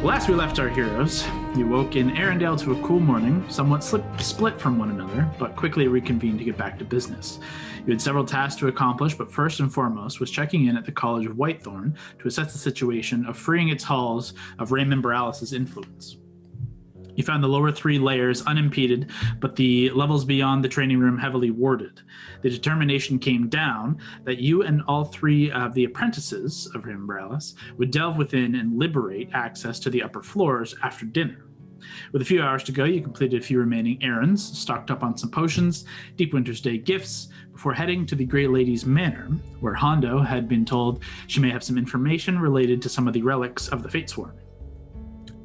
Last we left our heroes, you woke in Arendelle to a cool morning, somewhat split from one another, but quickly reconvened to get back to business. You had several tasks to accomplish, but first and foremost was checking in at the College of Whitethorn to assess the situation of freeing its halls of Raymond Borales' influence. You found the lower 3 layers unimpeded, but the levels beyond the training room heavily warded. The determination came down that you and all 3 of the apprentices of Raymond Borales would delve within and liberate access to the upper floors after dinner. With a few hours to go, you completed a few remaining errands, stocked up on some potions, Deep Winter's Day gifts, before heading to the Grey Lady's Manor, where Hondo had been told she may have some information related to some of the relics of the Fatesworn.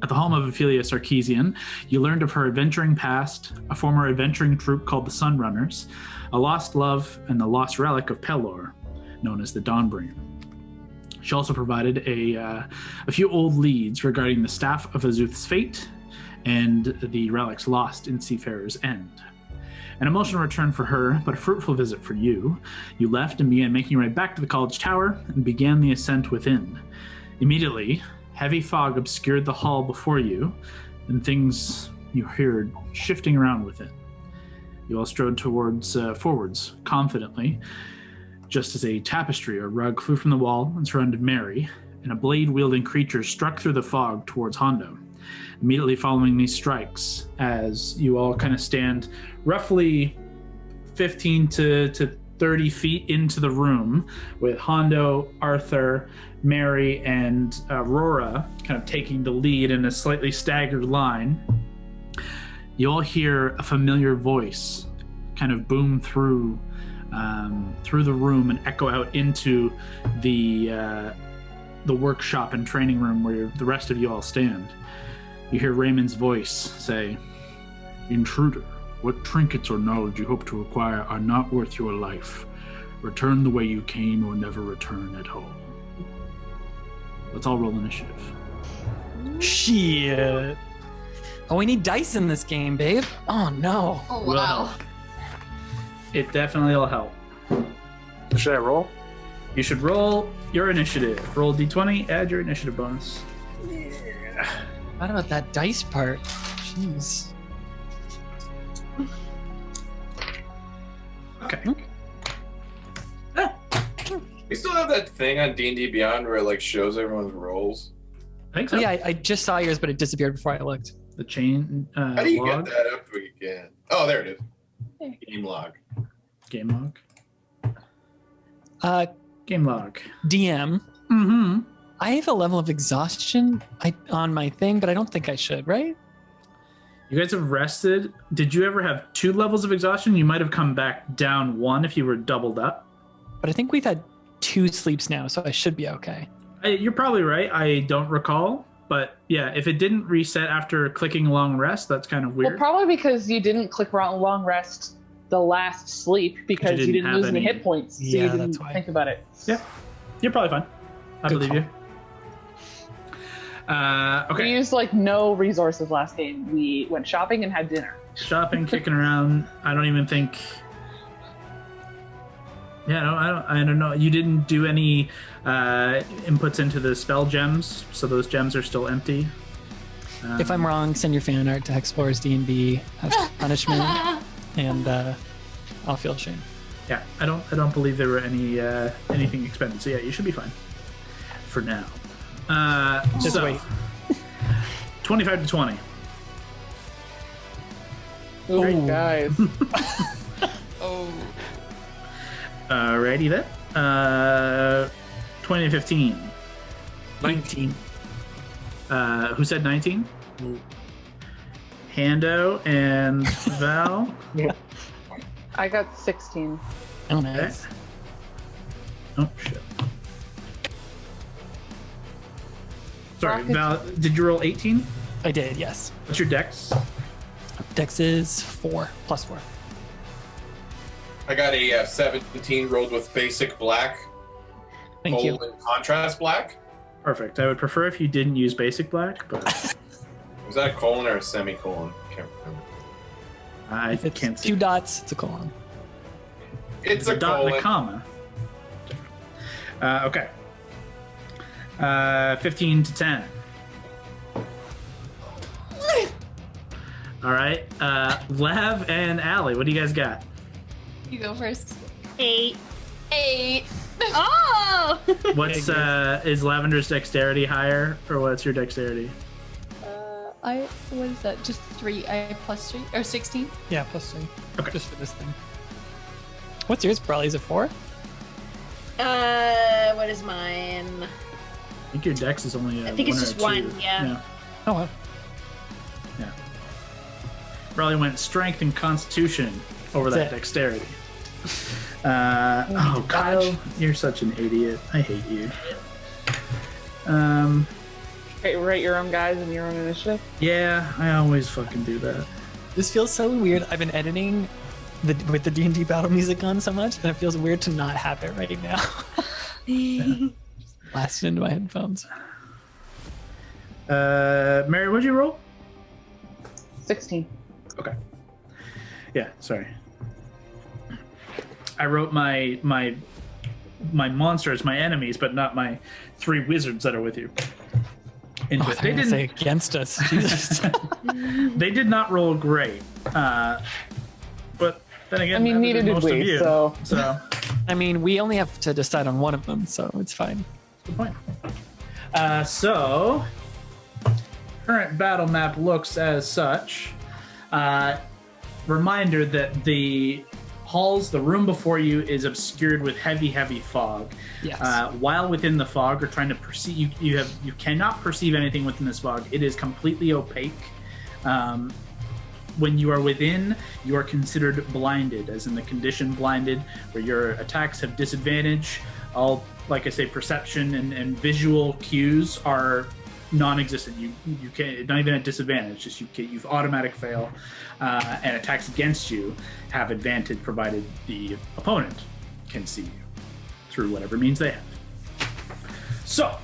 At the home of Ophelia Sarkeesian, you learned of her adventuring past, a former adventuring troupe called the Sunrunners, a lost love, and the lost relic of Pelor, known as the Dawnbringer. She also provided a few old leads regarding the staff of Azuth's fate and the relics lost in Seafarer's End. An emotional return for her, but a fruitful visit for you. You left and began making your way back to the college tower and began the ascent within. Immediately, heavy fog obscured the hall before you, and things you heard shifting around within. You all strode forwards, confidently, just as a tapestry or rug flew from the wall and surrounded Mary, and a blade-wielding creature struck through the fog towards Hondo. Immediately following these strikes, as you all kind of stand roughly 15 to 30 feet into the room, with Hondo, Arthur, Mary, and Aurora kind of taking the lead in a slightly staggered line, you all hear a familiar voice kind of boom through the room and echo out into the workshop and training room where the rest of you all stand. You hear Raymond's voice say, "Intruder, what trinkets or knowledge you hope to acquire are not worth your life. Return the way you came or never return at all." Let's all roll initiative. Shit. Oh, we need dice in this game, babe. Oh, no. Oh, Will wow. help. It definitely will help. Should I roll? You should roll your initiative. Roll d20, add your initiative bonus. What about that dice part? Jeez. Okay. We still have that thing on D&D Beyond where it like shows everyone's rolls. I think so. Oh, yeah, I just saw yours, but it disappeared before I looked. The chain How do you log. get that up again? Oh, there it is. Game log. Game log. Uh, Game log. DM, Mm-hmm. I have a level of exhaustion on my thing, but I don't think I should, right? You guys have rested. Did you ever have 2 levels of exhaustion? You might have come back down 1 if you were doubled up. But I think we've had 2 sleeps now, so I should be okay. You're probably right. I don't recall. But yeah, if it didn't reset after clicking long rest, that's kind of weird. Well, probably because you didn't click long rest the last sleep because you didn't have lose any any- hit points. So Yeah, you didn't that's why. think about it. Yeah. You're probably fine. I Good believe call. you. We Okay. used like no resources last game. We went shopping and had dinner. Shopping, kicking around. I don't even think. Yeah, no, I don't know. You didn't do any inputs into the spell gems, so those gems are still empty. If I'm wrong, send your fan art to Hexplorers DnD as punishment, and I'll feel ashamed. Yeah, I don't believe there were any anything expended. So yeah, you should be fine for now. Just so, wait. 25 to 20. Ooh, Oh. guys. Oh. Alrighty then. 20 to 15. 19. Who said 19? Hando and Val. I got 16. Oh, Okay. nice. Oh shit. Sorry, Rocket. Val. Did you roll 18? I did, yes. What's your dex? Dex is 4, plus 4. I got a 17 rolled with basic black, Thank you. gold, and contrast black. Perfect. I would prefer if you didn't use basic black, but Was that a colon or a semicolon? Can't remember. I If it's can't see. 2 dots, it's a colon. It's a a dot colon. and a comma. Okay. 15 to 10. All right. Lav and Allie, what do you guys got? You go first. 8. 8. Oh! What's is Lavender's dexterity higher, or what's your dexterity? What is that? Just 3. I have plus 3 or 16. Yeah, plus 3. Okay. Just for this thing. What's yours, Probably is it 4? What is mine? I think your dex is only I think it's or just a 1, 2. yeah. Oh, wow. Yeah. Probably went strength and constitution over that That's it. dexterity. Oh, God. You're such an idiot. I hate you. Write your own guys and your own initiative. Yeah, I always fucking do that. This feels so weird. I've been editing with the D&D battle music on so much, and it feels weird to not have it right now. Blasted into my headphones. Mary, what'd you roll? 16. Okay. Yeah, sorry. I wrote my monsters, my enemies, but not my 3 wizards that are with you. Into Oh, it. they didn't say against us. Jesus. They did not roll great. But then again, I mean, neither did most of we, you. so. I mean, we only have to decide on one of them, so it's fine. Good point. So, current battle map looks as such. Reminder that the halls, the room before you, is obscured with heavy fog. Yes. While within the fog, or trying to perceive, you cannot perceive anything within this fog. It is completely opaque. When you are within, you are considered blinded, as in the condition blinded, where your attacks have disadvantage. All, like I say, perception and visual cues are non-existent. You can't, not even at disadvantage. Just you've automatic fail, and attacks against you have advantage provided the opponent can see you through whatever means they have. So,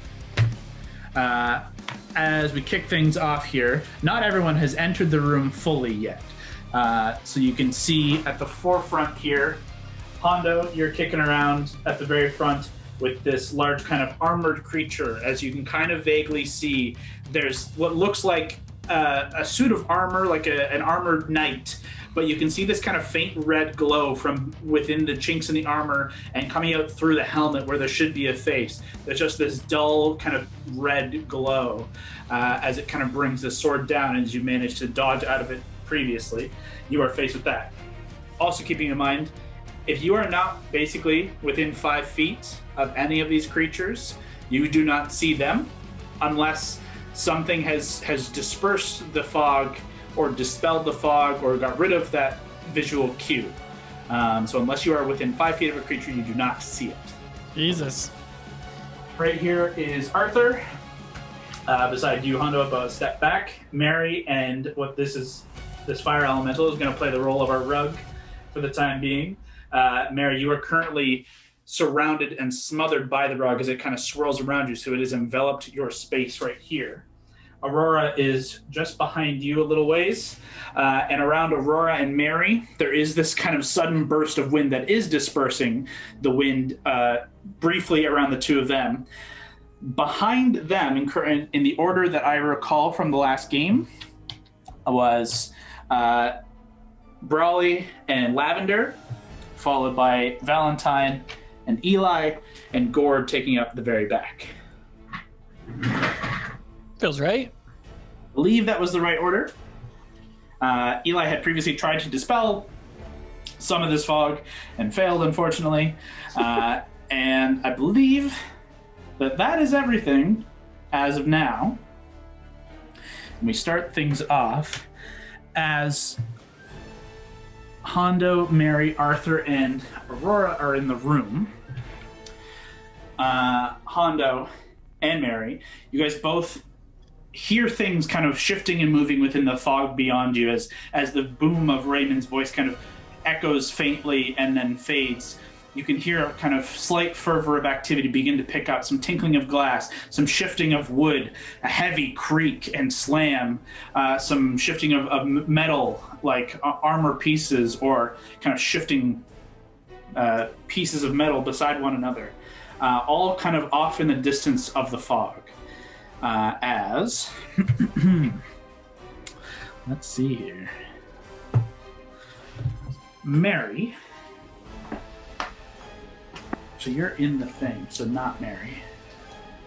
as we kick things off here, not everyone has entered the room fully yet. So you can see at the forefront here, Hondo, you're kicking around at the very front with this large kind of armored creature. As you can kind of vaguely see, there's what looks like a suit of armor, like an armored knight, but you can see this kind of faint red glow from within the chinks in the armor and coming out through the helmet where there should be a face. There's just this dull kind of red glow as it kind of brings the sword down, as you manage to dodge out of it previously. You are faced with that. Also keeping in mind, if you are not basically within 5 feet of any of these creatures, you do not see them unless something has dispersed the fog or dispelled the fog or got rid of that visual cue. So unless you are within 5 feet of a creature, you do not see it. Jesus. Right here is Arthur. Beside you, Hondo, about a step back. Mary, and this fire elemental is going to play the role of our rug for the time being. Mary, you are currently surrounded and smothered by the rug as it kind of swirls around you, so it has enveloped your space right here. Aurora is just behind you a little ways, and around Aurora and Mary, there is this kind of sudden burst of wind that is dispersing the wind briefly around the two of them. Behind them, in the order that I recall from the last game, was Brawley and Lavender, followed by Valentine and Eli, and Gord taking up the very back. Feels right. I believe that was the right order. Eli had previously tried to dispel some of this fog and failed, unfortunately. And I believe that is everything as of now. And we start things off as Hondo, Mary, Arthur, and Aurora are in the room. Hondo and Mary, you guys both hear things kind of shifting and moving within the fog beyond you as the boom of Raymond's voice kind of echoes faintly and then fades. You can hear a kind of slight fervor of activity begin to pick up, some tinkling of glass, some shifting of wood, a heavy creak and slam, some shifting of metal, like armor pieces or kind of shifting pieces of metal beside one another, all kind of off in the distance of the fog. As Let's see here. Mary. So you're in the thing, so not Mary.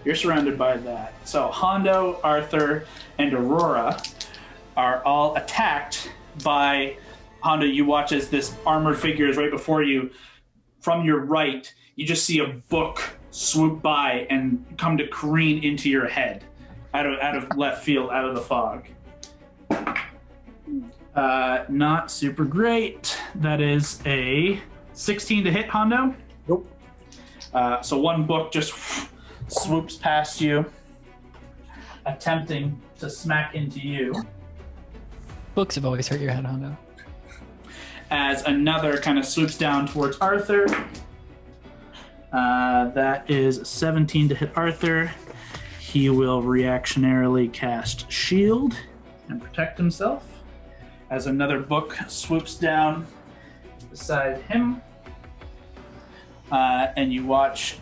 You're surrounded by that. So Hondo, Arthur, and Aurora are all attacked by Hondo. You watch as this armored figure is right before you. From your right, you just see a book swoop by and come to careen into your head out of left field, out of the fog. Not super great. That is a 16 to hit, Hondo. Nope. So one book just swoops past you, attempting to smack into you. Books have always hurt your head, Hondo. As another kind of swoops down towards Arthur. That is 17 to hit Arthur. He will reactionarily cast Shield and protect himself. As another book swoops down beside him. And you watch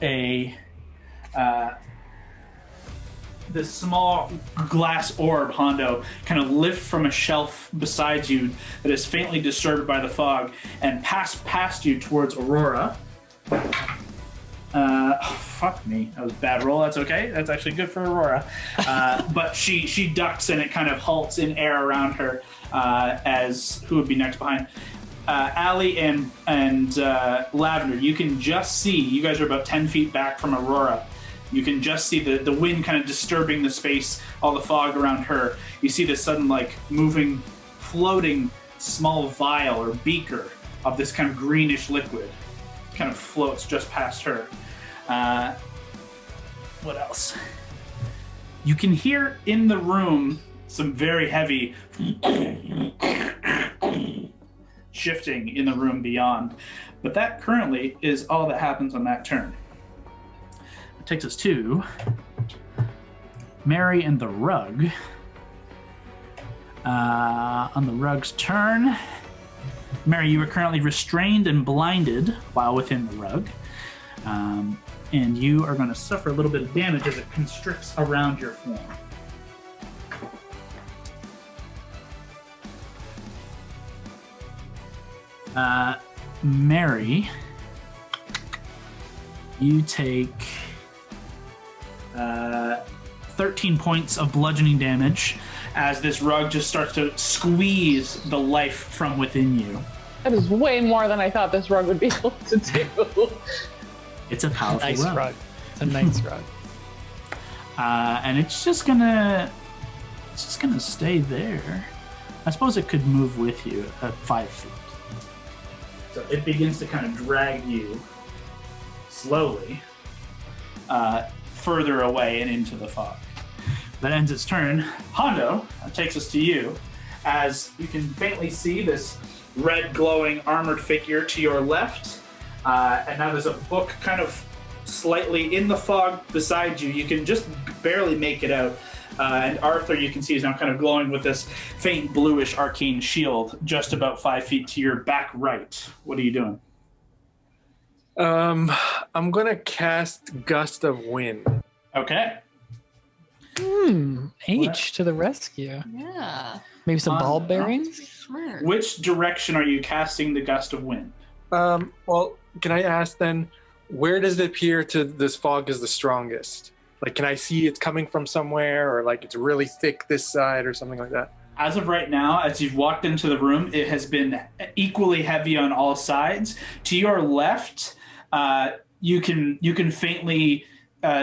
this small glass orb, Hondo, kind of lift from a shelf beside you that is faintly disturbed by the fog and pass past you towards Aurora. Fuck me. That was a bad roll. That's okay. That's actually good for Aurora. But she ducks and it kind of halts in air around her as who would be next behind. Allie and Lavender, you can just see, you guys are about 10 feet back from Aurora. You can just see the wind kind of disturbing the space, all the fog around her. You see this sudden, moving, floating small vial or beaker of this kind of greenish liquid. Kind of floats just past her. What else? You can hear in the room some very heavy shifting in the room beyond. But that currently is all that happens on that turn. It takes us to Mary and the Rug. On the Rug's turn, Mary, you are currently restrained and blinded while within the Rug. And you are going to suffer a little bit of damage as it constricts around your form. Mary, you take 13 points of bludgeoning damage as this rug just starts to squeeze the life from within you. That is way more than I thought this rug would be able to do. It's a powerful Nice rug. It's a nice rug. And it's just gonna stay there. I suppose it could move with you at 5 feet. So it begins to kind of drag you slowly further away and into the fog. That ends its turn. Hondo, that takes us to you, as you can faintly see this red glowing armored figure to your left. And now there's a book kind of slightly in the fog beside you. You can just barely make it out. And Arthur, you can see, is now kind of glowing with this faint bluish arcane shield just about 5 feet to your back right. What are you doing? I'm going to cast Gust of Wind. Okay. H to the rescue. Yeah. Maybe some bulb bearings? Smart. Which direction are you casting the Gust of Wind? Well, can I ask then, where does it appear to this fog is the strongest? Like, can I see it's coming from somewhere, or like it's really thick this side or something like that? As of right now, as you've walked into the room, it has been equally heavy on all sides. To your left, you can faintly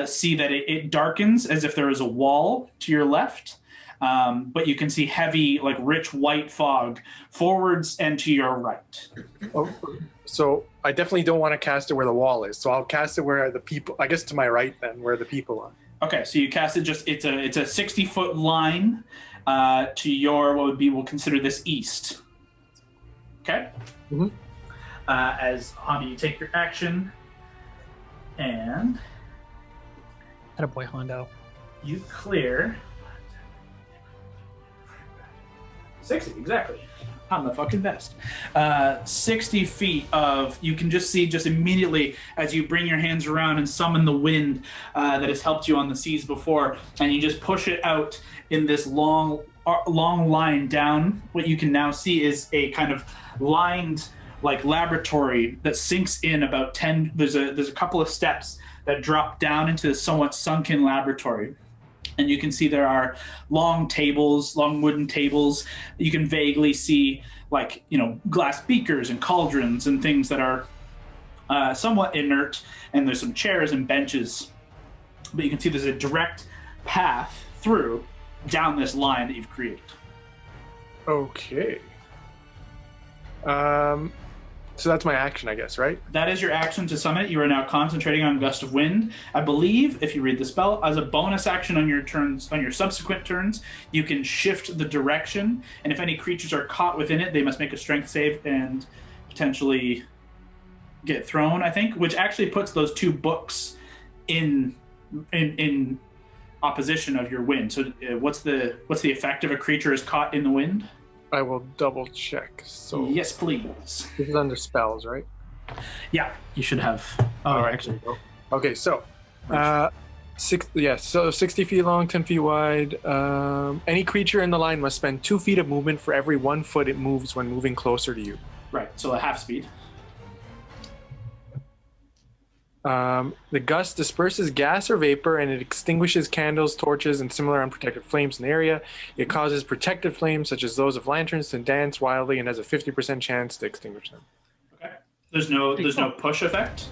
see that it darkens as if there is a wall to your left. But you can see heavy, like rich white fog forwards and to your right. Oh, so I definitely don't want to cast it where the wall is. So I'll cast it where the people, I guess to my right then, where the people are. Okay, so you cast it it's a 60-foot line to your, we'll consider this east. Okay? Mm-hmm. As Hondo, you take your action and Attaboy, Hondo. you clear 60, exactly. I'm the fucking best. 60 feet of, you can just see just immediately as you bring your hands around and summon the wind that has helped you on the seas before, and you just push it out in this long long line down, what you can now see is a kind of lined like laboratory that sinks in about 10. There's a couple of steps that drop down into the somewhat sunken laboratory. And you can see there are long wooden tables. You can vaguely see like, glass beakers and cauldrons and things that are somewhat inert. And there's some chairs and benches. But you can see there's a direct path through down this line that you've created. Okay. So that's my action, I guess, right? That is your action to summon it. You are now concentrating on Gust of Wind. I believe, if you read the spell, as a bonus action on your subsequent turns, you can shift the direction, and if any creatures are caught within it, they must make a strength save and potentially get thrown, I think, which actually puts those two books in opposition of your wind. So what's the effect if a creature is caught in the wind? I will double check. So Yes, please. this is under spells, right? Yeah, you should have. All right. Actually. Okay, so 60 feet long, 10 feet wide. Any creature in the line must spend 2 feet of movement for every 1 foot it moves when moving closer to you. Right, so a half speed. The gust disperses gas or vapor, and it extinguishes candles, torches, and similar unprotected flames in the area. It causes protected flames, such as those of lanterns, to dance wildly and has a 50% chance to extinguish them. Okay. There's no push effect.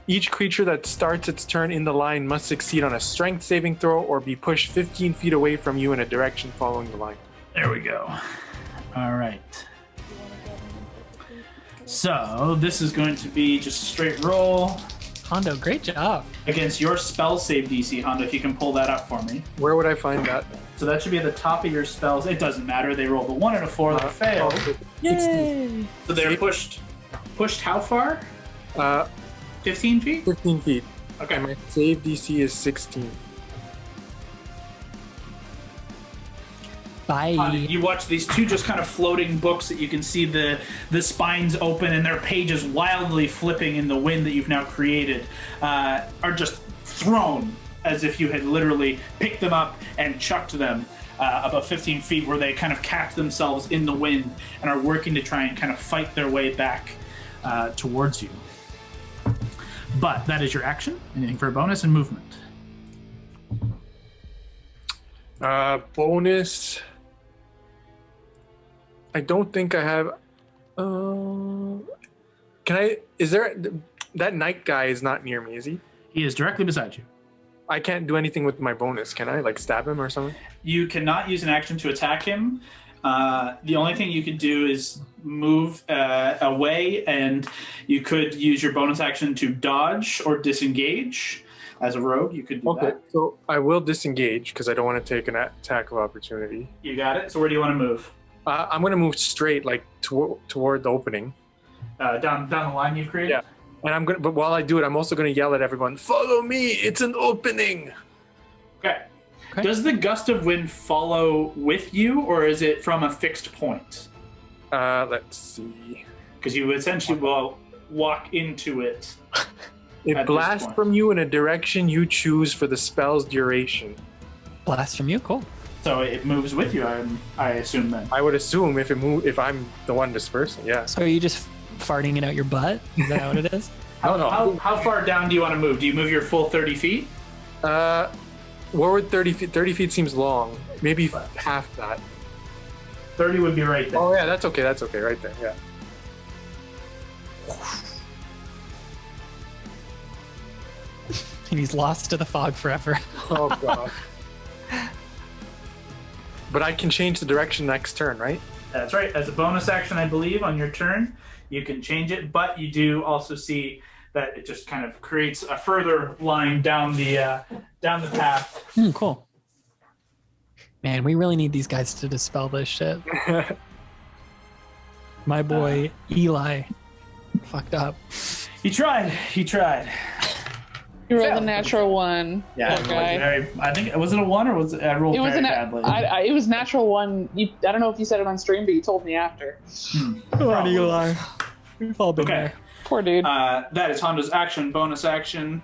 Each creature that starts its turn in the line must succeed on a strength saving throw or be pushed 15 feet away from you in a direction following the line. There we go. All right. So this is going to be just a straight roll Hondo, great job. against your spell save DC, Hondo, if you can pull that up for me. Where would I find that? So that should be at the top of your spells. It doesn't matter. They rolled a 1 and a 4. They failed. Yay! So they're pushed how far? 15 feet? 15 feet. Okay. My save DC is 16. Bye. You watch these two just kind of floating books that you can see the spines open and their pages wildly flipping in the wind that you've now created are just thrown as if you had literally picked them up and chucked them about 15 feet, where they kind of catch themselves in the wind and are working to try and kind of fight their way back towards you. But that is your action. Anything for a bonus and movement? Bonus. I don't think I have. Can I? Is there? That knight guy is not near me, is he? He is directly beside you. I can't do anything with my bonus, can I? Like stab him or something? You cannot use an action to attack him. The only thing you could do is move away, and you could use your bonus action to dodge or disengage. As a rogue, you could do that. So I will disengage because I don't want to take an attack of opportunity. You got it. So where do you want to move? I'm going to move straight, like toward the opening. Down the line you've created? Yeah. And but while I do it, I'm also going to yell at everyone, "Follow me! It's an opening!" Okay. Does the gust of wind follow with you, or is it from a fixed point? Let's see. Because you essentially will walk into it. It blasts from you in a direction you choose for the spell's duration. Blast from you, cool. So it moves with you, I assume then. I would assume if I'm the one dispersing, yeah. So are you just farting it out your butt? Is that what it is? No. How far down do you want to move? Do you move your full 30 feet? Where would 30 feet? 30 feet seems long. Maybe half that. 30 would be right there. Oh yeah, that's okay. That's okay, right there. Yeah. And he's lost to the fog forever. Oh god. But I can change the direction next turn, right? That's right. As a bonus action, I believe, on your turn, you can change it, but you do also see that it just kind of creates a further line down the path. Cool. Man, we really need these guys to dispel this shit. My boy Eli fucked up. He tried. You rolled Failed. a natural 1. Yeah, Poor guy. I think was it a 1 or was it? I rolled It was very badly. it was natural 1. I don't know if you said it on stream, but you told me after. Come on, Eli. We've all been Okay. there. Poor dude. That is Honda's action, bonus action,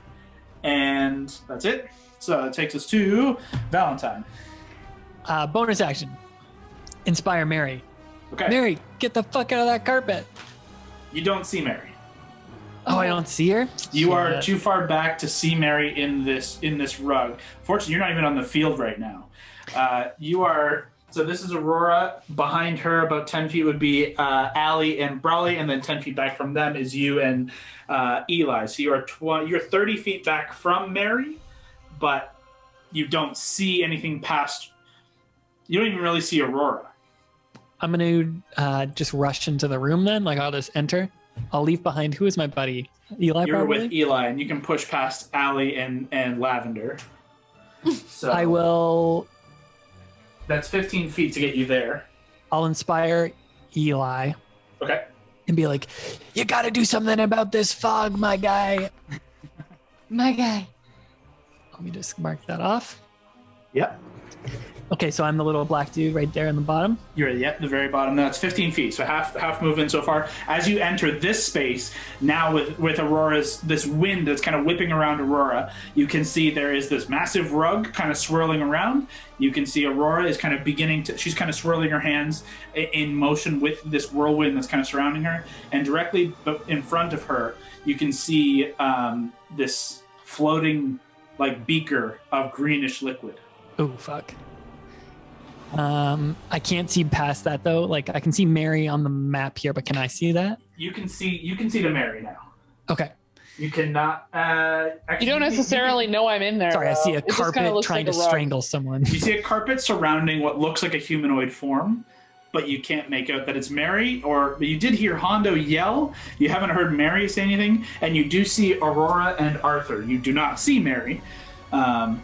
and that's it. So it takes us to Valentine. Bonus action. inspire Mary. Okay. Mary, get the fuck out of that carpet. You don't see Mary. Oh, I don't see her? You are Shit. too far back to see Mary in this rug. Fortunately, you're not even on the field right now. So this is Aurora. Behind her, about 10 feet, would be Allie and Brawley, and then 10 feet back from them is you and Eli. So you're 30 feet back from Mary, but you don't see anything past. You don't even really see Aurora. I'm going to just rush into the room then. Like, I'll just enter. I'll leave behind. Who is my buddy? Eli, You're probably? with Eli, and you can push past Allie and Lavender. So I will... That's 15 feet to get you there. I'll inspire Eli Okay. and be like, you got to do something about this fog, my guy. My guy. Let me just mark that off. Yep. Okay, so I'm the little black dude right there in the bottom. You're at the very bottom. That's 15 feet, so half movement so far. As you enter this space, now with Aurora's, this wind that's kind of whipping around Aurora, you can see there is this massive rug kind of swirling around. You can see Aurora is kind of she's kind of swirling her hands in motion with this whirlwind that's kind of surrounding her. And directly in front of her, you can see this floating like beaker of greenish liquid. Oh, fuck. I can't see past that though. Like, I can see Mary on the map here, but can I see that? You can see the Mary now. Okay. You cannot. Actually, You don't necessarily know I'm in there. Sorry, I though. see a It just kinda carpet looks trying like to a rug. strangle someone. You see a carpet surrounding what looks like a humanoid form, but you can't make out that it's Mary. But you did hear Hondo yell. You haven't heard Mary say anything, and you do see Aurora and Arthur. You do not see Mary. I'm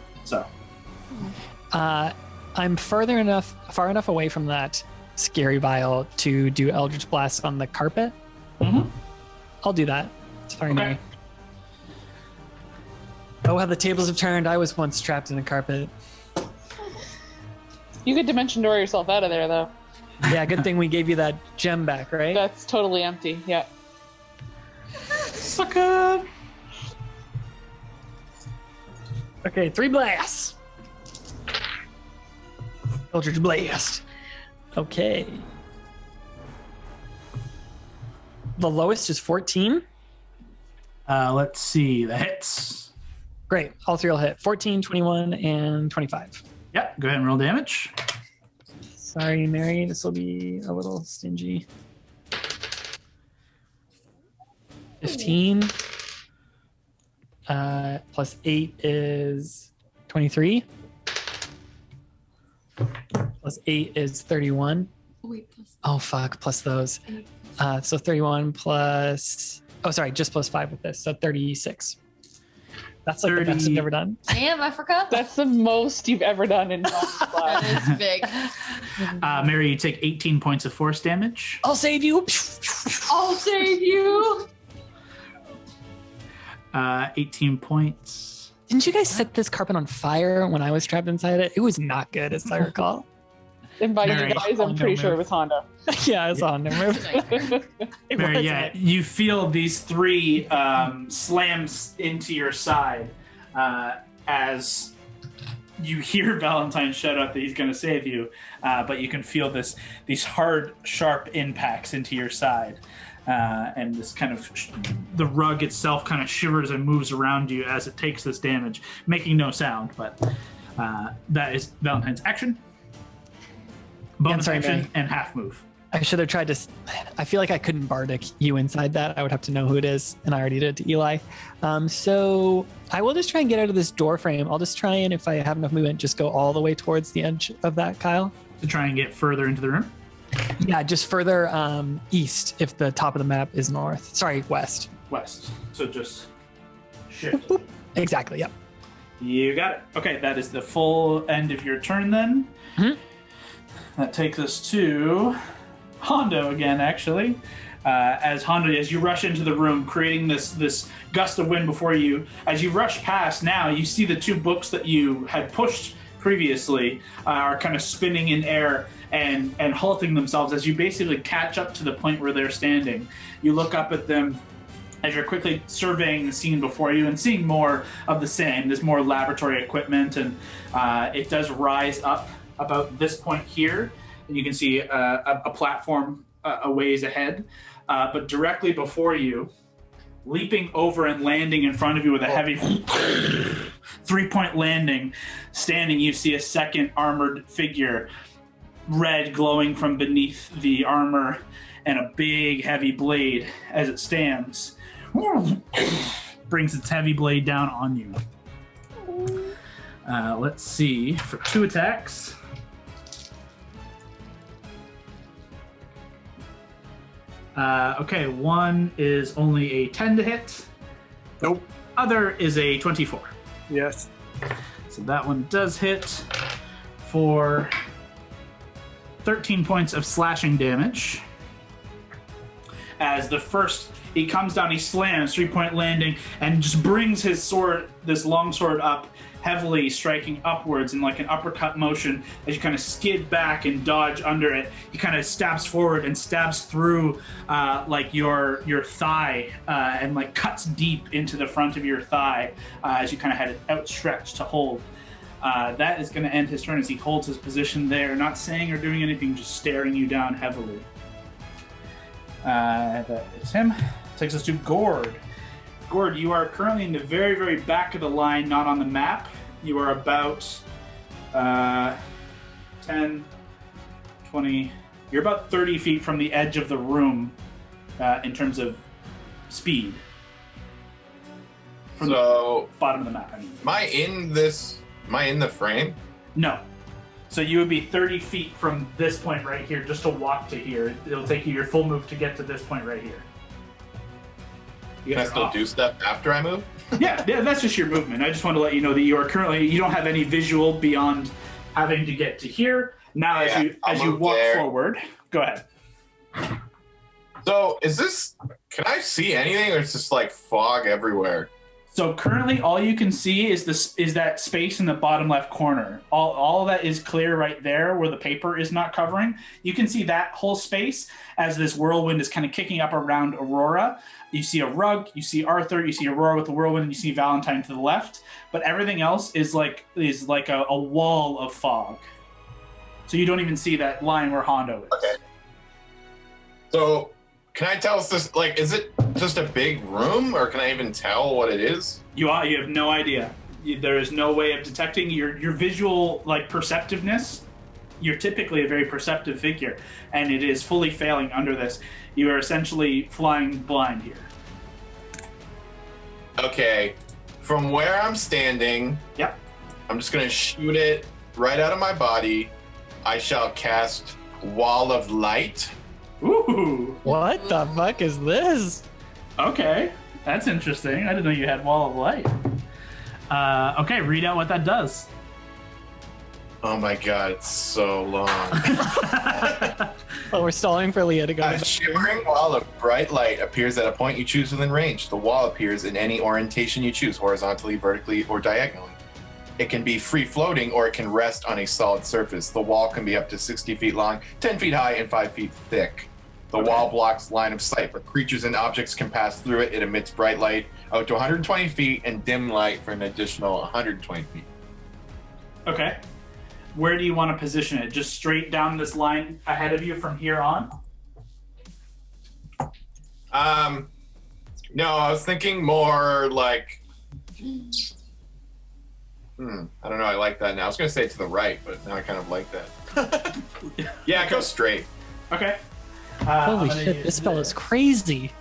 far enough away from that scary vial to do Eldritch Blast on the carpet. Mm-hmm. I'll do that. Sorry, Okay. Mary. Oh, how the tables have turned. I was once trapped in a carpet. You could dimension door yourself out of there, though. Yeah, good thing we gave you that gem back, right? That's totally empty. Yeah. Sucker! Okay, 3 blasts. Eldritch Blast. Okay. The lowest is 14. Let's see the hits. Great. All 3 will hit. 14, 21, and 25. Yep. Go ahead and roll damage. Sorry, Mary. This will be a little stingy. 15. Plus 8 is 23. Plus 8 is 31. Wait, plus Oh, fuck. Plus those. So 31 plus... Oh, sorry. Just plus 5 with this. So 36. That's like the best I've ever done. damn, Africa. That's the most you've ever done in Dungeon Blast. That is big. Mary, you take 18 points of force damage. I'll save you. I'll save you. 18 points. Didn't you guys set this carpet on fire when I was trapped inside it? It was not good, as I recall. And by Mary. you guys, I'm pretty sure it was Honda. Yeah, it's on there. It Mary, was yeah, it. you feel these 3 slams into your side as you hear Valentine shout out that he's going to save you, but you can feel these hard, sharp impacts into your side. And this kind of the rug itself kind of shivers and moves around you as it takes this damage, making no sound. But that is Valentine's action, bonus sorry, action, Mary. and half move. I should have tried to. I feel like I couldn't bardic you inside that. I would have to know who it is, and I already did it to Eli. So I will just try and get out of this door frame. I'll just try and, if I have enough movement, just go all the way towards the edge of that, Kyle. To try and get further into the room. Yeah, just further east if the top of the map is north. Sorry, west. West. So just shift. Exactly, yep. You got it. Okay, that is the full end of your turn then. Mhm. That takes us to Hondo again, actually. As you rush into the room, creating this gust of wind before you. As you rush past now, you see the 2 books that you had pushed previously are kind of spinning in air and halting themselves as you basically catch up to the point where they're standing. You look up at them as you're quickly surveying the scene before you and seeing more of the same. There's more laboratory equipment, and it does rise up about this point here. and you can see a platform a ways ahead. But directly before you, leaping over and landing in front of you with a heavy 3-point landing, standing, you see a second armored figure, red glowing from beneath the armor, and a big heavy blade as it stands. Brings its heavy blade down on you. Let's see, for 2 attacks. Okay, one is only a 10 to hit. Nope. Other is a 24. Yes. So that one does hit for 13 points of slashing damage. As the first, he comes down, he slams, 3-point landing, and just brings his sword, this long sword, up, heavily striking upwards in like an uppercut motion. As you kind of skid back and dodge under it, he kind of stabs forward and stabs through like your thigh and like cuts deep into the front of your thigh as you kind of had it outstretched to hold. That is going to end his turn as he holds his position there, not saying or doing anything, just staring you down heavily. That is him. Takes us to Gord. Gord, you are currently in the very, very back of the line, not on the map. You are about 10, 20... You're about 30 feet from the edge of the room in terms of speed. From the bottom of the map, I mean. Am I in the frame? No. So you would be 30 feet from this point right here just to walk to here. It'll take you your full move to get to this point right here. Can I still do stuff after I move? yeah, that's just your movement. I just want to let you know that you are currently, you don't have any visual beyond having to get to here. Now, as you walk forward, go ahead. So, can I see anything, or is this like fog everywhere? So currently, all you can see is that space in the bottom left corner. All that is clear right there, where the paper is not covering. You can see that whole space as this whirlwind is kind of kicking up around Aurora. You see a rug, you see Arthur, you see Aurora with the whirlwind, and you see Valentine to the left. But everything else is like a wall of fog. So you don't even see that line where Hondo is. Okay. So, can I tell us this? Like, is it just a big room, or can I even tell what it is? You have no idea. There is no way of detecting your visual perceptiveness. You're typically a very perceptive figure, and it is fully failing under this. You are essentially flying blind here. Okay, from where I'm standing, yep, I'm just gonna shoot it right out of my body. I shall cast Wall of Light. Ooh! What the fuck is this? Okay, that's interesting. I didn't know you had Wall of Light. Okay, read out what that does. Oh my god, it's so long. Oh, we're stalling for Leah to go. A shimmering wall of bright light appears at a point you choose within range. The wall appears in any orientation you choose, horizontally, vertically, or diagonally. It can be free-floating, or it can rest on a solid surface. The wall can be up to 60 feet long, 10 feet high, and 5 feet thick. The wall blocks line of sight, but creatures and objects can pass through it. It emits bright light out to 120 feet and dim light for an additional 120 feet. Okay. Where do you want to position it? Just straight down this line ahead of you from here on? No, I was thinking more like... I don't know, I like that now. I was going to say to the right, but now I kind of like that. Yeah, go straight. Okay. Holy shit, this spell is crazy.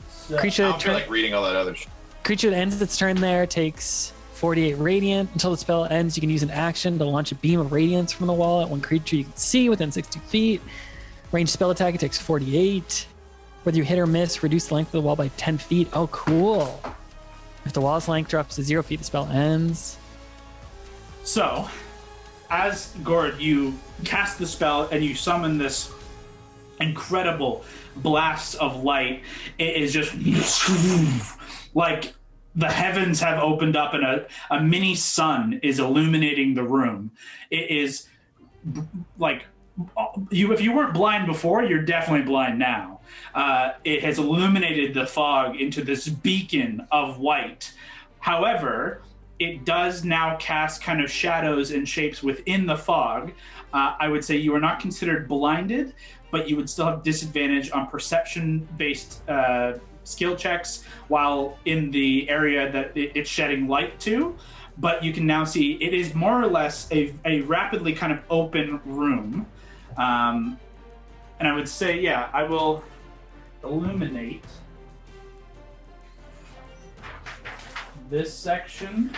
So, Creature I don't feel like reading all that other shit. Creature that ends its turn there takes 48 radiant. Until the spell ends, you can use an action to launch a beam of radiance from the wall at one creature you can see within 60 feet. Ranged spell attack, it takes 48. Whether you hit or miss, reduce the length of the wall by 10 feet. Oh, cool. If the wall's length drops to 0 feet, the spell ends. So, as Gord, you cast the spell and you summon this incredible blast of light. It is just like the heavens have opened up and a mini sun is illuminating the room. It is like if you weren't blind before, you're definitely blind now. It has illuminated the fog into this beacon of white. However, it does now cast kind of shadows and shapes within the fog. I would say you are not considered blinded, but you would still have disadvantage on perception-based skill checks while in the area that it's shedding light to. But you can now see it is more or less a rapidly kind of open room. And I would say, yeah, I will illuminate this section.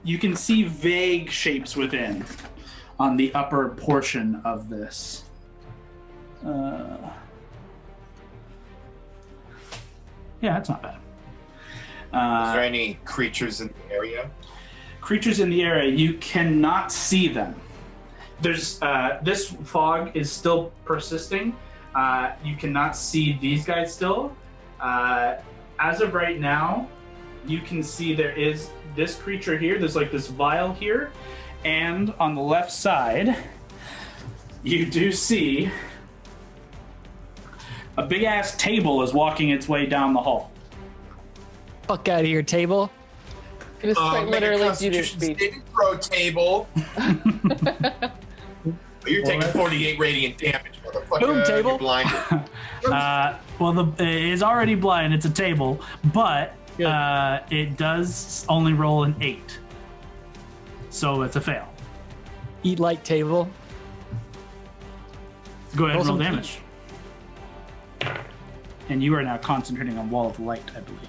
You can see vague shapes within on the upper portion of this. Yeah, that's not bad. Is there any creatures in the area? Creatures in the area, you cannot see them. There's this fog is still persisting. You cannot see these guys still. As of right now, you can see there is this creature here. There's like this vial here, and on the left side, you do see a big ass table is walking its way down the hall. Fuck out of here, table. It is quite literally do this speech. Saving throw table. You're taking 48 radiant damage, motherfucker. Boom, table. You're blinded. It is already blind. It's a table, but it does only roll an 8, so it's a fail. Eat light, table. Go ahead and roll some damage. And you are now concentrating on Wall of Light, I believe.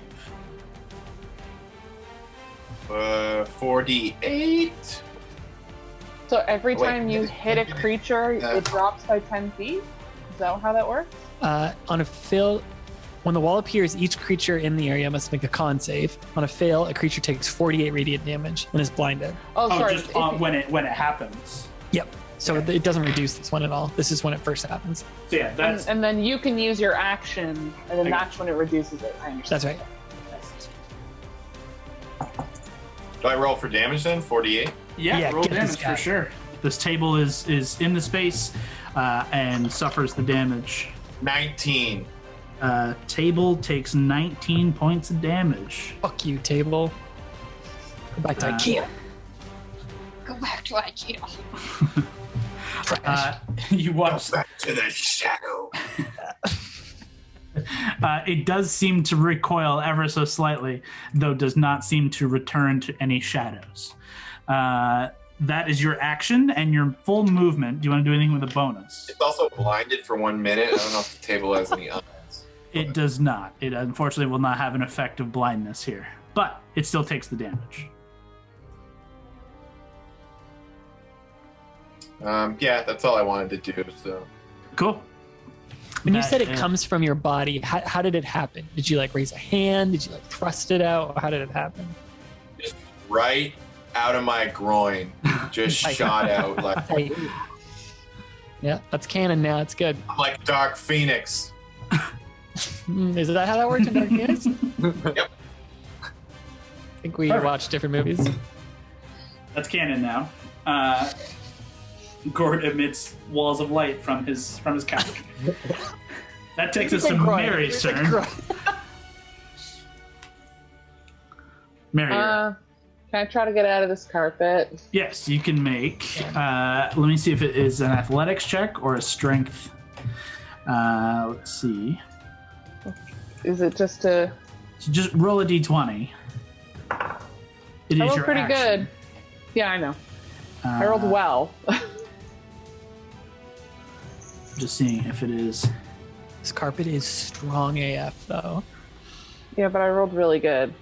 48. So every Wait, time you hit a creature, it drops by 10 feet? Is that how that works? On a fail, when the wall appears, each creature in the area must make a con save. On a fail, a creature takes 48 radiant damage and is blinded. Oh, sorry. Just when it happens. Yep. So it doesn't reduce this one at all. This is when it first happens. So yeah, that's And then you can use your action, and then that's when it reduces it. I understand. That's right. Do I roll for damage then? 48? yeah, roll get this damage guy. for sure. This table is in the space and suffers the damage. 19. Table takes 19 points of damage. Fuck you, table. Go back to IKEA. Go back to IKEA. Trash. You watch. Back to the shadow. It does seem to recoil ever so slightly, though does not seem to return to any shadows. That is your action and your full movement. Do you want to do anything with a bonus? It's also blinded for 1 minute. I don't know if the table has any eyes. It does not. It unfortunately will not have an effect of blindness here, but it still takes the damage. Yeah, that's all I wanted to do. So Cool. When you That said it is- comes from your body, how did it happen? Did you like raise a hand? Did you like thrust it out? How did it happen? just right out of my groin, just shot out like Hey. Yeah, that's canon now. It's good. I'm like Dark Phoenix. Is that how that works in Dark Phoenix? Yep. I think we Perfect. watched different movies. That's canon now. Gord emits walls of light from his couch. That takes us to Mary's turn. Mary, you're up. Can I try to get out of this carpet? yes, you can make. Let me see if it is an athletics check or a strength. Let's see. Is it just a... So just roll a d20. It I is rolled your pretty action. good. Yeah, I know. I rolled well. Just seeing if it is. This carpet is strong AF, though. Yeah, but I rolled really good.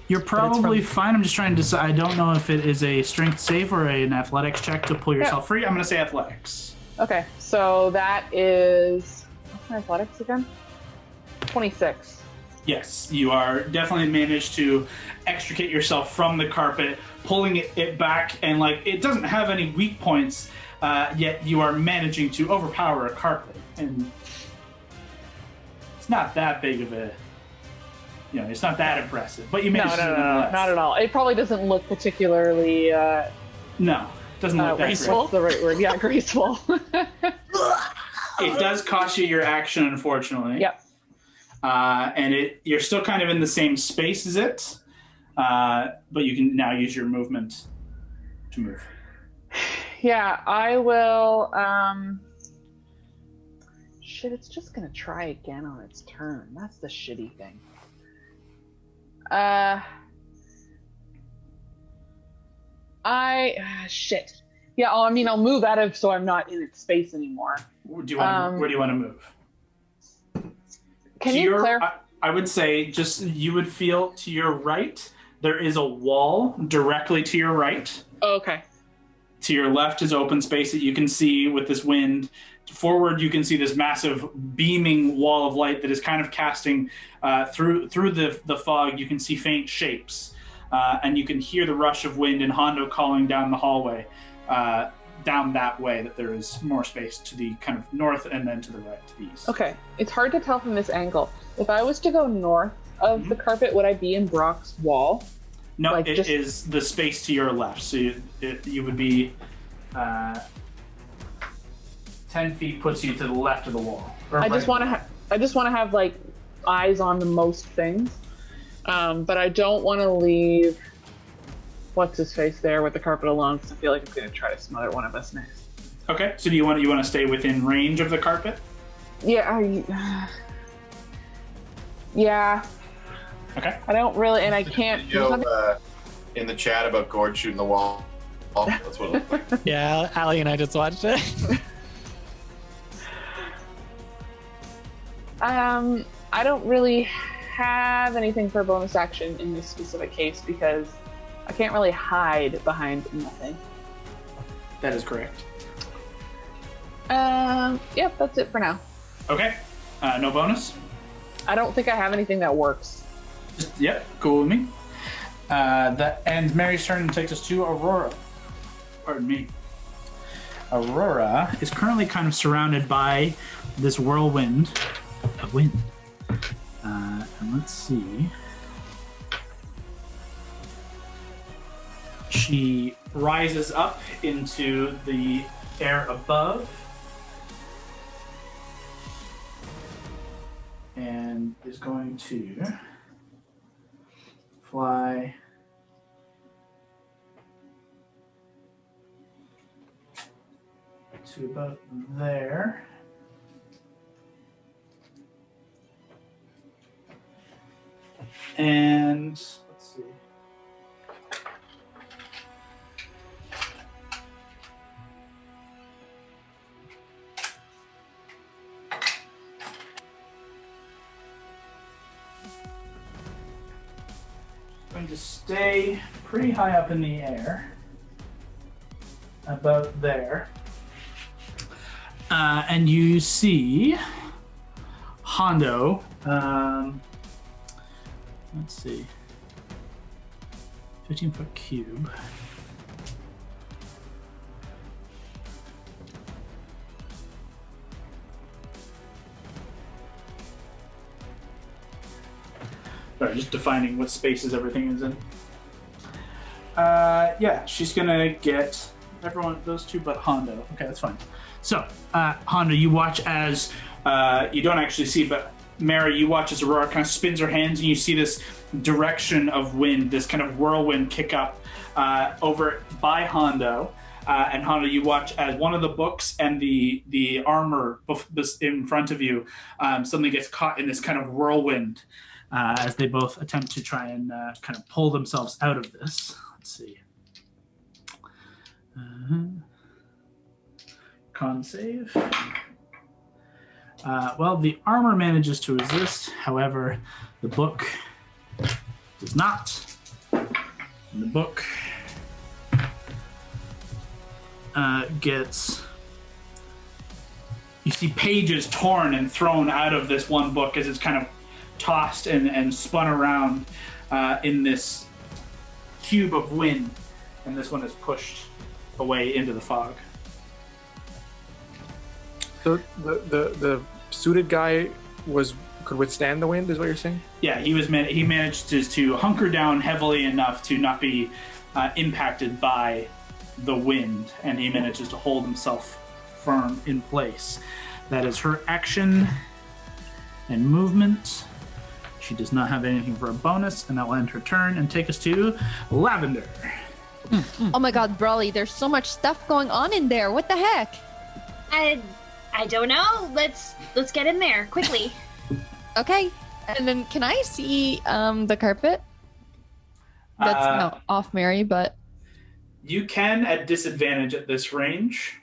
You're probably from- fine. I'm just trying to decide. I don't know if it is a strength save or an athletics check to pull yourself free. I'm going to say athletics. Okay, so that is... What's my athletics again? 26. Yes, you are definitely managed to extricate yourself from the carpet, pulling it back, and like it doesn't have any weak points, yet you are managing to overpower a carpet, and it's not that big of a, it's not that impressive, but you No, managed to do it nonetheless. not at all. It probably doesn't look particularly... No, doesn't look that graceful. great. What's the right word? Yeah, graceful. It does cost you your action, unfortunately. Yep. And you're still kind of in the same space as it, but you can now use your movement to move. Yeah, I will. Shit, it's just gonna try again on its turn. That's the shitty thing. Shit. Yeah, I mean, I'll move out of so I'm not in its space anymore. Where do you want to move? Can you clarify? I would say just you would feel to your right. There is a wall directly to your right. Oh, okay. To your left is open space that you can see with this wind. Forward, you can see this massive beaming wall of light that is kind of casting through the fog. You can see faint shapes, and you can hear the rush of wind and Hondo calling down the hallway, down that way, that there is more space to the kind of north and then to the right, to the east. Okay. It's hard to tell from this angle. If I was to go north of the carpet, would I be in Brock's wall? No, Like, it is the space to your left. So you would be 10 feet puts you to the left of the wall. I just want to have like eyes on the most things, but I don't want to leave what's his face there with the carpet alone because I feel like it's going to try to smother one of us next. Okay, so you want to stay within range of the carpet? Yeah, yeah. Okay. I don't really, and I can't. In the chat about Gord shooting the wall. That's what it looks like. Yeah, Allie and I just watched it. I don't really have anything for a bonus action in this specific case because I can't really hide behind nothing. That is correct. Yep, that's it for now. Okay. No bonus? I don't think I have anything that works. Yep, cool with me. That ends Mary's turn and takes us to Aurora. Pardon me. Aurora is currently kind of surrounded by this whirlwind of wind. And let's see. She rises up into the air above and is going to fly to about there. And let's see. Going to stay pretty high up in the air, about there. And you see Hondo, let's see, 15-foot cube. Sorry, just defining what spaces everything is in. Yeah, she's gonna get everyone, those two but Hondo. Okay, that's fine. So, Hondo, you watch as, you don't actually see, but Mary, you watch as Aurora kind of spins her hands and you see this direction of wind, this kind of whirlwind kick up over by Hondo. And Hondo, you watch as one of the books and the armor in front of you suddenly gets caught in this kind of whirlwind as they both attempt to try and kind of pull themselves out of this. Let's see. Con save. Well, the armor manages to resist. However, the book does not. And the book gets... You see pages torn and thrown out of this one book as it's kind of tossed and spun around in this cube of wind. And this one is pushed away into the fog. So the suited guy could withstand the wind, is what you're saying? Yeah, he managed to hunker down heavily enough to not be impacted by the wind, and he manages to hold himself firm in place. That is her action and movement. She does not have anything for a bonus, and that will end her turn and take us to Lavender. Oh my god, Brawly, there's so much stuff going on in there. What the heck? I don't know. Let's get in there quickly. Okay. And then can I see the carpet? That's not off Mary, but You can at disadvantage at this range.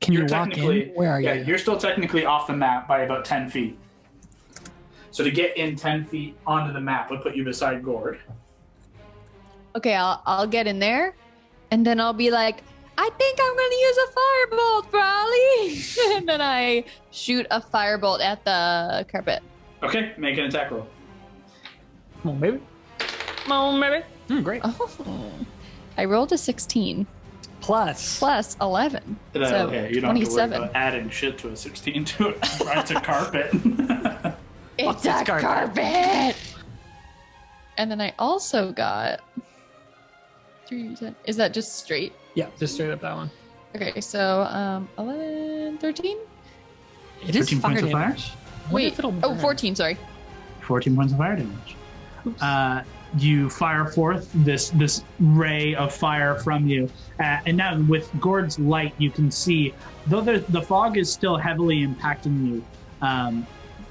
Can you You're walk in? technically- Where are Yeah, you? you're still technically off the map by about 10 feet. So to get in 10 feet onto the map would put you beside Gord. okay, I'll get in there, and then I'll be like, I think I'm gonna use a firebolt, Brawly, and then I shoot a firebolt at the carpet. Okay, make an attack roll. Come on, baby. Come on, baby. Great. Oh, I rolled a 16 Plus. plus 11, so Okay, you don't have to worry 27. about adding shit to a 16 to it. It's a carpet. It's this a carpet? carpet. And then I also got 3, 10. Is that just straight? Yeah, just straight up that one. Okay, so 11, 13? It is 13 fire points of fire? damage. What if Wait, it'll oh, burn? 14, sorry. 14 points of fire damage. You fire forth this ray of fire from you, and now with Gord's light, you can see, though the fog is still heavily impacting you.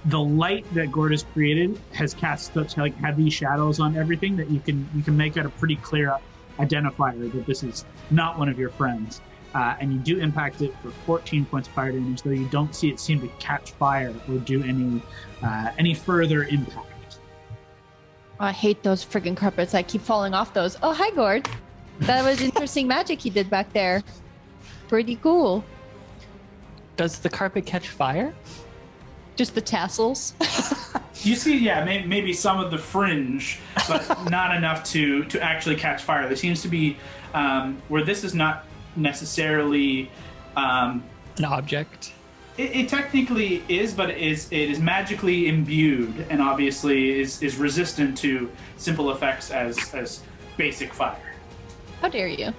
The light that Gord has created has cast such like heavy shadows on everything that you can make out a pretty clear identifier that this is not one of your friends. And you do impact it for 14 points of fire damage, though you don't see it seem to catch fire or do any further impact. I hate those friggin' carpets. I keep falling off those. Oh, hi, Gord. That was interesting magic he did back there. Pretty cool. Does the carpet catch fire? Just the tassels. You see, yeah, maybe some of the fringe, but not enough to actually catch fire. There seems to be where this is not necessarily. An object? It technically is, but it is magically imbued, and obviously is resistant to simple effects as basic fire. How dare you?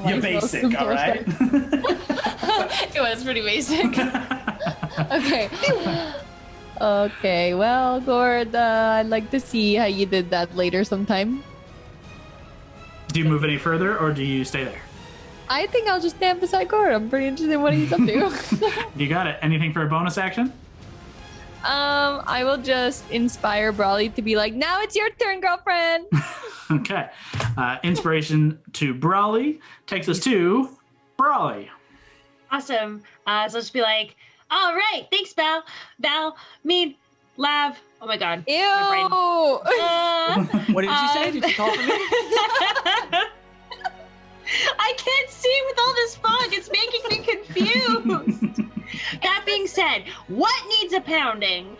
You're basic, all right. It was pretty basic. Okay. Okay, well, Gord, I'd like to see how you did that later sometime. Do you move any further, or do you stay there? I think I'll just stand beside Gord. I'm pretty interested in what he's up to. You got it. Anything for a bonus action? I will just inspire Brawly to be like, now it's your turn, girlfriend. Okay. Inspiration to Brawly takes us to Brawly. Awesome. So I'll just be like, all right, thanks, Val. Lav. Oh my god. Ew. My brain. What did you say? Did you call for me? I can't see with all this fog. It's making me confused. That being said, what needs a pounding?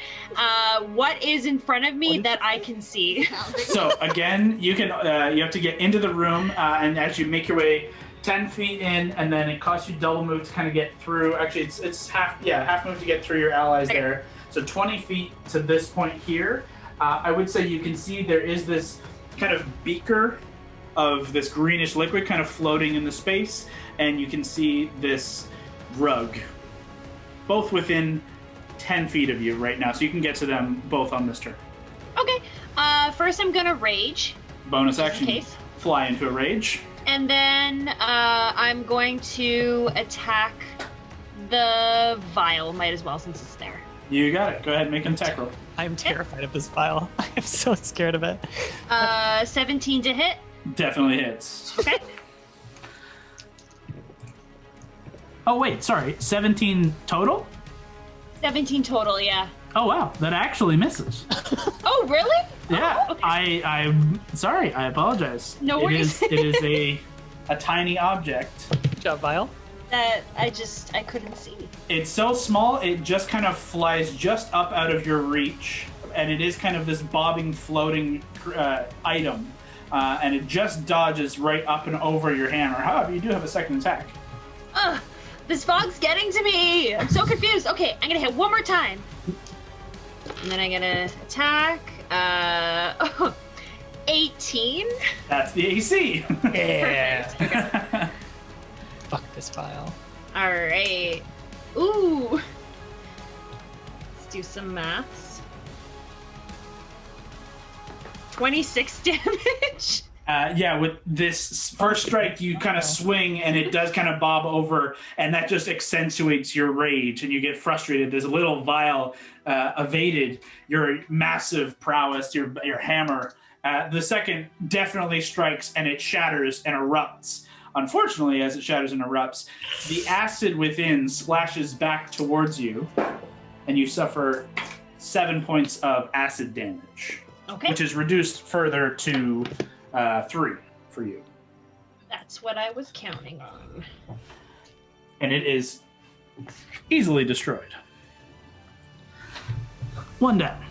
What is in front of me that I can see? So again, you have to get into the room, and as you make your way 10 feet in, and then it costs you double move to kind of get through. Actually, it's half move to get through your allies there. So 20 feet to this point here. I would say you can see there is this kind of beaker of this greenish liquid kind of floating in the space, and you can see this rug both within 10 feet of you right now, so you can get to them both on this turn. Okay. First I'm gonna rage. Bonus Just in action, case. fly into a rage. And then I'm going to attack the vial. Might as well since it's there. You got it. Go ahead and make an attack roll. I'm terrified of this file. I'm so scared of it. 17 to hit. Definitely hits. Okay. Oh wait, sorry, 17 total? 17 total, yeah. Oh wow, that actually misses. Oh, really? Yeah, Oh, okay. I'm sorry. I apologize. No worries. It is a tiny object. Good job, Vile. That I couldn't see. It's so small, it just kind of flies just up out of your reach, and it is kind of this bobbing, floating item, and it just dodges right up and over your hammer. However, you do have a second attack. Ugh, this fog's getting to me. I'm so confused. Okay, I'm gonna hit one more time. And then I'm gonna attack. 18. That's the AC. Yeah. Perfect. Okay. Fuck this file. All right. Ooh. Let's do some maths. 26 damage. Yeah, with this first strike, you kind of swing and it does kind of bob over, and that just accentuates your rage, and you get frustrated. There's a little vial evaded your massive prowess, your hammer. The second definitely strikes, and it shatters and erupts. Unfortunately, as it shatters and erupts, the acid within splashes back towards you, and you suffer 7 points of acid damage, Okay. which is reduced further to 3 for you. That's what I was counting on. And it is easily destroyed. 1 down.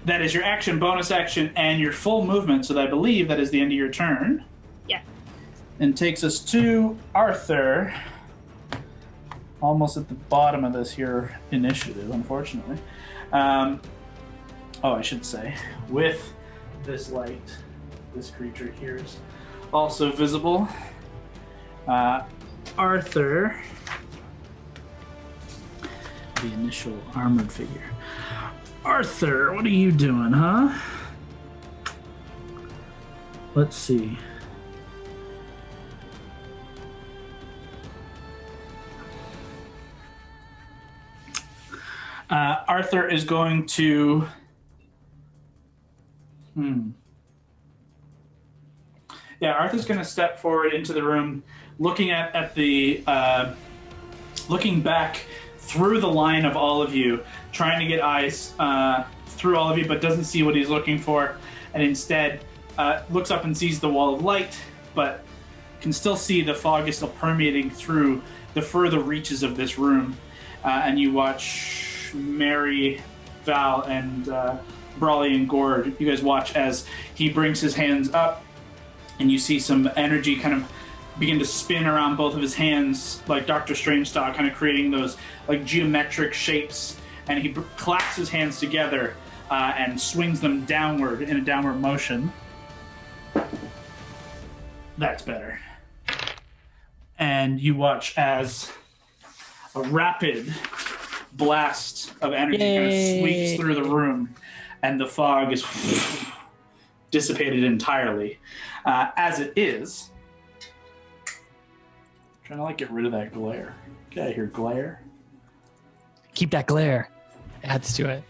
That is your action, bonus action, and your full movement, so I believe that is the end of your turn. Yeah. And takes us to Arthur. Almost at the bottom of this here initiative, unfortunately. I should say, with this light, this creature here is also visible. Arthur, the initial armored figure. Arthur, what are you doing, huh? Let's see. Arthur is going to... Yeah, Arthur's going to step forward into the room, looking at the... looking back through the line of all of you, trying to get eyes through all of you, but doesn't see what he's looking for, and instead looks up and sees the wall of light, but can still see the fog is still permeating through the further reaches of this room. And you watch Mary, Val, and Brawley and Gord. You guys watch as he brings his hands up, and you see some energy kind of begin to spin around both of his hands, like Doctor Strange style, kind of creating those like geometric shapes. And he claps his hands together and swings them downward in a downward motion. That's better. And you watch as a rapid blast of energy kind of sweeps through the room, and the fog is dissipated entirely. As it is, trying to get rid of that glare. Get out of here, glare. Keep that glare. Adds to it.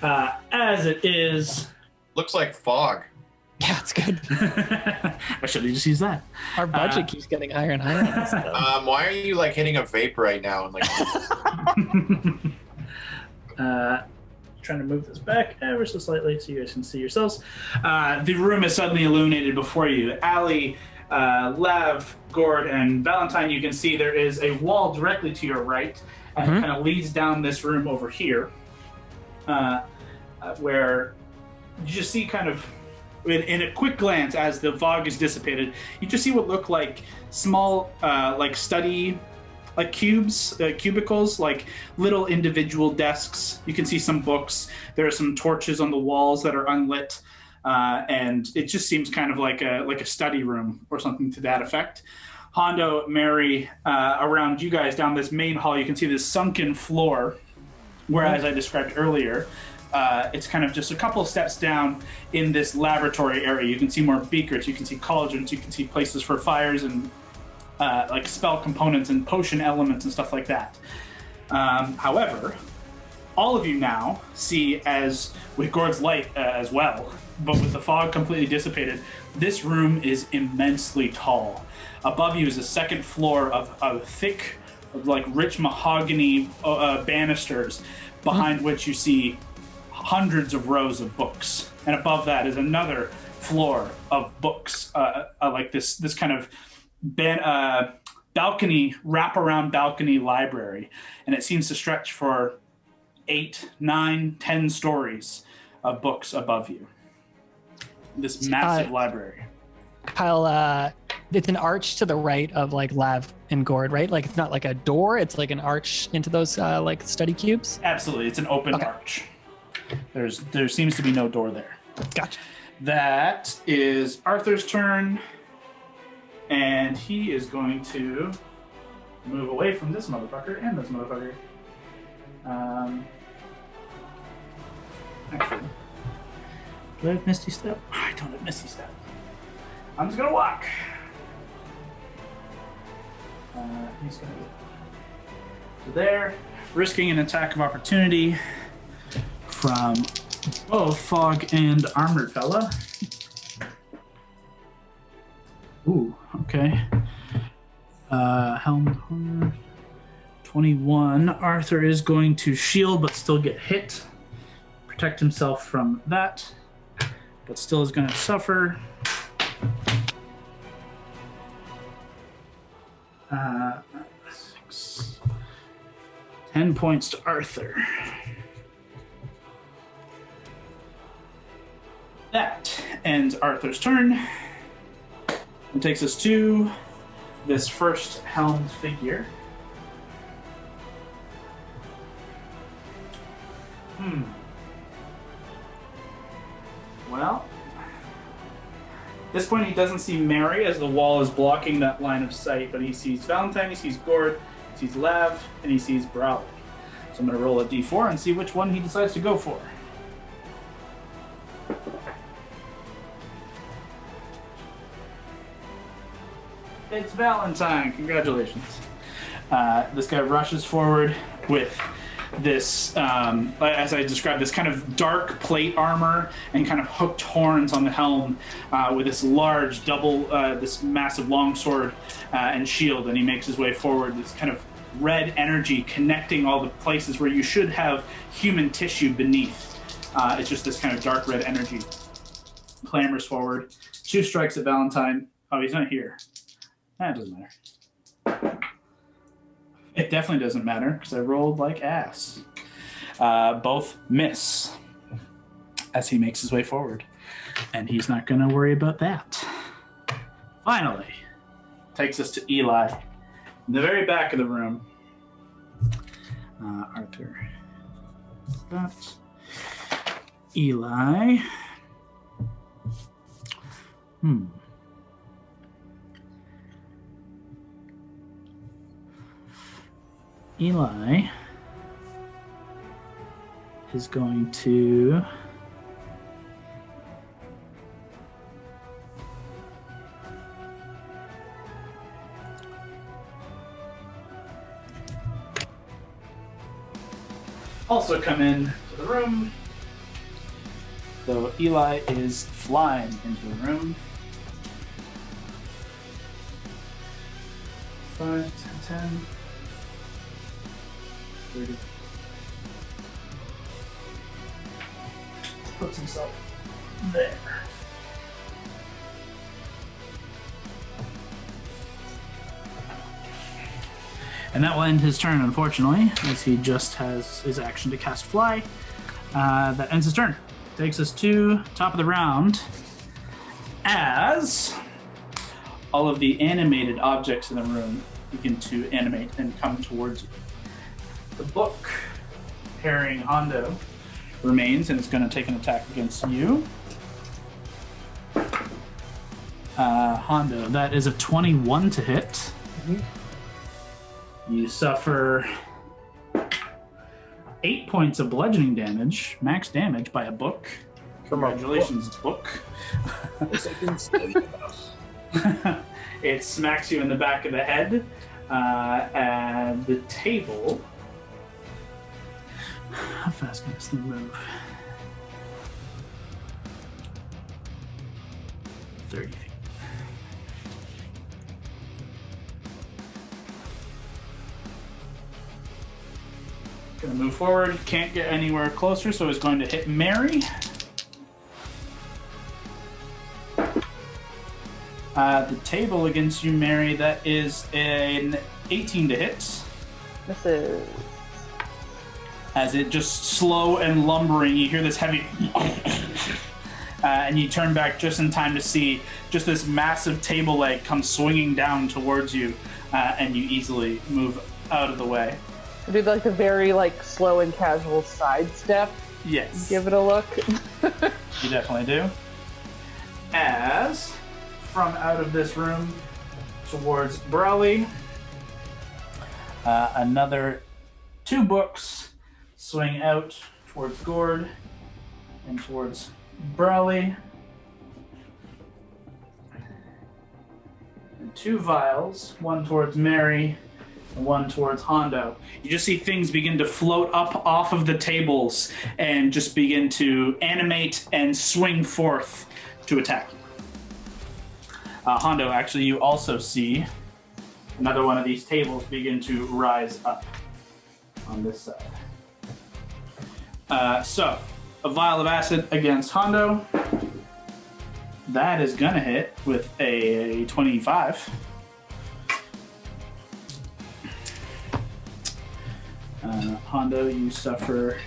As it is, Looks like fog. Yeah, it's good. I should have just used that. Our budget keeps getting higher and higher on this stuff. Why are you hitting a vape right now? And Trying to move this back ever so slightly so you guys can see yourselves. The room is suddenly illuminated before you. Allie, Lav, Gord, and Valentine, you can see there is a wall directly to your right, and it kind of leads down this room over here, where you just see kind of, in a quick glance, as the fog is dissipated, you just see what look like small, study, cubes, cubicles, little individual desks. You can see some books. There are some torches on the walls that are unlit, and it just seems kind of like a study room or something to that effect. Hondo, Mary, around you guys down this main hall, you can see this sunken floor, where, as I described earlier, it's kind of just a couple of steps down in this laboratory area. You can see more beakers, you can see cauldrons, you can see places for fires and spell components and potion elements and stuff like that. However, all of you now see, as with Gord's light as well, but with the fog completely dissipated, this room is immensely tall. Above you is a second floor of thick, rich mahogany banisters, behind which you see hundreds of rows of books. And above that is another floor of books, this kind of balcony, wraparound balcony library. And it seems to stretch for 8, 9, 10 stories of books above you. This massive library. Kyle, it's an arch to the right of Lav and Gord, right? It's not like a door, it's like an arch into those study cubes? Absolutely, it's an open arch. There seems to be no door there. Gotcha. That is Arthur's turn, and he is going to move away from this motherfucker and this motherfucker. Actually, do I have Misty Step? I don't have Misty Step. I'm just gonna walk. He's gonna go to there, risking an attack of opportunity from both Fog and Armored Fella. Ooh, okay. Helm 21. Arthur is going to shield but still get hit. Protect himself from that, but still is going to suffer. 6. 10 points to Arthur. That ends Arthur's turn and takes us to this first helmed figure. Well, at this point he doesn't see Mary as the wall is blocking that line of sight, but he sees Valentine, he sees Gord, he sees Lav, and he sees Brawley. So I'm going to roll a d4 and see which one he decides to go for. It's Valentine. Congratulations. This guy rushes forward with this, as I described, this kind of dark plate armor and kind of hooked horns on the helm with this large this massive longsword and shield, and he makes his way forward. This kind of red energy connecting all the places where you should have human tissue beneath. It's just this kind of dark red energy. Clambers forward. 2 strikes at Valentine. Oh, he's not here. That doesn't matter. It definitely doesn't matter because I rolled like ass. Both miss as he makes his way forward. And he's not going to worry about that. Finally, takes us to Eli. In the very back of the room. Arthur. That. Eli. Eli is going to also come in to the room. So Eli is flying into the room. 5, 10. 30. Puts himself there. And that will end his turn, unfortunately, as he just has his action to cast Fly. That ends his turn. Takes us to top of the round as all of the animated objects in the room begin to animate and come towards you. The book carrying Hondo remains and is going to take an attack against you. Hondo, that is a 21 to hit. Mm-hmm. You suffer 8 points of bludgeoning damage, max damage by a book. Congratulations, book. It smacks you in the back of the head, and the table. How fast can this thing move? 30 feet. Gonna move forward, can't get anywhere closer, so he's going to hit Mary. The table against you, Mary, that is an 18 to hit. This is... As it just slow and lumbering, you hear this heavy... and you turn back just in time to see just this massive table leg come swinging down towards you, and you easily move out of the way. I do like a very slow and casual sidestep. Yes. Give it a look. You definitely do. As from out of this room towards Brawley, Another 2 books swing out towards Gord and towards Brawley. And 2 vials, one towards Mary and one towards Hondo. You just see things begin to float up off of the tables and just begin to animate and swing forth to attack you. Hondo, actually, you also see another one of these tables begin to rise up on this side. So, a vial of acid against Hondo. That is gonna hit with a 25. Hondo, you suffer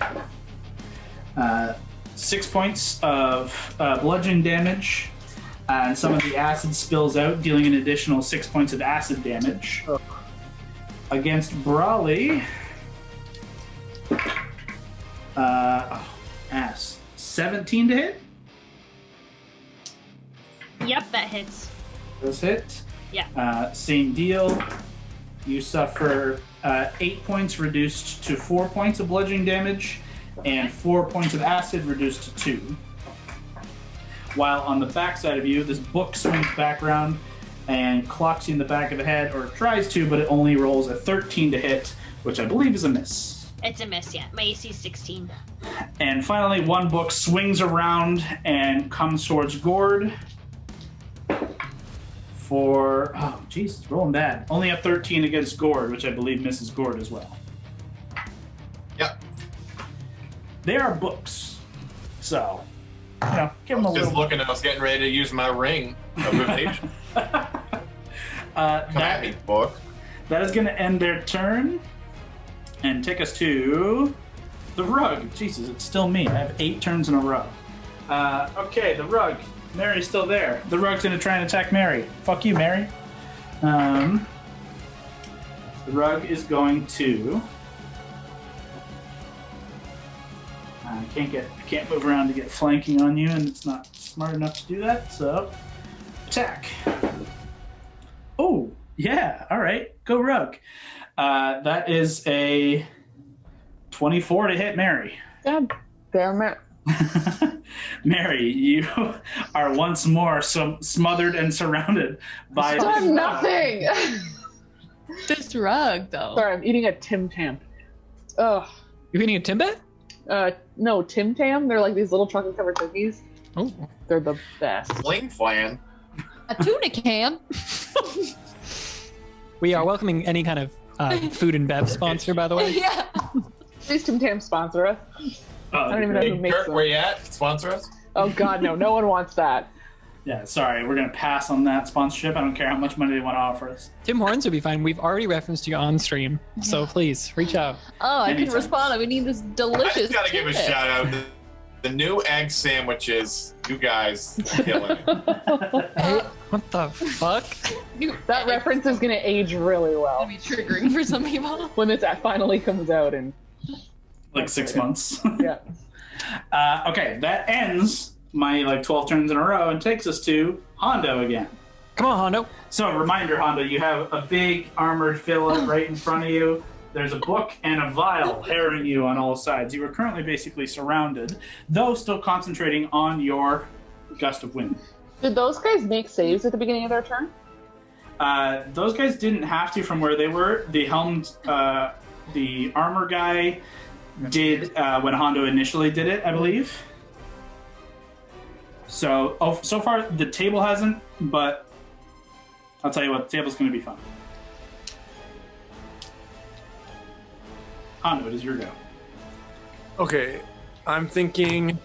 6 points of bludgeoning damage, and some of the acid spills out, dealing an additional 6 points of acid damage. Against Brawley, 17 to hit. Yep, that hits. Does hit. Yeah. Same deal. You suffer 8 points reduced to 4 points of bludgeoning damage, and 4 points of acid reduced to 2. While on the back side of you, this book swings back around and clocks you in the back of the head, or tries to, but it only rolls a 13 to hit, which I believe is a miss. It's a miss, yeah. My AC is 16. And finally, one book swings around and comes towards Gord for... Oh, jeez, it's rolling bad. Only a 13 against Gord, which I believe misses Gord as well. Yep. They are books. So, you know, give them a Just little... looking, I was getting ready to use my ring of evasion. Come at me, book. That is going to end their turn and take us to the rug. Jesus, it's still me. I have 8 turns in a row. Okay, the rug. Mary's still there. The rug's going to try and attack Mary. Fuck you, Mary. The rug is going to... I can't move around to get flanking on you, and it's not smart enough to do that, so... Attack. Oh, yeah, all right. Go rug. That is a 24 to hit Mary. God damn it. Mary, you are once more smothered and surrounded by... I've done nothing! This rug, though. Sorry, I'm eating a Tim Tam. Ugh. You're eating a Timbit? No, Tim Tam. They're like these little chocolate-covered cookies. Oh. They're the best. Fling flan. A tuna can. We are welcoming any kind of food and bev sponsor, by the way. Yeah. Please Tim Tam sponsor us. I don't even know who Hey, makes Kurt, them. where you at? Sponsor us? Oh god, no. No one wants that. Yeah, sorry, we're going to pass on that sponsorship. I don't care how much money they want to offer us. Tim Hortons would be fine. We've already referenced you on stream, so please reach out. Oh, I Anytime. can respond. We need this I delicious. just gotta give a tidbit. shout out. The new egg sandwiches, you guys killing it. Hey, what the fuck? That reference is gonna age really well Gonna be triggering for some people. when it finally comes out. And Like 6 months. yeah, Okay, that ends my 12 turns in a row and takes us to Hondo again. Come on, Hondo. So, reminder, Hondo, you have a big armored villa right in front of you. There's a book and a vial harrying you on all sides. You are currently basically surrounded, though still concentrating on your gust of wind. did those guys make saves at the beginning of their turn? Those guys didn't have to from where they were. The helmed, the armor guy did when Hondo initially did it, I believe. So, so far the table hasn't, but I'll tell you what, the table's going to be fun. Hondo, it is your go. Okay, I'm thinking.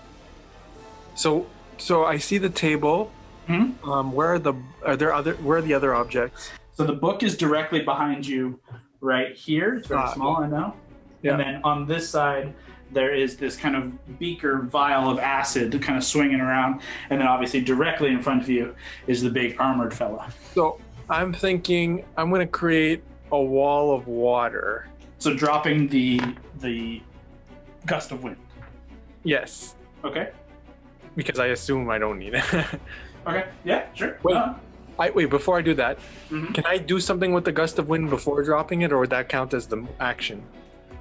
So I see the table. Mhm. Where are the other objects? So the book is directly behind you right here. It's very small, I know. Yeah. And then on this side, there is this kind of beaker vial of acid kind of swinging around. And then obviously directly in front of you is the big armored fella. So I'm thinking I'm going to create a wall of water. So dropping the gust of wind. Yes, Okay. because I assume I don't need it. Okay. Yeah, sure. Wait. Wait, before I do that, Mhm. can I do something with the gust of wind before dropping it, or would that count as the action?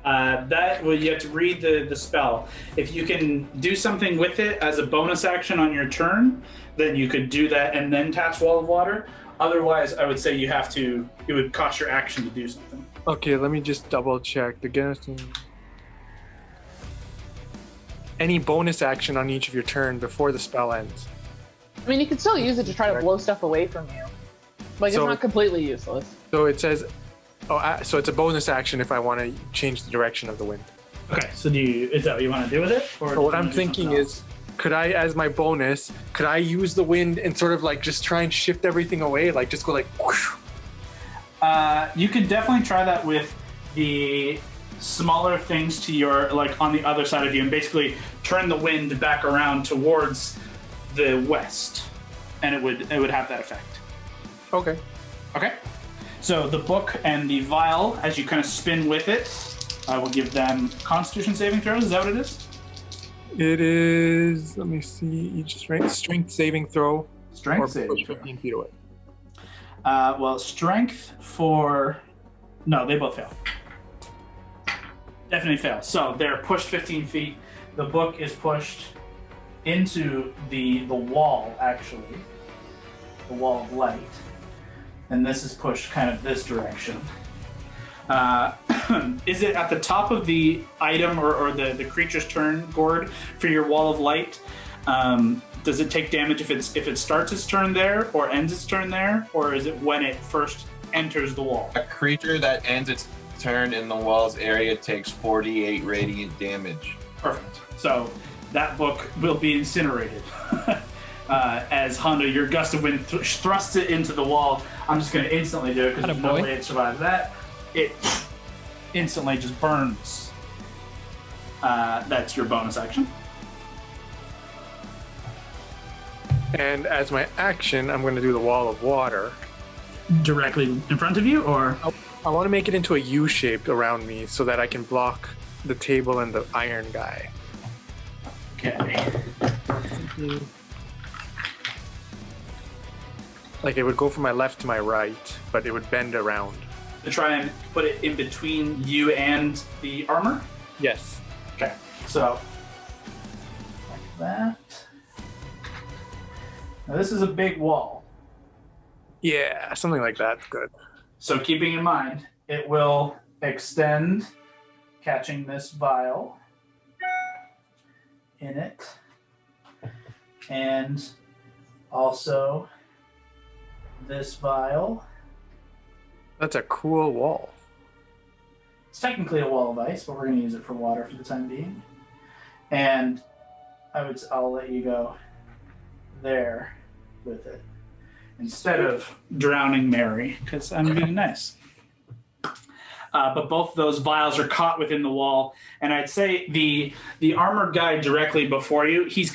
You have to read the spell. If you can do something with it as a bonus action on your turn, then you could do that and then cast Wall of Water. Otherwise, I would say it would cost your action to do something. Okay, let me just double check. The gust. Any bonus action on each of your turn before the spell ends. I mean, you could still use it to try to blow stuff away from you. Like, So- it's not completely useless. So it says, so it's a bonus action if I want to change the direction of the wind. Okay, so is that what you want to do with it? Or So do what you I'm wanna do thinking something is, could I, as my bonus, could I use the wind and sort of like just try and shift everything away? Like just go like, whoosh. You could definitely try that with the smaller things to your, like, on the other side of you, and basically turn the wind back around towards the west, and it would have that effect. Okay. Okay. So the book and the vial, as you kind of spin with it, I will give them Constitution saving throws. Is that what it is? It is, let me see, each strength saving throw. Or Strength push saving throw. 15 feet away. Well, strength for... No, they both fail. Definitely fail. So they're pushed 15 feet. The book is pushed into the wall, actually. The wall of light. And this is pushed kind of this direction. Is it at the top of the item or the creature's turn, Gord, for your wall of light? Does it take damage if it starts its turn there or ends its turn there, or is it when it first enters the wall? A creature that ends its turn in the wall's area takes 48 radiant damage. Perfect. So that book will be incinerated. As Hondo, your gust of wind thrusts it into the wall. I'm just going to instantly do it because there's no Attaboy. way it survives that. It instantly just burns. That's your bonus action. And as my action, I'm going to do the wall of water. Directly in front of you, or? I want to make it into a U shape around me so that I can block the table and the iron guy. Okay. Like it would go from my left to my right, but it would bend around. To try and put it in between you and the armor? Yes. Okay. So, like that. Now this is a big wall. Yeah, something like that. Good. So keeping in mind, it will extend, catching this vial in it, and also this vial. That's a cool wall. It's technically a wall of ice, but we're going to use it for water for the time being. And I'll let you go there with it instead of drowning Mary, because I'm being nice. But both those vials are caught within the wall, and I'd say the armored guy directly before you, he was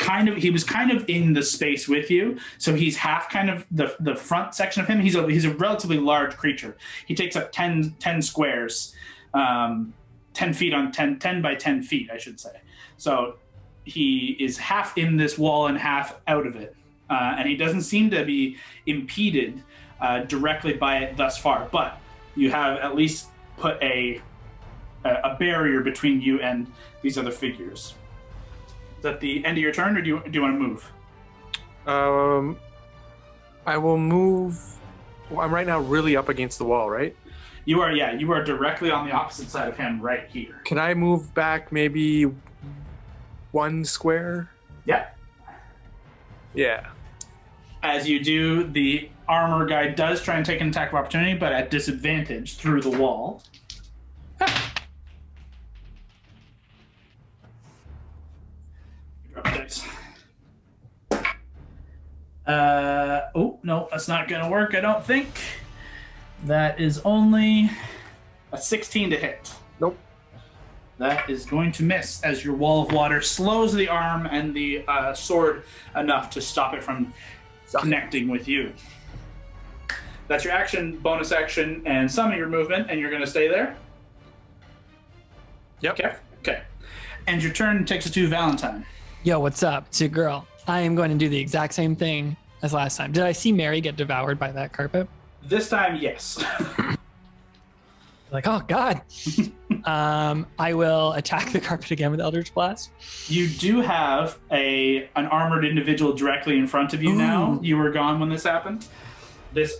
kind of in the space with you, so he's half kind of the front section of him. He's a relatively large creature. He takes up 10 squares, 10 feet on 10 by 10 feet, I should say. So he is half in this wall and half out of it, and he doesn't seem to be impeded directly by it thus far. But you have at least put a barrier between you and these other figures. Is that the end of your turn, or do you want to move? I will move. Well, I'm right now really up against the wall, right? You are directly on the opposite side of him right here. Can I move back maybe 1 square? Yeah. Yeah. As you do, the armor guy does try and take an attack of opportunity, but at disadvantage through the wall. Drop dice. Oh, no, that's not going to work, I don't think. That is only a 16 to hit. Nope. That is going to miss as your wall of water slows the arm and the sword enough to stop it from connecting with you. That's your action, bonus action, and some of your movement, and you're going to stay there? Yep. Okay. And your turn takes us to Valentine. Yo, what's up? It's your girl. I am going to do the exact same thing as last time. Did I see Mary get devoured by that carpet? This time, yes. Like, oh God. I will attack the carpet again with Eldritch Blast. You do have an armored individual directly in front of you now. You were gone when this happened. This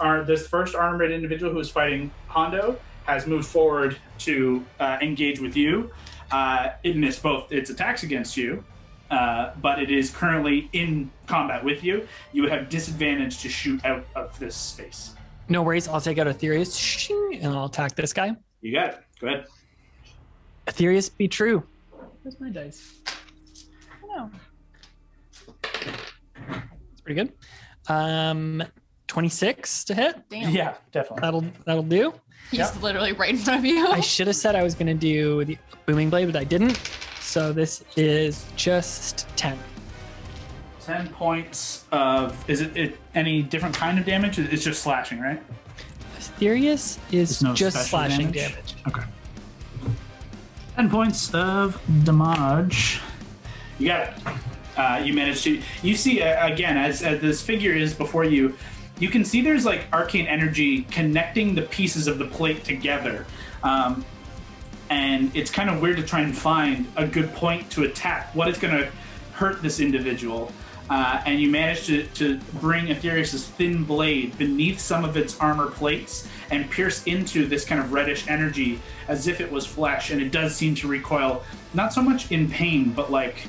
first armored individual who is fighting Hondo has moved forward to engage with you. It missed both its attacks against you, but it is currently in combat with you. You would have disadvantage to shoot out of this space. No worries. I'll take out Aetherius and I'll attack this guy. You got it. Go ahead. Aetherius, be true. Where's my dice? Oh. It's pretty good. 26 to hit. Damn. Yeah, definitely. That'll do. He's literally right in front of you. I should have said I was going to do the booming blade, but I didn't. So this is just 10. 10 points of... Is it any different kind of damage? It's just slashing, right? Aetherius is There's no just special slashing damage. Okay. 10 points of damage. You got it. You managed to... You see, again, as this figure is before you, you can see there's like arcane energy connecting the pieces of the plate together. And it's kind of weird to try and find a good point to attack. What is going to hurt this individual? And you manage to bring Aetherius' thin blade beneath some of its armor plates and pierce into this kind of reddish energy as if it was flesh. And it does seem to recoil, not so much in pain, but like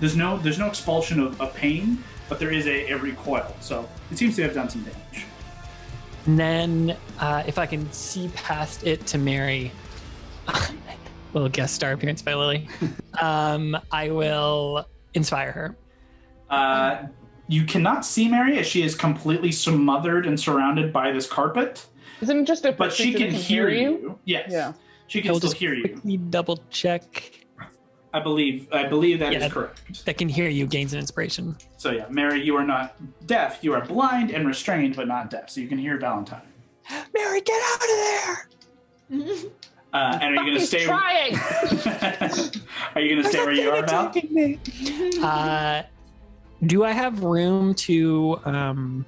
there's no expulsion of pain, but there is a recoil. So it seems to have done some damage. And then if I can see past it to Mary, little guest star appearance by Lily, I will inspire her. You cannot see Mary as she is completely smothered and surrounded by this carpet. Isn't it just a But she can hear you. Yes. Yeah. She I can will still just hear you. quickly double check. I believe that is Yeah. correct. That can hear you gains an inspiration. So yeah, Mary, you are not deaf. You are blind and restrained, but not deaf. So you can hear Valentine. Mary, get out of there! And are you going to stay? Trying. Are you going to stay where you are, Val? Me. Do I have room to?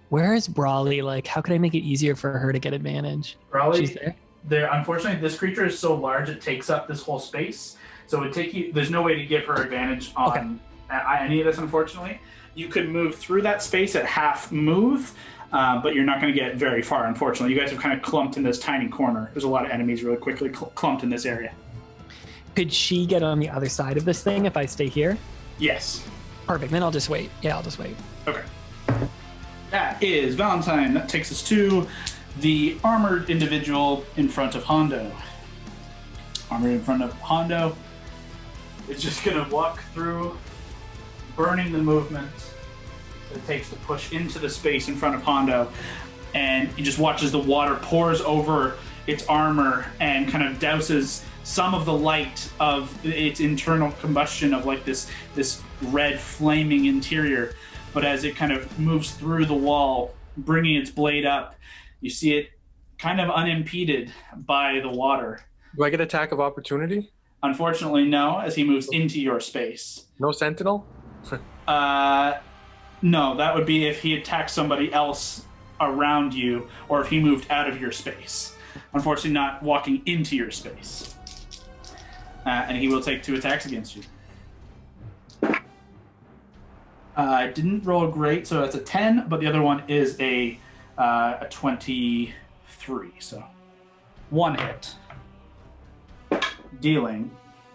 Where is Brawley? Like, how could I make it easier for her to get advantage? She's Probably. there. Unfortunately, this creature is so large it takes up this whole space. So it would take you. There's no way to give her advantage on any of this. Unfortunately, you could move through that space at half move. But you're not going to get very far, unfortunately. You guys have kind of clumped in this tiny corner. There's a lot of enemies really quickly clumped in this area. Could she get on the other side of this thing if I stay here? Yes. Perfect. Then I'll just wait. Yeah, I'll just wait. Okay. That is Valentine. That takes us to the armored individual in front of Hondo. Armored in front of Hondo is just going to walk through, burning the movement it takes to push into the space in front of Hondo, and he just watches the water pours over its armor and kind of douses some of the light of its internal combustion of like this red flaming interior. But as it kind of moves through the wall, bringing its blade up, you see it kind of unimpeded by the water. Do I get attack of opportunity? Unfortunately, no, as he moves into your space. No sentinel? No, that would be if he attacked somebody else around you, or if he moved out of your space. Unfortunately, not walking into your space. And he will take 2 attacks against you. I didn't roll great, so that's a 10, but the other one is a 23, so 1 hit. Dealing,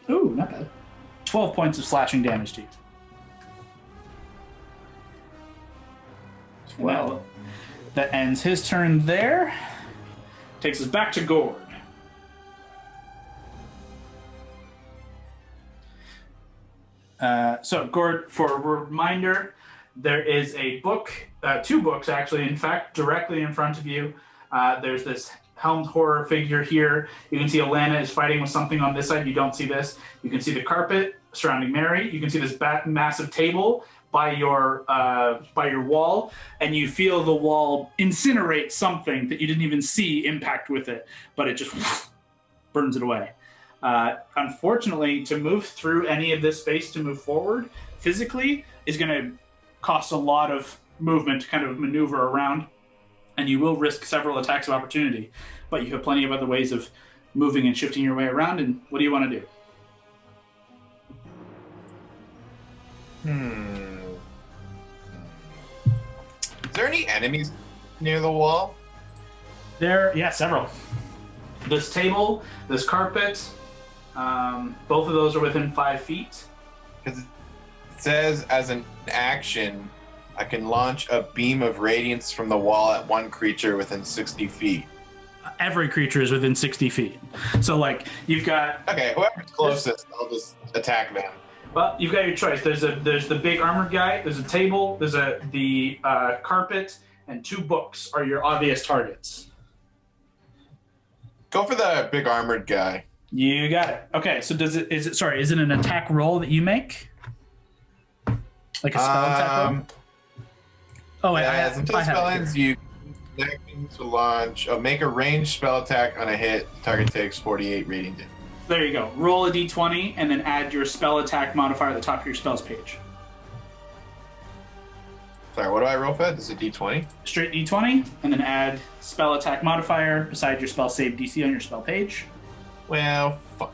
ooh, not bad, 12 points of slashing damage to you. Well, that ends his turn there. Takes us back to Gord. So, Gord, for a reminder, there is a book, 2 books actually, in fact, directly in front of you. There's this helmed horror figure here. You can see Alana is fighting with something on this side. You don't see this. You can see the carpet surrounding Mary. You can see this massive table by your wall, and you feel the wall incinerate something that you didn't even see impact with it, but it just burns it away. Unfortunately, to move through any of this space to move forward physically is going to costs a lot of movement to kind of maneuver around, and you will risk several attacks of opportunity, but you have plenty of other ways of moving and shifting your way around. And what do you want to do? Is there any enemies near the wall? Several. This table, this carpet, both of those are within 5 feet. Because it says as an action, I can launch a beam of radiance from the wall at one creature within 60 feet. Every creature is within 60 feet. So, like, you've got... Okay, whoever's closest, I'll just attack them. Well, you've got your choice. There's the big armored guy, there's a table, there's the carpet, and 2 books are your obvious targets. Go for the big armored guy. You got it. Okay, so is it an attack roll that you make? Like a spell attack roll? Oh, As until I spell have it ends, here. you action to launch. Make a ranged spell attack on a hit. Target takes 48 radiant damage. There you go. Roll a d20 and then add your spell attack modifier at the top of your spells page. Sorry, what do I roll for that? This is a d20? Straight d20, and then add spell attack modifier beside your spell save DC on your spell page. Well, fuck.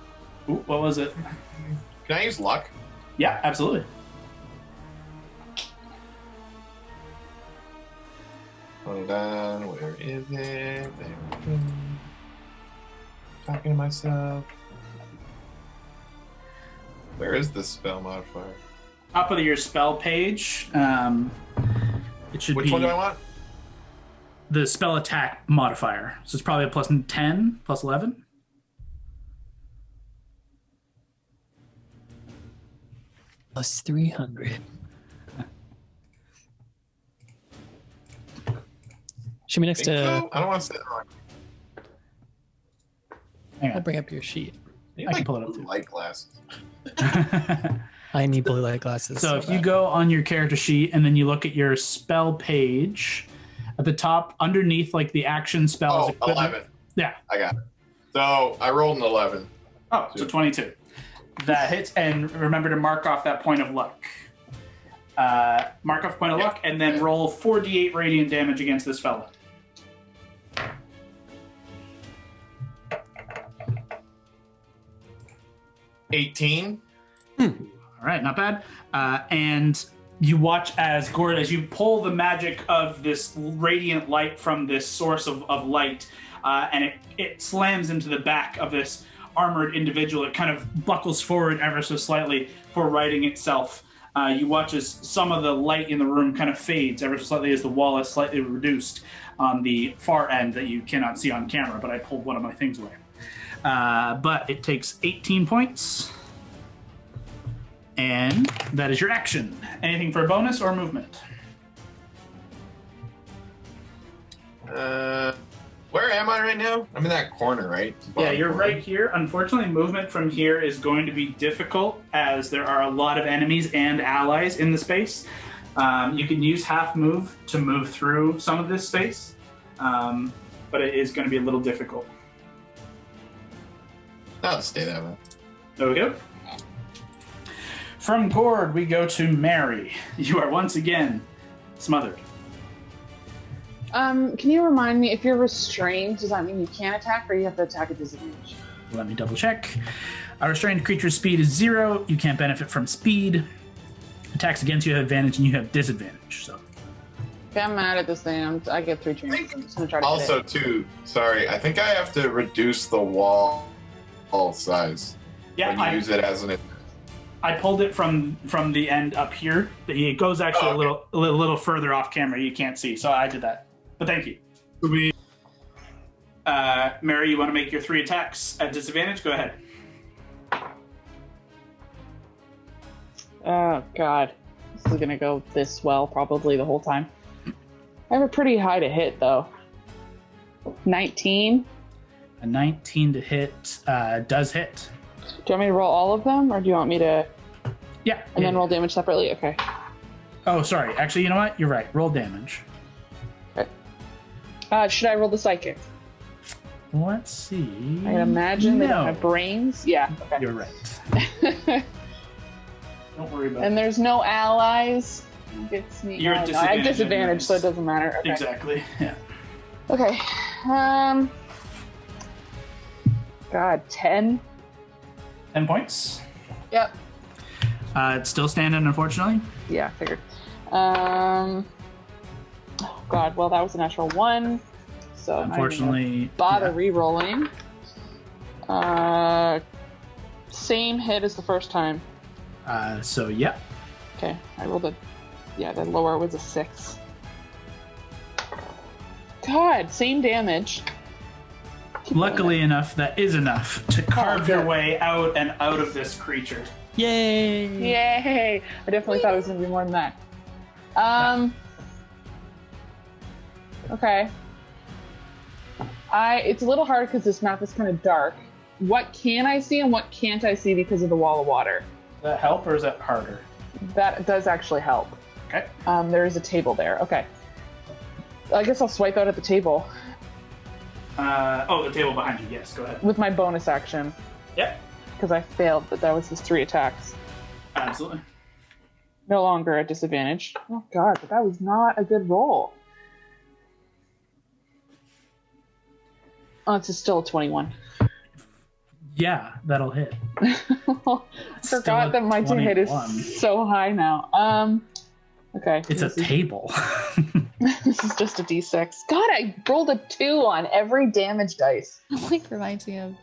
Ooh, what was it? Can I use luck? Yeah, absolutely. Hold on, where is it? There we go. Talking to myself. Where is the spell modifier? Top of your spell page, it should be... Which one do I want? The spell attack modifier. So it's probably a plus 10, plus 11. Plus 300. Should be next to... So? I don't want to say it wrong. Hang I'll on. bring up your sheet. I can pull it up too. Light glasses. I need blue light glasses. So if you go on your character sheet and then you look at your spell page, at the top, underneath like the action spells. Oh, equipment, 11. Yeah. I got it. So I rolled an 11. Oh, so 22. That hits, and remember to mark off that point of luck. Mark off point of luck, and then roll 4d8 radiant damage against this fella. $18. All right, not bad. And you watch as Gord, as you pull the magic of this radiant light from this source of light, and it slams into the back of this armored individual. It kind of buckles forward ever so slightly for righting itself. You watch as some of the light in the room kind of fades ever so slightly as the wall is slightly reduced on the far end that you cannot see on camera, but I pulled one of my things away. But it takes 18 points. And that is your action. Anything for a bonus or movement? Where am I right now? I'm in that corner, right? Yeah, you're right here. Unfortunately, movement from here is going to be difficult as there are a lot of enemies and allies in the space. You can use half move to move through some of this space, but it is going to be a little difficult. I'll stay that way. There we go. From Gord, we go to Mary. You are once again smothered. Can you remind me, if you're restrained, does that mean you can't attack or you have to attack at disadvantage? Let me double check. A restrained creature's speed is 0. You can't benefit from speed. Attacks against you have advantage and you have disadvantage. So. Okay, I'm mad at this thing. I get 3 chances. I'm just gonna try to Also, hit it. too, sorry, I think I have to reduce the wall size Yeah, when you use it as an. I pulled it from the end up here. It goes actually a little further off camera. You can't see, so I did that. But thank you. Mary, you want to make your 3 attacks at disadvantage? Go ahead. Oh, God. This is gonna go this well probably the whole time. I have a pretty high to hit, though. 19. A 19 to hit does hit. Do you want me to roll all of them, or do you want me to... Yeah. And then roll damage separately? Okay. Oh, sorry. Actually, you know what? You're right. Roll damage. Okay. Should I roll the psychic? Let's see. I can imagine they No. don't have brains. Yeah. Okay. You're right. Don't worry about And it. there's no allies Get sneak. You're at I have disadvantage disadvantage, so it doesn't matter. Okay. Exactly. Yeah. Okay. God, 10. 10 points. Yep. It's still standing, unfortunately. Yeah, I figured. Oh God. Well, that was a natural 1. So Unfortunately, bother re-rolling. Same hit as the first time. So yeah. Okay, I rolled the lower was a 6. God, same damage. Luckily enough, that is enough to carve your good. way out and out of this creature. Yay! Yay! I definitely thought it was gonna be more than that. Okay. It's a little hard because this map is kind of dark. What can I see and what can't I see because of the wall of water? Does that help or is that harder? That does actually help. Okay. There is a table there. Okay. I guess I'll swipe out at the table The table behind you. Yes, go ahead. with my bonus action Yep. because I failed, but that was his 3 attacks. Absolutely. No longer at disadvantage. Oh God, but that was not a good roll. Oh, it's still a 21. Yeah, that'll hit. Forgot that my 2 hit 21. is so high now. Okay. It's a this is- table. This is just a d6. God, I rolled a 2 on every damage dice. Like reminds me of.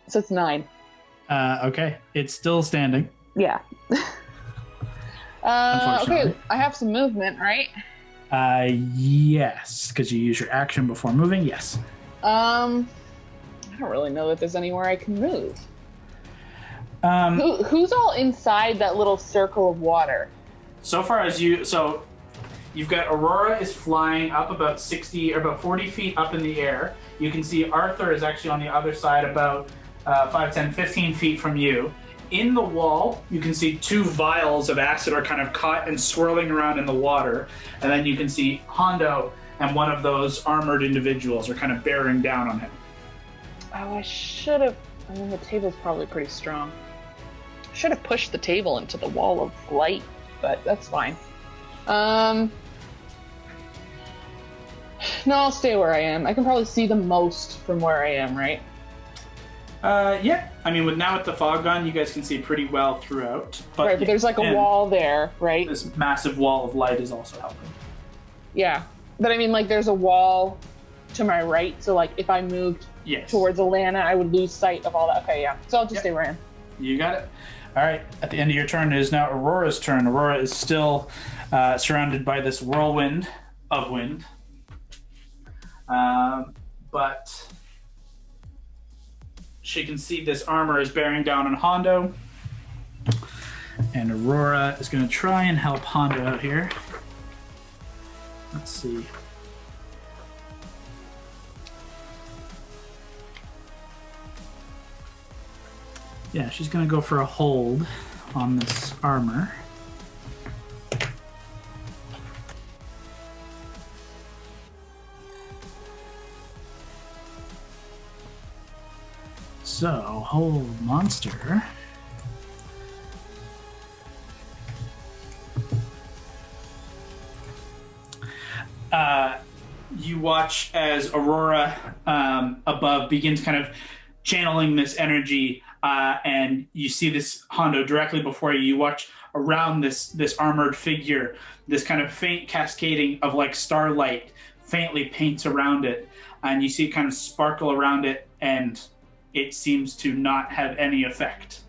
So it's 9. Okay. It's still standing. Yeah. Unfortunately. Okay, I have some movement, right? Yes, because you use your action before moving. Yes. I don't really know that there's anywhere I can move. Um, Who's all inside that little circle of water? So far as you've got Aurora is flying up about 60 or about 40 feet up in the air. You can see Arthur is actually on the other side about 5, 10, 15 feet from you. In the wall, you can see 2 vials of acid are kind of caught and swirling around in the water. And then you can see Hondo and one of those armored individuals are kind of bearing down on him. Oh, I should have. I mean, the table's probably pretty strong. Should have pushed the table into the wall of light, but that's fine. No, I'll stay where I am. I can probably see the most from where I am, right? Yeah. I mean, with the fog gone, you guys can see pretty well throughout. Right, but there's like a and wall there, right? This massive wall of light is also helping. Yeah. But I mean, like, there's a wall to my right, so, like, if I moved Yes. towards Alana, I would lose sight of all that. Okay, yeah. So I'll just stay where I am. You got it. All right. At the end of your turn, it is now Aurora's turn. Aurora is still surrounded by this whirlwind of wind. But she can see this armor is bearing down on Hondo. And Aurora is going to try and help Hondo out here. Let's see. Yeah, she's going to go for a hold on this armor. So, hold monster. You watch as Aurora above begins kind of channeling this energy, and you see this Hondo directly before you. You watch around this armored figure, this kind of faint cascading of like starlight faintly paints around it, and you see it kind of sparkle around it, and it seems to not have any effect.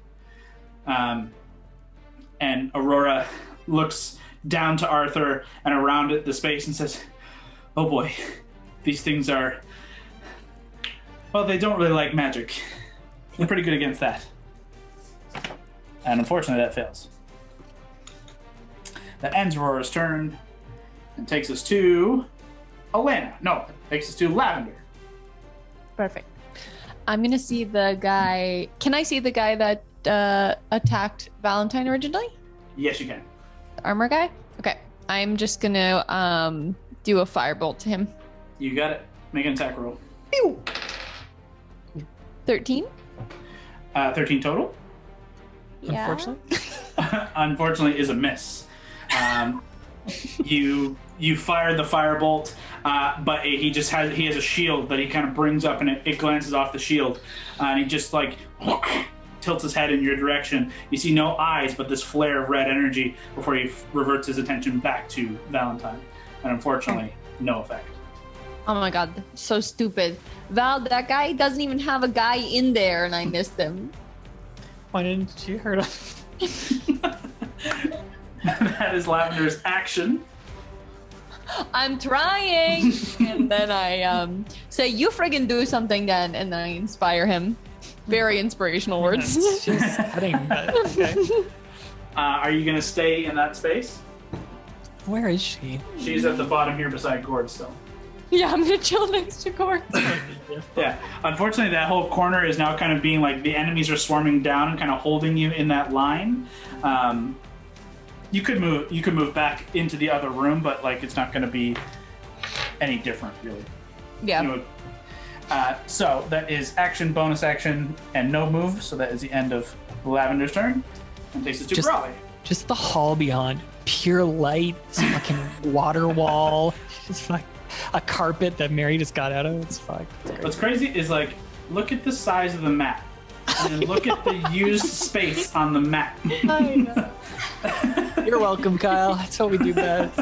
And Aurora looks down to Arthur and around at the space and says, "Oh boy, these things are, well, they don't really like magic. They're pretty good against that." And unfortunately, that fails. That ends Aurora's turn and takes us to Alana. No, takes us to Lavender. Perfect. I'm gonna see the guy. Can I see the guy that attacked Valentine originally? Yes, you can. The armor guy? Okay. I'm just gonna do a firebolt to him. You got it. Make an attack roll. Pew! 13? 13 total. Yeah. Unfortunately. Unfortunately, is a miss. You fire the firebolt, but he has a shield that he kind of brings up, and it glances off the shield, and he just like tilts his head in your direction. You see no eyes, but this flare of red energy before he reverts his attention back to Valentine, and unfortunately, no effect. Oh my god, so stupid. Val, that guy doesn't even have a guy in there, and I missed him. Why didn't you hurt him? That is Lavender's action. I'm trying! And then I say, you friggin' do something then, and then I inspire him. Very inspirational words. She's heading, but okay. Are you going to stay in that space? Where is she? She's at the bottom here beside Gord still. Yeah, I'm gonna chill next to Gord. Yeah. Unfortunately, that whole corner is now kind of being like the enemies are swarming down and kind of holding you in that line. You could move back into the other room, but like it's not going to be any different, really. Yeah. You know, so that is action, bonus action, and no move. So that is the end of Lavender's turn, and takes us to Brawley. Just the hall beyond, pure light, fucking water wall, just like a carpet that Mary just got out of. It's fucked. What's crazy is like, look at the size of the map, and then look at the used space on the map. I know. You're welcome, Kyle. That's what we do best.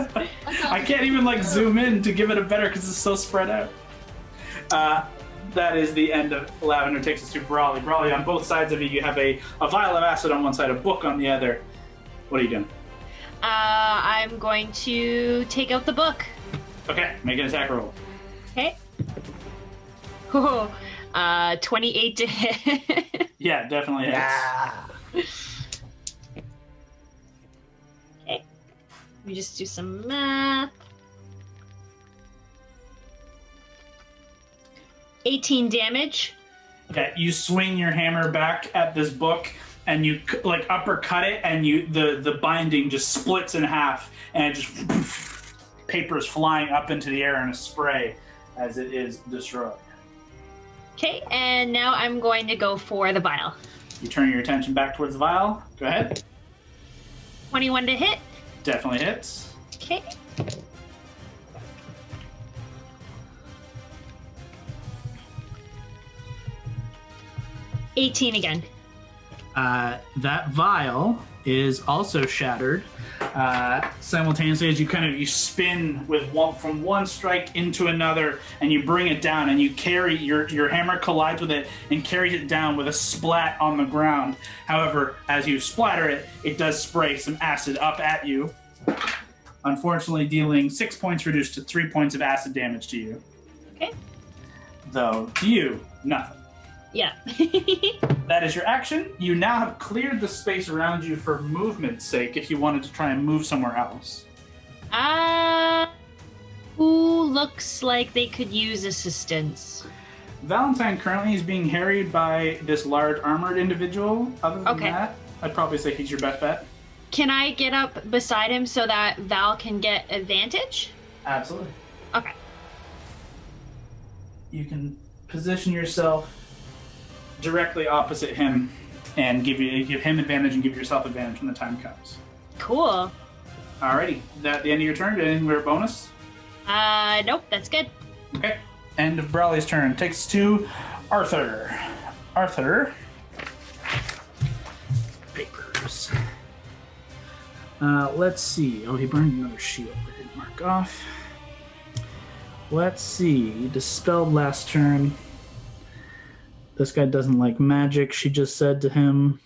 I can't even like zoom in to give it a better because it's so spread out. That is the end of Lavender. Takes us to Brawley. Brawley, on both sides of you, you have a vial of acid on one side, a book on the other. What are you doing? I'm going to take out the book. Okay, make an attack roll. Okay. 28 to hit. Yeah, definitely hits. Okay. Let me just do some math. 18 damage. Okay, you swing your hammer back at this book, and you like uppercut it, and the binding just splits in half, and it just paper is flying up into the air in a spray as it is destroyed. Okay, and now I'm going to go for the vial. You turn your attention back towards the vial. Go ahead. 21 to hit. Definitely hits. Okay. $18 again. That vial is also shattered simultaneously as you spin from one strike into another, and you bring it down, and you carry your hammer collides with it and carries it down with a splat on the ground. However, as you splatter it, it does spray some acid up at you, unfortunately dealing 6 points reduced to 3 points of acid damage to you. Okay. Though to you, nothing. Yeah. That is your action. You now have cleared the space around you for movement's sake if you wanted to try and move somewhere else. Who looks like they could use assistance? Valentine currently is being harried by this large armored individual. Other than Okay. that, I'd probably say he's your best bet. Can I get up beside him so that Val can get advantage? Absolutely. Okay. You can position yourself directly opposite him and give him advantage and give yourself advantage when the time comes. Cool. Alrighty. That the end of your turn? Did anything with a bonus? Nope, that's good. Okay. End of Brawley's turn. Takes to Arthur. Arthur. Papers. Let's see. Oh, he burned another shield. I didn't mark off. Let's see. Dispelled last turn. This guy doesn't like magic, she just said to him.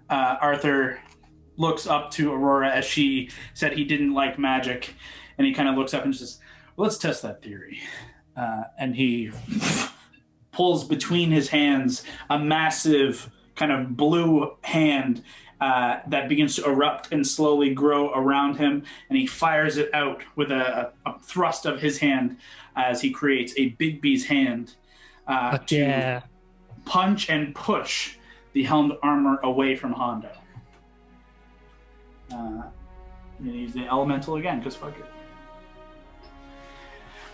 Arthur looks up to Aurora as she said he didn't like magic, and he kind of looks up and says, well, let's test that theory. And he pulls between his hands a massive kind of blue hand that begins to erupt and slowly grow around him, and he fires it out with a thrust of his hand as he creates a Bigby's hand to punch and push the helmed armor away from Hondo. I'm going to use the elemental again, because fuck it.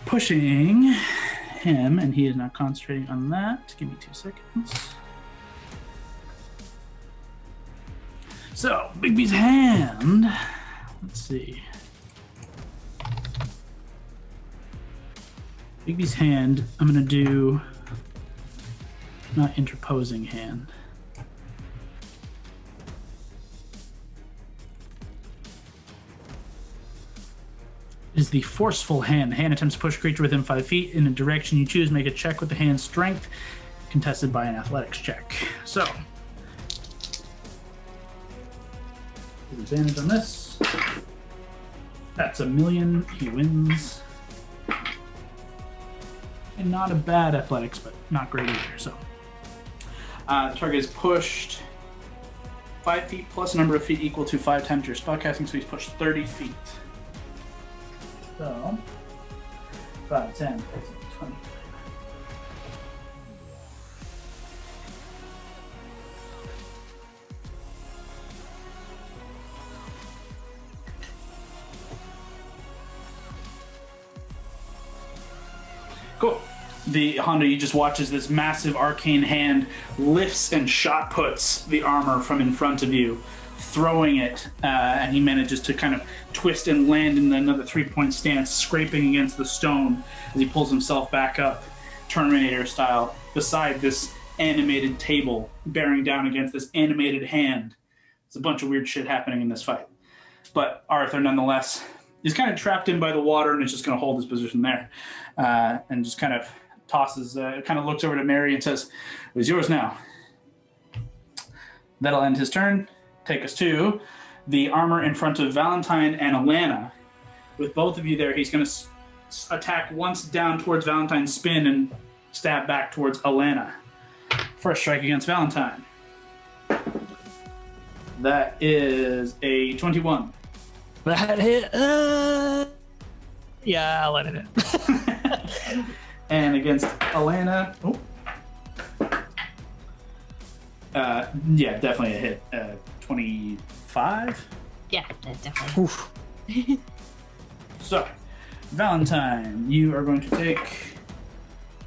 Pushing him, and he is not concentrating on that. Give me 2 seconds. So, Bigby's hand. Let's see. Bigby's hand, I'm going to do... Not interposing hand. Is the forceful hand. The hand attempts to push a creature within 5 feet in a direction you choose. Make a check with the hand's strength, contested by an athletics check. So, advantage on this. That's 1,000,000. He wins. And not a bad athletics, but not great either. So, the target is pushed 5 feet plus a number of feet equal to 5 times your spellcasting, so he's pushed 30 feet. So, 5, 10, 15, 20. Cool. The Honda, you just watch as this massive arcane hand lifts and shot puts the armor from in front of you, throwing it, and he manages to kind of twist and land in another 3-point stance, scraping against the stone as he pulls himself back up, Terminator style, beside this animated table, bearing down against this animated hand. There's a bunch of weird shit happening in this fight. But Arthur, nonetheless, is kind of trapped in by the water and is just going to hold his position there, and just kind of tosses, kind of looks over to Mary and says, "It is yours now." That'll end his turn. Take us to the armor in front of Valentine and Alana. With both of you there, he's going to attack once down towards Valentine's spin and stab back towards Alana. First strike against Valentine. That is a 21. That hit. Yeah, I'll let it hit. And against Alana. Yeah, definitely a hit. 25. Yeah, that definitely. Oof. So, Valentine, you are going to take,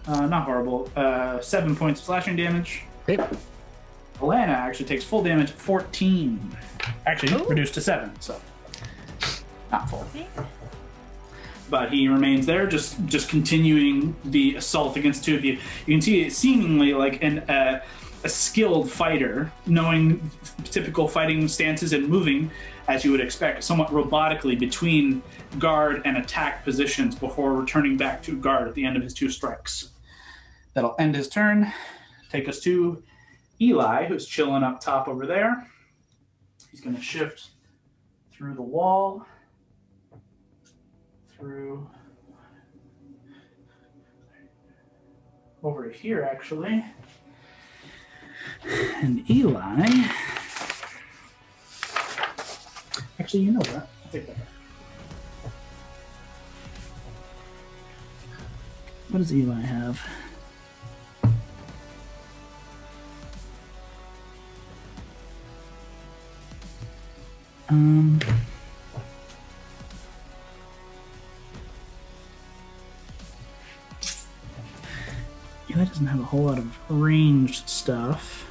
not horrible, 7 points of slashing damage. Okay. Alana actually takes full damage, 14. Actually, reduced to 7, so not full. But he remains there, just continuing the assault against two of you. You can see it seemingly like a skilled fighter, knowing typical fighting stances and moving, as you would expect, somewhat robotically between guard and attack positions before returning back to guard at the end of his 2 strikes. That'll end his turn. Take us to Eli, who's chilling up top over there. He's going to shift through the wall. Through over to here, actually. And Eli, actually, you know what? I'll take that back. What does Eli have? Eli doesn't have a whole lot of ranged stuff.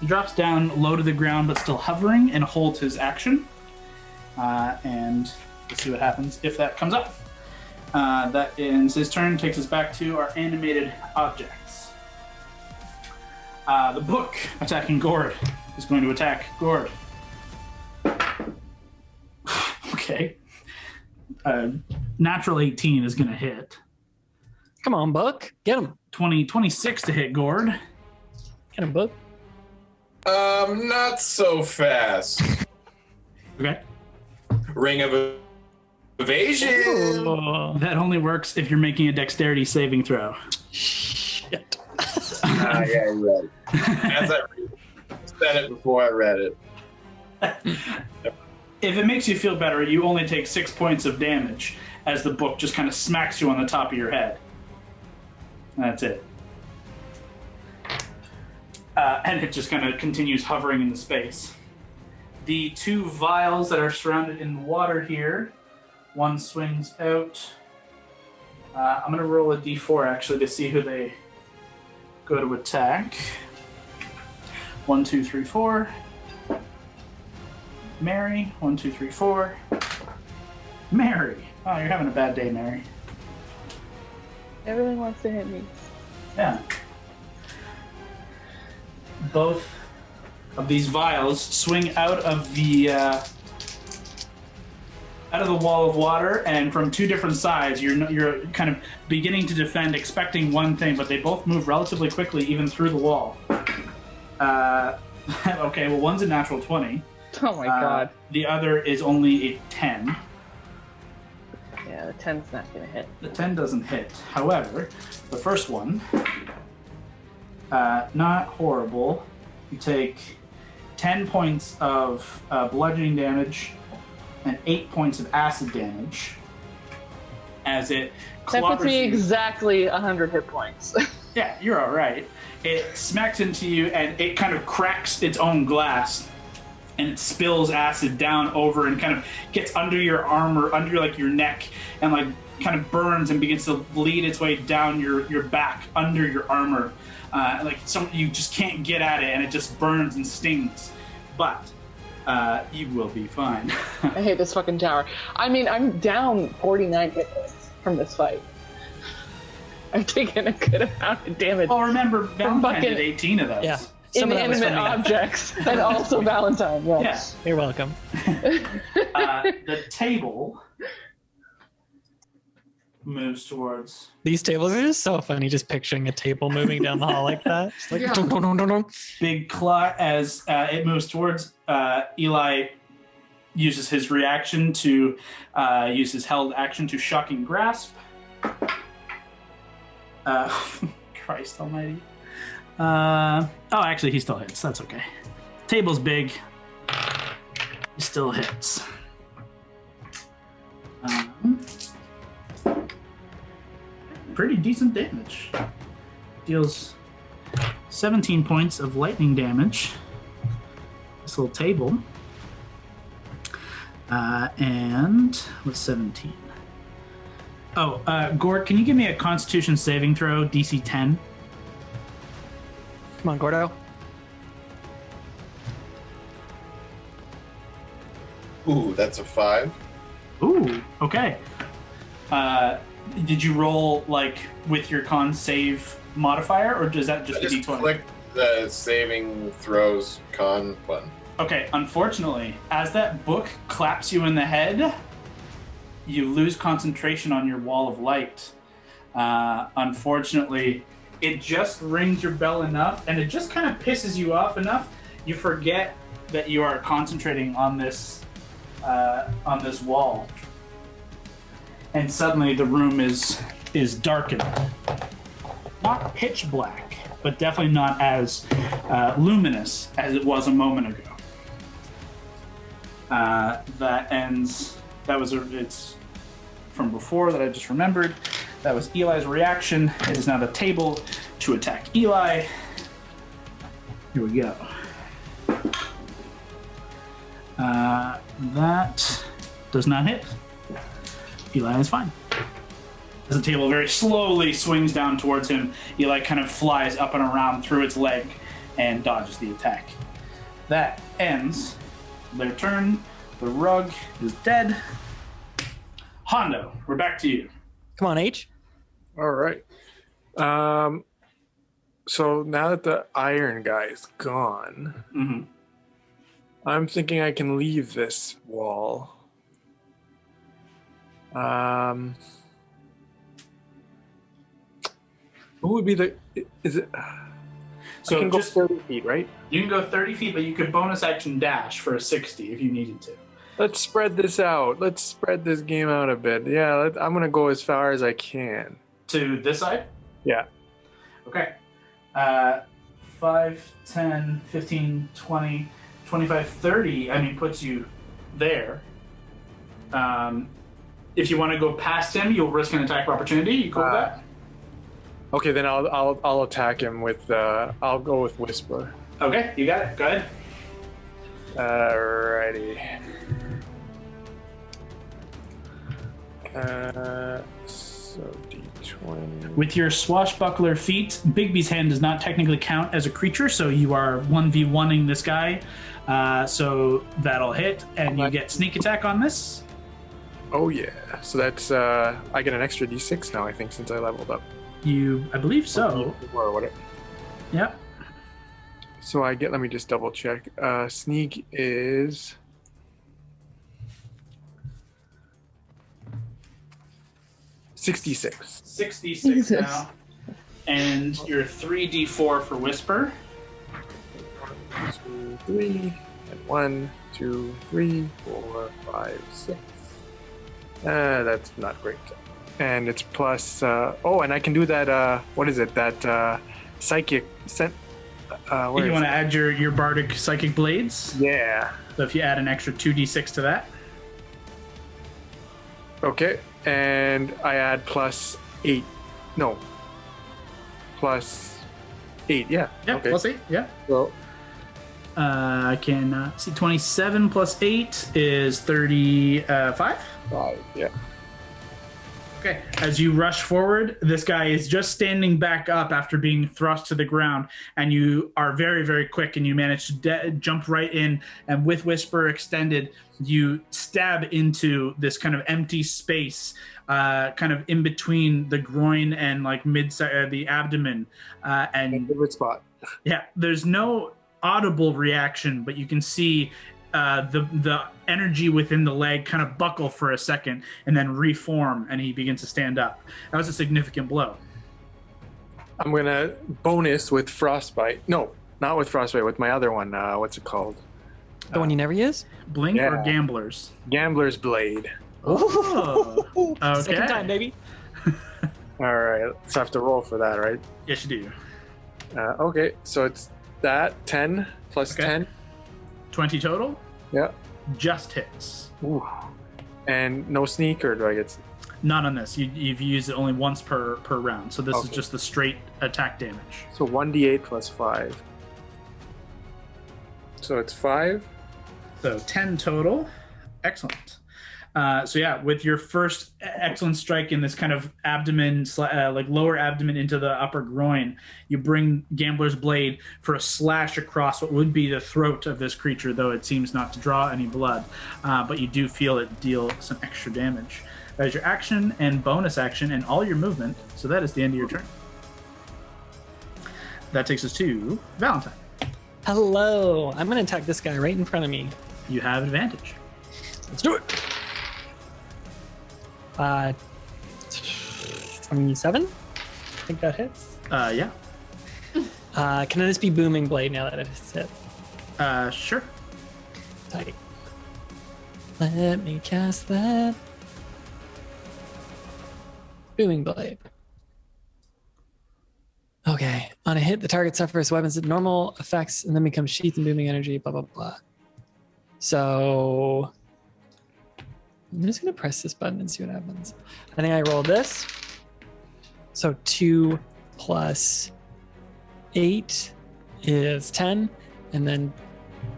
He drops down low to the ground, but still hovering, and holds his action. And we'll see what happens if that comes up. That ends his turn, takes us back to our animated objects. The book attacking Gord is going to attack Gord. Okay. Natural 18 is going to hit. Come on, Buck. Get him. 26 to hit Gord. Get him, Buck. Not so fast. Okay. Ring of evasion. Oh, That only works if you're making a dexterity saving throw. shit. Yeah, you're right. As I said it before I read it. if it makes you feel better, you only take 6 points of damage as the book just kind of smacks you on the top of your head. That's it. And it just kind of continues hovering in the space. The 2 vials that are surrounded in water here, one swings out. I'm going to roll a d4 actually to see who they go to attack. 1, 2, 3, 4. Mary. 1, 2, 3, 4. Mary. Oh, you're having a bad day, Mary. Everything wants to hit me. Yeah. Both of these vials swing out of the wall of water, and from 2 different sides, you're kind of beginning to defend, expecting one thing, but they both move relatively quickly, even through the wall. Okay, well, one's a natural 20. Oh my god. The other is only a 10. Yeah, the 10's not gonna hit. The 10 doesn't hit. However, the first one, not horrible. You take 10 points of bludgeoning damage and 8 points of acid damage as it That puts me you. exactly 100 hit points. Yeah, you're all right. It smacks into you, and it kind of cracks its own glass, and it spills acid down over and kind of gets under your armor, under like your neck, and like kind of burns and begins to bleed its way down your back, under your armor. You just can't get at it, and it just burns and stings. But you will be fine. I hate this fucking tower. I mean, I'm down 49 hit points from this fight. I've taken a good amount of damage. Oh, remember, Valentine fucking- did 18 of those. Yeah. Some of that was Inanimate from me. objects. And also Valentine, yes. You're welcome. The table moves towards... These tables are just so funny, just picturing a table moving down the hall like that. Just like, Yeah. dun, dun, dun, dun, dun. Big claw as it moves towards Eli uses his reaction to use his held action to shocking grasp. Christ almighty. Actually he still hits. That's okay. Table's big. He still hits. Pretty decent damage. Deals 17 points of lightning damage. This little table. And what's 17? Gort, can you give me a Constitution saving throw, DC 10? Come on, Gordo. Ooh, that's a 5. Ooh, okay. Did you roll like with your con save modifier, or does that just I be just D20? clicked the saving throws con button. Okay, unfortunately, as that book claps you in the head, you lose concentration on your wall of light. Unfortunately, it just rings your bell enough, and it just kind of pisses you off enough, you forget that you are concentrating on this wall. And suddenly the room is darkened. Not pitch black, but definitely not as luminous as it was a moment ago. That ends. It's from before that I just remembered. That was Eli's reaction. It is now the table to attack Eli. Here we go. That does not hit. Eli is fine. As the table very slowly swings down towards him, Eli kind of flies up and around through its leg and dodges the attack. That ends their turn. The rug is dead. Hondo, we're back to you. Come on, H. All right. So now that the iron guy is gone, Mm-hmm. I'm thinking I can leave this wall. Who would be the? Is it? So I can go just 30 feet, right? you can go 30 feet, but you could bonus action dash for a 60 if you needed to. Let's spread this out. Let's spread this game out a bit. Yeah, I'm gonna go as far as I can. To this side? Yeah. Okay. 5, 10, 15, 20, 25, 30, puts you there. If you want to go past him, you'll risk an attack of opportunity. You cool with that? Okay, then I'll attack him with I'll go with Whisper. Okay, you got it. Go ahead. Alrighty. So D20. With your swashbuckler feat, Bigby's hand does not technically count as a creature, so you are 1v1ing this guy. So that'll hit, and you get sneak attack on this. Oh yeah. So that's I get an extra D6 now, I think, since I leveled up. I believe so. Or whatever. Yep. So I get. Let me just double check. Sneak is 66. 66 Jesus. now. And your 3d4 for Whisper. 2, 3, and 1, 2, 3, 4, 5, 6. That's not great. And it's plus. And I can do that. What is it? That psychic. You want to add your bardic psychic blades? Yeah. So if you add an extra 2d6 to that. Okay. And I add plus 8. No. Plus 8. Yeah. Yeah, okay. plus 8. Yeah. So I can see 27 plus 8 is 35. 5. Yeah. Okay. As you rush forward, this guy is just standing back up after being thrust to the ground, and you are very, very quick, and you manage to jump right in, and with Whisper extended, you stab into this kind of empty space, kind of in between the groin and like the abdomen, and Favorite spot. yeah, there's no audible reaction, but you can see the energy within the leg kind of buckle for a second and then reform, and he begins to stand up. That was a significant blow. I'm gonna bonus with frostbite. No, not with frostbite. With my other one. What's it called? The one you never use? Blink Yeah. or Gamblers? Gambler's blade. Oh, okay. Second time, baby. All right. So I have to roll for that, right? Yes, you do. Okay. So it's that 10 plus Okay. 10. 20 total? Yeah. Just hits. Ooh. And no sneak, or do I get? Not on this. You've used it only once per round, so this is Okay. just the straight attack damage. So 1d8 plus 5. So it's 5. So 10 total. Excellent. So yeah, with your first excellent strike in this kind of abdomen, like lower abdomen into the upper groin, you bring Gambler's Blade for a slash across what would be the throat of this creature, though it seems not to draw any blood. But you do feel it deal some extra damage. That is your action and bonus action and all your movement. So that is the end of your turn. That takes us to Valentine. Hello. I'm going to attack this guy right in front of me. You have advantage. Let's do it. 27? I think that hits. Yeah. Can this be Booming Blade now that it's hit? Sure. Tight. Let me cast that. Booming Blade. Okay. On a hit, the target suffers weapons at normal effects and then becomes sheath and booming energy, blah, blah, blah. So I'm just going to press this button and see what happens. I think I rolled this. So 2 plus 8 is 10, and then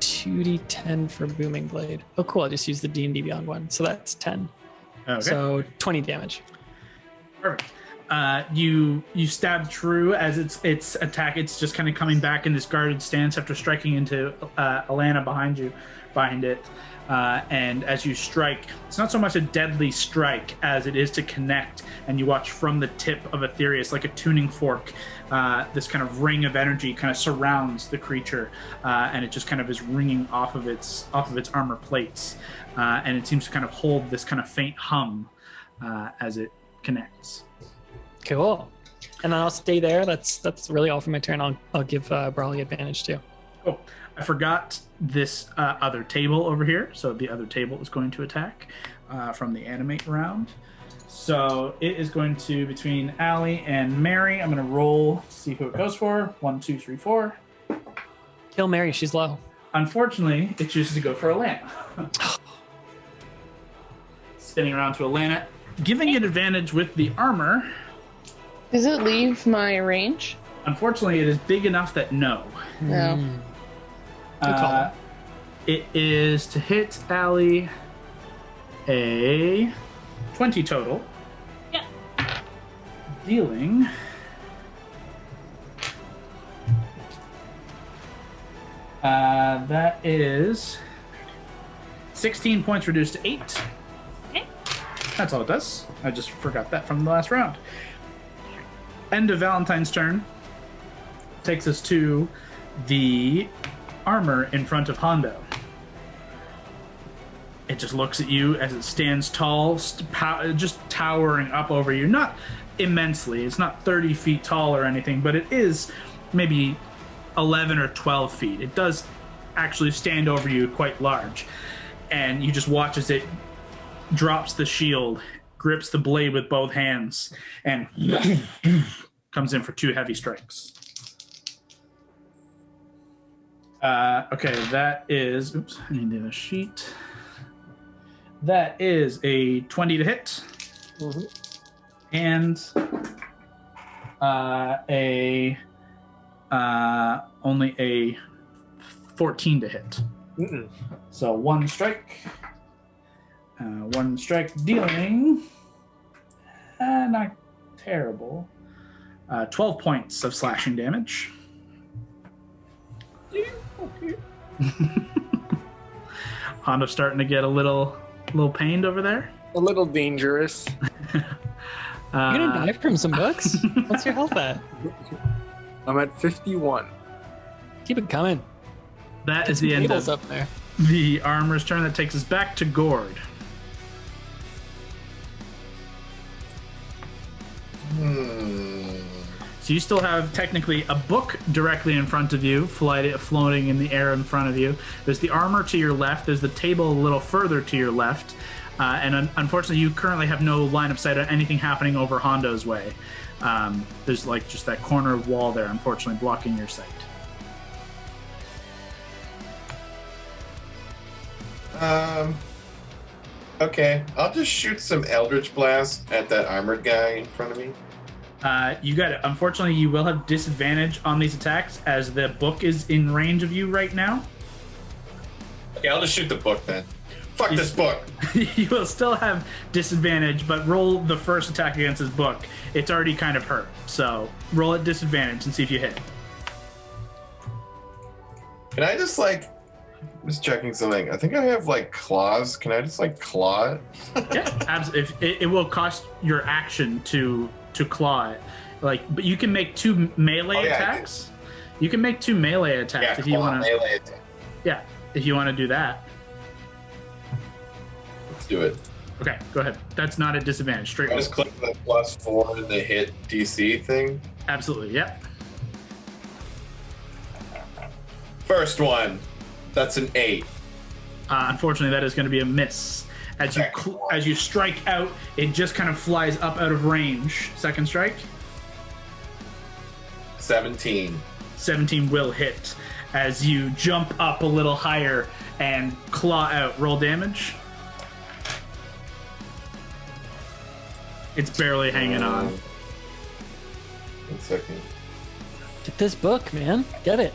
2d10 for Booming Blade. Oh, cool. I just used the D&D Beyond one. So that's 10. Okay. So 20 damage. Perfect. You stab true as its attack. It's just kind of coming back in this guarded stance after striking into Alana behind it. And as you strike, it's not so much a deadly strike as it is to connect. And you watch from the tip of Aetherius, like a tuning fork, this kind of ring of energy kind of surrounds the creature, and it just kind of is ringing off of its armor plates, and it seems to kind of hold this kind of faint hum as it connects. Cool. And then I'll stay there. That's really all for my turn. I'll give Brawley advantage too. Cool. I forgot this other table over here. So the other table is going to attack from the animate round. So it is going to between Allie and Mary. I'm going to roll, see who it goes for. 1, 2, 3, 4. Kill Mary. She's low. Unfortunately, it chooses to go for Alana. spinning around to Elena, giving it advantage with the armor. Does it leave my range? Unfortunately, it is big enough that no. No. Good call. It is to hit Allie a 20 total. Yeah. Dealing that is 16 points reduced to 8. Okay. That's all it does. I just forgot that from the last round. End of Valentine's turn. Takes us to the armor in front of Hondo. It just looks at you as it stands tall, just towering up over you. Not immensely. It's not 30 feet tall or anything, but it is maybe 11 or 12 feet. It does actually stand over you quite large. And you just watch as it drops the shield, grips the blade with both hands, and comes in for 2 heavy strikes. Okay, that is... Oops, I need a sheet. That is a 20 to hit. Mm-hmm. And only a 14 to hit. Mm-mm. So 1 strike. 1 strike dealing... not terrible. 12 points of slashing damage. Honda's starting to get a little pained over there. A little dangerous. You're gonna die from some books? What's your health at? I'm at 51. Keep it coming. That is the end Tables of up there. the armor's turn. That takes us back to Gord. So you still have technically a book directly in front of you, floating in the air in front of you. There's the armor to your left. There's the table a little further to your left. And unfortunately, you currently have no line of sight on anything happening over Hondo's way. There's like just that corner of wall there, unfortunately, blocking your sight. Okay, I'll just shoot some Eldritch Blast at that armored guy in front of me. You got it. Unfortunately, you will have disadvantage on these attacks as the book is in range of you right now. Okay, I'll just shoot the book then. Fuck this book! You will still have disadvantage, but roll the first attack against his book. It's already kind of hurt, so roll at disadvantage and see if you hit. Can I just like... I'm just checking something. I think I have like claws. Can I just like claw it? Yeah, absolutely. It will cost your action to claw it. But you can make 2 melee attacks. You can make 2 melee attacks if you want to. Melee attack. Yeah, if you want to do that. Let's do it. Okay, go ahead. That's not a disadvantage. Straight. I just click the +4 in the hit DC thing. Absolutely. Yep. First one. That's an 8. Unfortunately, that is going to be a miss. As you strike out, it just kind of flies up out of range. Second strike. 17. 17 will hit as you jump up a little higher and claw out. Roll damage. It's barely hanging on. 1 second. Get this book, man. Get it.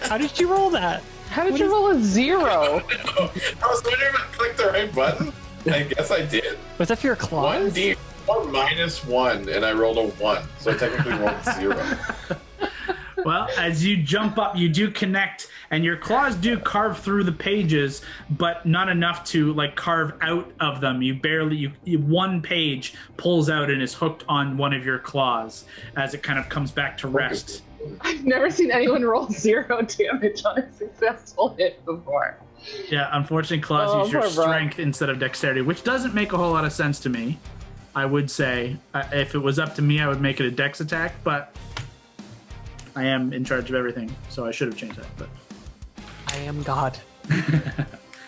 How did you roll that? How did you roll a 0? I was wondering if I clicked the right button. I guess I did. Was that for your claws? 1d4 -1, and I rolled a 1, so I technically rolled 0. Well, as you jump up, you do connect, and your claws do carve through the pages, but not enough to like carve out of them. You barely, one page pulls out and is hooked on one of your claws as it kind of comes back to rest. I've never seen anyone roll 0 damage on a successful hit before. Yeah, unfortunately, claws use your poor Brock. strength instead of dexterity, which doesn't make a whole lot of sense to me. I would say, if it was up to me, I would make it a dex attack, but I am in charge of everything, so I should have changed that. But I am God.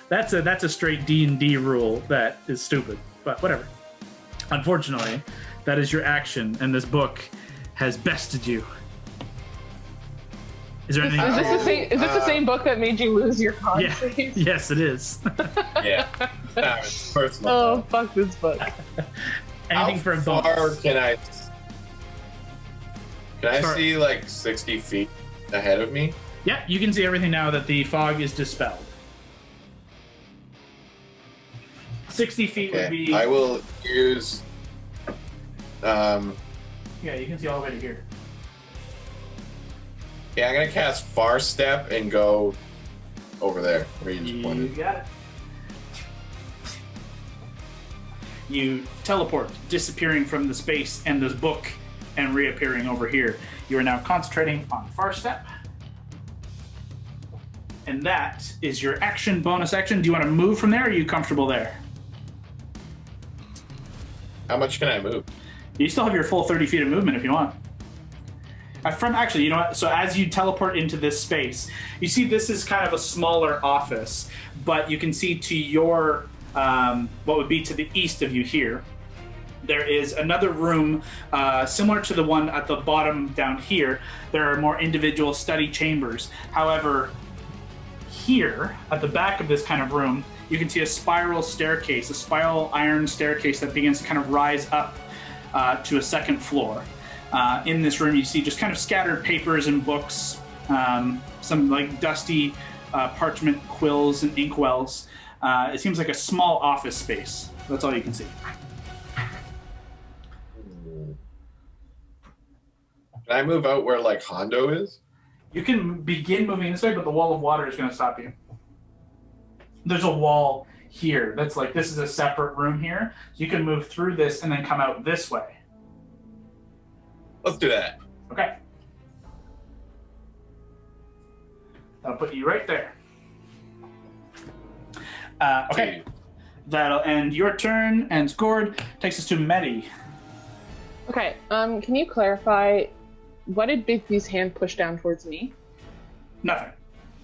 that's a straight D&D rule that is stupid, but whatever. Unfortunately, that is your action, and this book has bested you. Is there anything? Is this the same book that made you lose your con Yeah. save? Yes, it is. Yeah. It's personal. Oh, fuck this book. Anything for a How far bonus? can I Sorry. see like 60 feet ahead of me? Yeah, you can see everything now that the fog is dispelled. 60 feet would Okay. be. I will use. Yeah, you can see all the way to here. Yeah, I'm gonna cast Far Step and go over there where you just You pointed. got it. You teleport, disappearing from the space and this book and reappearing over here. You are now concentrating on Far Step. And that is your action, bonus action. Do you want to move from there, or are you comfortable there? How much can I move? You still have your full 30 feet of movement if you want. Actually, you know what? So as you teleport into this space, you see this is kind of a smaller office, but you can see to your, what would be to the east of you here, there is another room similar to the one at the bottom down here. There are more individual study chambers. However, here at the back of this kind of room, you can see a spiral staircase, a spiral iron staircase that begins to kind of rise up to a second floor. In this room, you see just kind of scattered papers and books, some like dusty parchment quills and inkwells. It seems like a small office space. That's all you can see. Can I move out where like Hondo is? You can begin moving this way, but the wall of water is going to stop you. There's a wall here that's like, this is a separate room here. You can move through this and then come out this way. Let's do that. Okay. That'll put you right there. Okay. That'll end your turn, and scored. Takes us to Medi. Okay, can you clarify, what did Bigby's hand push down towards me? Nothing.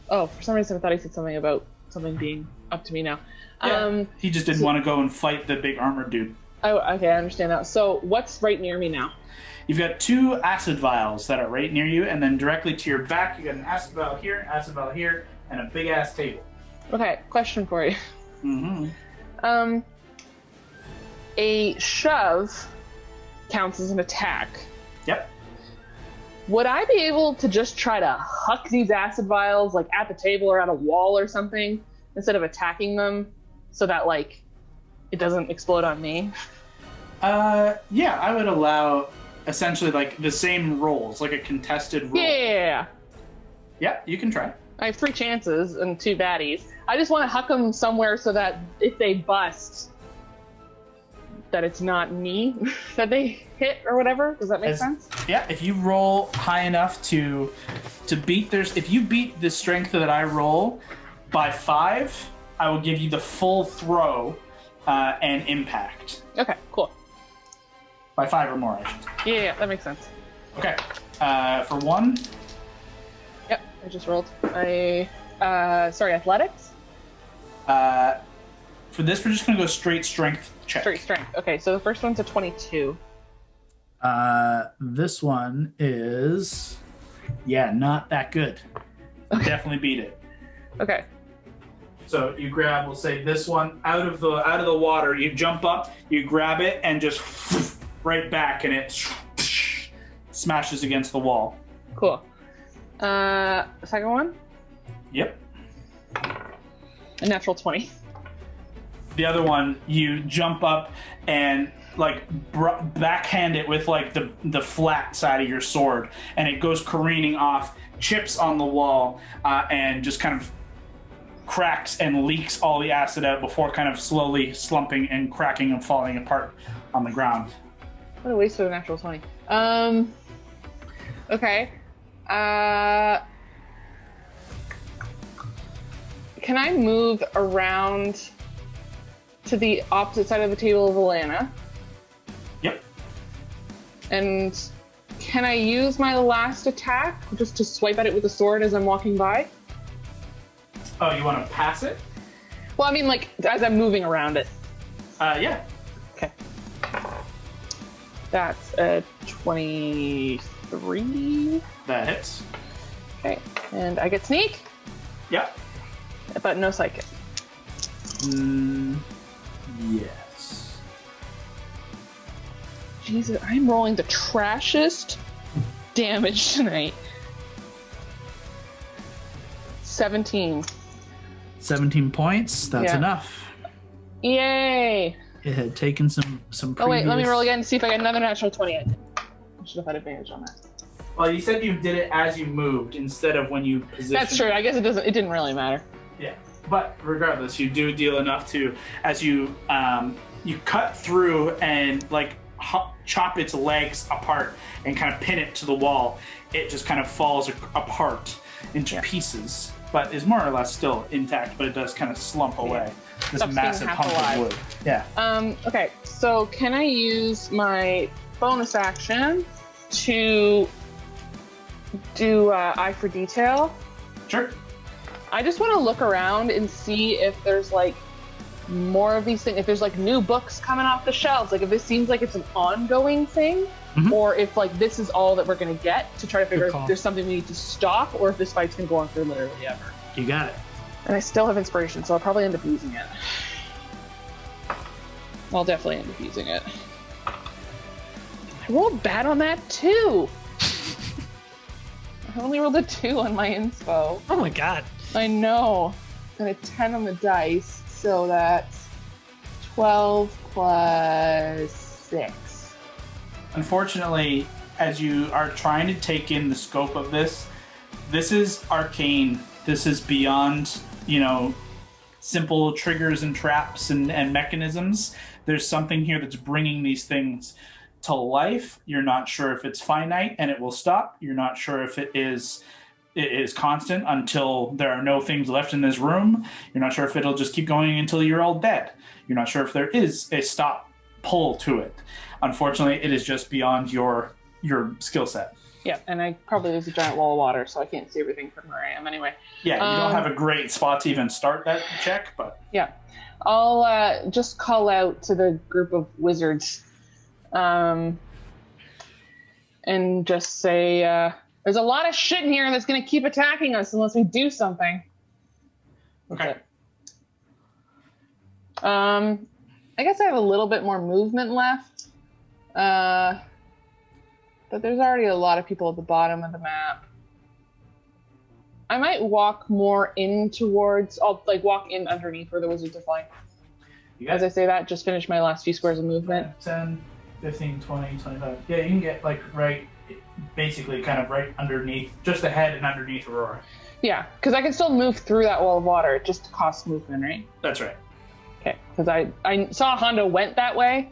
Oh, for some reason I thought he said something about something being up to me now. Yeah, he just didn't want to go and fight the big armored dude. Oh, okay, I understand that. So what's right near me now? You've got 2 acid vials that are right near you, and then directly to your back, you got an acid vial here, and a big ass table. Okay, question for you. Mm-hmm. A shove counts as an attack. Yep. Would I be able to just try to huck these acid vials like at the table or at a wall or something instead of attacking them so that like it doesn't explode on me? Yeah, I would allow essentially like the same rolls, like a contested roll. Yeah. Yeah, you can try. I have 3 chances and 2 baddies. I just want to huck them somewhere so that if they bust, that it's not me that they hit or whatever. Does that make sense? Yeah, if you roll high enough to beat if you beat the strength that I roll by 5, I will give you the full throw and impact. Okay, cool. By 5 or more, I should say. Yeah, that makes sense. Okay. For 1. Yep, I just rolled. Athletics? For this, we're just going to go straight strength check. Straight strength. Okay, so the first one's a 22. This one is, not that good. Definitely beat it. Okay. So you grab, we'll say this one out of the water. You jump up, you grab it, and just right back, and it smashes against the wall. Cool. Second one? Yep. A natural 20. The other one, you jump up and like backhand it with like the flat side of your sword, and it goes careening off, chips on the wall, and just kind of cracks and leaks all the acid out before kind of slowly slumping and cracking and falling apart on the ground. What a waste of a natural 20. Okay. Can I move around to the opposite side of the table of Alana? Yep. And can I use my last attack just to swipe at it with the sword as I'm walking by? Oh, you want to pass it? Well, I mean, like, as I'm moving around it. Yeah. Okay. That's a 23. That hits. Okay, and I get sneak, Yep. but no psychic. Yes. Jesus, I'm rolling the trashiest damage tonight. 17. 17 points. That's Yeah. enough. Yay! It had taken some Oh wait, let me previous- roll again to see if I get another natural 20. I should have had advantage on that. Well, you said you did it as you moved instead of when you positioned. That's true. I guess it didn't really matter. Yeah, but regardless, you do deal enough to, as you you cut through and like chop its legs apart and kind of pin it to the wall. It just kind of falls apart into pieces, but is more or less still intact. But it does kind of slump away. This Stops being massive half hunk alive. of wood. Yeah. Okay, so can I use my bonus action to do eye for detail? Sure. I just want to look around and see if there's like more of these things, if there's like new books coming off the shelves, like if this seems like it's an ongoing thing, or if like this is all that we're going to get to try to figure out if there's something we need to stop, or if this fight's going to go on for literally ever. You got it. And I still have inspiration, so I'll probably end up using it. I'll definitely end up using it. I rolled bad on that too. I only rolled a 2 on my inspo. Oh my god. I know. And a 10 on the dice, so that's 12 plus 6. Unfortunately, as you are trying to take in the scope of this is arcane. This is beyond, simple triggers and traps and mechanisms. There's something here that's bringing these things to life. You're not sure if it's finite and it will stop. You're not sure if it is constant until there are no things left in this room. You're not sure if it'll just keep going until you're all dead. You're not sure if there is a stop pull to it. Unfortunately, it is just beyond your skill set. Yeah, and I probably lose a giant wall of water, so I can't see everything from where I am anyway. Yeah, you don't have a great spot to even start that check, but... Yeah. I'll just call out to the group of wizards and just say, there's a lot of shit in here that's going to keep attacking us unless we do something. Okay. I guess I have a little bit more movement left. But there's already a lot of people at the bottom of the map. I might walk more in towards... I'll walk in underneath where the wizards are flying. As I say that, just finish my last few squares of movement. 10, 15, 20, 25. Yeah, you can get basically kind of right underneath, just ahead and underneath Aurora. Yeah, because I can still move through that wall of water. It just costs movement, right? That's right. Okay, because I saw Hondo went that way.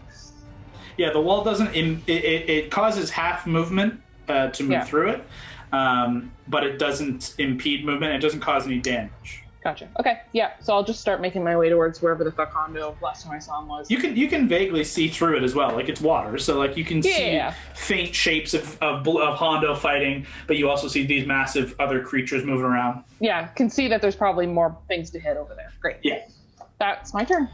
Yeah, the wall doesn't... It causes half movement to move through it, but it doesn't impede movement. It doesn't cause any damage. Gotcha. Okay, yeah. So I'll just start making my way towards wherever the fuck Hondo last time I saw him was. You can vaguely see through it as well. It's water, so you can see faint shapes of Hondo fighting, but you also see these massive other creatures moving around. Yeah, can see that there's probably more things to hit over there. Great. Yeah. That's my turn.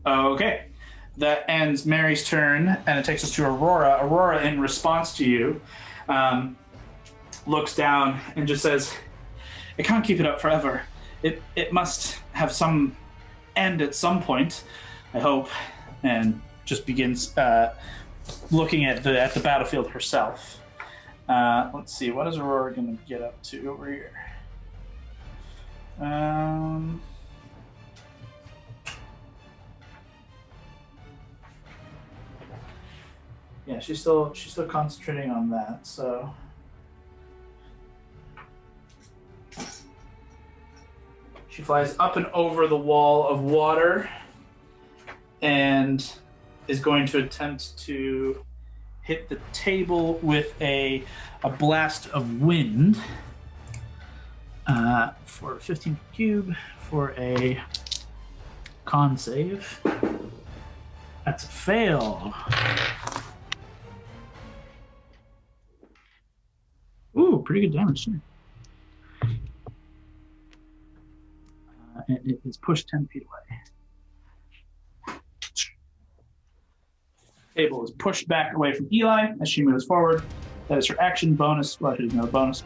Okay. That ends Mary's turn, and it takes us to Aurora. Aurora, in response to you, looks down and just says, "I can't keep it up forever. It must have some end at some point, I hope." And just begins looking at the battlefield herself. Let's see, what is Aurora going to get up to over here? Yeah, she's still concentrating on that, so... She flies up and over the wall of water and is going to attempt to hit the table with a blast of wind for 15 cube for a con save. That's a fail. Ooh, pretty good damage too. It is pushed 10 feet away. Table is pushed back away from Eli as she moves forward. That is her action bonus. Well, she doesn't have a bonus.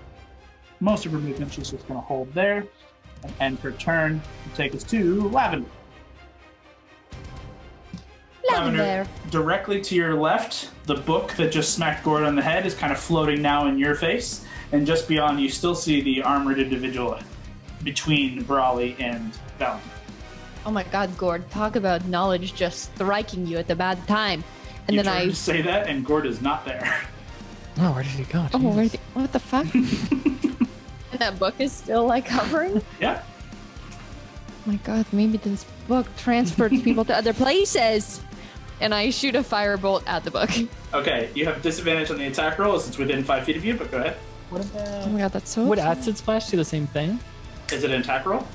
most of her movement. She's just going to hold there and end her turn to take us to Lavender. Lavender. Directly to your left, the book that just smacked Gord on the head is kind of floating now in your face, and just beyond you still see the armored individual between Brawley and Valentine. Oh my God, Gord! Talk about knowledge just striking you at the bad time. And You then tried I to say that, and Gord is not there. Oh, where did he go? Oh, Jesus. what the fuck? And that book is still like hovering? Yeah. Oh my God, maybe this book transfers people to other places. And I shoot a firebolt at the book. Okay, you have disadvantage on the attack roll as it's within 5 feet of you, but go ahead. What about? Oh my God, that's so Would exciting. acid splash do the same thing? Is it an attack roll?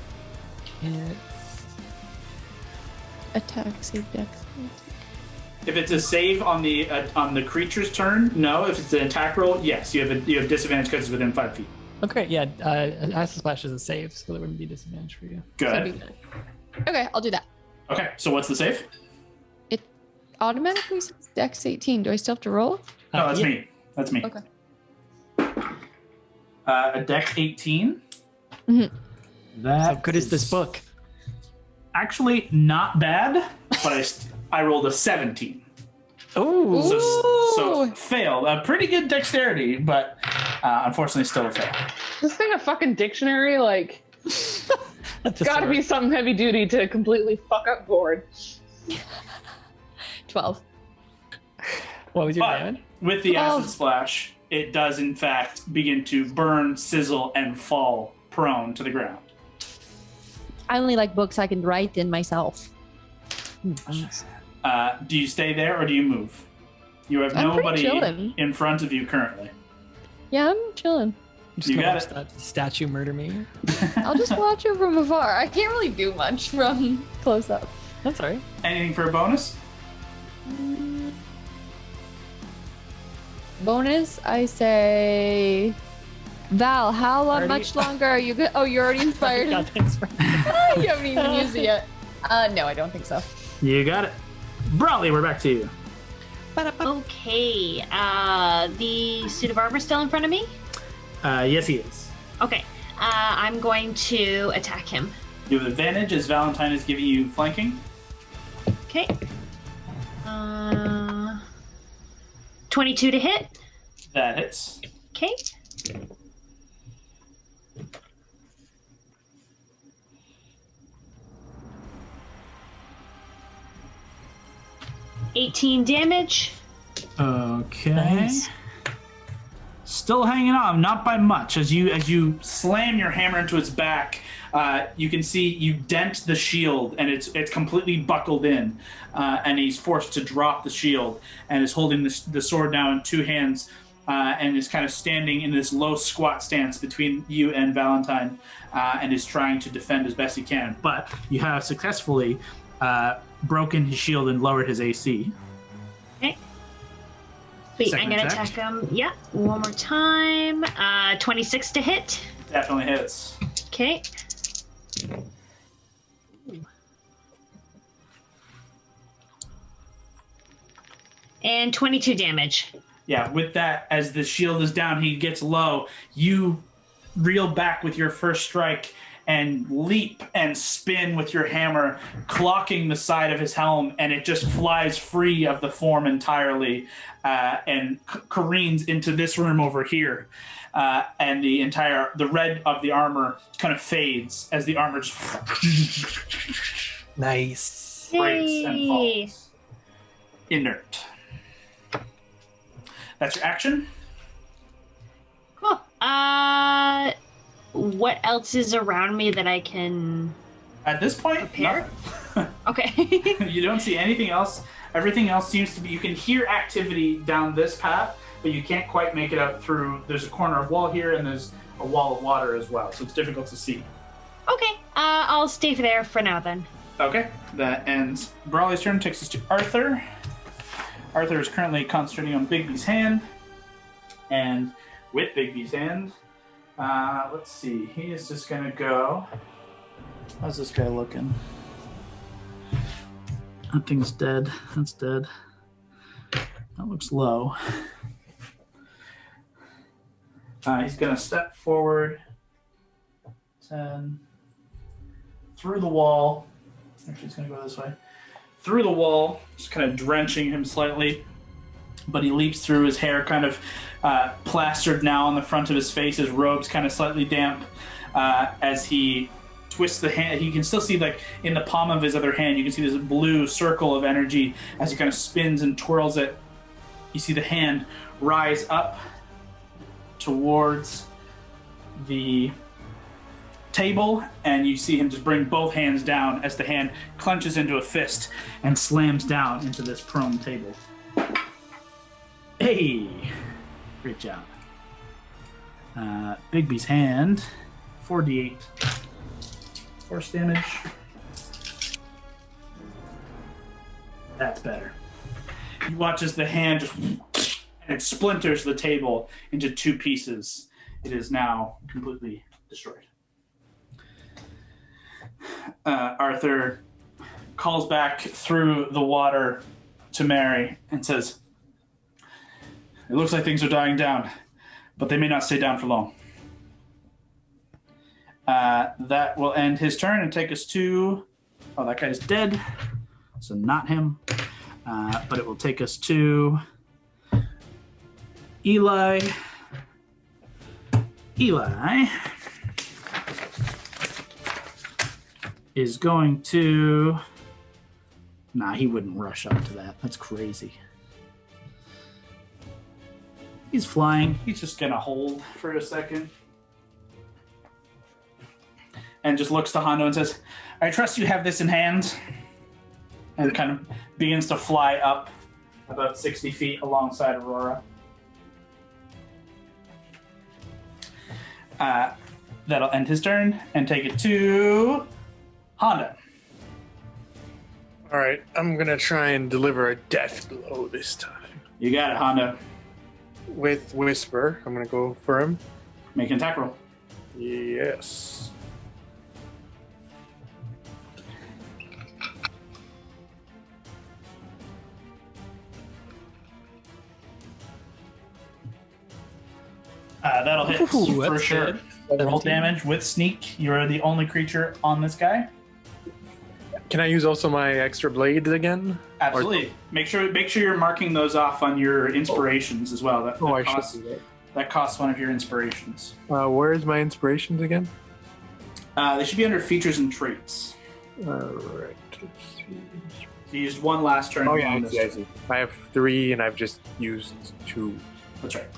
Attack, save, dex. If it's a save on the creature's turn, no. If it's an attack roll, yes. You have disadvantage because it's within 5 feet. Okay, yeah. Acid splash is a save, so there wouldn't be disadvantage for you. Go That'd ahead. be good. Okay, I'll do that. Okay, so what's the save? It automatically says dex 18. Do I still have to roll? No, that's yeah. me. That's me. Okay. A dex 18. Mhm. That How good is this book? Actually, not bad, but I rolled a 17. Oh, So failed. A pretty good dexterity, but unfortunately still a fail. This thing a fucking dictionary? Like, that's a gotta sword. be something heavy duty to completely fuck up Gord. 12. What was your But damage? with the acid 12. splash, it does in fact begin to burn, sizzle, and fall prone to the ground. I only like books I can write in myself. Do you stay there or do you move? You have I'm pretty nobody chilling. in front of you currently. Yeah, I'm chilling. I'm just You gonna got watch it. that statue murder me. I'll just watch it from afar. I can't really do much from close up. That's alright. Anything for a bonus? Bonus, I say... Val, how Already- much longer are you good? Oh, you're already inspired. Yeah, thanks for You haven't even used it yet. No, I don't think so. You got it. Brawley, we're back to you. Okay. The suit of armor still in front of me? Yes, he is. Okay. I'm going to attack him. You have advantage as Valentine is giving you flanking. Okay. 22 to hit. That hits. Okay. $18 damage. Okay. Nice. Still hanging on, not by much. As you slam your hammer into its back, you can see you dent the shield, and it's completely buckled in. And he's forced to drop the shield, and is holding the sword now in two hands, and is kind of standing in this low squat stance between you and Valentine, and is trying to defend as best he can. But you have successfully broken his shield and lowered his AC. Okay. Sweet. Second I'm going to attack. attack him. Yeah. One more time. 26 to hit. Definitely hits. Okay. And 22 damage. Yeah, with that, as the shield is down, he gets low. You reel back with your first strike and leap and spin with your hammer, clocking the side of his helm, and it just flies free of the form entirely and careens into this room over here. And the red of the armor kind of fades as the armor just Nice. breaks and Yay. falls. Inert. That's your action. Cool. What else is around me that I can... At this point, Prepare? nothing. Okay. You don't see anything else. Everything else seems to be... You can hear activity down this path, but you can't quite make it out through... There's a corner of wall here, and there's a wall of water as well, so it's difficult to see. Okay. I'll stay there for now then. Okay, that ends Brawley's turn. Takes us to Arthur. Arthur is currently concentrating on Bigby's hand, and with Bigby's hand, let's see. He is just gonna go. How's this guy looking? That thing's dead. That's dead. That looks low. He's going to step forward 10 through the wall. Actually, he's going to go this way. Through the wall, just kind of drenching him slightly. But he leaps through, his hair kind of plastered now on the front of his face, his robe's kind of slightly damp. As he twists the hand, you can still see, like, in the palm of his other hand, you can see this blue circle of energy as he kind of spins and twirls it. You see the hand rise up towards the table, and you see him just bring both hands down as the hand clenches into a fist and slams down into this prone table. Hey! Great job. Bigby's hand, 4d8 force damage. That's better. You watch as the hand just and it splinters the table into 2 pieces. It is now completely destroyed. Arthur calls back through the water to Mary and says, "It looks like things are dying down, but they may not stay down for long." That will end his turn and take us to... Oh, that guy's dead, so not him. But it will take us to Eli. Eli is going to... Nah, he wouldn't rush up to that. That's crazy. He's flying. He's just going to hold for a second. And just looks to Hondo and says, "I trust you have this in hand." And kind of begins to fly up about 60 feet alongside Aurora. That'll end his turn and take it to Hondo. All right, I'm going to try and deliver a death blow this time. You got it, Hondo. With Whisper, I'm going to go for him. Make an attack roll. Yes. That'll hit Ooh, for that's sure. good. Roll 17. damage with sneak. You're the only creature on this guy. Can I use also my extra blade again? Absolutely. Make sure you're marking those off on your inspirations as well. That costs one of your inspirations. Where is my inspirations again? They should be under features and traits. All right. Let's see. You used one last turn. Oh yeah, on I see. I have 3 and I've just used 2. That's right.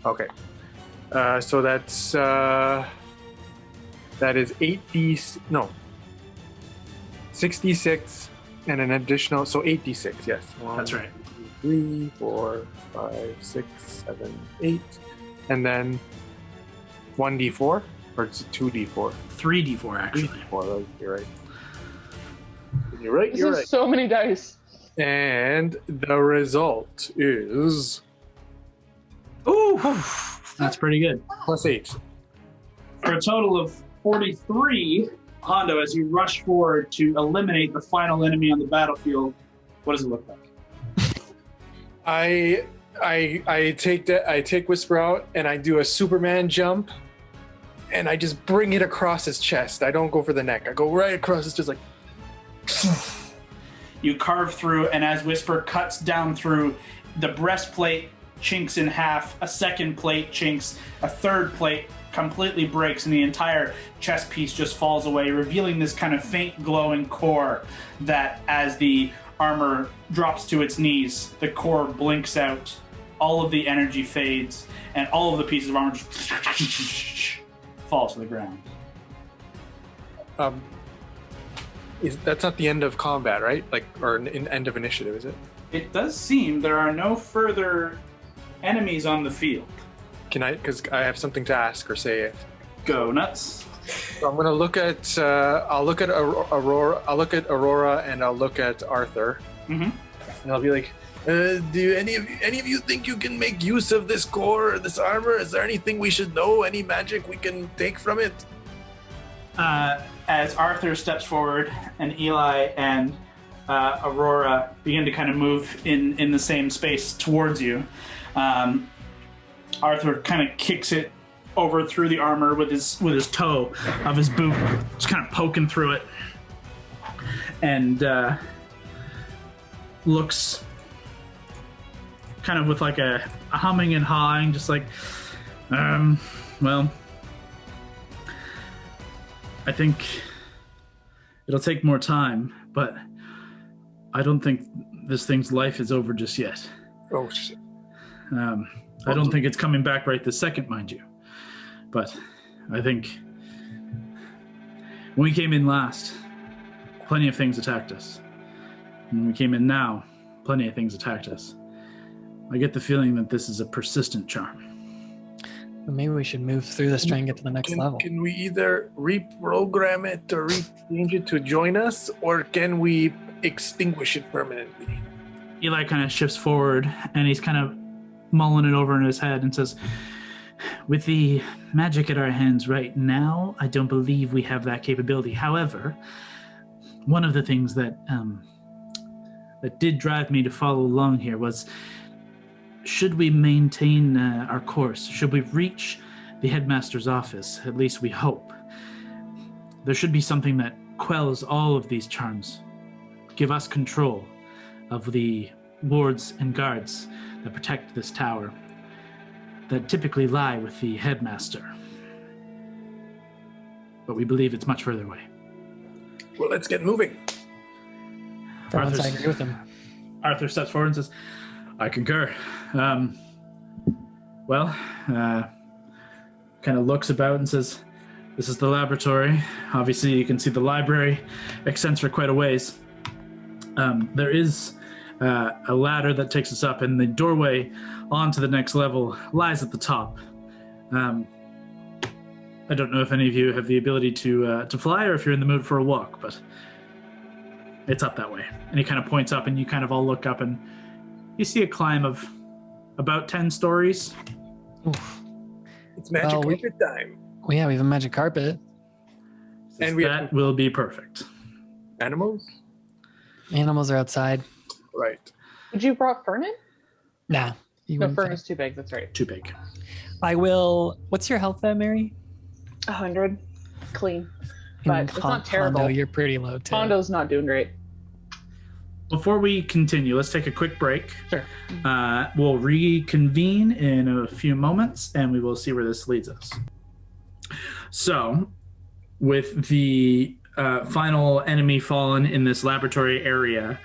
Okay. So that's that is 66 and an additional, so 8d6. Yes. That's right. 3, 4, 5, 6, 7, 8, and then 1d4, or it's 2d4. 3d4 actually. 3d4. You're right. You're right. This You're is right. so many dice. And the result is Ooh, that's pretty good. +8. For a total of 43, Hondo, as you rush forward to eliminate the final enemy on the battlefield, what does it look like? I take Whisper out and I do a Superman jump, and I just bring it across his chest. I don't go for the neck. I go right across. It's just like You carve through, and as Whisper cuts down through, the breastplate chinks in half, a second plate chinks, a third plate completely breaks, and the entire chest piece just falls away, revealing this kind of faint glowing core that, as the armor drops to its knees, the core blinks out, all of the energy fades, and all of the pieces of armor just fall to the ground. that's not the end of combat, right? Like, or an end of initiative, is it? It does seem there are no further enemies on the field. Can I? Because I have something to ask or say. Go nuts. So I'm gonna look at. I'll look at Aurora. I'll look at Aurora, and I'll look at Arthur. Mm-hmm. And I'll be like, "Do any of you think you can make use of this core, or this armor? Is there anything we should know? Any magic we can take from it?" As Arthur steps forward, and Eli and Aurora begin to kind of move in the same space towards you, Arthur kind of kicks it over through the armor with his toe of his boot, just kind of poking through it, and looks kind of with like a humming and hawing, just like, well, I think it'll take more time, but I don't think this thing's life is over just yet. Oh, shit. I don't think it's coming back right this second, mind you. But I think when we came in last, plenty of things attacked us. When we came in now, plenty of things attacked us. I get the feeling that this is a persistent charm. Maybe we should move through this, try and get to the next level. Can we either reprogram it or change it to join us, or can we extinguish it permanently? Eli kind of shifts forward, and he's kind of mulling it over in his head and says, with the magic at our hands right now, I don't believe we have that capability. However, one of the things that did drive me to follow along here was, should we maintain our course, should we reach the headmaster's office, at least we hope, there should be something that quells all of these charms, give us control of the wards and guards that protect this tower, that typically lie with the headmaster. But we believe it's much further away. Well, let's get moving. For once, I agree with him. Arthur steps forward and says, I concur. Kind of looks about and says, this is the laboratory. Obviously, you can see the library extends for quite a ways. There is a ladder that takes us up, and the doorway onto the next level lies at the top. I don't know if any of you have the ability to fly, or if you're in the mood for a walk, but it's up that way. And he kind of points up, and you kind of all look up, and you see a climb of about 10 stories. Oof. It's magic carpet time. Well, yeah, we have a magic carpet. And that will be perfect. Animals? Animals are outside. Right. Would you brought Fernan? Nah. No, Fernan's too big. That's right. Too big. I will. What's your health, Mary? 100. Clean. But it's not terrible. Hondo, you're pretty low, too. Hondo's not doing great. Before we continue, let's take a quick break. Sure. We'll reconvene in a few moments, and we will see where this leads us. So, with the final enemy fallen in this laboratory area,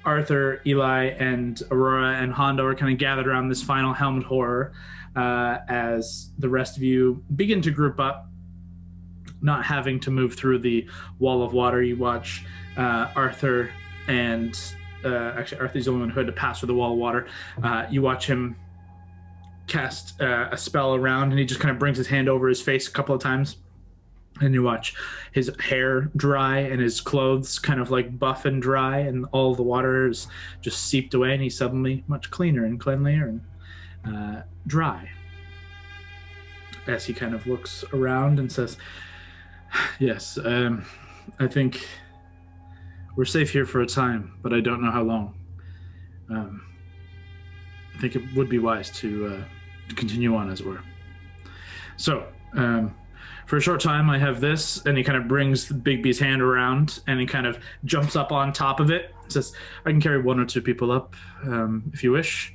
Arthur, Eli, and Aurora and Hondo are kind of gathered around this final helmet horror as the rest of you begin to group up, not having to move through the wall of water. You watch Arthur and actually Arthur's the only one who had to pass through the wall of water. You watch him cast a spell around, and he just kind of brings his hand over his face a couple of times, and you watch his hair dry and his clothes kind of like buff and dry, and all the water is just seeped away, and he's suddenly much cleaner and cleanlier and dry, as he kind of looks around and says, yes, I think we're safe here for a time, but I don't know how long. I think it would be wise to continue on, as it were. So, for a short time, I have this, and he kind of brings Bigby's hand around, and he kind of jumps up on top of it. Says, I can carry 1 or 2 people up, if you wish.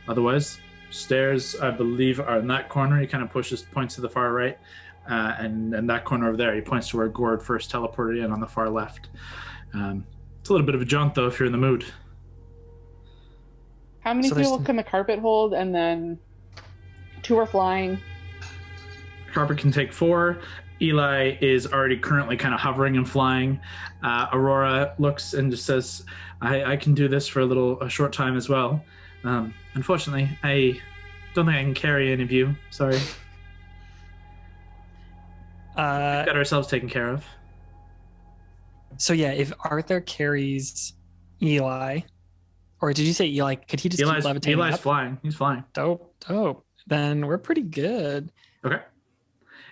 Otherwise, stairs, I believe, are in that corner. He kind of points to the far right, and that corner over there, he points to where Gord first teleported in on the far left. It's a little bit of a jaunt, though, if you're in the mood. How many people can the carpet hold? And then 2 are flying. Carpet can take 4. Eli is already currently kind of hovering and flying. Aurora looks and just says, I can do this for a short time as well. Unfortunately, I don't think I can carry any of you. Sorry. We've got ourselves taken care of. So yeah, if Arthur carries Eli, or did you say Eli? Could he just keep levitating Eli's up? flying. He's flying. Dope. Then we're pretty good. Okay.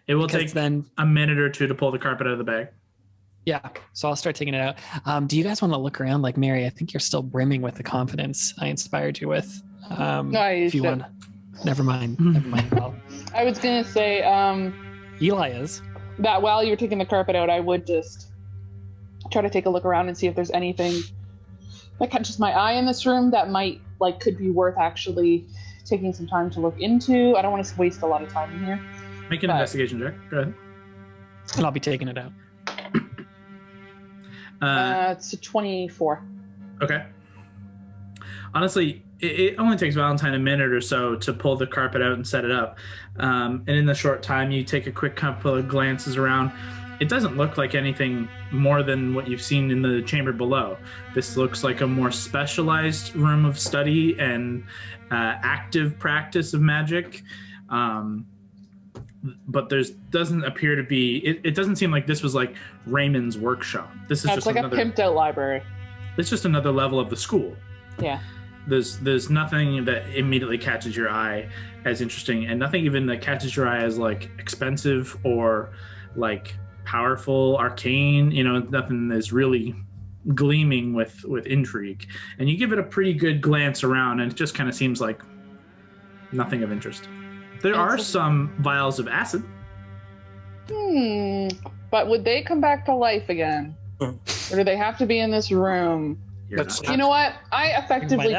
It will take then a minute or 2 to pull the carpet out of the bag. Yeah, so I'll start taking it out. Do you guys want to look around? Like Mary, I think you're still brimming with the confidence I inspired you with. If you want, never mind. Well, I was gonna say Eli is. that while you're taking the carpet out, I would just try to take a look around and see if there's anything that catches my eye in this room that could be worth actually taking some time to look into. I don't want to waste a lot of time in here. Make an investigation check. Go ahead. And I'll be taking it out. It's a 24. Okay. Honestly, it only takes Valentine a minute or so to pull the carpet out and set it up. And in the short time, you take a quick couple of glances around. It doesn't look like anything more than what you've seen in the chamber below. This looks like a more specialized room of study and active practice of magic. But doesn't appear to be. It doesn't seem like this was like Raymond's workshop. This is just like another, a pimped out library. It's just another level of the school. Yeah. There's nothing that immediately catches your eye as interesting, and nothing even that catches your eye as like expensive or like powerful, arcane. Nothing that's really gleaming with intrigue. And you give it a pretty good glance around, and it just kind of seems like nothing of interest. There are some vials of acid. But would they come back to life again? Or do they have to be in this room? You know what? I effectively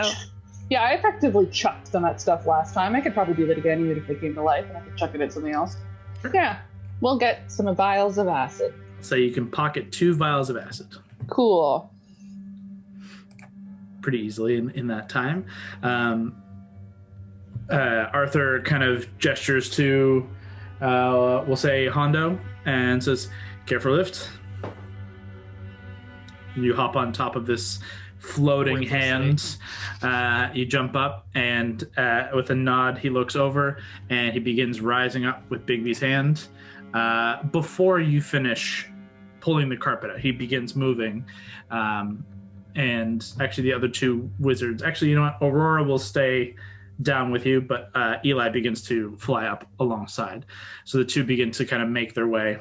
chucked some of that stuff last time. I could probably do that again even if they came to life, and I could chuck it at something else. Sure. Yeah. We'll get some vials of acid. So you can pocket 2 vials of acid. Cool. Pretty easily in that time. Arthur kind of gestures to, we'll say, Hondo, and says, "Careful lift." You hop on top of this floating hand. You jump up, and with a nod, he looks over, and he begins rising up with Bigby's hand. Before you finish pulling the carpet out, he begins moving. And actually, the other 2 wizards, actually, you know what? Aurora will stay down with you, but Eli begins to fly up alongside. So the 2 begin to kind of make their way.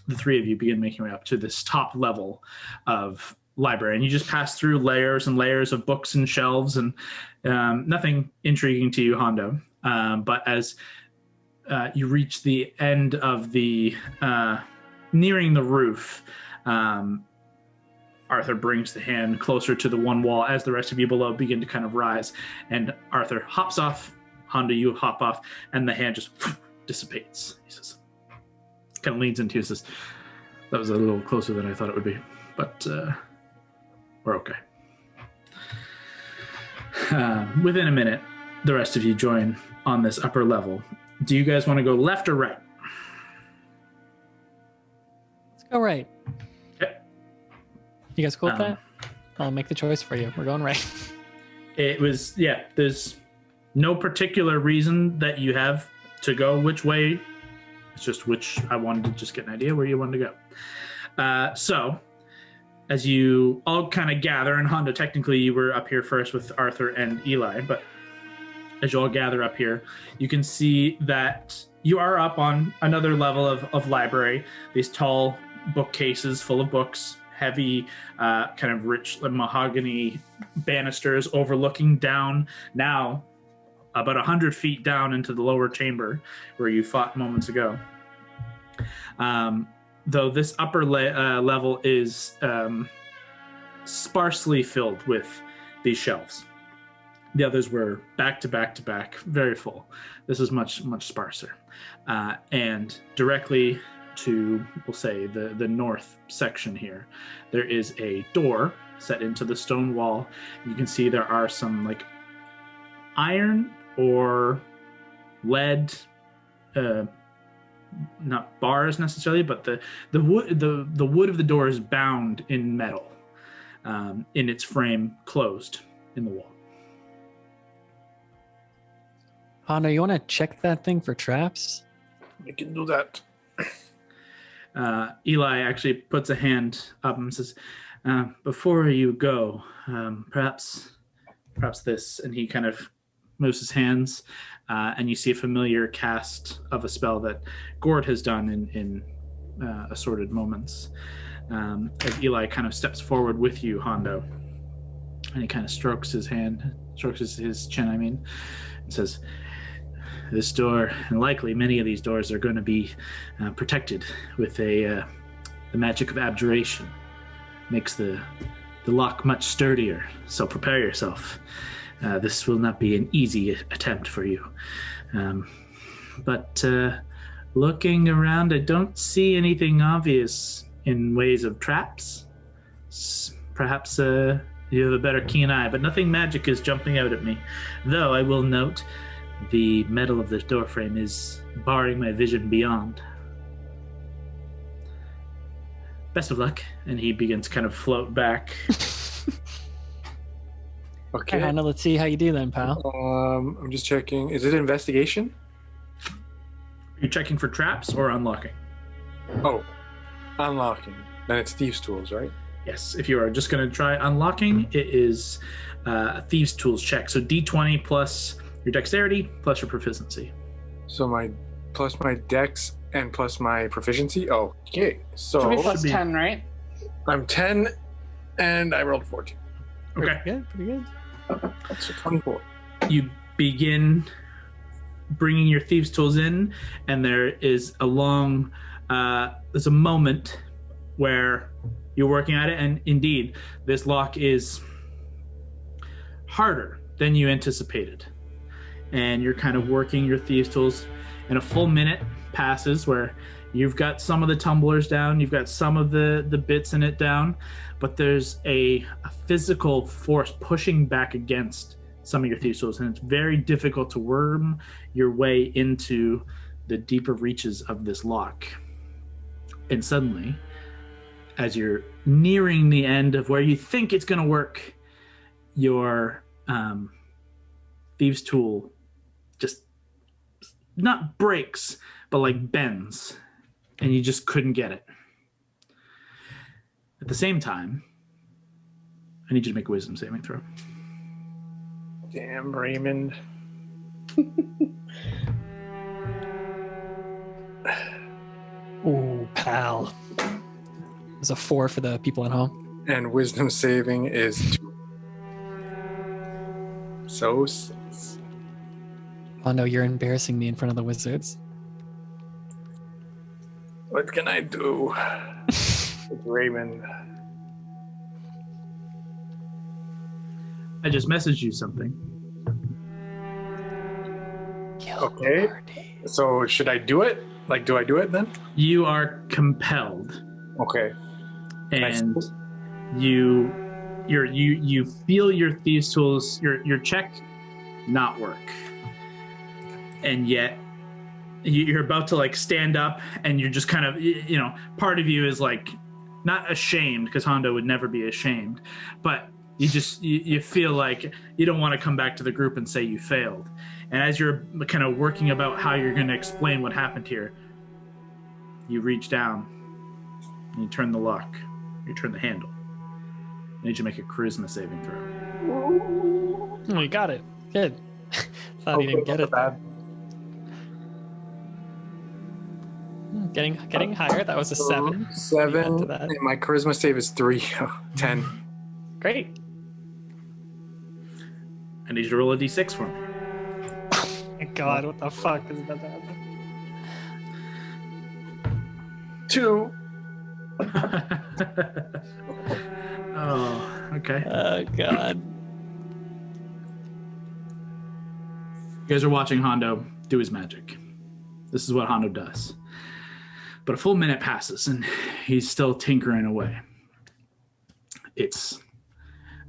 The 3 of you begin making your way up to this top level of library, and you just pass through layers and layers of books and shelves, and nothing intriguing to you, Hondo. But as you reach the end of the nearing the roof, Arthur brings the hand closer to the one wall as the rest of you below begin to kind of rise, and Arthur hops off. Hondo, you hop off, and the hand just dissipates. He says, kind of leans into you and says, "That was a little closer than I thought it would be, but we're okay." Within a minute, the rest of you join on this upper level. Do you guys want to go left or right? Let's go right. Okay. You guys cool with that? I'll make the choice for you. We're going right. There's no particular reason that you have to go which way. It's just which I wanted to just get an idea where you wanted to go. So as you all kind of gather, and Hondo, technically you were up here first with Arthur and Eli, but as you all gather up here, you can see that you are up on another level of library. These tall bookcases full of books, heavy, kind of rich mahogany banisters overlooking down now about 100 feet down into the lower chamber where you fought moments ago. Though this upper level is sparsely filled with these shelves. The others were back to back to back, very full. This is much, much sparser. And directly to, we'll say, the north section here, there is a door set into the stone wall. You can see there are some like iron or lead, not bars necessarily, but the wood of the door is bound in metal, in its frame closed in the wall. Hondo, you want to check that thing for traps? We can do that. Eli actually puts a hand up and says, "Before you go, perhaps this," and he kind of moves his hands, and you see a familiar cast of a spell that Gord has done in assorted moments. As Eli kind of steps forward with you, Hondo, and he kind of strokes his chin, and says, "This door, and likely many of these doors, are going to be protected with the magic of abjuration. Makes the lock much sturdier, so prepare yourself. This will not be an easy attempt for you. But looking around, I don't see anything obvious in ways of traps. Perhaps you have a better keen eye, but nothing magic is jumping out at me. Though I will note, the metal of the doorframe is barring my vision beyond. Best of luck." And he begins to kind of float back. Okay. Hondo, let's see how you do then, pal. I'm just checking. Is it investigation? You're checking for traps or unlocking? Oh, unlocking. Then it's thieves' tools, right? Yes, if you are just going to try unlocking, it is a thieves' tools check. So D20 plus your dexterity plus your proficiency. So my dex and plus my proficiency. Oh, okay. Should be So plus 10, right? I'm 10, and I rolled 14. Okay. Pretty good. So 24. You begin bringing your thieves' tools in, and there is there's a moment where you're working at it, and indeed, this lock is harder than you anticipated. And you're kind of working your thieves' tools, and a full minute passes where you've got some of the tumblers down, you've got some of the bits in it down, but there's a physical force pushing back against some of your thieves' tools, and it's very difficult to worm your way into the deeper reaches of this lock. And suddenly, as you're nearing the end of where you think it's going to work, your thieves' tool just not breaks, but like bends, and you just couldn't get it. At the same time, I need you to make a wisdom saving throw. Damn, Raymond. Ooh, pal. There's a 4 for the people at home. And wisdom saving is 2. So 6. Oh no, you're embarrassing me in front of the wizards. What can I do? With Raymond. I just messaged you something. Okay. So should I do it? Like, do I do it then? You are compelled, Okay. and you feel your thieves' tools, your check, not work, and yet you're about to like stand up, and you're just kind of, part of you is like not ashamed, because Hondo would never be ashamed, but you feel like you don't want to come back to the group and say you failed. And as you're kind of working about how you're going to explain what happened here, you reach down and you turn the lock, you turn the handle. I need you to make a charisma saving throw. Oh, you got it. Good. Thought you didn't get it. Bad. Getting higher. That was a 7. 7. To that. And my charisma save is 3. 10. Great. I need you to roll a d6 for me. My God, what the fuck is about to happen? 2. Oh, okay. Oh God. You guys are watching Hondo do his magic. This is what Hondo does. But a full minute passes, and he's still tinkering away. It's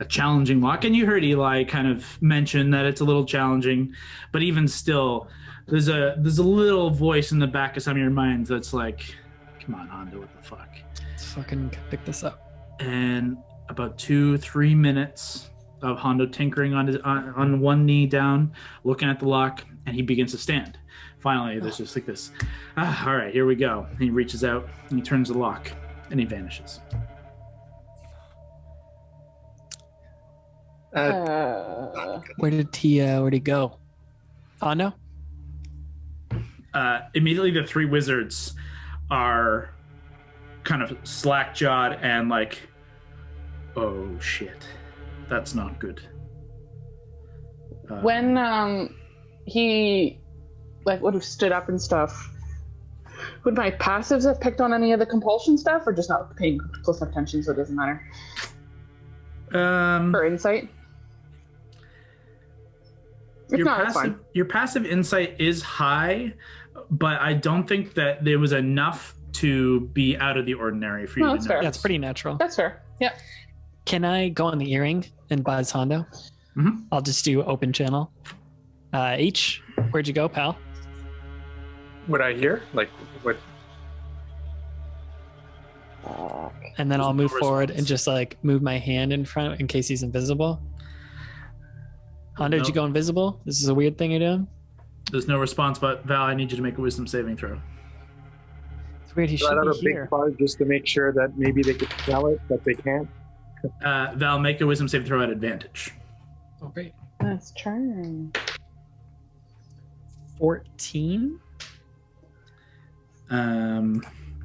a challenging lock, and you heard Eli kind of mention that it's a little challenging, but even still, there's a little voice in the back of some of your minds that's like, come on, Hondo, what the fuck? Let's fucking pick this up. And about 2-3 minutes of Hondo tinkering on one knee down, looking at the lock, and he begins to stand. Finally, there's just like this, all right, here we go. And he reaches out, and he turns the lock, and he vanishes. Where did he go? Hondo? Immediately, the 3 wizards are kind of slack-jawed and like, oh shit, that's not good. When he would have stood up and stuff, would my passives have picked on any of the compulsion stuff, or just not paying close enough attention so it doesn't matter? Or insight? If not, it's fine. Your passive insight is high, but I don't think that there was enough to be out of the ordinary for you to that's fair. know. Yeah, it's pretty natural. That's fair. Yeah. Can I go on the earring and buzz Hondo? Mhm. I'll just do open channel. H, where'd you go, pal? Would I hear? Like, what? And then I'll move no forward response. and just like move my hand in front in case he's invisible. Hondo, did you go invisible? This is a weird thing you're doing. There's no response, but Val, I need you to make a wisdom saving throw. It's weird. He Let should out a be here. big buzz just to make sure that maybe they could smell it, but they can't. Val, make a wisdom saving throw at advantage. Oh, great. That's charm. 14.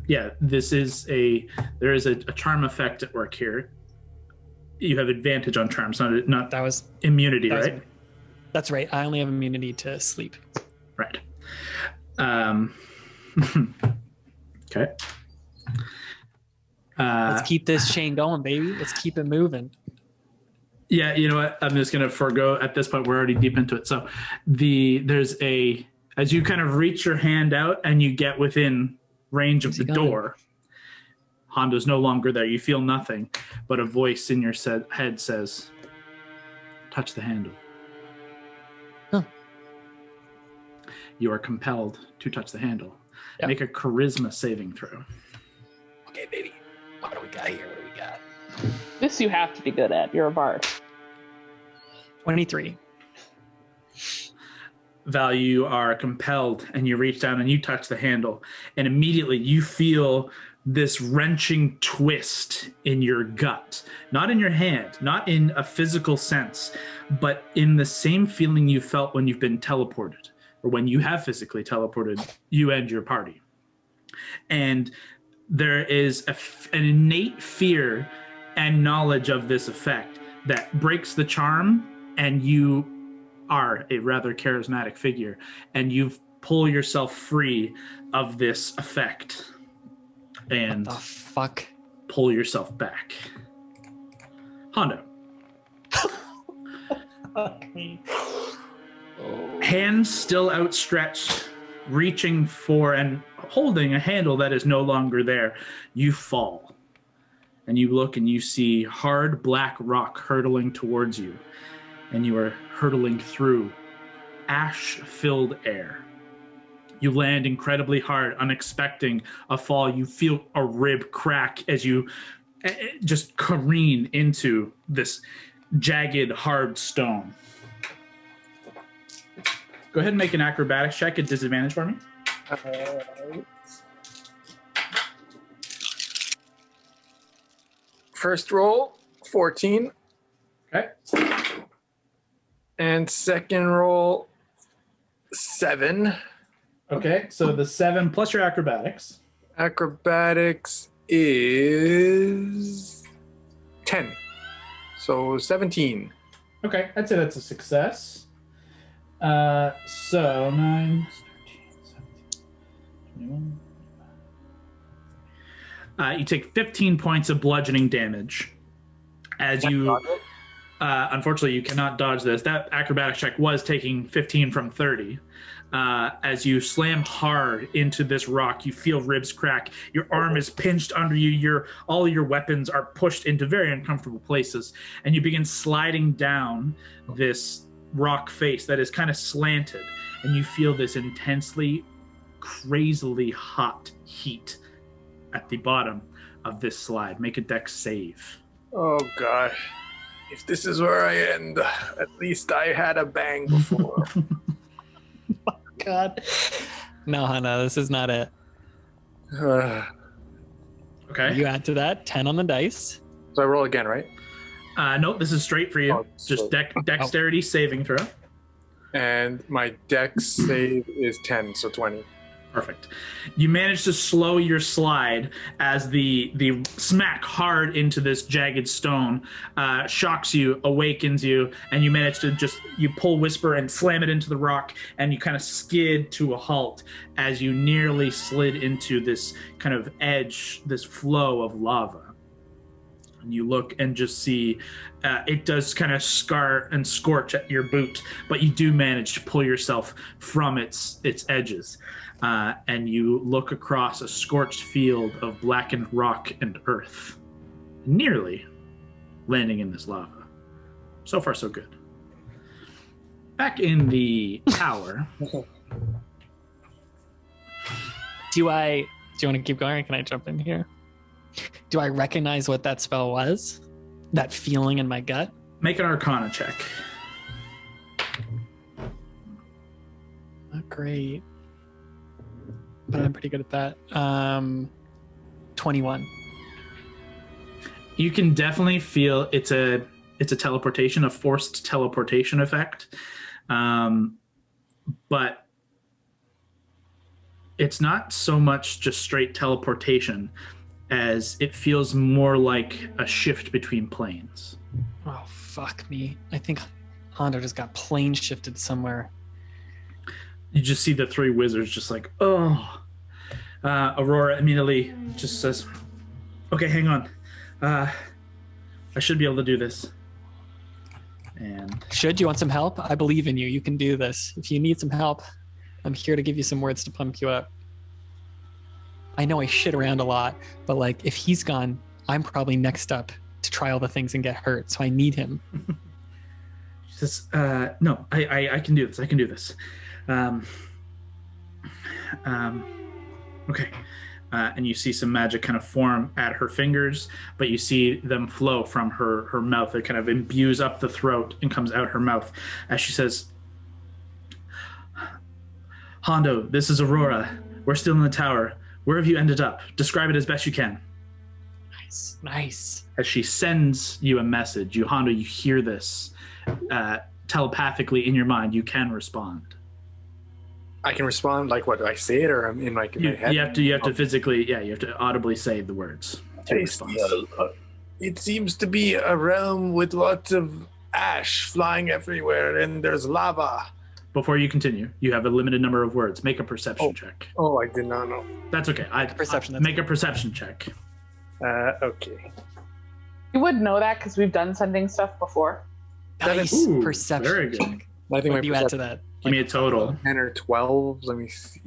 Yeah, there is a charm effect at work here. You have advantage on charms, not That was immunity, that was- right? That's right. I only have immunity to sleep. Right. Okay. Let's keep this chain going, baby. Let's keep it moving. Yeah, you know what? I'm just gonna forego at this point. We're already deep into it. So as you kind of reach your hand out and you get within range of the door, Hondo's no longer there. You feel nothing, but a voice in your head says, "Touch the handle." Huh. You are compelled to touch the handle. Yep. Make a charisma saving throw. Okay, baby. What do we got here? What do we got? This you have to be good at. You're a bard. 23. Val, you are compelled and you reach down and you touch the handle, and immediately you feel this wrenching twist in your gut, not in your hand, not in a physical sense, but in the same feeling you felt when you've been teleported, or when you have physically teleported, you and your party. And there is an innate fear and knowledge of this effect that breaks the charm, and you are a rather charismatic figure, and you pull yourself free of this effect and The fuck? pull yourself back. Hondo. Hands still outstretched, reaching for and holding a handle that is no longer there. You fall, and you look and you see hard black rock hurtling towards you, and you are hurtling through ash-filled air. You land incredibly hard, unexpecting a fall. You feel a rib crack as you just careen into this jagged, hard stone. Go ahead and make an acrobatics check at disadvantage for me. First roll, 14. Okay. And second roll, 7. Okay, so the 7 plus your acrobatics. Acrobatics is 10. So 17. Okay, I'd say that's a success. So 9, 13, 17, 21. You take 15 points of bludgeoning damage as you. Unfortunately, you cannot dodge this. That acrobatics check was taking 15 from 30. As you slam hard into this rock, you feel ribs crack. Your arm is pinched under you. All your weapons are pushed into very uncomfortable places, and you begin sliding down this rock face that is kind of slanted, and you feel this intensely, crazily hot heat at the bottom of this slide. Make a dex save. Oh, gosh. If this is where I end, at least I had a bang before. God. No, Hannah, this is not it. Okay. You add to that 10 on the dice. So I roll again, right? Nope, this is straight for you. Oh, Just so- dexterity saving throw. And my dex save is 10, so 20. Perfect. You manage to slow your slide as the smack hard into this jagged stone shocks you, awakens you, and you manage to you pull Whisper and slam it into the rock, and you kind of skid to a halt as you nearly slid into this kind of edge, this flow of lava. And you look and just see it does kind of scar and scorch at your boot, but you do manage to pull yourself from its edges. And you look across a scorched field of blackened rock and earth, nearly landing in this lava. So far, so good. Back in the tower. Do you want to keep going, or can I jump in here? Do I recognize what that spell was? That feeling in my gut? Make an Arcana check. Not great. But I'm pretty good at that. 21. You can definitely feel it's a teleportation, a forced teleportation effect. But it's not so much just straight teleportation as it feels more like a shift between planes. Oh, fuck me. I think Hondo just got plane shifted somewhere. You just see the three wizards just like, oh. Aurora immediately just says, okay, hang on. I should be able to do this. And Should you want some help? I believe in you. You can do this. If you need some help, I'm here to give you some words to pump you up. I know I shit around a lot, but like if he's gone, I'm probably next up to try all the things and get hurt. So I need him. she says, no, I can do this. I can do this. Okay. And you see some magic kind of form at her fingers, but you see them flow from her mouth. It kind of imbues up the throat and comes out her mouth as she says, Hondo, this is Aurora. We're still in the tower. Where have you ended up? Describe it as best you can. Nice. As she sends you a message, Hondo, you hear this telepathically in your mind. You can respond. I can respond like what? Do I say it, or I'm in my head? You have to physically, you have to audibly say the words. It seems to be a realm with lots of ash flying everywhere, and there's lava. Before you continue, you have a limited number of words. Make a perception check. Oh, I did not know. That's okay. Make a perception check. Okay. You would know that because we've done sending stuff before. Nice. Ooh, perception. very good. Check. I think What do you add to that? Give me a total. 10 or 12. Let me see.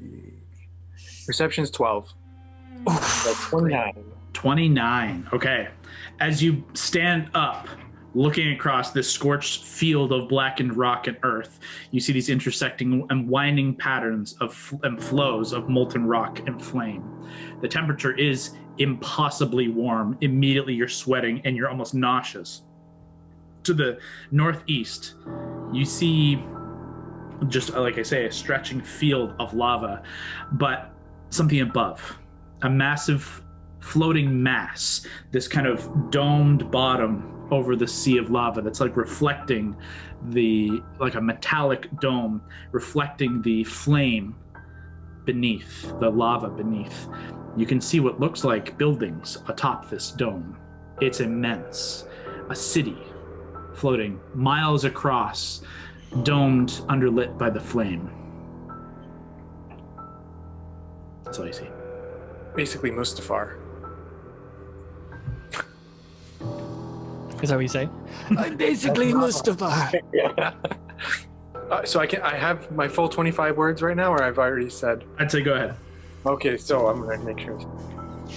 Perception's 12. That's 29. 29. Okay. As you stand up, looking across this scorched field of blackened rock and earth, you see these intersecting and winding patterns and flows of molten rock and flame. The temperature is impossibly warm. Immediately you're sweating and you're almost nauseous. To the northeast, you see, just like I say, a stretching field of lava, but something above, a massive floating mass, this kind of domed bottom over the sea of lava that's like reflecting like a metallic dome, reflecting the flame beneath, the lava beneath. You can see what looks like buildings atop this dome. It's immense. A city floating miles across, domed, underlit by the flame. That's all you see. Basically Mustafar. Is that what you say? I'm basically Mustafa. Yeah. So I have my full 25 words right now, or I've already said? I'd say go ahead. Okay, so I'm going to make sure.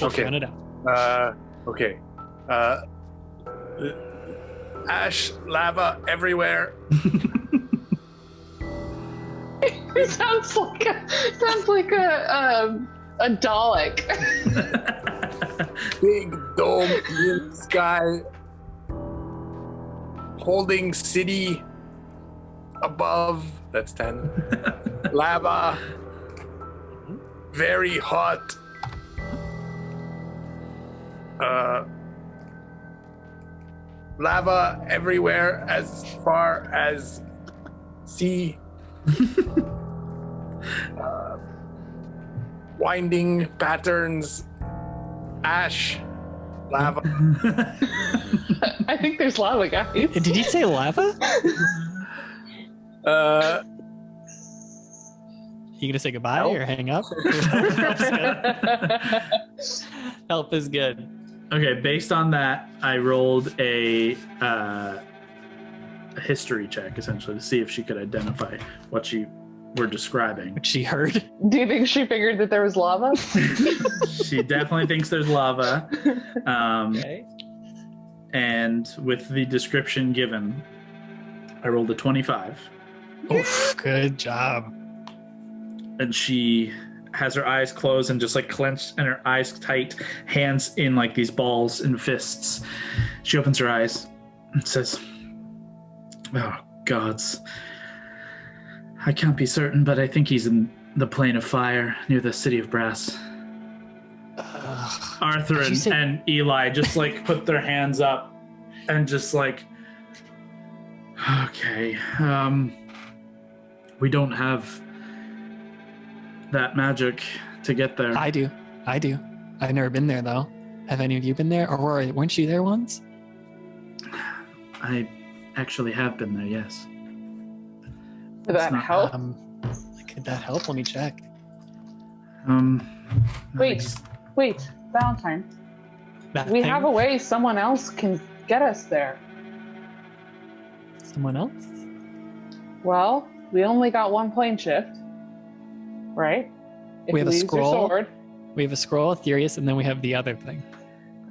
Okay. Count it out. Okay. Ash, lava everywhere. It sounds like a Dalek. Big dome in the sky. Holding city above. That's 10. Lava. Very hot. Lava everywhere as far as sea. winding patterns, ash, lava. I think there's lava, guys. Did you say lava? You gonna say goodbye or hang up? Help is good. Okay, based on that, I rolled a history check, essentially, to see if she could identify what you were describing. What she heard. Do you think she figured that there was lava? She definitely thinks there's lava. Okay. And with the description given, I rolled a 25. Oof, good job. And she has her eyes closed and just like clenched and her eyes tight, hands in like these balls and fists. She opens her eyes and says, "Oh, gods. I can't be certain, but I think he's in the plane of fire near the city of brass." Arthur and Eli just like put their hands up and just like, okay, we don't have that magic to get there. I do. I've never been there though. Have any of you been there? Or weren't you there once? I actually have been there, yes. Did that help? Could that help? Let me check. Wait, Valentine. We have a way someone else can get us there. Someone else? Well, we only got one plane shift, right? If We have a use your scroll. sword, We have a scroll, Ethereus, and then we have the other thing.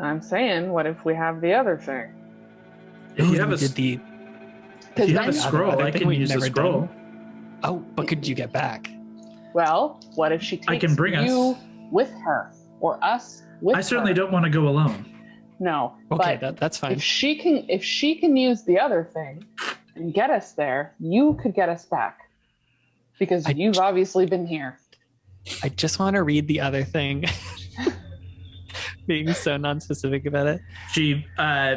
I'm saying, what if we have the other thing? If you have we a, did the. if you have a then- scroll, other I thing can we've use the never scroll. done. Oh, but could you get back? Well, what if she takes I can bring you us. with her, or us with her? I certainly don't want to go alone. No, Okay, but that's fine. if she can use the other thing and get us there, you could get us back because you've obviously been here. I just want to read the other thing. Being so non-specific about it. She,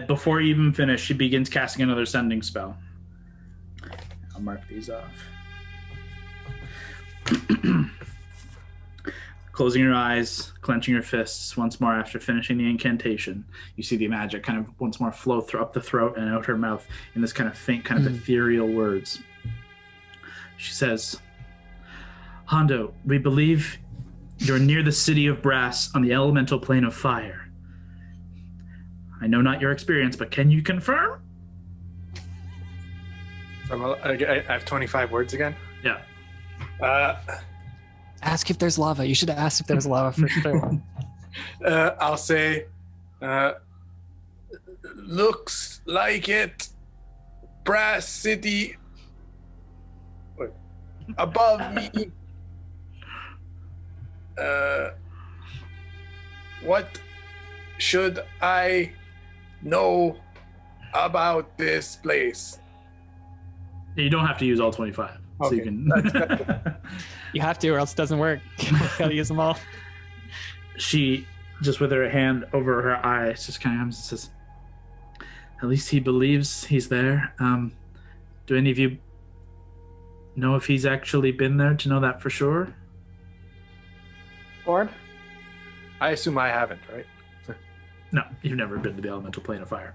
before you even finish, she begins casting another sending spell. I'll mark these off. Closing your eyes, clenching your fists once more after finishing the incantation, you see the magic kind of once more flow up the throat and out her mouth in this kind of faint, kind of ethereal words. She says, "Hondo, we believe you're near the city of brass on the elemental plane of fire. I know not your experience, but can you confirm?" So I have 25 words again. Yeah. Ask if there's lava. You should have asked if there was lava for sure. I'll say, looks like it. Brass City. Wait, above me. What should I know about this place? You don't have to use all 25. So Okay. you can. You have to, or else it doesn't work. Gotta use them all. She, just with her hand over her eyes, just kind of comes and says, "At least he believes he's there. Do any of you know if he's actually been there to know that for sure?" Lord? I assume I haven't, right? No, you've never been to the elemental plane of fire.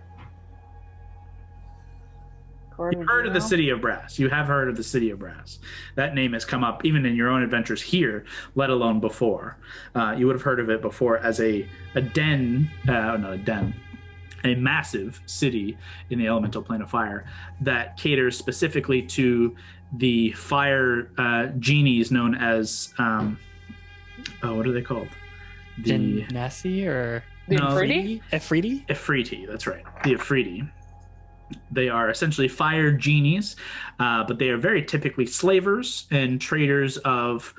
Gordon, You've heard of the know? city of brass. You have heard of the city of brass. That name has come up even in your own adventures here, let alone before. You would have heard of it before as a massive city in the elemental plane of fire that caters specifically to the fire genies known as, what are they called? The Genasi or The No, Ifriti? Efriti? Ifriti, that's right. The Ifriti. They are essentially fire genies, but they are very typically slavers and traders of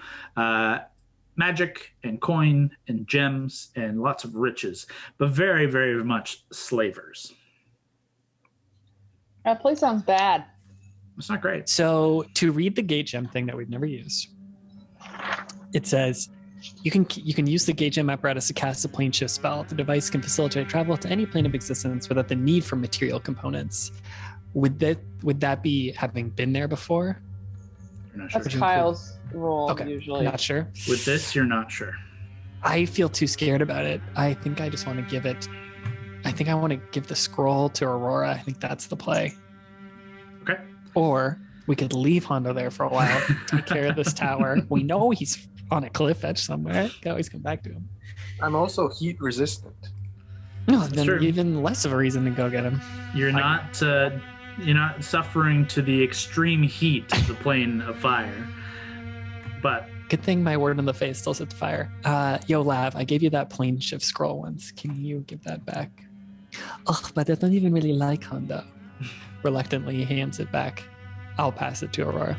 magic and coin and gems and lots of riches, but very, very much slavers. That place sounds bad. It's not great. So to read the gate gem thing that we've never used, it says you can use the gate gem apparatus to cast a plane shift spell. The device can facilitate travel to any plane of existence without the need for material components. Would that be having been there before? You're not sure. That's Kyle's role Okay, usually. not sure. With this, you're not sure. I feel too scared about it. I think I just want to give it. I think I want to give the scroll to Aurora. I think that's the play. Okay. Or we could leave Hondo there for a while, take care of this tower. We know he's on a cliff edge somewhere. Can always come back to him. I'm also heat resistant. No, then true. even less of a reason to go get him. You're not suffering to the extreme heat of the plane of fire. But Good thing my word in the face still sets fire. Yo, Lav, I gave you that plane shift scroll once. Can you give that back? Oh, but I don't even really like Hondo. Reluctantly, he hands it back. I'll pass it to Aurora.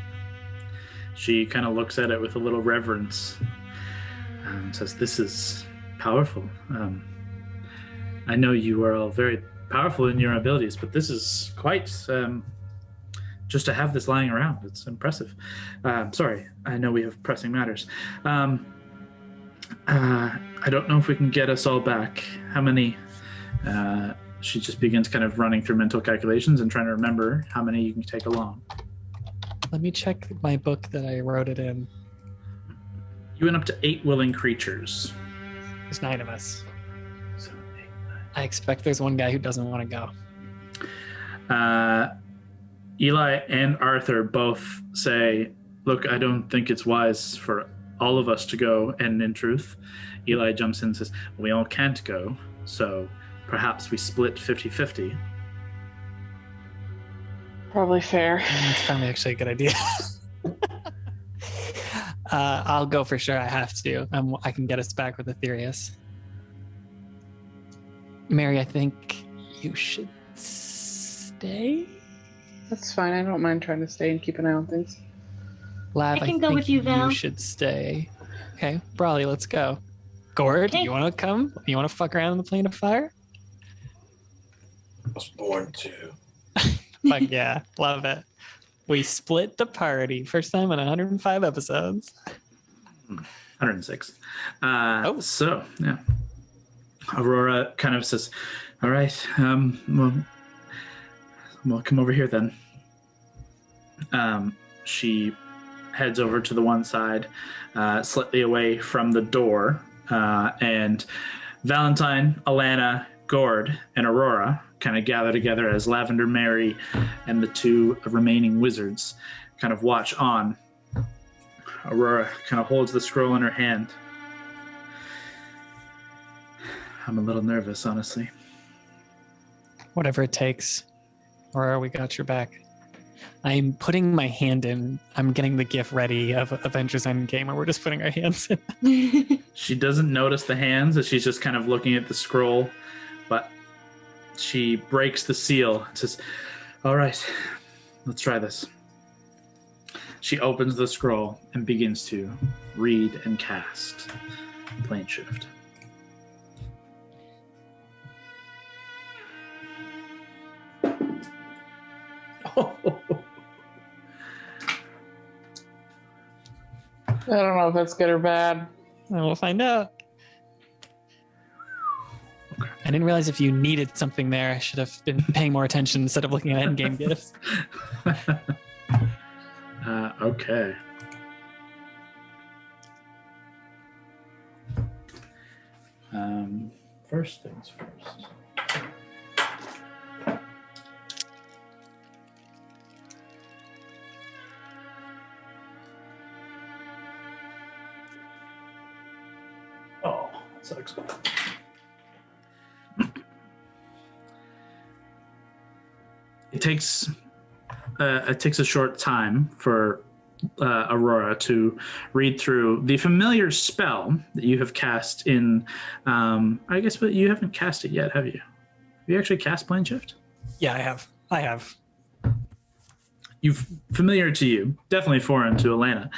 she kind of looks at it with a little reverence and says, "This is powerful. I know you are all very powerful in your abilities, but this is quite just to have this lying around. It's impressive. Sorry, I know we have pressing matters. I don't know if we can get us all back. How many?" She just begins kind of running through mental calculations and trying to remember how many you can take along. Let me check my book that I wrote it in. You went up to 8 willing creatures. There's 9 of us. 7, 8, I expect there's one guy who doesn't want to go. 9. Eli and Arthur both say, "Look, I don't think it's wise for all of us to go." And in truth, Eli jumps in and says, "We all can't go, so perhaps we split 50-50. Probably fair. It's probably actually a good idea. I'll go for sure. I have to. I can get us back with Aetherius. Mary, I think you should stay. That's fine. I don't mind trying to stay and keep an eye on things. Lav, I can go think with you, Val. You should stay. Okay, Brawley, let's go. Gord, Okay. you want to come? You want to fuck around in the plane of fire? I was born to. Fuck yeah, love it. We split the party. First time in 105 episodes. 106. So, yeah. Aurora kind of says, "All right, well, come over here then." She heads over to the one side, slightly away from the door, and Valentine, Alana, Gord, and Aurora kind of gather together as Lavender Mary and the 2 remaining wizards kind of watch on. Aurora kind of holds the scroll in her hand. I'm a little nervous, honestly. Whatever it takes. Aurora, we got your back. I'm putting my hand in. I'm getting the GIF ready of Avengers Endgame, where we're just putting our hands in. She doesn't notice the hands as she's just kind of looking at the scroll, but she breaks the seal and says, "All right, let's try this." She opens the scroll and begins to read and cast Plane Shift. I don't know if that's good or bad. We'll find out. I didn't realize if you needed something there. I should have been paying more attention instead of looking at endgame gifts. Okay. First things first. Oh, that sucks. It takes a short time for Aurora to read through the familiar spell that you have cast in. I guess, but you haven't cast it yet, have you? Have you actually cast Plane Shift? Yeah, I have. You've familiar to you, definitely foreign to Alana.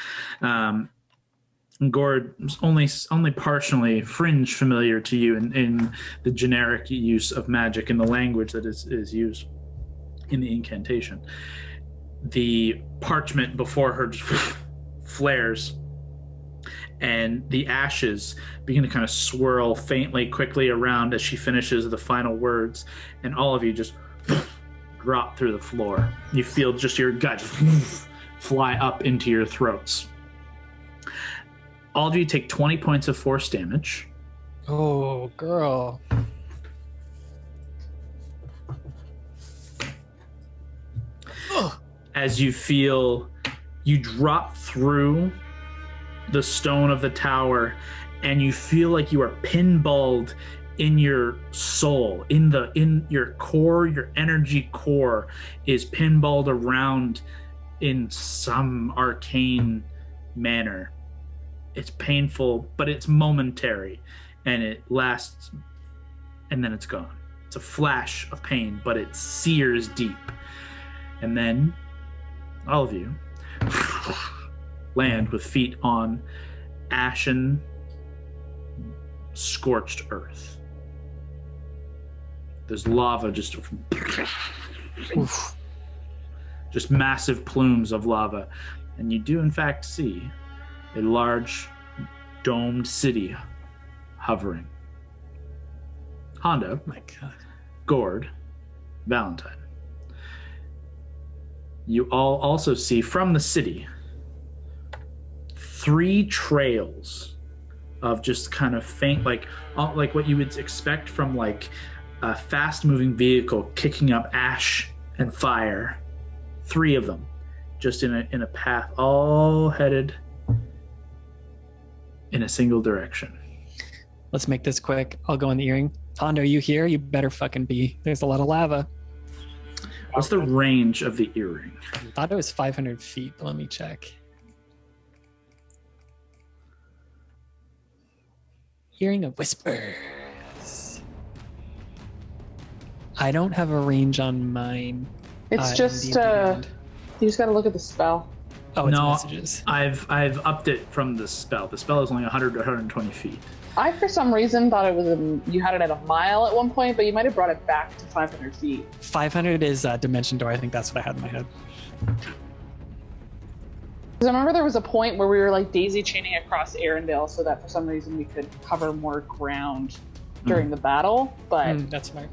Gord only partially fringe familiar to you in the generic use of magic in the language that is used in the incantation. The parchment before her just flares, and the ashes begin to kind of swirl faintly, quickly around as she finishes the final words, and all of you just drop through the floor. You feel just your gut fly up into your throats. All of you take 20 points of force damage. Oh, girl. As you feel you drop through the stone of the tower, and you feel like you are pinballed in your soul, in your core. Your energy core is pinballed around in some arcane manner. It's painful, but it's momentary, and it lasts, and then it's gone. It's a flash of pain, but it sears deep. And then all of you land with feet on ashen, scorched earth. There's lava just massive plumes of lava. And you do in fact see a large domed city hovering. Hondo, My God. Gord, Valentine. You all also see from the city 3 trails of just kind of faint, like what you would expect from like a fast-moving vehicle kicking up ash and fire. 3 of them, just in a path, all headed in a single direction. Let's make this quick. I'll go in the earring. Hondo, are you here? You better fucking be. There's a lot of lava. What's the range of the earring? I thought it was 500 feet, but let me check. Hearing of whispers. I don't have a range on mine. It's in just D&D Beyond. you just got to look at the spell. Oh, it's No, messages. I've upped it from the spell. The spell is only 100 to 120 feet. I, for some reason, thought it was you had it at a mile at one point, but you might have brought it back to 500 feet. 500 is Dimension Door. I think that's what I had in my head. Because I remember there was a point where we were like daisy chaining across Arendelle so that for some reason we could cover more ground during the battle, but That's smart.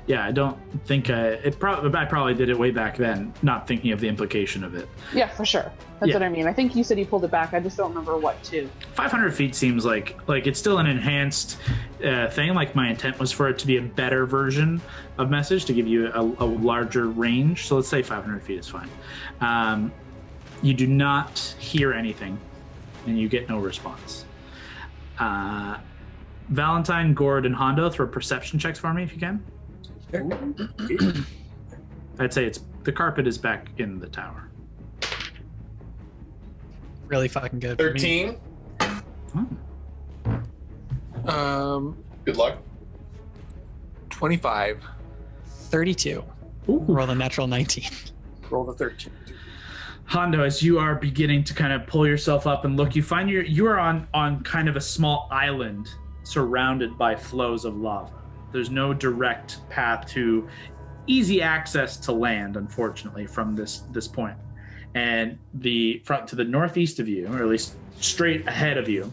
Yeah, I don't think I probably did it way back then, not thinking of the implication of it. yeah, for sure. That's Yeah. what I mean. I think you said you pulled it back. I just don't remember what to. 500 feet seems like it's still an enhanced thing. Like my intent was for it to be a better version of message to give you a larger range. So let's say 500 feet is fine. You do not hear anything, and you get no response. Valentine, Gord, and Hondo, throw perception checks for me if you can. I'd say the carpet is back in the tower. Really fucking good. for me. 13. Good luck. 25. 32. Ooh. Roll a natural 19. Roll the 13. Hondo, as you are beginning to kind of pull yourself up and look, you find you are on kind of a small island surrounded by flows of lava. There's no direct path to easy access to land, unfortunately, from this point. And the front to the northeast of you, or at least straight ahead of you,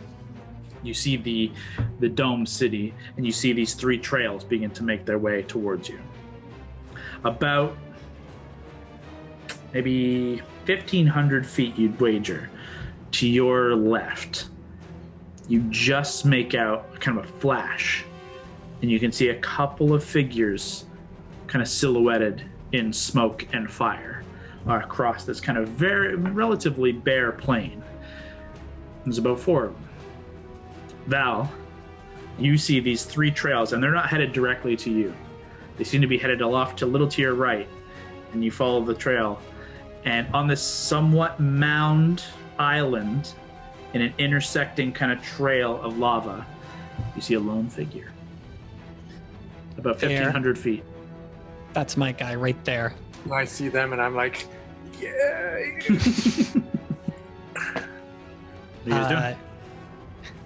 you see the domed city, and you see these 3 trails begin to make their way towards you. About maybe 1,500 feet, you'd wager, to your left, you just make out kind of a flash, and you can see a couple of figures kind of silhouetted in smoke and fire across this kind of relatively bare plain. There's about 4 of them. Val, you see these 3 trails, and they're not headed directly to you. They seem to be headed aloft a little to your right, and you follow the trail. And on this somewhat mound island, in an intersecting kind of trail of lava, you see a lone figure. About 1,500 feet. That's my guy right there. I see them and I'm like, yay! What are you guys doing?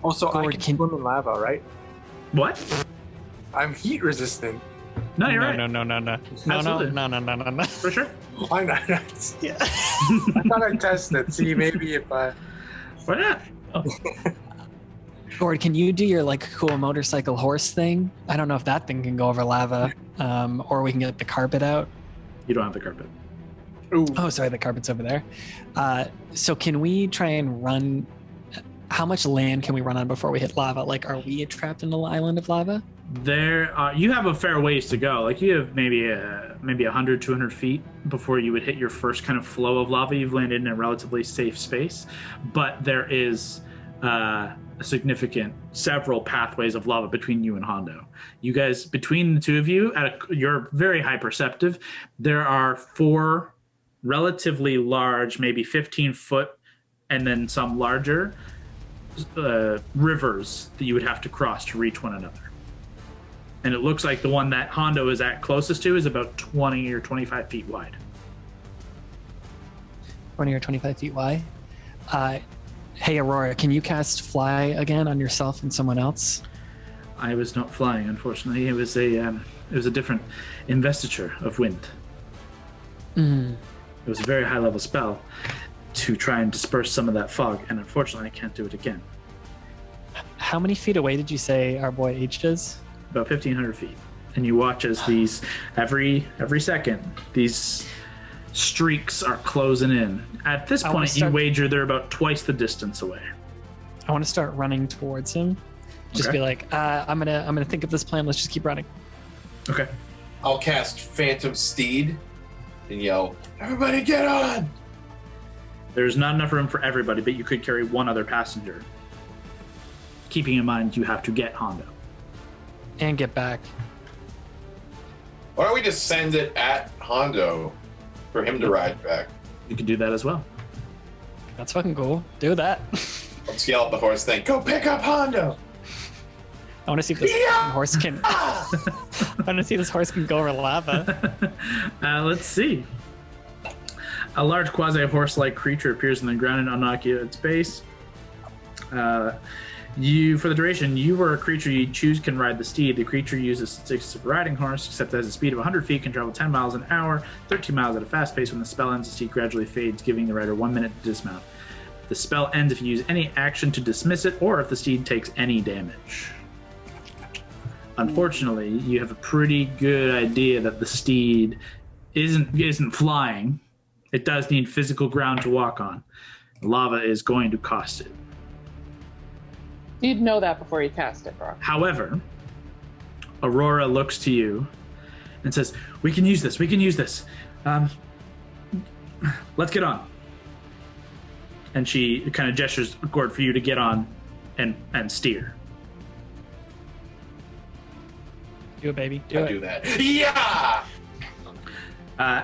Also, I Gord, can can- swim in lava, right? What? I'm heat resistant. No, you're right. No. Absolutely. No. For sure. Why not? Yeah. I thought I'd test it. See, maybe if I... Why not? Gord, can you do your like cool motorcycle horse thing? I don't know if that thing can go over lava, or we can get the carpet out. You don't have the carpet. Ooh. Oh, sorry, the carpet's over there. So can we try and run? How much land can we run on before we hit lava? Like, are we trapped in an island of lava? You have a fair ways to go. Like, you have maybe 100, 200 feet before you would hit your first kind of flow of lava. You've landed in a relatively safe space, but there is a significant several pathways of lava between you and Hondo. You guys, between the two of you, you're very high perceptive. There are 4 relatively large, maybe 15 foot, and then some larger rivers that you would have to cross to reach one another. And it looks like the one that Hondo is at closest to is about 20 or 25 feet wide. 20 or 25 feet wide. Hey, Aurora, can you cast Fly again on yourself and someone else? I was not flying, unfortunately. It was a different investiture of wind. It was a very high-level spell to try and disperse some of that fog, and unfortunately, I can't do it again. How many feet away did you say our boy H is? About 1,500 feet. And you watch as these, every second, these streaks are closing in. At this point, you wager they're about twice the distance away. I want to start running towards him. Just be like, I'm gonna think of this plan. Let's just keep running. Okay. I'll cast Phantom Steed and yell, "Everybody get on!" There's not enough room for everybody, but you could carry one other passenger. Keeping in mind you have to get Hondo. And get back. Why don't we just send it at Hondo for him to ride back? You could do that as well. That's fucking cool. Do that. Let's yell at the horse thing. Go pick up Hondo! I want to see if this horse can. I want to see if this horse can go over lava. Let's see. A large quasi-horse-like creature appears in the ground and unoccupied space. For the duration, you or a creature you choose can ride the steed. The creature uses statistics of riding horse, except has a speed of 100 feet, can travel 10 miles an hour, 13 miles at a fast pace. When the spell ends, the steed gradually fades, giving the rider 1 minute to dismount. The spell ends if you use any action to dismiss it, or if the steed takes any damage. Unfortunately, you have a pretty good idea that the steed isn't flying. It does need physical ground to walk on. Lava is going to cost it. You'd know that before you cast it, bro. However, Aurora looks to you and says, we can use this. Let's get on. And she kind of gestures Gord for you to get on and steer. Do it, baby. Do do that. Yeah!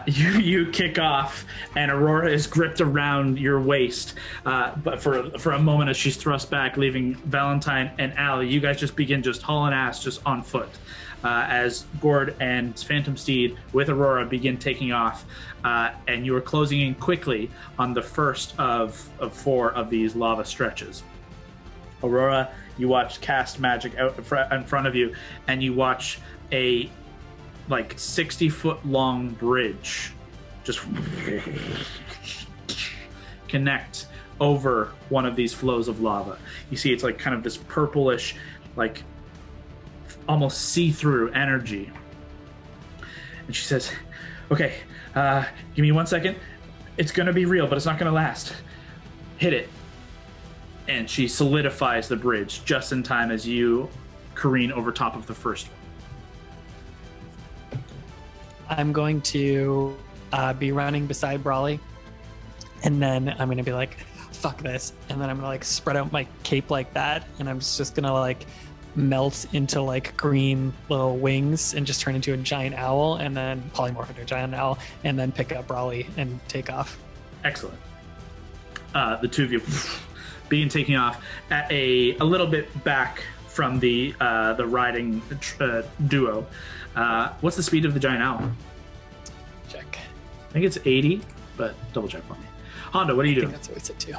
You kick off, and Aurora is gripped around your waist. But for a moment, as she's thrust back, leaving Valentine and Allie, you guys just begin hauling ass just on foot. As Gord and Phantom Steed with Aurora begin taking off, and you are closing in quickly on the first of 4 of these lava stretches. Aurora, you watch cast magic out in front of you, and you watch a 60-foot long bridge just connect over one of these flows of lava. You see it's kind of this purplish, almost see-through energy. And she says, okay, give me 1 second. It's gonna be real, but it's not gonna last. Hit it. And she solidifies the bridge just in time as you careen over top of the first one. I'm going to be running beside Brawley, and then I'm gonna be like, fuck this, and then I'm gonna spread out my cape like that, and I'm just gonna melt into green little wings and just turn into a giant owl, and then polymorph into a giant owl, and then pick up Brawley and take off. Excellent. The two of you begin taking off at a little bit back from the riding duo. What's the speed of the giant owl? Check. I think it's 80, but double check for me. Hondo, what are you doing? I think that's what we said too.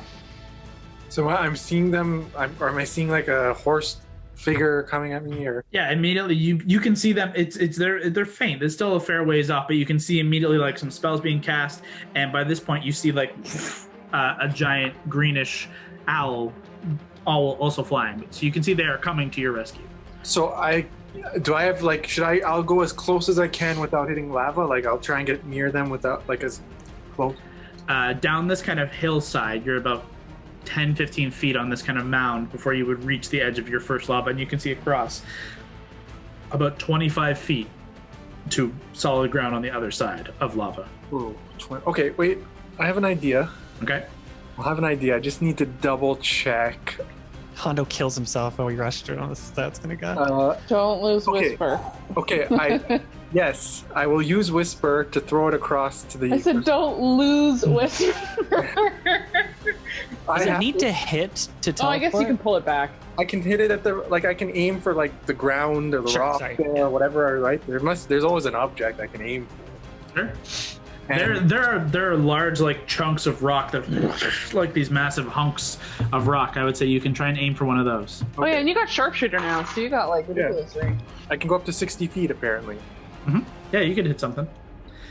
So I'm seeing them, or am I seeing a horse figure coming at me? Or Yeah, immediately you can see them. They're faint. They're still a fair ways off, but you can see immediately some spells being cast, and by this point you see a giant greenish owl also flying. So you can see they are coming to your rescue. So I'll go as close as I can without hitting lava. I'll try and get near them without as close? Down this kind of hillside, you're about 10, 15 feet on this kind of mound before you would reach the edge of your first lava, and you can see across about 25 feet to solid ground on the other side of lava. Ooh, okay, wait. I have an idea. Okay. I just need to double check. Hondo kills himself while we rush through. That's gonna go. Don't lose Okay. Whisper. Okay, yes, I will use Whisper to throw it across to the. I said don't lose Whisper. Does it need to hit to teleport? Oh, I guess you can pull it back. I can hit it at the I can aim for the ground or the Sure, rock sorry. or whatever. Right there's always an object I can aim. Sure. And- There are large chunks of rock that like these massive hunks of rock. I would say you can try and aim for one of those. Oh yeah, and you got sharpshooter now, so you got ridiculous range. I can go up to 60 feet apparently. Yeah, you could hit something.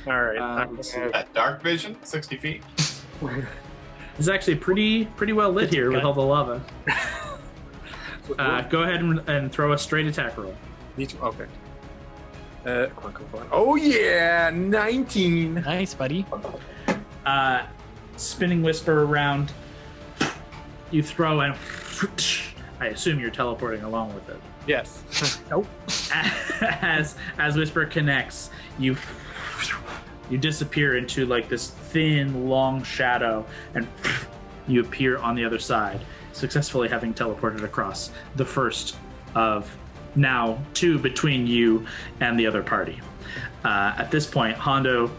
All right. let's That dark vision, 60 feet. It's actually pretty well lit here with all the lava. Go ahead and throw a straight attack roll. Okay. Come on. Oh yeah, 19. Nice, buddy. Spinning Whisper around, you throw and I assume you're teleporting along with it. Yes. Nope. As Whisper connects, you disappear into this thin, long shadow, and you appear on the other side, successfully having teleported across the first of now 2 between you and the other party. At this point, Hondo,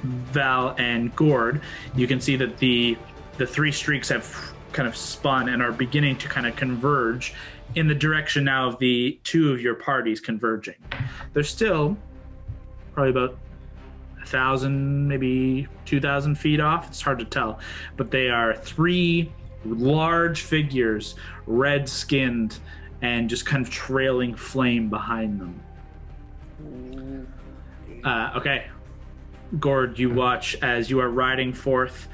Val, and Gord, you can see that the 3 streaks have kind of spun and are beginning to kind of converge in the direction now of the 2 of your parties converging. They're still probably about 1,000, maybe 2,000 feet off. It's hard to tell, but they are 3 large figures, red-skinned, and just kind of trailing flame behind them. Okay. Gord, you watch as you are riding forth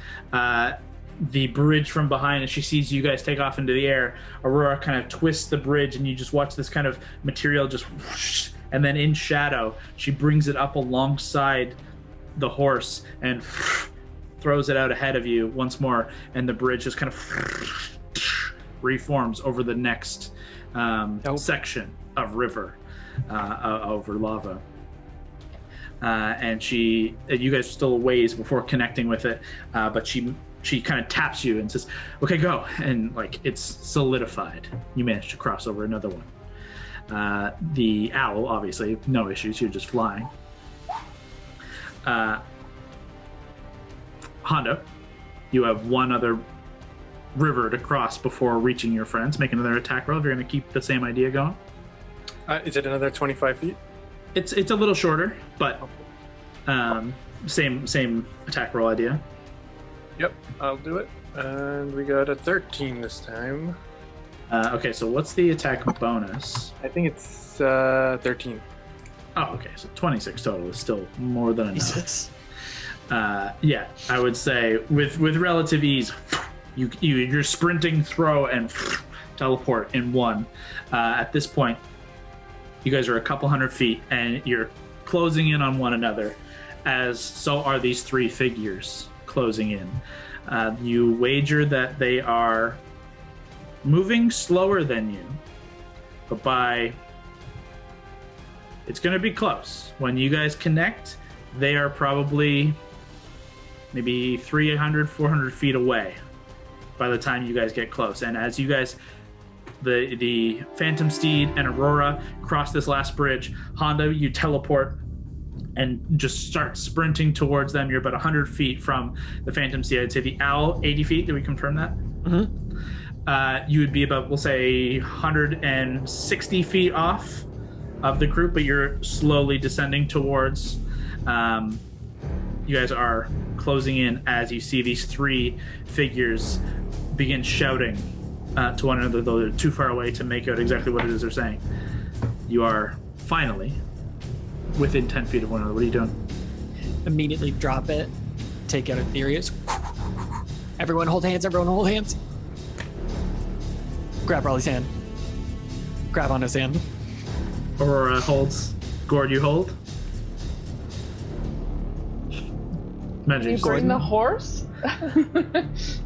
the bridge from behind, and she sees you guys take off into the air. Aurora kind of twists the bridge, and you just watch this kind of material just whoosh, and then in shadow, she brings it up alongside the horse and throws it out ahead of you once more, and the bridge just kind of reforms over the next section of river over lava. And you guys are still a ways before connecting with it, but she kind of taps you and says, okay, go. And it's solidified. You managed to cross over another one. The owl, obviously, no issues. You're just flying. Hondo, you have one other river to cross before reaching your friends. Make another attack roll if you're going to keep the same idea going. Is it another 25 feet? It's a little shorter, but same attack roll idea. Yep, I'll do it. And we got a 13 this time. Okay, so what's the attack bonus? I think it's 13. Oh, okay, so 26 total is still more than enough. Jesus. Yeah, I would say with relative ease, you're sprinting, throw, and teleport in one. At this point, you guys are a couple hundred feet, and you're closing in on one another, as so are these 3 figures closing in. You wager that they are moving slower than you, but it's going to be close. When you guys connect, they are probably maybe 300, 400 feet away by the time you guys get close. And as you guys, the Phantom Steed and Aurora cross this last bridge, Hondo, you teleport and just start sprinting towards them. You're about 100 feet from the Phantom Steed. I'd say the Owl, 80 feet. Did we confirm that? Mm-hmm. You would be about, we'll say, 160 feet off of the group, but you're slowly descending towards. You guys are closing in as you see these 3 figures begin shouting to one another, though they're too far away to make out exactly what it is they're saying. You are finally within 10 feet of one another. What are you doing? Immediately drop it. Take out Infuriate. Everyone hold hands. Everyone hold hands. Grab Raleigh's hand. Grab on his hand. Aurora holds. Gord, you hold. Can you bring the horse?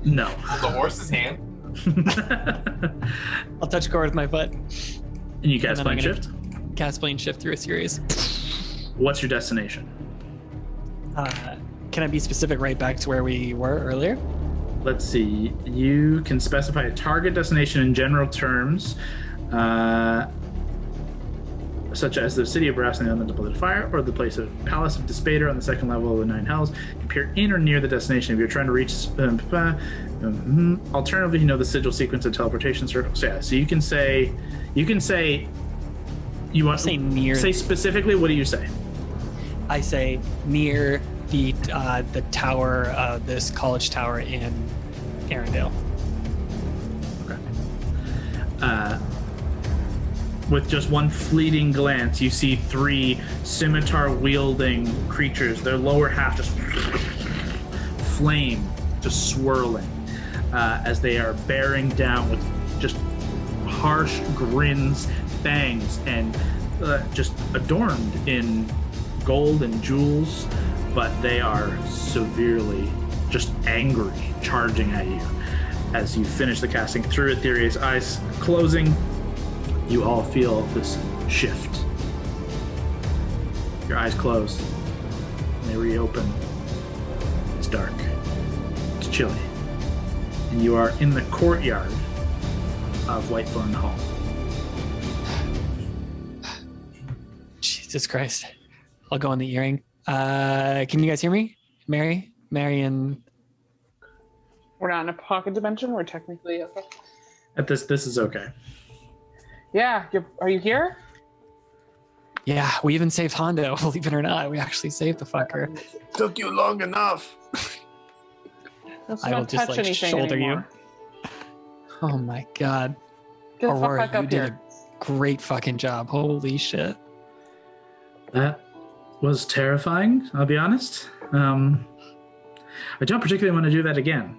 No. Hold the horse's hand. I'll touch Gore with my foot. And you cast And then I'm plane gonna- shift. Cast plane shift through a series. What's your destination? Can I be specific right back to where we were earlier? Let's see. You can specify a target destination in general terms, such as the city of Brass and the elemental of fire, or the place of Palace of Despater on the second level of the Nine Hells. Appear in or near the destination if you're trying to reach. Alternatively, you know the sigil sequence of teleportation circles. So, yeah, so you can say. You want Say near. Say specifically. What do you say? I say near the tower, this college tower in Arendelle. With just one fleeting glance, you see 3 scimitar-wielding creatures. Their lower half just flame, just swirling, as they are bearing down with just harsh grins, fangs, and just adorned in gold and jewels, but they are severely just angry, charging at you. As you finish the casting through Etherea's eyes closing, you all feel this shift. Your eyes close, and they reopen. It's dark. It's chilly. And you are in the courtyard of Whitethorn Hall. Jesus Christ. I'll go on the earring. Can you guys hear me? Mary, and We're not in a pocket dimension. We're technically okay. At this is okay. Yeah, are you here? yeah, we even saved Hondo. Believe it or not, we actually saved the fucker. Took you long enough. Let's I will not just touch like anything shoulder anymore. you. Oh my god, Get the fuck Aurora, back you up did here. a great fucking job. Holy shit. That was terrifying, I'll be honest. I don't particularly want to do that again,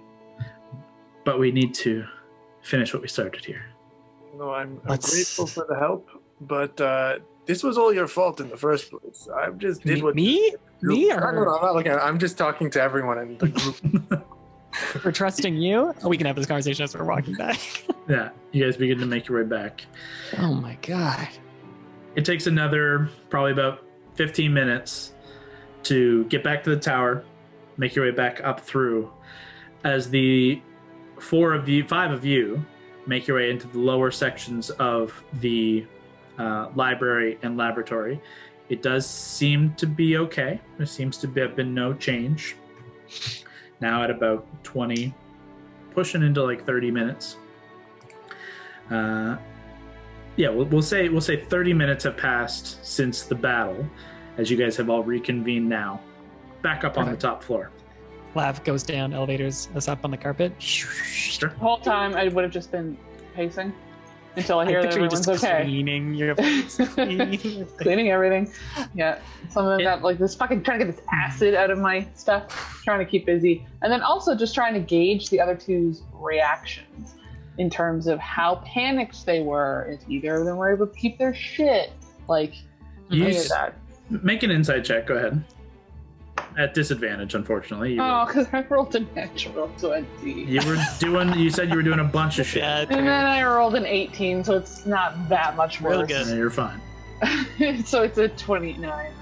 but we need to finish what we started here. No, I'm Let's- grateful for the help, but this was all your fault in the first place. I just did what Me? Me No, or no, I'm not looking at. I'm just talking to everyone in the group. for trusting you? Oh, we can have this conversation as we're walking back. Yeah, you guys begin to make your way back. Oh my god. It takes another probably about 15 minutes to get back to the tower, make your way back up through. As the 5 of you make your way into the lower sections of the library and laboratory, it does seem to be okay. There seems to have been no change. Now at about 20, pushing into like 30 minutes. Yeah, we'll say 30 minutes have passed since the battle, as you guys have all reconvened now. Back up on the Perfect. top floor. Lav goes down, elevators us up on the carpet. Sure. The whole time I would have just been pacing until I I hear that picture you everyone's just okay. cleaning your Cleaning everything. Yeah. Some of them got like this fucking trying to get this acid out of my stuff, trying to keep busy. And then also just trying to gauge the other two's reactions in terms of how panicked they were, if either of them were able to keep their shit. Like, You any of s- that. Make an insight check. Go ahead. At disadvantage, unfortunately. Oh, because I rolled a natural 20. You said you were doing a bunch of shit. Yeah, And then I rolled an 18, so it's not that much worse. Real good. Yeah, you're fine. So it's a 29.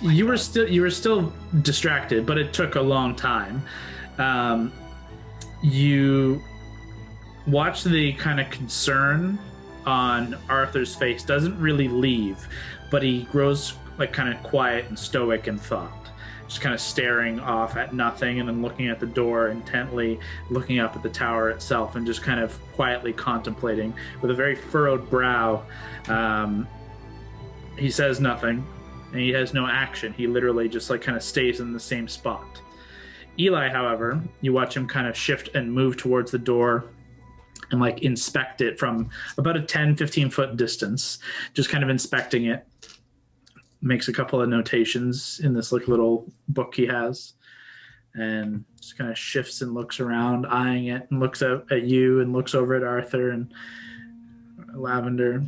You were still distracted, but it took a long time. You watch the kind of concern on Arthur's face doesn't really leave, but he grows like kind of quiet and stoic in thought, just kind of staring off at nothing and then looking at the door intently, looking up at the tower itself, and just kind of quietly contemplating with a very furrowed brow. He says nothing, and he has no action. He literally just like kind of stays in the same spot. Eli, however, you watch him kind of shift and move towards the door and like inspect it from about a 10-15 foot distance, just kind of inspecting it. Makes a couple of notations in this like little book he has, and just kind of shifts and looks around, eyeing it, and looks at you and looks over at Arthur and Lavender.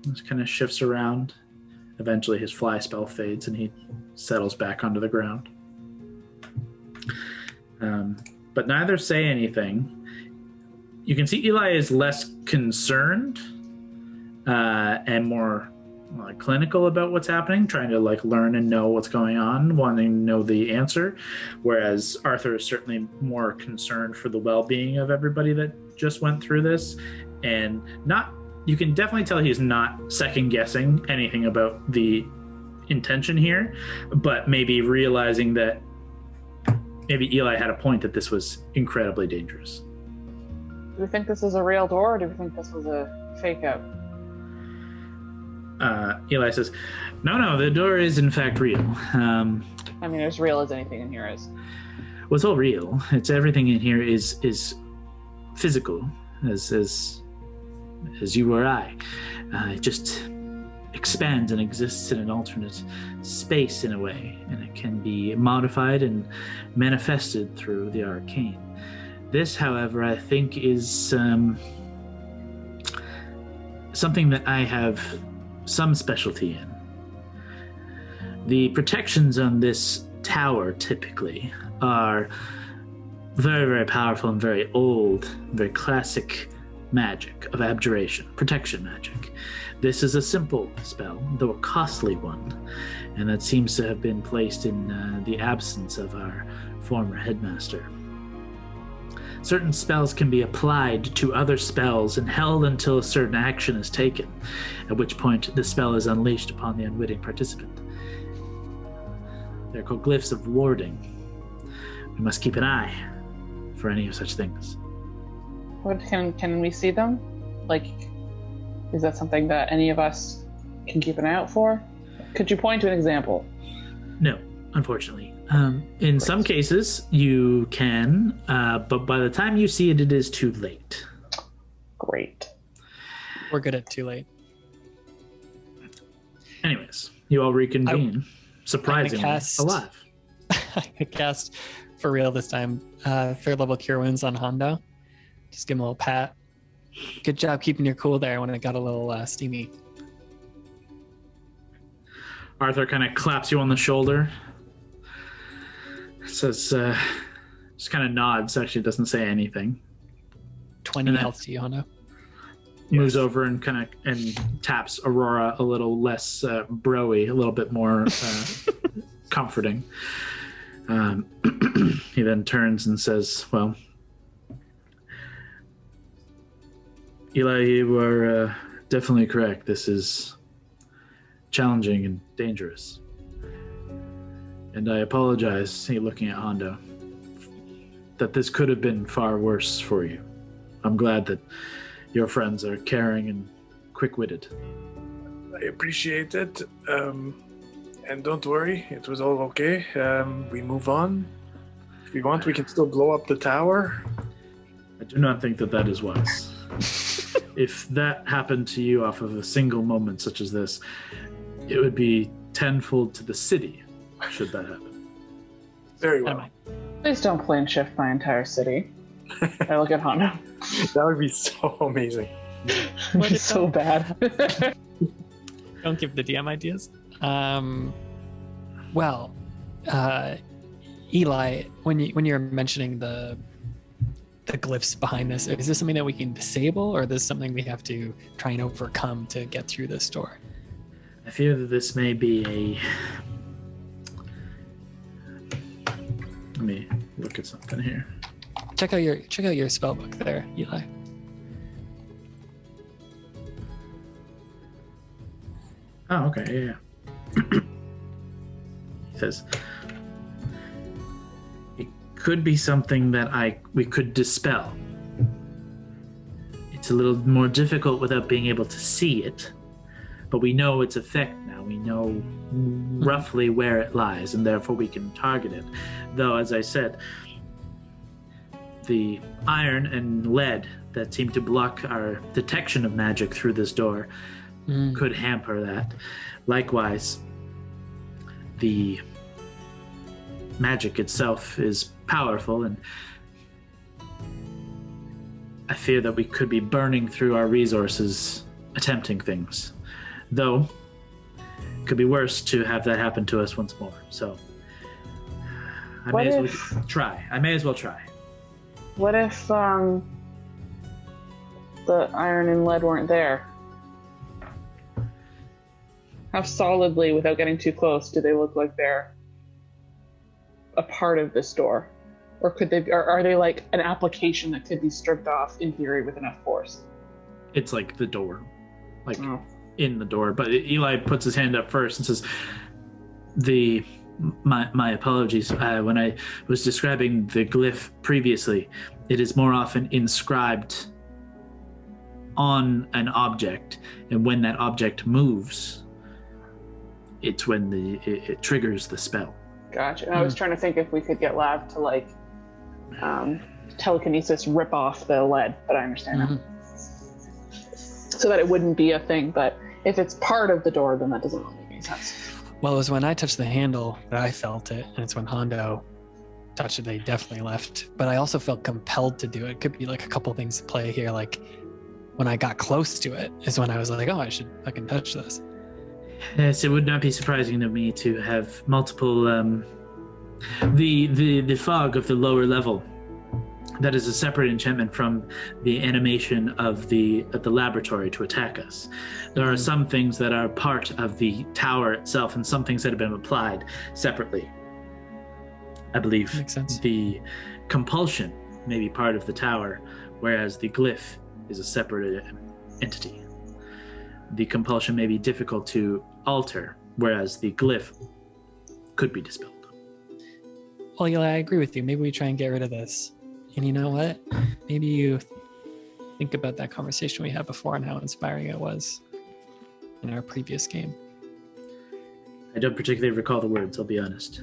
Just kind of shifts around. Eventually his fly spell fades and he settles back onto the ground. But neither say anything. You can see Eli is less concerned and more clinical about what's happening, trying to learn and know what's going on, wanting to know the answer, whereas Arthur is certainly more concerned for the well-being of everybody that just went through this, and you can definitely tell he's not second-guessing anything about the intention here, but maybe realizing that maybe Eli had a point that this was incredibly dangerous. Do we think this is a real door, or do we think this was a fake out? Eli says, no, the door is in fact real. I mean, as real as anything in here is. Well, it's all real. It's everything in here is physical, as you or I. It just expands and exists in an alternate space in a way, and it can be modified and manifested through the arcane. This, however, I think is something that I have some specialty in. The protections on this tower typically are very, very powerful and very old, very classic magic of abjuration, protection magic. This is a simple spell, though a costly one, and that seems to have been placed in the absence of our former headmaster. Certain spells can be applied to other spells and held until a certain action is taken, at which point the spell is unleashed upon the unwitting participant. They're called glyphs of warding. We must keep an eye for any of such things. Can we see them? Is that something that any of us can keep an eye out for? Could you point to an example? No, unfortunately. In some cases, you can, but by the time you see it, it is too late. Great. We're good at too late. Anyways, you all reconvene, surprisingly alive. I cast, for real this time, 3rd level Cure Wounds on Hondo. Just give him a little pat. Good job keeping your cool there when it got a little steamy. Arthur kind of claps you on the shoulder. Says, just kind of nods, actually doesn't say anything. 20 health to you, Hondo. Moves over and taps Aurora a little less bro-y, a little bit more comforting. He then turns and says, well, Eli, you are definitely correct. This is challenging and dangerous. And I apologize, looking at Hondo, that this could have been far worse for you. I'm glad that your friends are caring and quick-witted. I appreciate it. And don't worry, it was all okay. We move on. If we want, we can still blow up the tower. I do not think that is wise. If that happened to you off of a single moment such as this, it would be tenfold to the city, should that happen. Very well. Please don't plane shift my entire city. I look at Hondo. That would be so amazing. It's so bad. Don't give the DM ideas. Eli, when you're mentioning the glyphs behind this, is this something that we can disable, or is this something we have to try and overcome to get through this door? I fear that this may be Let me look at something here. Check out your spell book there, Eli. Oh, okay, yeah. He says it could be something that we could dispel. It's a little more difficult without being able to see it, but we know its effect now. We know roughly where it lies, and therefore we can target it. Though, as I said, the iron and lead that seem to block our detection of magic through this door could hamper that. Likewise, the magic itself is powerful, and I fear that we could be burning through our resources attempting things. Though, it could be worse to have that happen to us once more. So, I What may as if- well try. I may as well try. What if the iron and lead weren't there? How solidly, without getting too close, do they look like they're a part of this door? Or could they? Or are they like an application that could be stripped off in theory with enough force? It's like the door, like Oh. in the door. But Eli puts his hand up first and says, My apologies. When I was describing the glyph previously, it is more often inscribed on an object, and when that object moves, it's when it triggers the spell. Gotcha. I was trying to think if we could get Lav to like telekinesis rip off the lead, but I understand now. So that it wouldn't be a thing. But if it's part of the door, then that doesn't really make any sense. Well, it was when I touched the handle that I felt it, and it's when Hondo touched it they definitely left. But I also felt compelled to do it. Could be like a couple things to play here. Like when I got close to it is when I was like, oh, I can touch this. Yes, it would not be surprising to me to have multiple. The fog of the lower level. That is a separate enchantment from the animation of the laboratory to attack us. There are some things that are part of the tower itself, and some things that have been applied separately. I believe Makes sense. the compulsion may be part of the tower, whereas the glyph is a separate entity. The compulsion may be difficult to alter, whereas the glyph could be dispelled. Well, Eli, I agree with you. Maybe we try and get rid of this. And you know what? Maybe you think about that conversation we had before and how inspiring it was in our previous game. I don't particularly recall the words, I'll be honest.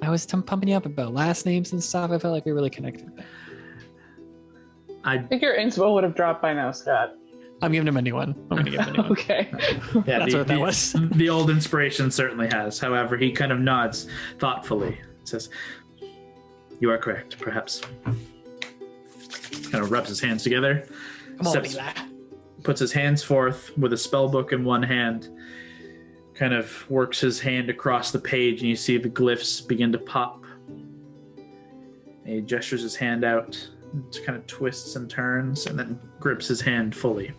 I was pumping you up about last names and stuff. I felt like we really connected there. I think your inspo would have dropped by now, Scott. I'm giving him a new one. I'm going to give him a new one. Okay. Yeah, That's what that was. The old inspiration certainly has. However, he kind of nods thoughtfully. Says, "You are correct, perhaps." Kind of rubs his hands together. Come on, steps- Eli. Puts his hands forth with a spell book in one hand. Kind of works his hand across the page, and you see the glyphs begin to pop. And he gestures his hand out, just kind of twists and turns, and then grips his hand fully.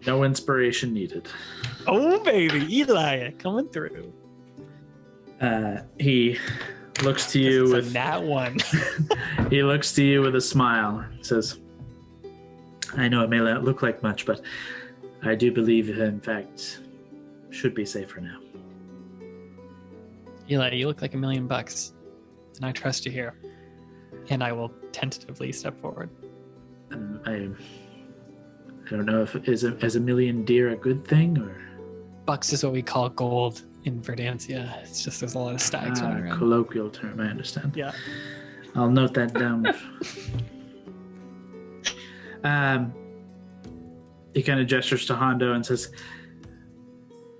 No inspiration needed. Oh, baby. Eli coming through. He looks to you It's with a nat one. he looks to you with a smile. Says, "I know it may not look like much, but I do believe, in fact, should be safer now." Eli, you look like $1 million, and I trust you here. And I will tentatively step forward. I don't know if is a million deer a good thing or Bucks is what we call gold in Verdantia. It's just there's a lot of stags running around. colloquial term. I understand. Yeah. I'll note that down. He kind of gestures to Hondo and says,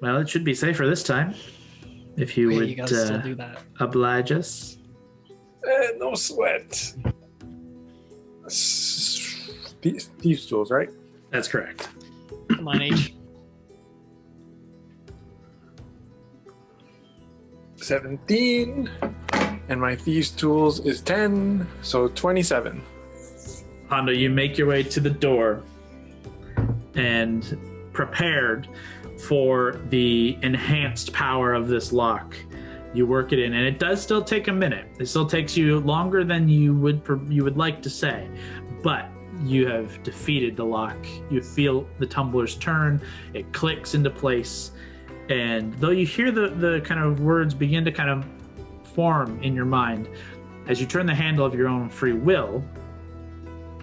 "Well, it should be safer this time. If you Wait, would you gotta still do that. oblige us." No sweat. Thieves' tools, right? That's correct. Come on, H. 17. And my thieves' tools is 10, so 27. Hondo, you make your way to the door and prepared for the enhanced power of this lock. You work it in, and it does still take a minute. It still takes you longer than you would like to say, but you have defeated the lock. You feel the tumblers turn, it clicks into place, and though you hear the kind of words begin to kind of form in your mind, as you turn the handle of your own free will,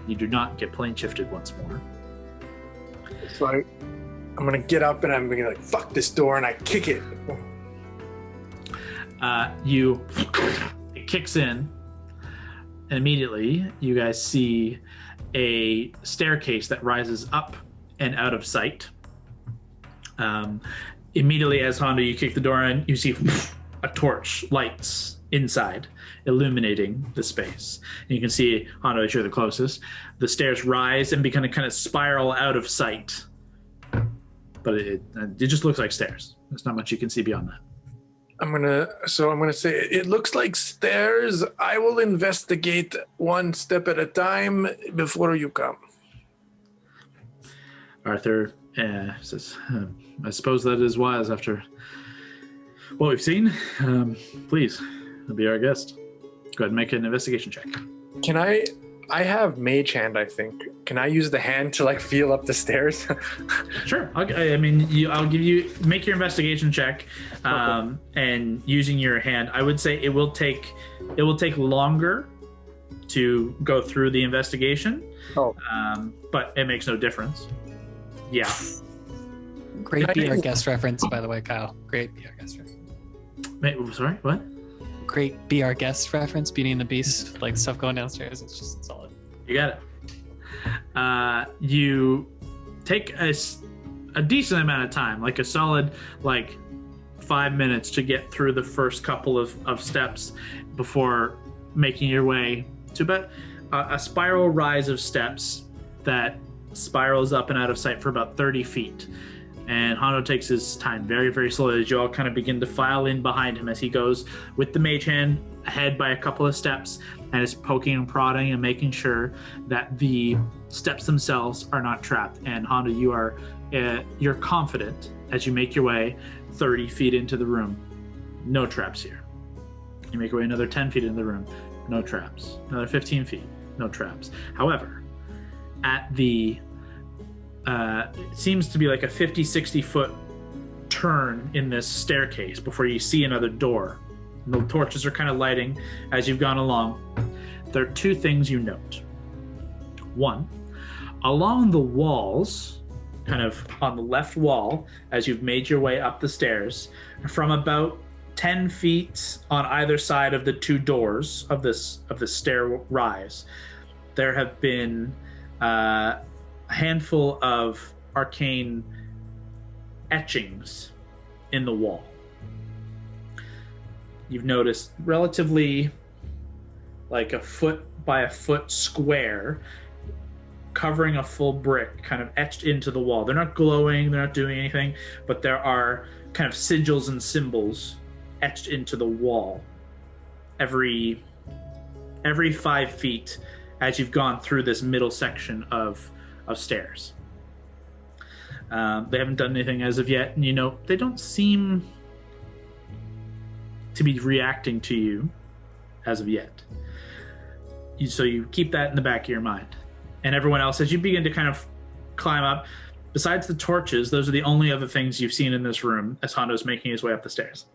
you do not get plane shifted once more. So I'm gonna get up and I'm gonna be like, fuck this door, and I kick it. It kicks in, and immediately you guys see a staircase that rises up and out of sight. Immediately as Hondo, you kick the door in, you see a torch lights inside, illuminating the space. And you can see, Hondo, as you're the closest, the stairs rise and begin to kind of spiral out of sight. But it just looks like stairs. There's not much you can see beyond that. I'm gonna say it looks like stairs. I will investigate one step at a time before you come. Arthur says, I suppose that is wise after what we've seen. Please, be our guest. Go ahead and make an investigation check. Can I have mage hand, I think. Can I use the hand to like feel up the stairs? Sure. I'll give you, make your investigation check, and using your hand, I would say it will take longer to go through the investigation. But it makes no difference. Yeah. Great Be Our Guest reference, by the way, Kyle. Great Be Our Guest reference. Wait, sorry, what? Great Be Our Guest reference, Beauty and the Beast, like stuff going downstairs. It's just solid. You got it. You take a decent amount of time, like a solid 5 minutes to get through the first couple of steps before making your way to about a spiral rise of steps that spirals up and out of sight for about 30 feet. And Hondo takes his time very, very slowly as you all kind of begin to file in behind him as he goes with the mage hand ahead by a couple of steps and is poking and prodding and making sure that the steps themselves are not trapped. And Hondo, you're confident as you make your way 30 feet into the room. No traps here. You make your way another 10 feet into the room. No traps. Another 15 feet. No traps. However, at the it seems to be like a 50-60 foot turn in this staircase before you see another door. And the torches are kind of lighting as you've gone along. There are two things you note. One, along the walls, kind of on the left wall, as you've made your way up the stairs, from about 10 feet on either side of the two doors of this stair rise, there have been a handful of arcane etchings in the wall. You've noticed relatively like a foot by a foot square covering a full brick kind of etched into the wall. They're not glowing, they're not doing anything, but there are kind of sigils and symbols etched into the wall every 5 feet as you've gone through this middle section of stairs. They haven't done anything as of yet, and they don't seem to be reacting to you as of yet. So you keep that in the back of your mind. And everyone else, as you begin to kind of climb up, besides the torches, those are the only other things you've seen in this room as Hondo's making his way up the stairs.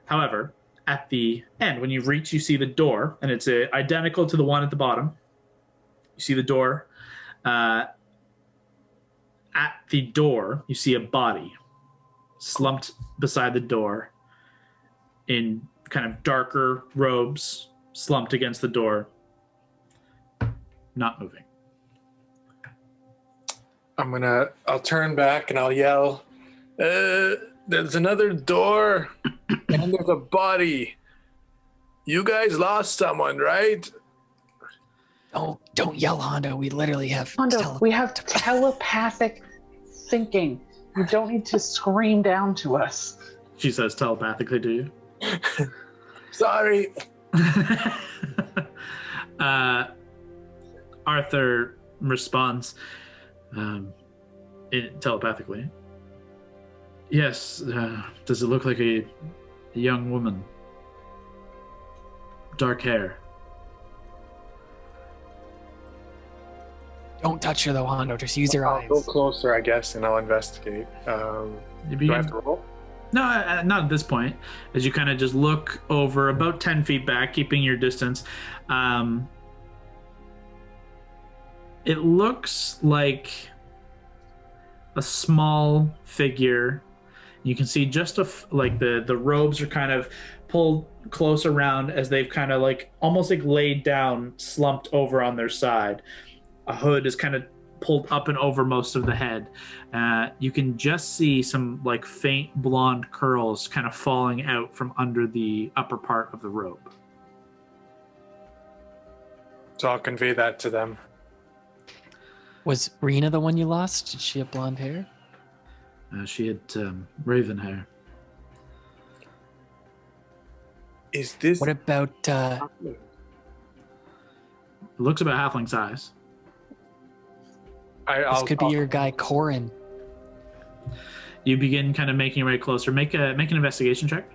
However, at the end, when you reach, you see the door, and it's identical to the one at the bottom. You see the door. At the door, you see a body slumped beside the door in kind of darker robes, slumped against the door, not moving. I'll turn back and I'll yell, there's another door and there's a body. You guys lost someone, right? Oh, don't yell, Hondo. We literally have Hondo, we have telepathic thinking. You don't need to scream down to us. She says telepathically to you. Sorry. Arthur responds telepathically. Yes, does it look like a young woman? Dark hair. Don't touch her though, Hondo. Just use your eyes. I'll go closer, I guess, and I'll investigate. Do I have to roll? No, not at this point. As you kind of just look over about 10 feet back, keeping your distance, it looks like a small figure. You can see just like the robes are kind of pulled close around as they've kind of like almost like laid down, slumped over on their side. A hood is kind of pulled up and over most of the head. You can just see some like faint blonde curls kind of falling out from under the upper part of the robe. So I'll convey that to them. Was Rena the one you lost? Did she have blonde hair? She had raven hair. Is this... What about It looks about halfling size. this could be your guy Corin? You begin kind of making your way closer. Make an investigation check.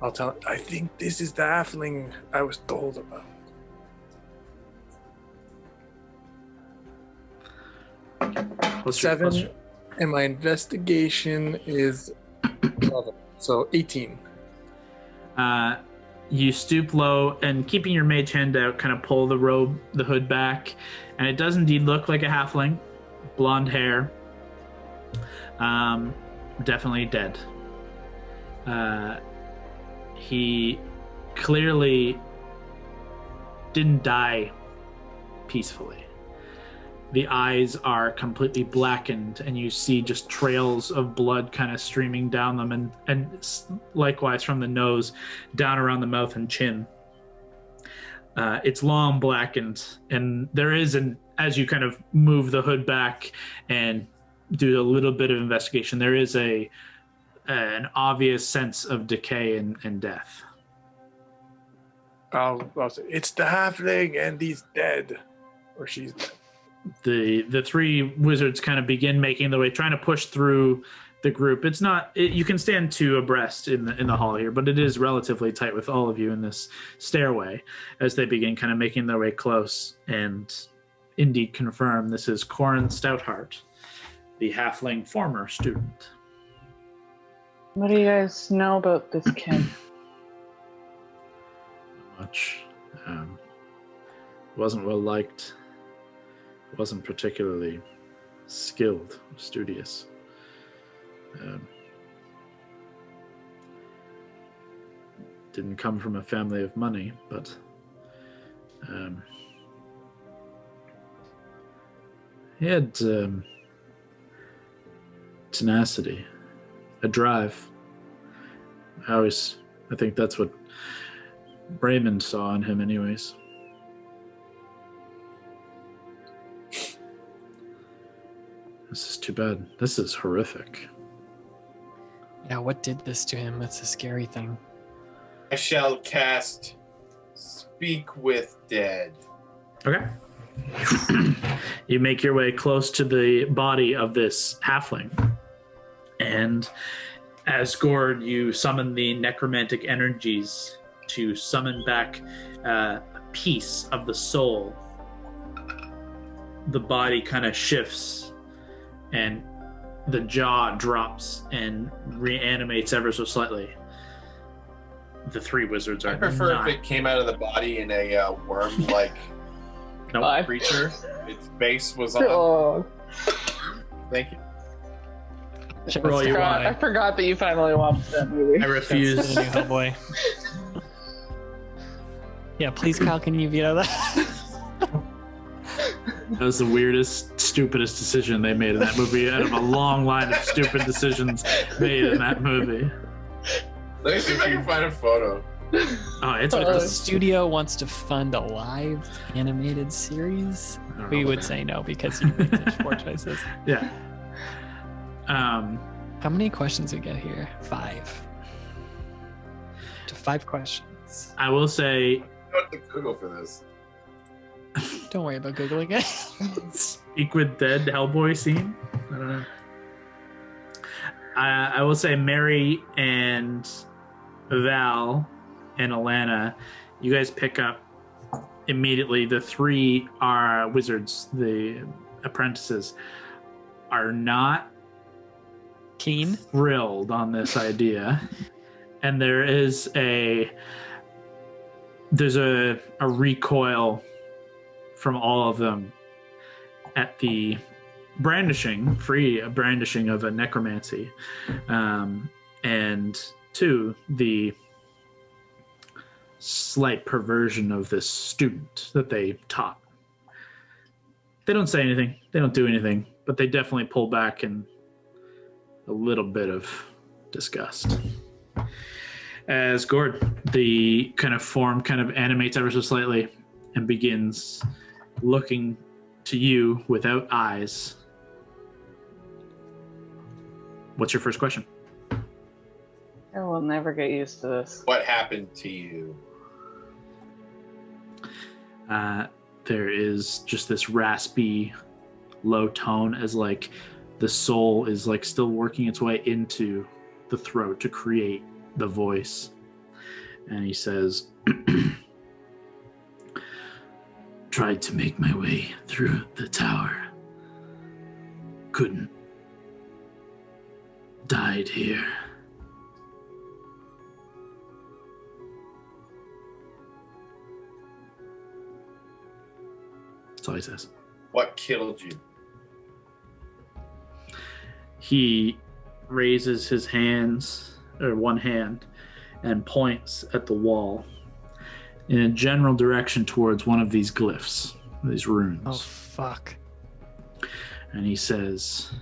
I'll tell... I think this is the halfling I was told about. What's your- 7, and my investigation is 11. So 18. You stoop low and keeping your mage hand out, kind of pull the hood back, and it does indeed look like a halfling. Blonde hair. Definitely dead. He clearly didn't die peacefully. The eyes are completely blackened, and you see just trails of blood kind of streaming down them, and likewise from the nose down around the mouth and chin. It's long blackened, and there is as you kind of move the hood back and do a little bit of investigation, there is an obvious sense of decay and death. I'll say, it's the halfling, and he's dead. Or she's dead. The three wizards kind of begin making their way, trying to push through the group. It's not you can stand two abreast in the hall here, but it is relatively tight with all of you in this stairway as they begin kind of making their way close and indeed confirm this is Corin Stoutheart, the halfling former student. What do you guys know about this kid? Not much. Wasn't well liked. Wasn't particularly skilled, studious. Didn't come from a family of money, but he had tenacity, a drive. I think that's what Raymond saw in him anyways. This is too bad. This is horrific. Yeah, what did this to him? That's a scary thing. I shall cast Speak with Dead. Okay. You make your way close to the body of this halfling. And as Gord, you summon the necromantic energies to summon back a piece of the soul. The body kind of shifts and the jaw drops and reanimates ever so slightly. The three wizards are I prefer not... if it came out of the body in a worm-like Nope. creature. Its base was on. Oh, Thank you. Roll your I Y. forgot that you finally watched that movie. I refuse. That's the new Hellboy. Yeah, please, Kyle, can you veto that? That was the weirdest, stupidest decision they made in that movie out of a long line of stupid decisions made in that movie. Let me see if I can find a photo. Oh, it's If the studio wants to fund a live animated series, we would say no because you made such poor choices. Yeah. How many questions we get here? 5. To 5 questions. I will say, I have to Google for this. Don't worry about Googling it. Speak with Dead Hellboy scene. I don't know. I will say Mary and Val and Alana, you guys pick up immediately. The 3 are wizards. The apprentices are not Keen. thrilled on this idea, and there's a recoil from all of them at the brandishing of a necromancy, and 2, the slight perversion of this student that they taught. They don't say anything. They don't do anything, but they definitely pull back in a little bit of disgust. As Gord, the kind of form kind of animates ever so slightly and begins looking to you without eyes. What's your first question? I will never get used to this. What happened to you? There is just this raspy, low tone as like the soul is like still working its way into the throat to create the voice. And he says, tried to make my way through the tower. Couldn't. Died here. That's all he says. What killed you? He raises his hands, or one hand, and points at the wall in a general direction towards one of these glyphs, these runes. Oh, fuck. And he says,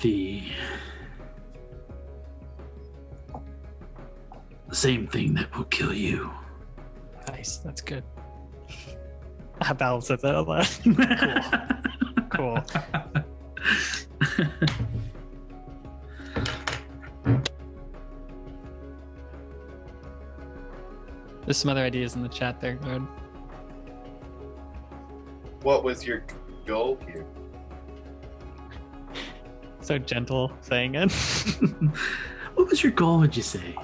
the same thing that will kill you. Nice. That's good. Bal says that out loud. Cool. There's some other ideas in the chat there, Gord. What was your goal here? So gentle saying it. What was your goal, would you say?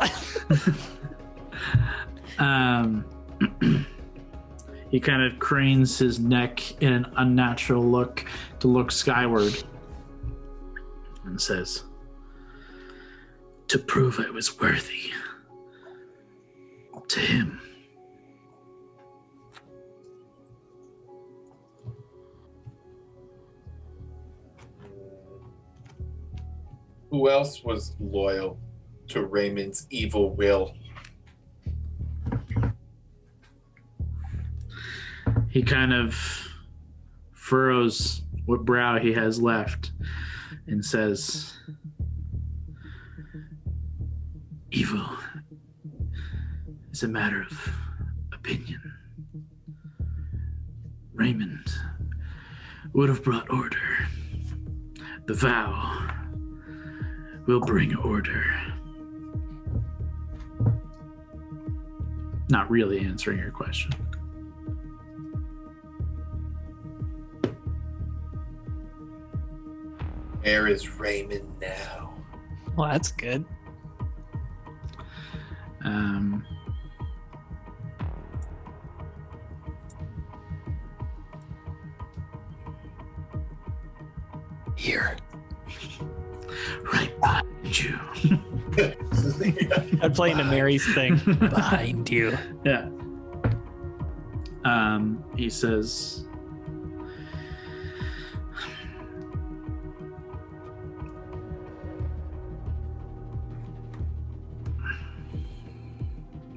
He kind of cranes his neck in an unnatural look to look skyward and says, to prove I was worthy to him. Who else was loyal to Raymond's evil will? He kind of furrows what brow he has left and says, evil is a matter of opinion. Raymond would have brought order. The vow will bring order. Not really answering your question. Where is Raymond now? Well, that's good. Here. Right behind you. I'm playing a Mary's thing. Behind you. Yeah. He says,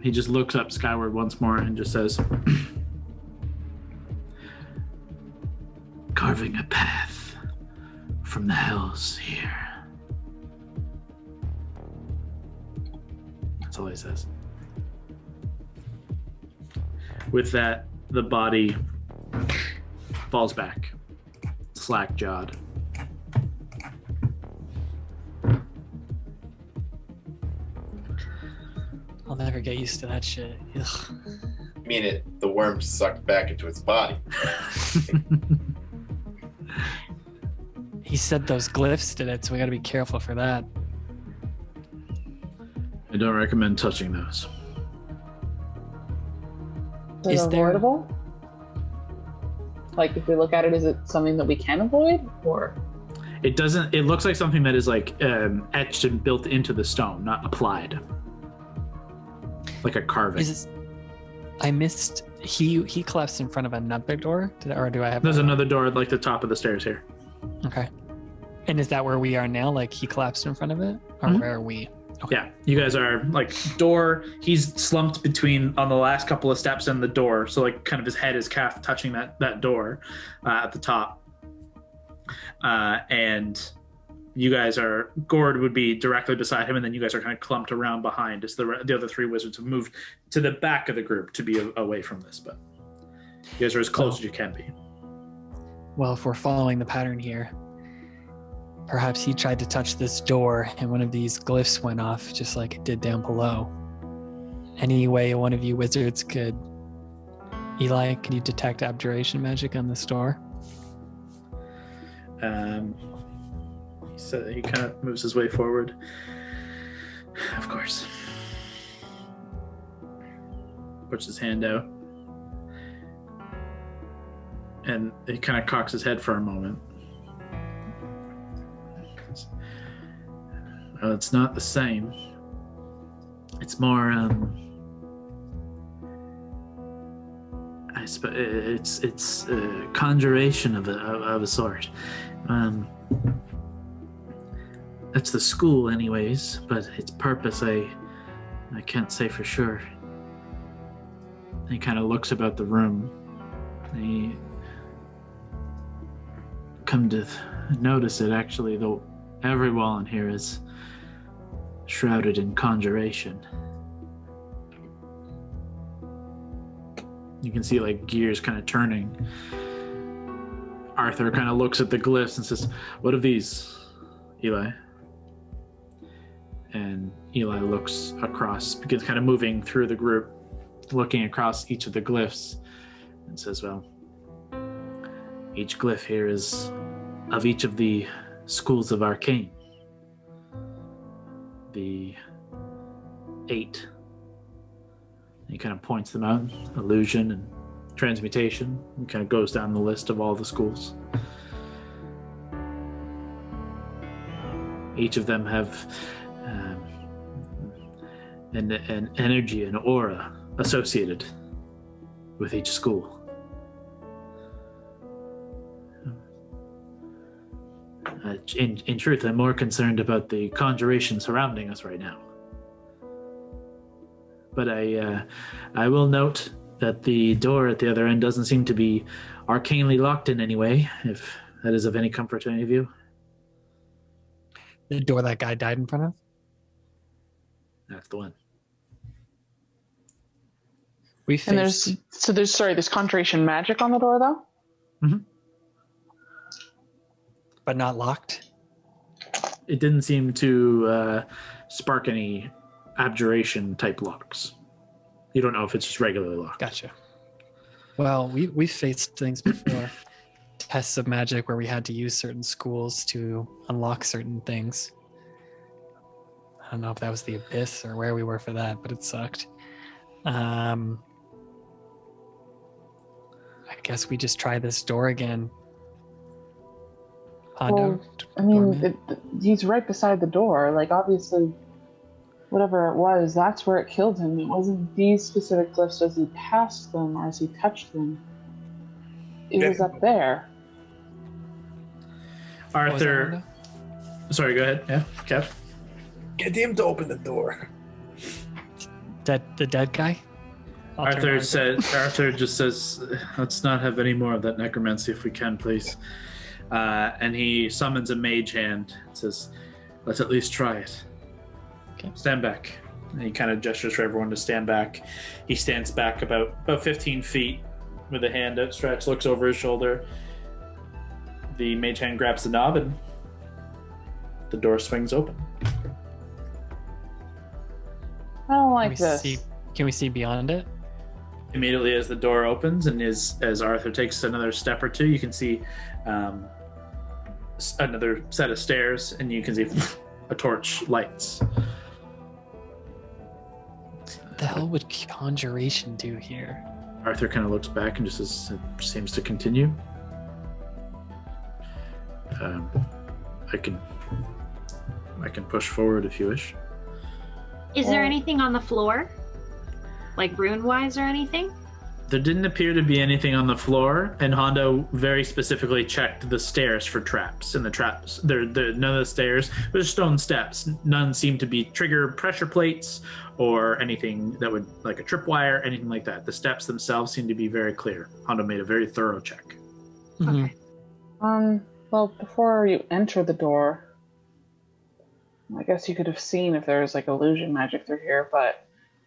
he just looks up skyward once more and just says, carving a path from the hells here. That's all he says. With that, the body falls back, slack-jawed. I'll never get used to that shit. Ugh. I mean, the worm sucked back into its body. He said those glyphs did it, so we gotta be careful for that. I don't recommend touching those. Is Is it there- avoidable? Like, if we look at it, is it something that we can avoid, or? It doesn't. It looks like something that is like etched and built into the stone, not applied. Like a carving. Is this, I missed. He collapsed in front of another door, or do I have? There's another door at like the top of the stairs here. Okay. And is that where we are now? Like he collapsed in front of it, or Mhm. where are we? Yeah, you guys are like door. He's slumped between on the last couple of steps and the door, so like kind of his head is calf touching that door at the top. And you guys are Gord would be directly beside him, and then you guys are kind of clumped around behind as the other three wizards have moved to the back of the group to be away from this. But you guys are as close as you can be. Well, if we're following the pattern here, perhaps he tried to touch this door and one of these glyphs went off just like it did down below. Any way one of you wizards could... Eli, can you detect abjuration magic on this door? So he kind of moves his way forward. Of course. Puts his hand out. And he kind of cocks his head for a moment. Well, it's not the same. It's more, I suppose it's a conjuration of a sort. That's the school, anyways. But its purpose, I can't say for sure. He kind of looks about the room. He come to notice it actually, though every wall in here is shrouded in conjuration. You can see like gears kind of turning. Arthur kind of looks at the glyphs and says, "What of these, Eli?" And Eli looks across, begins kind of moving through the group, looking across each of the glyphs, and says, "Well, each glyph here is of each of the schools of arcane. The 8." He kind of points them out: illusion and transmutation. He kind of goes down the list of all the schools. Each of them have an energy, an aura associated with each school. In truth, I'm more concerned about the conjuration surrounding us right now. But I will note that the door at the other end doesn't seem to be arcanely locked in any way, if that is of any comfort to any of you. The door that guy died in front of? That's the one. We And faced... there's conjuration magic on the door, though? Mm-hmm. But not locked? It didn't seem to spark any abjuration type locks. You don't know if it's just regularly locked. Gotcha. Well, we've faced things before. Tests of magic where we had to use certain schools to unlock certain things. I don't know if that was the Abyss or where we were for that, but it sucked. I guess we just try this door again. Hondo, Well, I mean, he's right beside the door. Like, obviously, whatever it was, that's where it killed him. It wasn't these specific glyphs as he passed them or as he touched them. It was up there. Arthur... Sorry, go ahead. Yeah, Kev? Get him to open the door. the dead guy? Arthur just says, "Let's not have any more of that necromancy if we can, please." And he summons a mage hand and says, "Let's at least try it." Okay. Stand back. And he kind of gestures for everyone to stand back. He stands back about 15 feet with a hand outstretched, looks over his shoulder. The mage hand grabs the knob and the door swings open. I don't like this. Can we see beyond it? Immediately as the door opens and as Arthur takes another step or two, you can see another set of stairs, and you can see a torch lights. What the hell would conjuration do here? Arthur kind of looks back and just says, "It seems to continue." I can push forward if you wish. Is there anything on the floor? Like rune-wise or anything? There didn't appear to be anything on the floor, and Hondo very specifically checked the stairs for traps. And the traps, none of the stairs, there's stone steps. None seem to be trigger pressure plates or anything that would, like a tripwire, anything like that. The steps themselves seem to be very clear. Hondo made a very thorough check. Mhm. Well, before you enter the door, I guess you could have seen if there's like illusion magic through here, but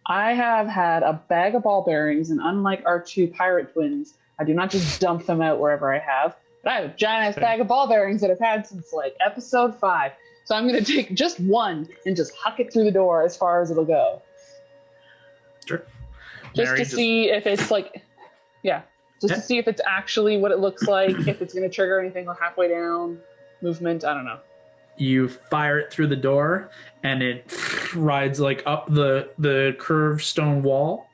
I have had a bag of ball bearings, and unlike our two pirate twins, I do not just dump them out wherever I have, but I have a giant ass bag of ball bearings that I've had since like episode 5. So I'm going to take just one and just huck it through the door as far as it'll go. Sure. Just Mary to see if it's like, to see if it's actually what it looks like, if it's going to trigger anything halfway down, movement, I don't know. You fire it through the door, and it rides like up the curved stone wall.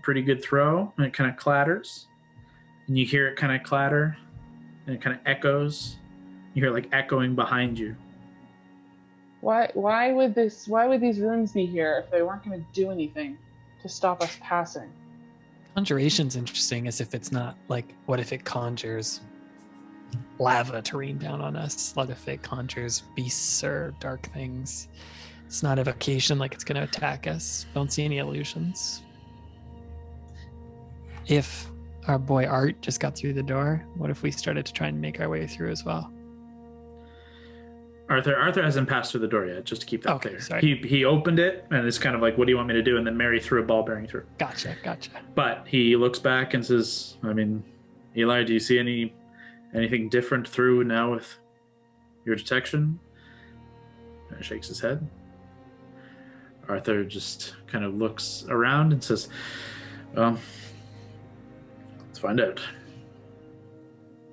Pretty good throw, and it kind of clatters. And you hear it kind of clatter, and it kind of echoes. You hear like echoing behind you. Why would these runes be here if they weren't going to do anything to stop us passing? Conjuration's interesting, as if it's not like, what if it conjures lava to rain down on us? What if it conjures beasts or dark things? It's not evocation, like it's going to attack us. Don't see any illusions. If our boy Art just got through the door, what if we started to try and make our way through as well? Arthur hasn't passed through the door yet, just to keep that Okay, clear. sorry. He opened it, and it's kind of like, what do you want me to do? And then Mary threw a ball bearing through. Gotcha. But he looks back and says, Eli, do you see anything different through now with your detection? And shakes his head. Arthur just kind of looks around and says, let's find out.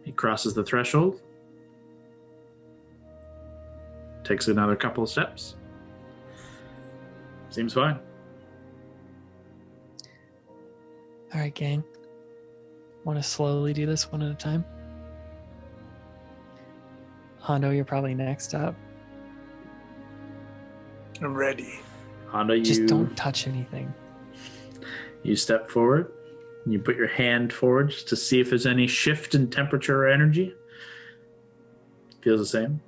He crosses the threshold, takes another couple of steps. Seems fine. All right, gang. Want to slowly do this one at a time? Hondo, you're probably next up. I'm ready. Hondo, Just don't touch anything. You step forward. You put your hand forward just to see if there's any shift in temperature or energy. Feels the same.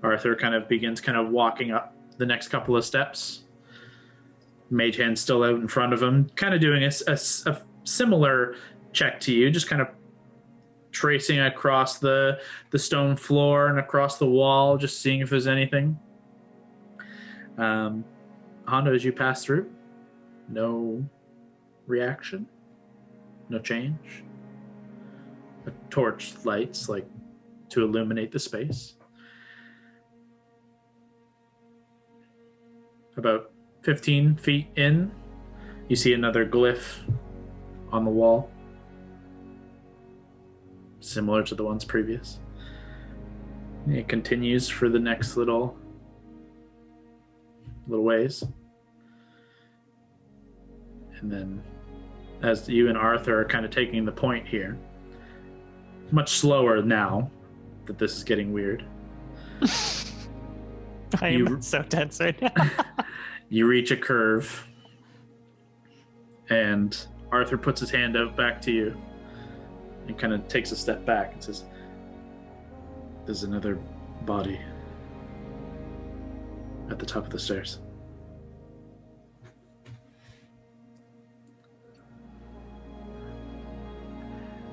Arthur begins walking up the next couple of steps. Mage hand still out in front of him, kind of doing a similar check to you, just kind of tracing across the stone floor and across the wall, just seeing if there's anything. Hondo, as you pass through, no reaction, no change. A torch lights like to illuminate the space. About 15 feet in, you see another glyph on the wall, similar to the ones previous. It continues for the next little ways. And then as you and Arthur are kind of taking the point here, much slower now that this is getting weird. I am so tense right now. You reach a curve, and Arthur puts his hand out back to you and kind of takes a step back and says, "There's another body at the top of the stairs."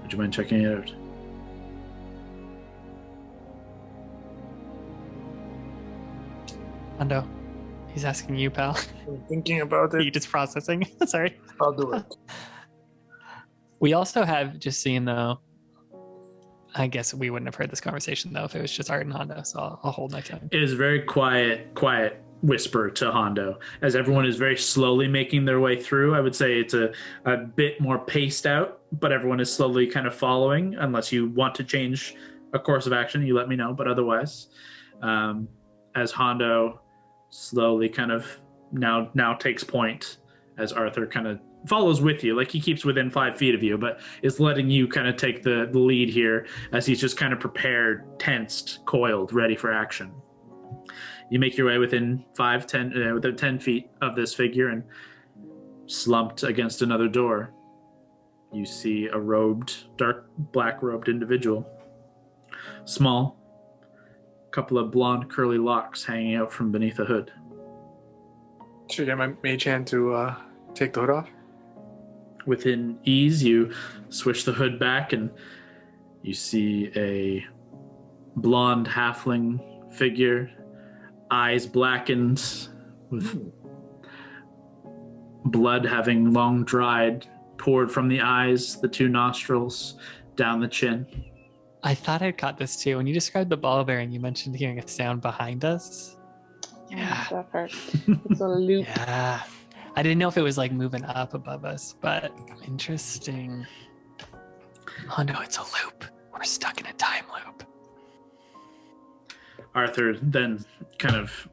Would you mind checking it out? Hondo, he's asking you, pal. I'm thinking about Are you it. just processing? Sorry. I'll do it. We also have, just so you know, I guess we wouldn't have heard this conversation though if it was just Art and Hondo, so I'll hold my tongue. It is very quiet whisper to Hondo as everyone is very slowly making their way through. I would say it's a bit more paced out, but everyone is slowly kind of following. Unless you want to change a course of action, you let me know. But otherwise, as Hondo slowly kind of now takes point, as Arthur kind of follows with you, like he keeps within 5 feet of you, but is letting you kind of take the lead here as he's just kind of prepared, tensed, coiled, ready for action. You make your way within 10 feet of this figure and slumped against another door, you see a dark black robed individual. Small, couple of blonde curly locks hanging out from beneath a hood. Should I get my mage hand to take the hood off? Within ease, you swish the hood back and you see a blonde halfling figure, eyes blackened with blood having long dried, poured from the eyes, the two nostrils, down the chin. I thought I'd caught this too. When you described the ball bearing, you mentioned hearing a sound behind us. Yeah. That part. It's a loop. Yeah. I didn't know if it was like moving up above us, but interesting. Oh no, it's a loop. We're stuck in a time loop. Arthur then kind of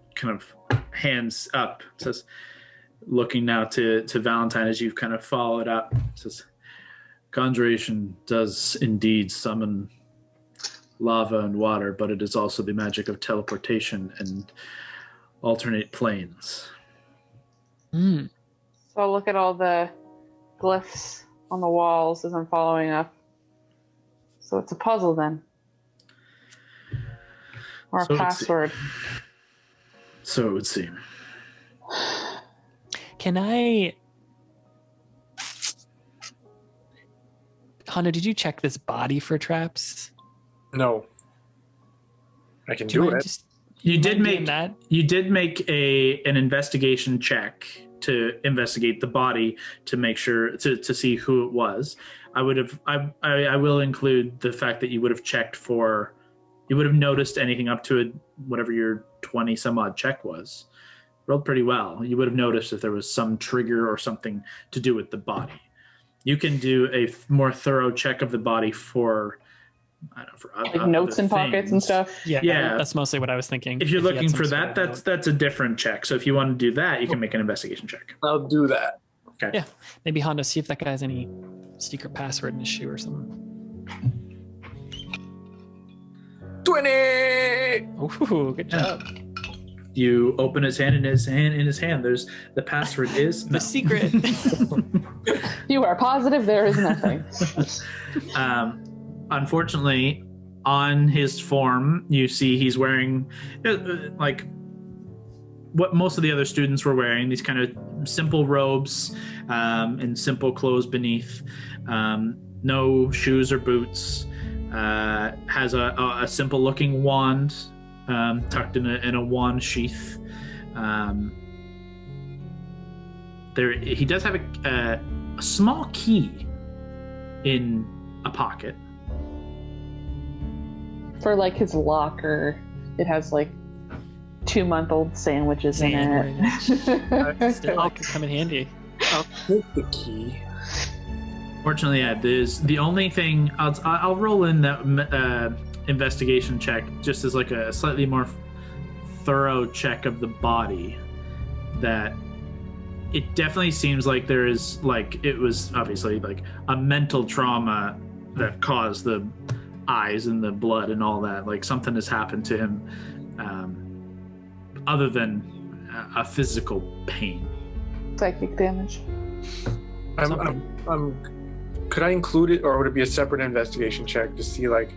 hands up, says, looking now to Valentine as you've kind of followed up, says, conjuration does indeed summon lava and water, but it is also the magic of teleportation and alternate planes. Mm. So I'll look at all the glyphs on the walls as I'm following up. So it's a puzzle then. Or So a it would password. So it would seem. Can I... Hondo, did you check this body for traps? No. I can Do you do mind it. just... You did mind doing make that? you did make an investigation check to investigate the body to make sure to see who it was. I will include the fact that you would have checked for, you would have noticed anything up to whatever your 20 some odd check was. Rolled pretty well. You would have noticed if there was some trigger or something to do with the body. You can do a more thorough check of the body for, I don't know, for Like notes in pockets and stuff. Yeah, that's mostly what I was thinking. If you're you had looking some for sort that, of that's a different check. So if you want to do that, you can make an investigation check. I'll do that. Okay. Yeah. Maybe Hondo, see if that guy has any secret password in his shoe or something. 20! Ooh, good job. You open his hand, and in his hand, there's the password is The secret. You are positive there is nothing. Unfortunately, on his form, you see he's wearing like what most of the other students were wearing, these kind of simple robes and simple clothes beneath. No shoes or boots. Has a simple looking wand tucked in a wand sheath. He does have a small key in a pocket. For like his locker, it has like 2-month-old sandwiches in it. Still, that could come in handy. I'll take the key. Fortunately, yeah, there's the only thing I'll roll in that investigation check just as like a slightly more thorough check of the body. That it definitely seems like there is like it was obviously like a mental trauma that caused the eyes and the blood and all that. Like something has happened to him, other than a physical pain. Psychic damage. Could I include it, or would it be a separate investigation check to see, like,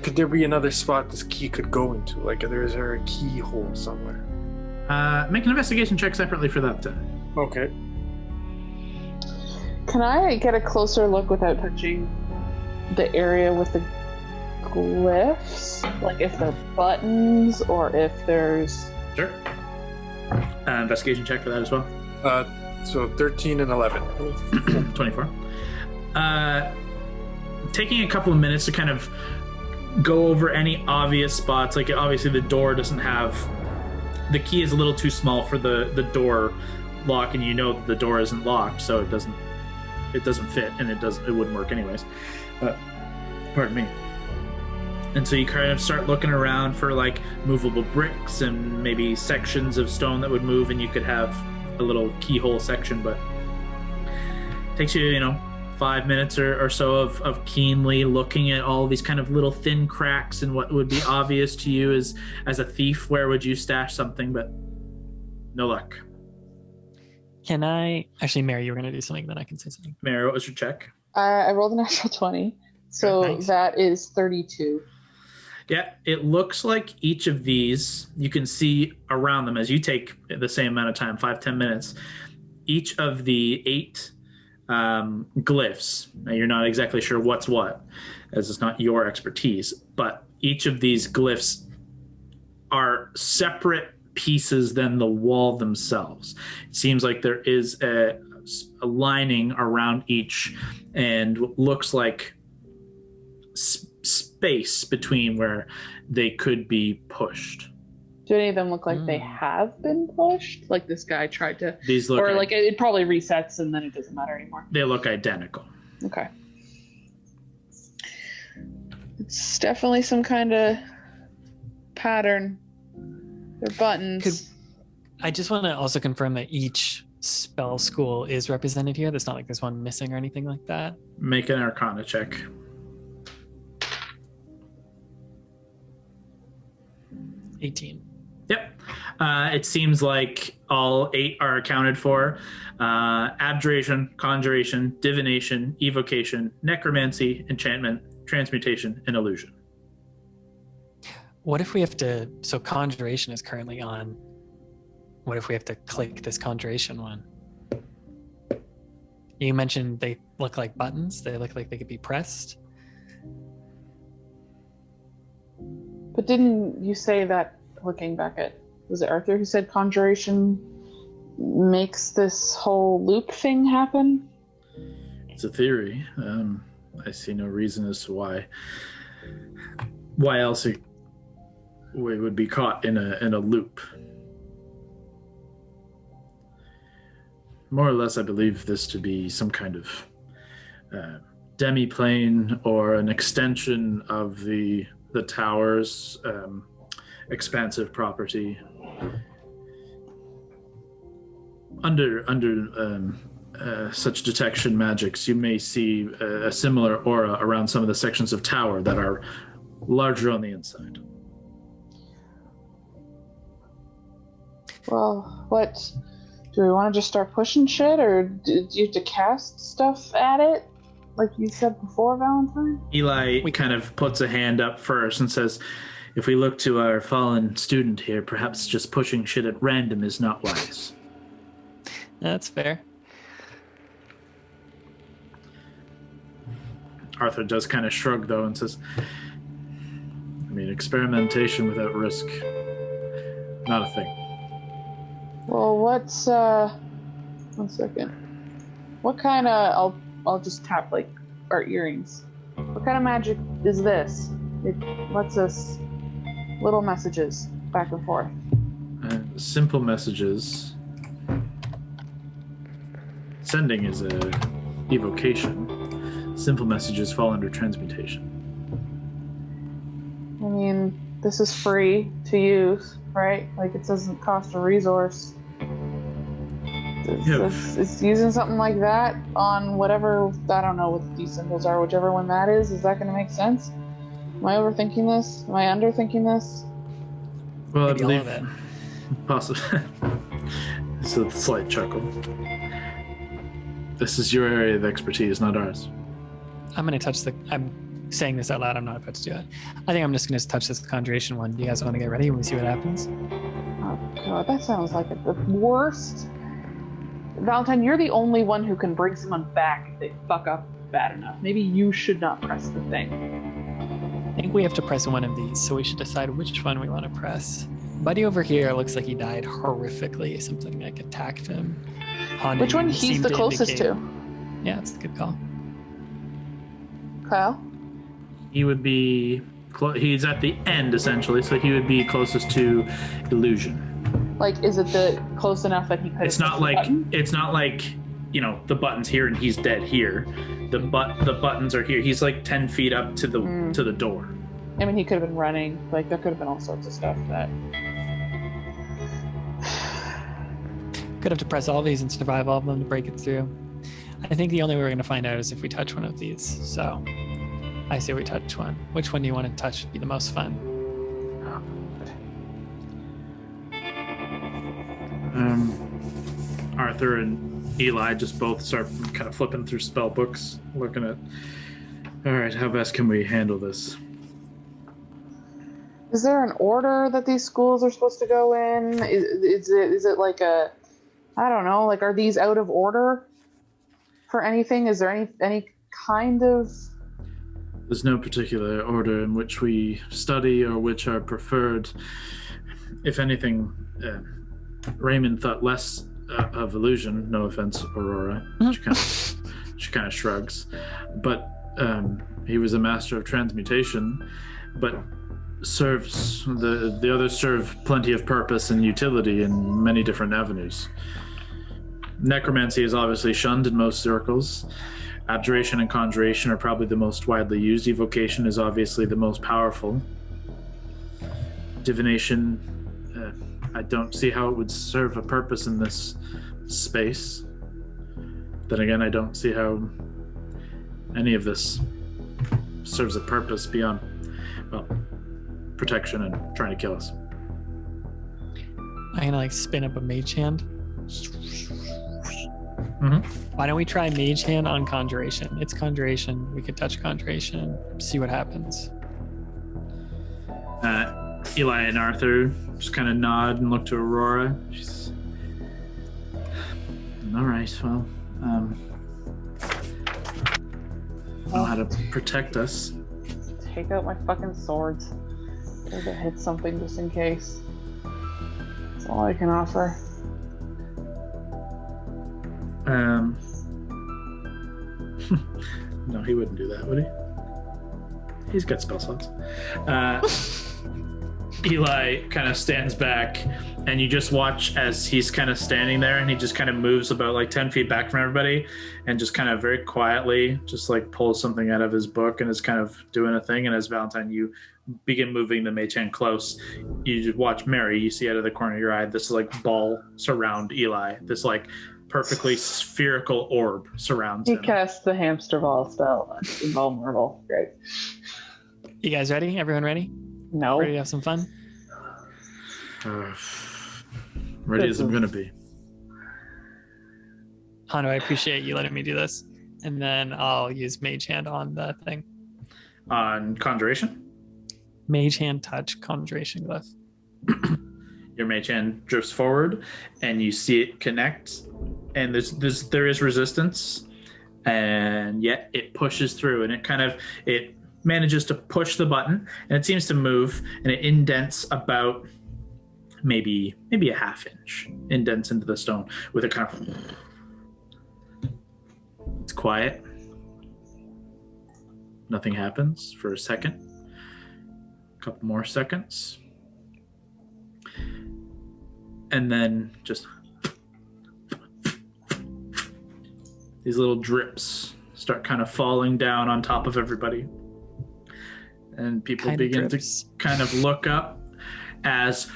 could there be another spot this key could go into? Like, is there a keyhole somewhere? Make an investigation check separately for that. Okay. Can I get a closer look without touching the area with the glyphs? Like if they're buttons or if there's... Sure. Investigation check for that as well. So 13 and 11. 24. Taking a couple of minutes to kind of go over any obvious spots. Like obviously the door doesn't have... The key is a little too small for the door lock, and you know that the door isn't locked, so it doesn't fit, and it wouldn't work anyways. Pardon me. And so you kind of start looking around for like movable bricks and maybe sections of stone that would move, and you could have a little keyhole section, but it takes you, 5 minutes or so of keenly looking at all these kind of little thin cracks and what would be obvious to you as a thief. Where would you stash something? But no luck. Can I actually, Mary? You were going to do something, then I can say something. Mary, what was your check? I rolled a natural 20, so Nice. that is 32. Yeah, it looks like each of these, you can see around them as you take the same amount of time, 5-10 minutes. Each of the 8 glyphs, now you're not exactly sure what's what, as it's not your expertise, but each of these glyphs are separate pieces than the wall themselves. It seems like there is a lining around each and looks like space between where they could be pushed. Do any of them look like they have been pushed? Like this guy tried to, These look, or like it probably resets and then it doesn't matter anymore. they look identical. Okay. It's definitely some kind of pattern. They're buttons. I just want to also confirm that each spell school is represented here. There's not like there's one missing or anything like that. Make an Arcana check. 18. Yep. It seems like all 8 are accounted for. Abjuration, Conjuration, Divination, Evocation, Necromancy, Enchantment, Transmutation, and Illusion. What if we have to, so Conjuration is currently on. What if we have to click this Conjuration one? You mentioned they look like buttons. They look like they could be pressed. But didn't you say that, looking back at, was it Arthur who said Conjuration makes this whole loop thing happen? It's a theory. I see no reason as to why else we would be caught in a loop. More or less, I believe this to be some kind of demi-plane or an extension of the tower's expansive property. Under such detection magics, you may see a similar aura around some of the sections of tower that are larger on the inside. Well, what? Do we want to just start pushing shit, or do you have to cast stuff at it? Like you said before, Valentine? Eli kind of puts a hand up first and says, if we look to our fallen student here, perhaps just pushing shit at random is not wise. That's fair. Arthur does kind of shrug, though, and says, I mean, experimentation without risk, not a thing. Well, what's, 1 second. What kind of, I'll just tap, like, our earrings. What kind of magic is this? It lets us little messages back and forth. Simple messages. Sending is a evocation. Simple messages fall under transmutation. I mean, this is free to use, right? Like, it doesn't cost a resource. It's using something like that on whatever, I don't know what these symbols are, whichever one that is that going to make sense? Am I overthinking this? Am I underthinking this? Well, Maybe I believe all of it. possibly. It's a slight chuckle. This is your area of expertise, not ours. I'm going to touch I'm saying this out loud. I'm not about to do it. I think I'm just going to touch this Conjuration one. Do you guys want to get ready and we see what happens? Oh, God, that sounds like the worst. Valentine, you're the only one who can bring someone back if they fuck up bad enough. Maybe you should not press the thing. I think we have to press one of these, so we should decide which one we want to press. Buddy over here looks like he died horrifically. Something like attacked him. Haunted Which one him, he's seemed the to closest indicate- to? Yeah, it's a good call. Kyle? He would be... he's at the end, essentially, so he would be closest to illusion. Like, is it the close enough that he could? It's not like the button's here and he's dead here. The buttons are here. He's like 10 feet up to the door. I mean, he could have been running. Like, there could have been all sorts of stuff that. Could have to press all these and survive all of them to break it through. I think the only way we're going to find out is if we touch one of these. So I say we touch one. Which one do you want to touch would be the most fun? Arthur Arthur and Eli just both start kind of flipping through spell books, looking at, all right, how best can we handle this? Is there an order that these schools are supposed to go in? Is it like a, I don't know, like are these out of order for anything? Is there any kind of... There's no particular order in which we study or which are preferred. If anything, Raymond thought less of illusion. No offense, Aurora. She kind of shrugs. But he was a master of transmutation, but serves the others serve plenty of purpose and utility in many different avenues. Necromancy is obviously shunned in most circles. Abjuration and conjuration are probably the most widely used. Evocation is obviously the most powerful. Divination, I don't see how it would serve a purpose in this space. Then again, I don't see how any of this serves a purpose beyond, well, protection and trying to kill us. I'm gonna spin up a mage hand. Mm-hmm. Why don't we try mage hand on conjuration? It's conjuration. We could touch conjuration, see what happens. Eli and Arthur just kind of nod and look to Aurora. She's all right. Well, know how to protect us. Take out my fucking swords. Maybe to hit something just in case. That's all I can offer. No, he wouldn't do that, would he? He's got spell slots. Eli kind of stands back, and you just watch as he's kind of standing there, and he just kind of moves about like 10 feet back from everybody, and just kind of very quietly just like pulls something out of his book and is kind of doing a thing. And as Valentine, you begin moving the mage hand close. You just watch Mary. You see out of the corner of your eye this like ball surround Eli. This like perfectly spherical orb surrounds him. He casts the hamster ball spell. Invulnerable. Great. You guys ready? Everyone ready? No. Ready to have some fun? Ready as I'm gonna be. Hondo, I appreciate you letting me do this. And then I'll use mage hand on the thing. On conjuration? Mage hand touch conjuration glyph. Your mage hand drifts forward, and you see it connect, and there is resistance, and yet it pushes through, and it manages to push the button, and it seems to move, and it indents about maybe a half inch, indents into the stone with a kind of. It's quiet. Nothing happens for a second. A couple more seconds. And then just these little drips start kind of falling down on top of everybody. And people Kind of begin to drips. kind of look up as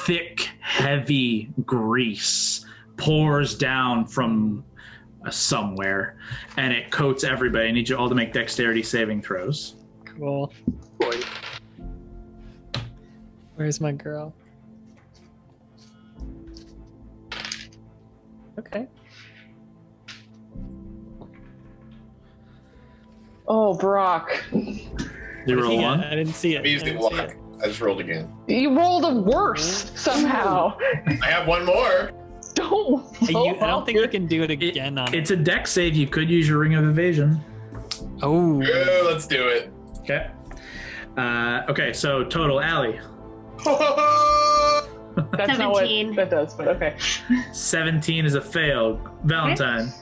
thick, heavy grease pours down from somewhere, and it coats everybody. I need you all to make dexterity saving throws. Cool. Where's my girl? Okay. Oh, Brock. You roll Yeah, one. I didn't see it. I used I it didn't see luck. it. I just rolled again. You rolled a worse somehow. I have one more. Don't. I don't think you can do it again on It's a dex save. You could use your ring of evasion. Oh. Ooh, let's do it. Okay. Okay, so total, Allie. That's not what 17. that does, but okay. 17 is a fail. Valentine.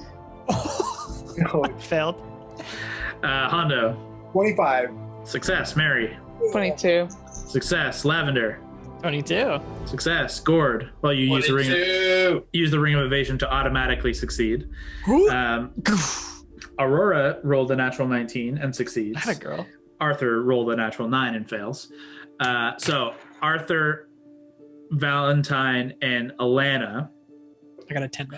Failed. Hondo. 25. Success. Mary. 22. Success. Lavender. 22. Success. Gourd. Well, you use the ring of evasion to automatically succeed. Aurora rolled a natural 19 and succeeds. That a girl. Arthur rolled a natural 9 and fails. So Arthur, Valentine, and Alana, I got a 10.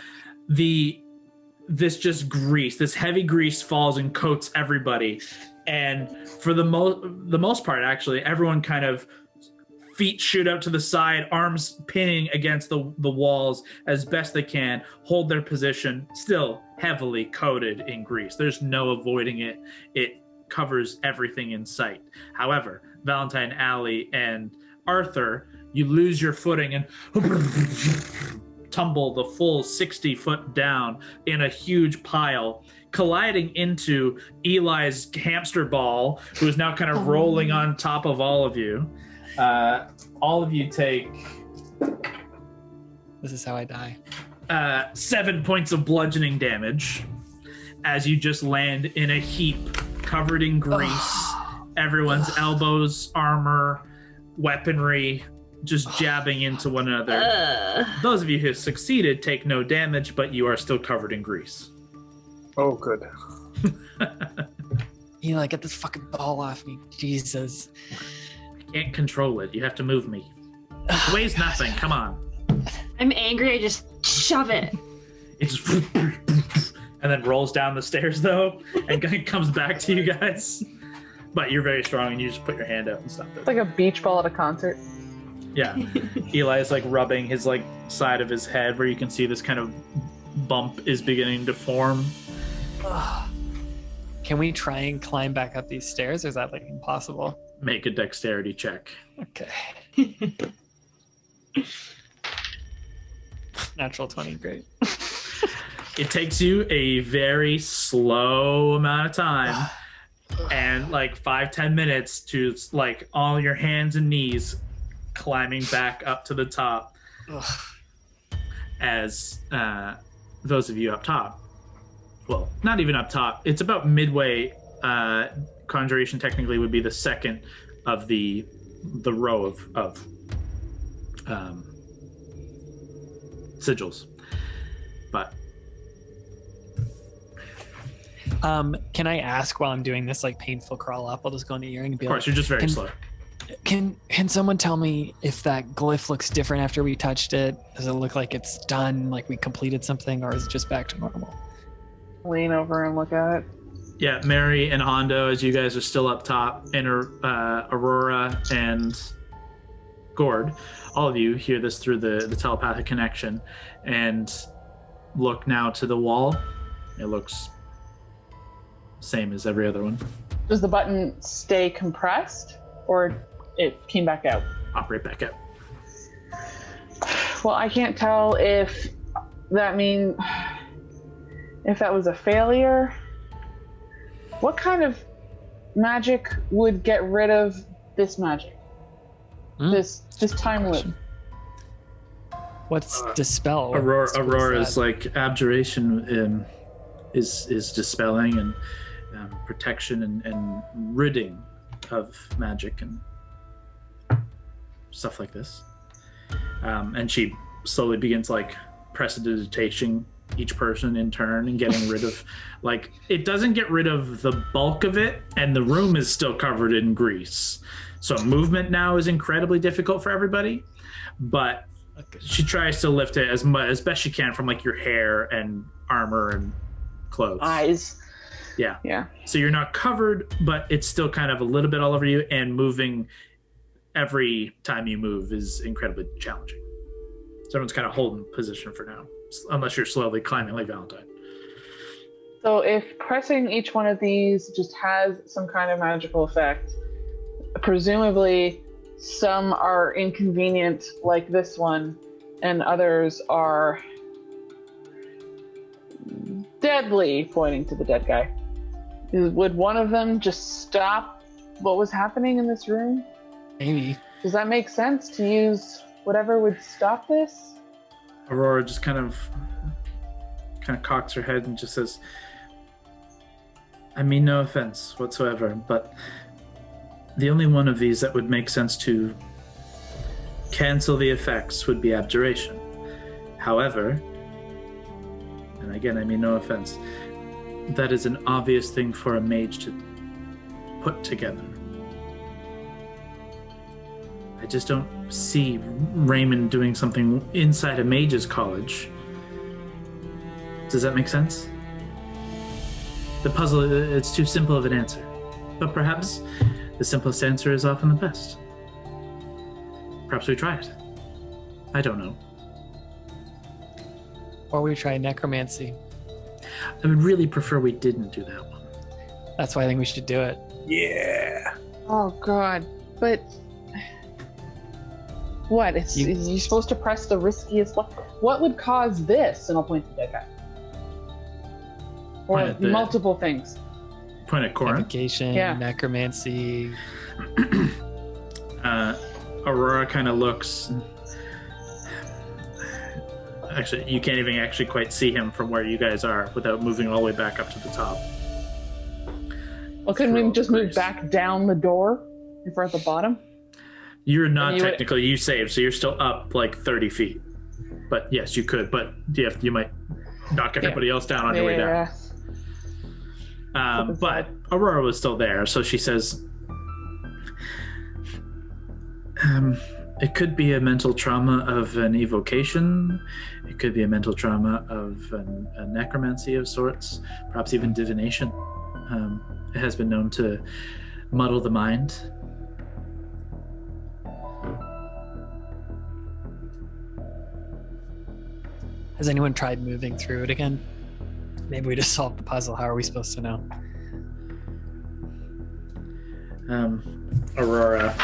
this heavy grease falls and coats everybody, and for the most part, actually, everyone kind of feet shoot out to the side, arms pinning against the walls as best they can, hold their position, still heavily coated in grease. There's no avoiding it. It covers everything in sight. However, Valentine, Allie, and Arthur, you lose your footing and tumble the full 60 foot down in a huge pile, colliding into Eli's hamster ball, who is now kind of rolling on top of all of you. All of you take... This is how I die. 7 points of bludgeoning damage as you just land in a heap covered in grease. Everyone's elbows, armor, weaponry, just jabbing into one another. Those of you who have succeeded take no damage, but you are still covered in grease. Oh, good. Eli, get this fucking ball off me. Jesus. I can't control it. You have to move me. It weighs nothing. Come on. I'm angry. I just shove it. It's and then rolls down the stairs though, and comes back to you guys. But you're very strong, and you just put your hand out and stop it. It's like a beach ball at a concert. Yeah. Eli is like rubbing his like side of his head where you can see this kind of bump is beginning to form. Can we try and climb back up these stairs, or is that like impossible? Make a dexterity check. Okay. Natural 20, great. It takes you a very slow amount of time and like 5-10 minutes to like on your hands and knees climbing back up to the top. As those of you up top, well, not even up top, it's about midway. Conjuration technically would be the second of the row of sigils, but can I ask while I'm doing this like painful crawl up? I'll just go in the earring and be of course like, you're just very slow. Can someone tell me if that glyph looks different after we touched it? Does it look like it's done, like we completed something, or is it just back to normal? Lean over and look at it. Yeah, Mary and Hondo, as you guys are still up top, and Aurora and Gord, all of you hear this through the telepathic connection and look now to the wall. It looks same as every other one. Does the button stay compressed, or it came back out? Operate back out. Well, I can't tell if that if that was a failure. What kind of magic would get rid of this magic? This time loop. What's dispel? Aurora's like abjuration is dispelling and protection and ridding of magic and stuff like this. And she slowly begins like prestidigitation each person in turn and getting rid of like it doesn't get rid of the bulk of it, and the room is still covered in grease. So movement now is incredibly difficult for everybody, but she tries to lift it as best she can from like your hair and armor and clothes. Eyes. Yeah. So you're not covered, but it's still kind of a little bit all over you, and moving every time you move is incredibly challenging. So everyone's kind of holding position for now, unless you're slowly climbing like Valentine. So if pressing each one of these just has some kind of magical effect, presumably some are inconvenient like this one, and others are deadly, pointing to the dead guy. Would one of them just stop what was happening in this room? Maybe. Does that make sense to use whatever would stop this? Aurora just kind of cocks her head and just says, I mean no offense whatsoever, but the only one of these that would make sense to cancel the effects would be abjuration. However, and again I mean no offense, that is an obvious thing for a mage to put together. I just don't see Raymond doing something inside a mage's college. Does that make sense? The puzzle, it's too simple of an answer. But perhaps the simplest answer is often the best. Perhaps we try it. I don't know. Or we try necromancy. I would really prefer we didn't do that one. That's why I think we should do it. Yeah. Oh God! But what? You're supposed to press the riskiest one. What would cause this? And I'll point to that guy. Or Point at the- multiple things. Point at Corin. Evocation, Yeah. necromancy. Aurora kind of looks. Actually, you can't even actually quite see him from where you guys are without moving all the way back up to the top. Well, couldn't we just move Grace. back down the door if we're at the bottom? You're not You would- technically, you saved, so you're still up like 30 feet. But yes, you could, but you might knock everybody else down on your way down. But Aurora was still there, so she says, it could be a mental trauma of an evocation. It could be a mental trauma of a necromancy of sorts, perhaps even divination. It has been known to muddle the mind. Has anyone tried moving through it again? Maybe we just solved the puzzle. How are we supposed to know? Aurora.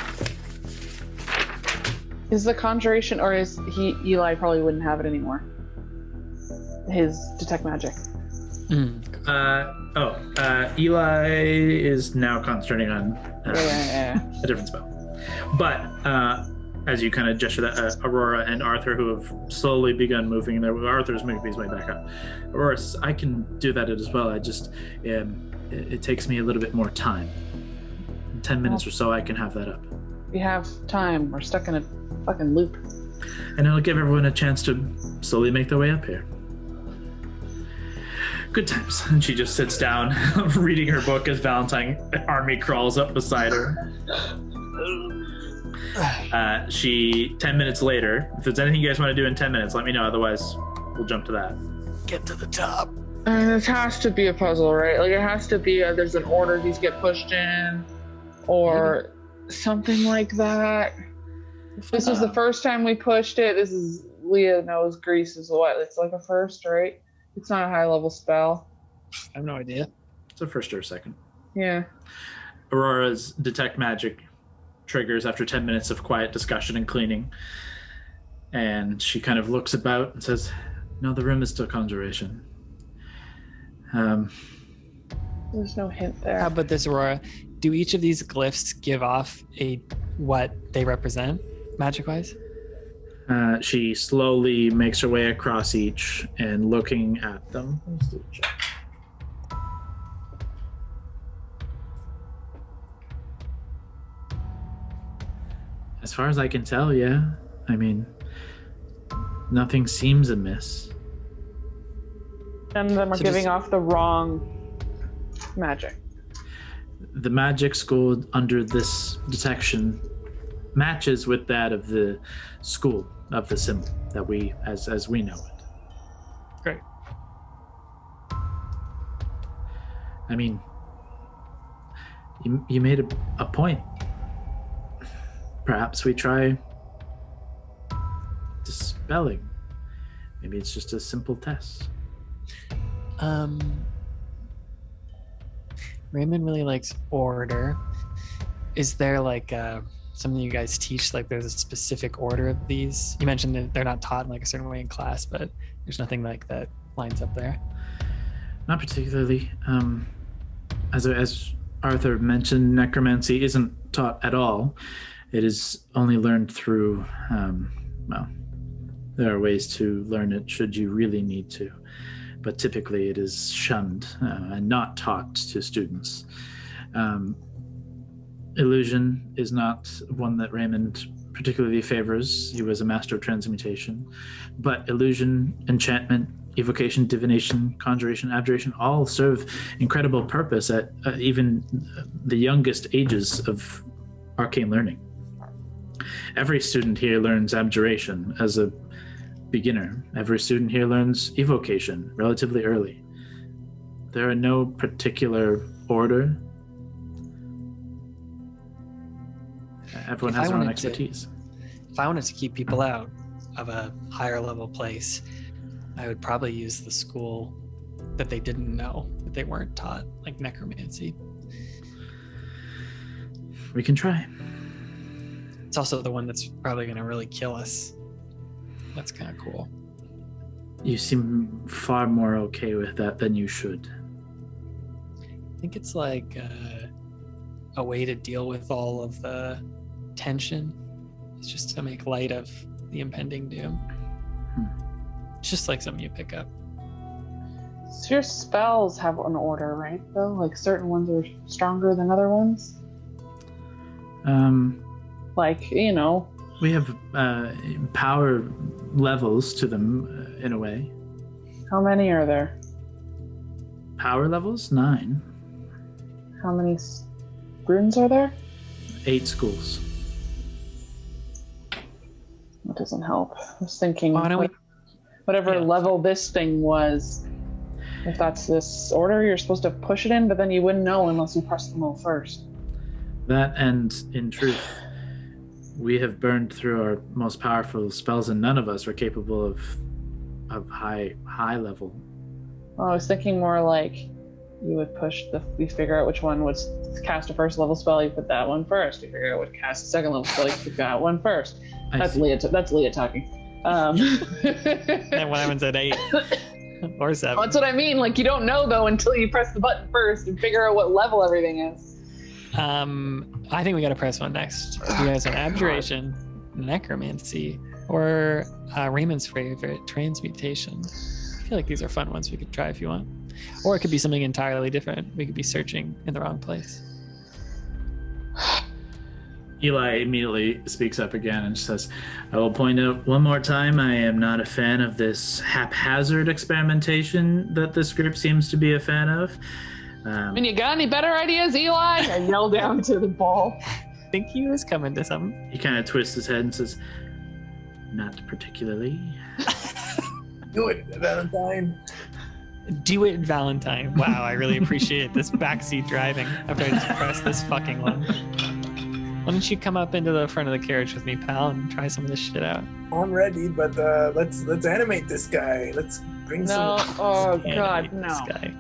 Is the conjuration, or is Eli probably wouldn't have it anymore? His detect magic. Eli is now concentrating on Yeah. a different spell. But as you kind of gesture that, Aurora and Arthur, who have slowly begun moving there, Arthur's moving his way back up. Aurora says, I can do that as well. I just, it takes me a little bit more time. In 10 minutes or so, I can have that up. We have time. We're stuck in a fucking loop. And it'll give everyone a chance to slowly make their way up here. Good times. And she just sits down, reading her book as Valentine army crawls up beside her. 10 minutes later, if there's anything you guys want to do in 10 minutes, let me know. Otherwise, we'll jump to that. Get to the top. And it has to be a puzzle, right? Like, it has to be there's an order these get pushed in, or something like that. This was the first time we pushed it. This is, Leah knows Grease is what? It's like a first, right? It's not a high level spell. I have no idea. It's a first or a second. Yeah. Aurora's detect magic triggers after 10 minutes of quiet discussion and cleaning. And she kind of looks about and says, no, the room is still conjuration. There's no hint there. How about this, Aurora? Do each of these glyphs give off what they represent, magic-wise? She slowly makes her way across each and looking at them. Let's do a check. As far as I can tell, yeah. I mean, nothing seems amiss. None of them are So giving just- off the wrong magic. The magic scored under this detection matches with that of the school of the symbol that we, as we know it. Great. I mean, you made a point. Perhaps we try dispelling. Maybe it's just a simple test. Raymond really likes order. Is there like something you guys teach? Like there's a specific order of these? You mentioned that they're not taught in like a certain way in class, but there's nothing like that lines up there. Not particularly. As Arthur mentioned, necromancy isn't taught at all. It is only learned through, there are ways to learn it should you really need to. But typically it is shunned and not taught to students. Illusion is not one that Raymond particularly favors. He was a master of transmutation. But illusion, enchantment, evocation, divination, conjuration, abjuration all serve incredible purpose at even the youngest ages of arcane learning. Every student here learns abjuration as a beginner. Every student here learns evocation relatively early. There are no particular order. Everyone has their own expertise. if I wanted to keep people out of a higher level place, I would probably use the school that they didn't know, that they weren't taught, like necromancy. We can try. It's also the one that's probably going to really kill us. That's kind of cool. You seem far more okay with that than you should. I think it's like a way to deal with all of the tension. It's just to make light of the impending doom. It's just like something you pick up. So your spells have an order, right? Though, like certain ones are stronger than other ones. Like, you know. We have power levels to them in a way. How many are there? Power levels? 9. How many runes are there? 8 schools. That doesn't help. I was thinking Why don't we? whatever Yeah. level this thing was, if that's this order, you're supposed to push it in, but then you wouldn't know unless you press the move first. That, and in truth, we have burned through our most powerful spells, and none of us are capable of high level. Well, I was thinking more like you would you figure out which one would cast a first level spell, you put that one first. You figure out what cast a second level spell, you put that one first. That's Leah talking. And what happens at 8 or 7? That's what I mean. Like, you don't know though until you press the button first and figure out what level everything is. I think we got to press one next. Do you guys want abjuration, necromancy, or Raymond's favorite, transmutation? I feel like these are fun ones we could try if you want. Or it could be something entirely different. We could be searching in the wrong place. Eli immediately speaks up again and says, I will point out one more time, I am not a fan of this haphazard experimentation that this group seems to be a fan of. And you got any better ideas, Eli? I yell down to the ball. I think he was coming to something. He kind of twists his head and says, not particularly. Do it, Valentine. Do it, Valentine. Wow, I really appreciate this backseat driving after I just pressed this fucking one. Why don't you come up into the front of the carriage with me, pal, and try some of this shit out? I'm ready, but let's animate this guy. Let's bring No, some. oh Animate god, no. this guy.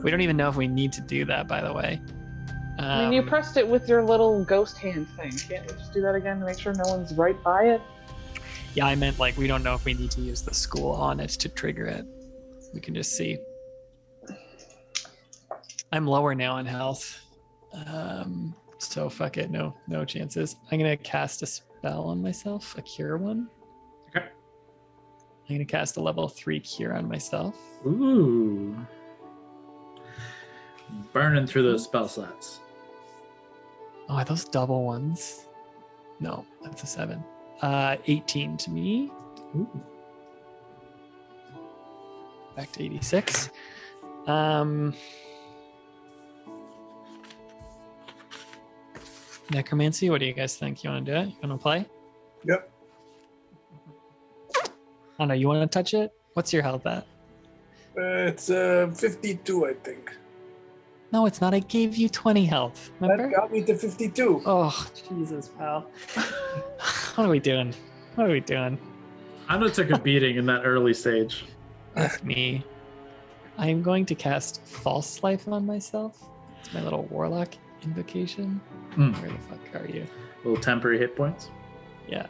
We don't even know if we need to do that, by the way. I mean, you pressed it with your little ghost hand thing. Can't you just do that again to make sure no one's right by it? Yeah, I meant like we don't know if we need to use the school on it to trigger it. We can just see. I'm lower now in health. So fuck it, no chances. I'm gonna cast a spell on myself, a cure one. Okay. I'm gonna cast a level 3 cure on myself. Ooh. Burning through those spell slots. Oh, are those double ones? No, that's a 7. 18 to me. Ooh. Back to 86. Necromancy, what do you guys think? You want to do it? You want to play? Yep. I don't know, you want to touch it? What's your health at? It's 52, I think. No, it's not. I gave you 20 health. Remember? That got me to 52. Oh, Jesus, pal. What are we doing? What are we doing? Anna took a beating in that early stage. That's me. I'm going to cast False Life on myself. It's my little warlock invocation. Mm. Where the fuck are you? Little temporary hit points. Yeah.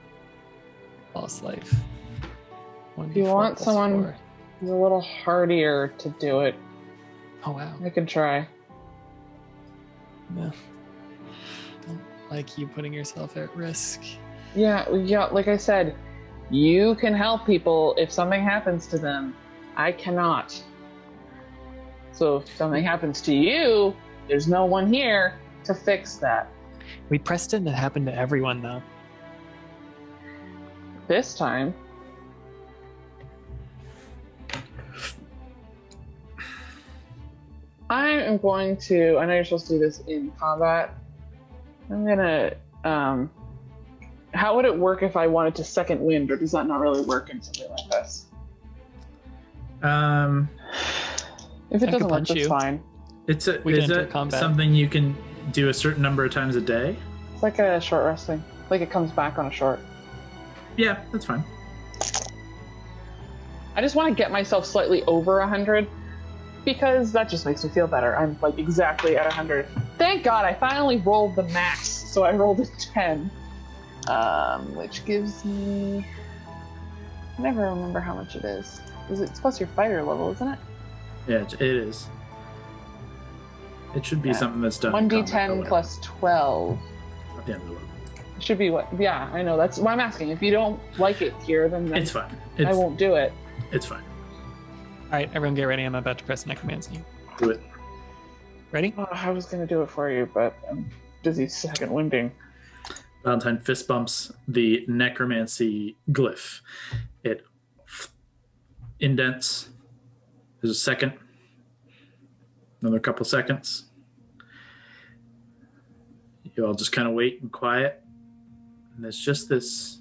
False Life. If you want someone who's a little hardier to do it, Oh, wow. I can try. No. Don't like you putting yourself at risk. Yeah, like I said, you can help people if something happens to them. I cannot. So if something happens to you, there's no one here to fix that. We pressed it and it happened to everyone, though. This time, I am going to, I know you're supposed to do this in combat. I'm gonna, how would it work if I wanted to second wind, or does that not really work in something like this? If it I could doesn't work, punch that's you. fine. Is We can enter that combat. something you can do a certain number of times a day? It's like a short rest thing. Like it comes back on a short. Yeah, that's fine. I just want to get myself slightly over 100 because that just makes me feel better. I'm like exactly at 100. Thank God I finally rolled the max. So I rolled a 10, which gives me. I never remember how much it is. It's plus your fighter level, isn't it? Yeah, it is. It should be something that's done. 1d10 plus 12. At the end of the level. It should be what? Yeah, I know. That's why I'm asking. If you don't like it here, then It's fine. I won't do it. It's fine. All right, everyone get ready. I'm about to press necromancy. Do it. Ready? Oh, I was going to do it for you, but I'm busy second winding. Valentine fist bumps the necromancy glyph. It indents. There's a second. Another couple seconds. You all just kind of wait and quiet. And there's just this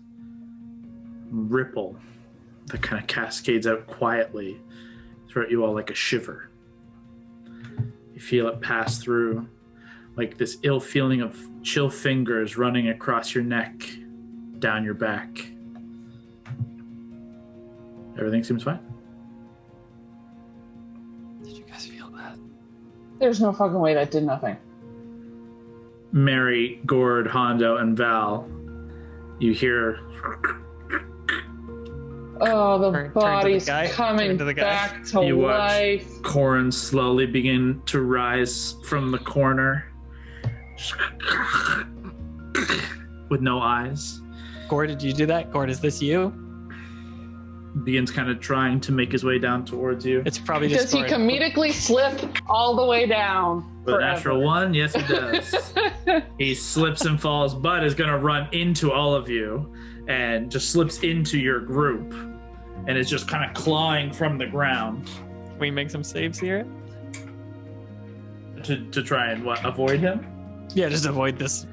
ripple that kind of cascades out quietly throughout you all like a shiver. You feel it pass through like this ill feeling of chill fingers running across your neck, down your back. Everything seems fine. Did you guys feel that? There's no fucking way that did nothing. Mary, Gord, Hondo, and Val, you hear Oh, the Turn to the body's guy. coming Turn to the guy. back to You watch. life. Corin slowly begin to rise from the corner with no eyes. Gord, did you do that? Gord, is this you? Begins kind of trying to make his way down towards you. It's probably Does just he Gord. comedically slip all the way down? With a forever? natural one, yes, he does. He slips and falls, but is going to run into all of you and just slips into your group and is just kind of clawing from the ground Can we make some saves here? to try and avoid him. Yeah, just avoid this.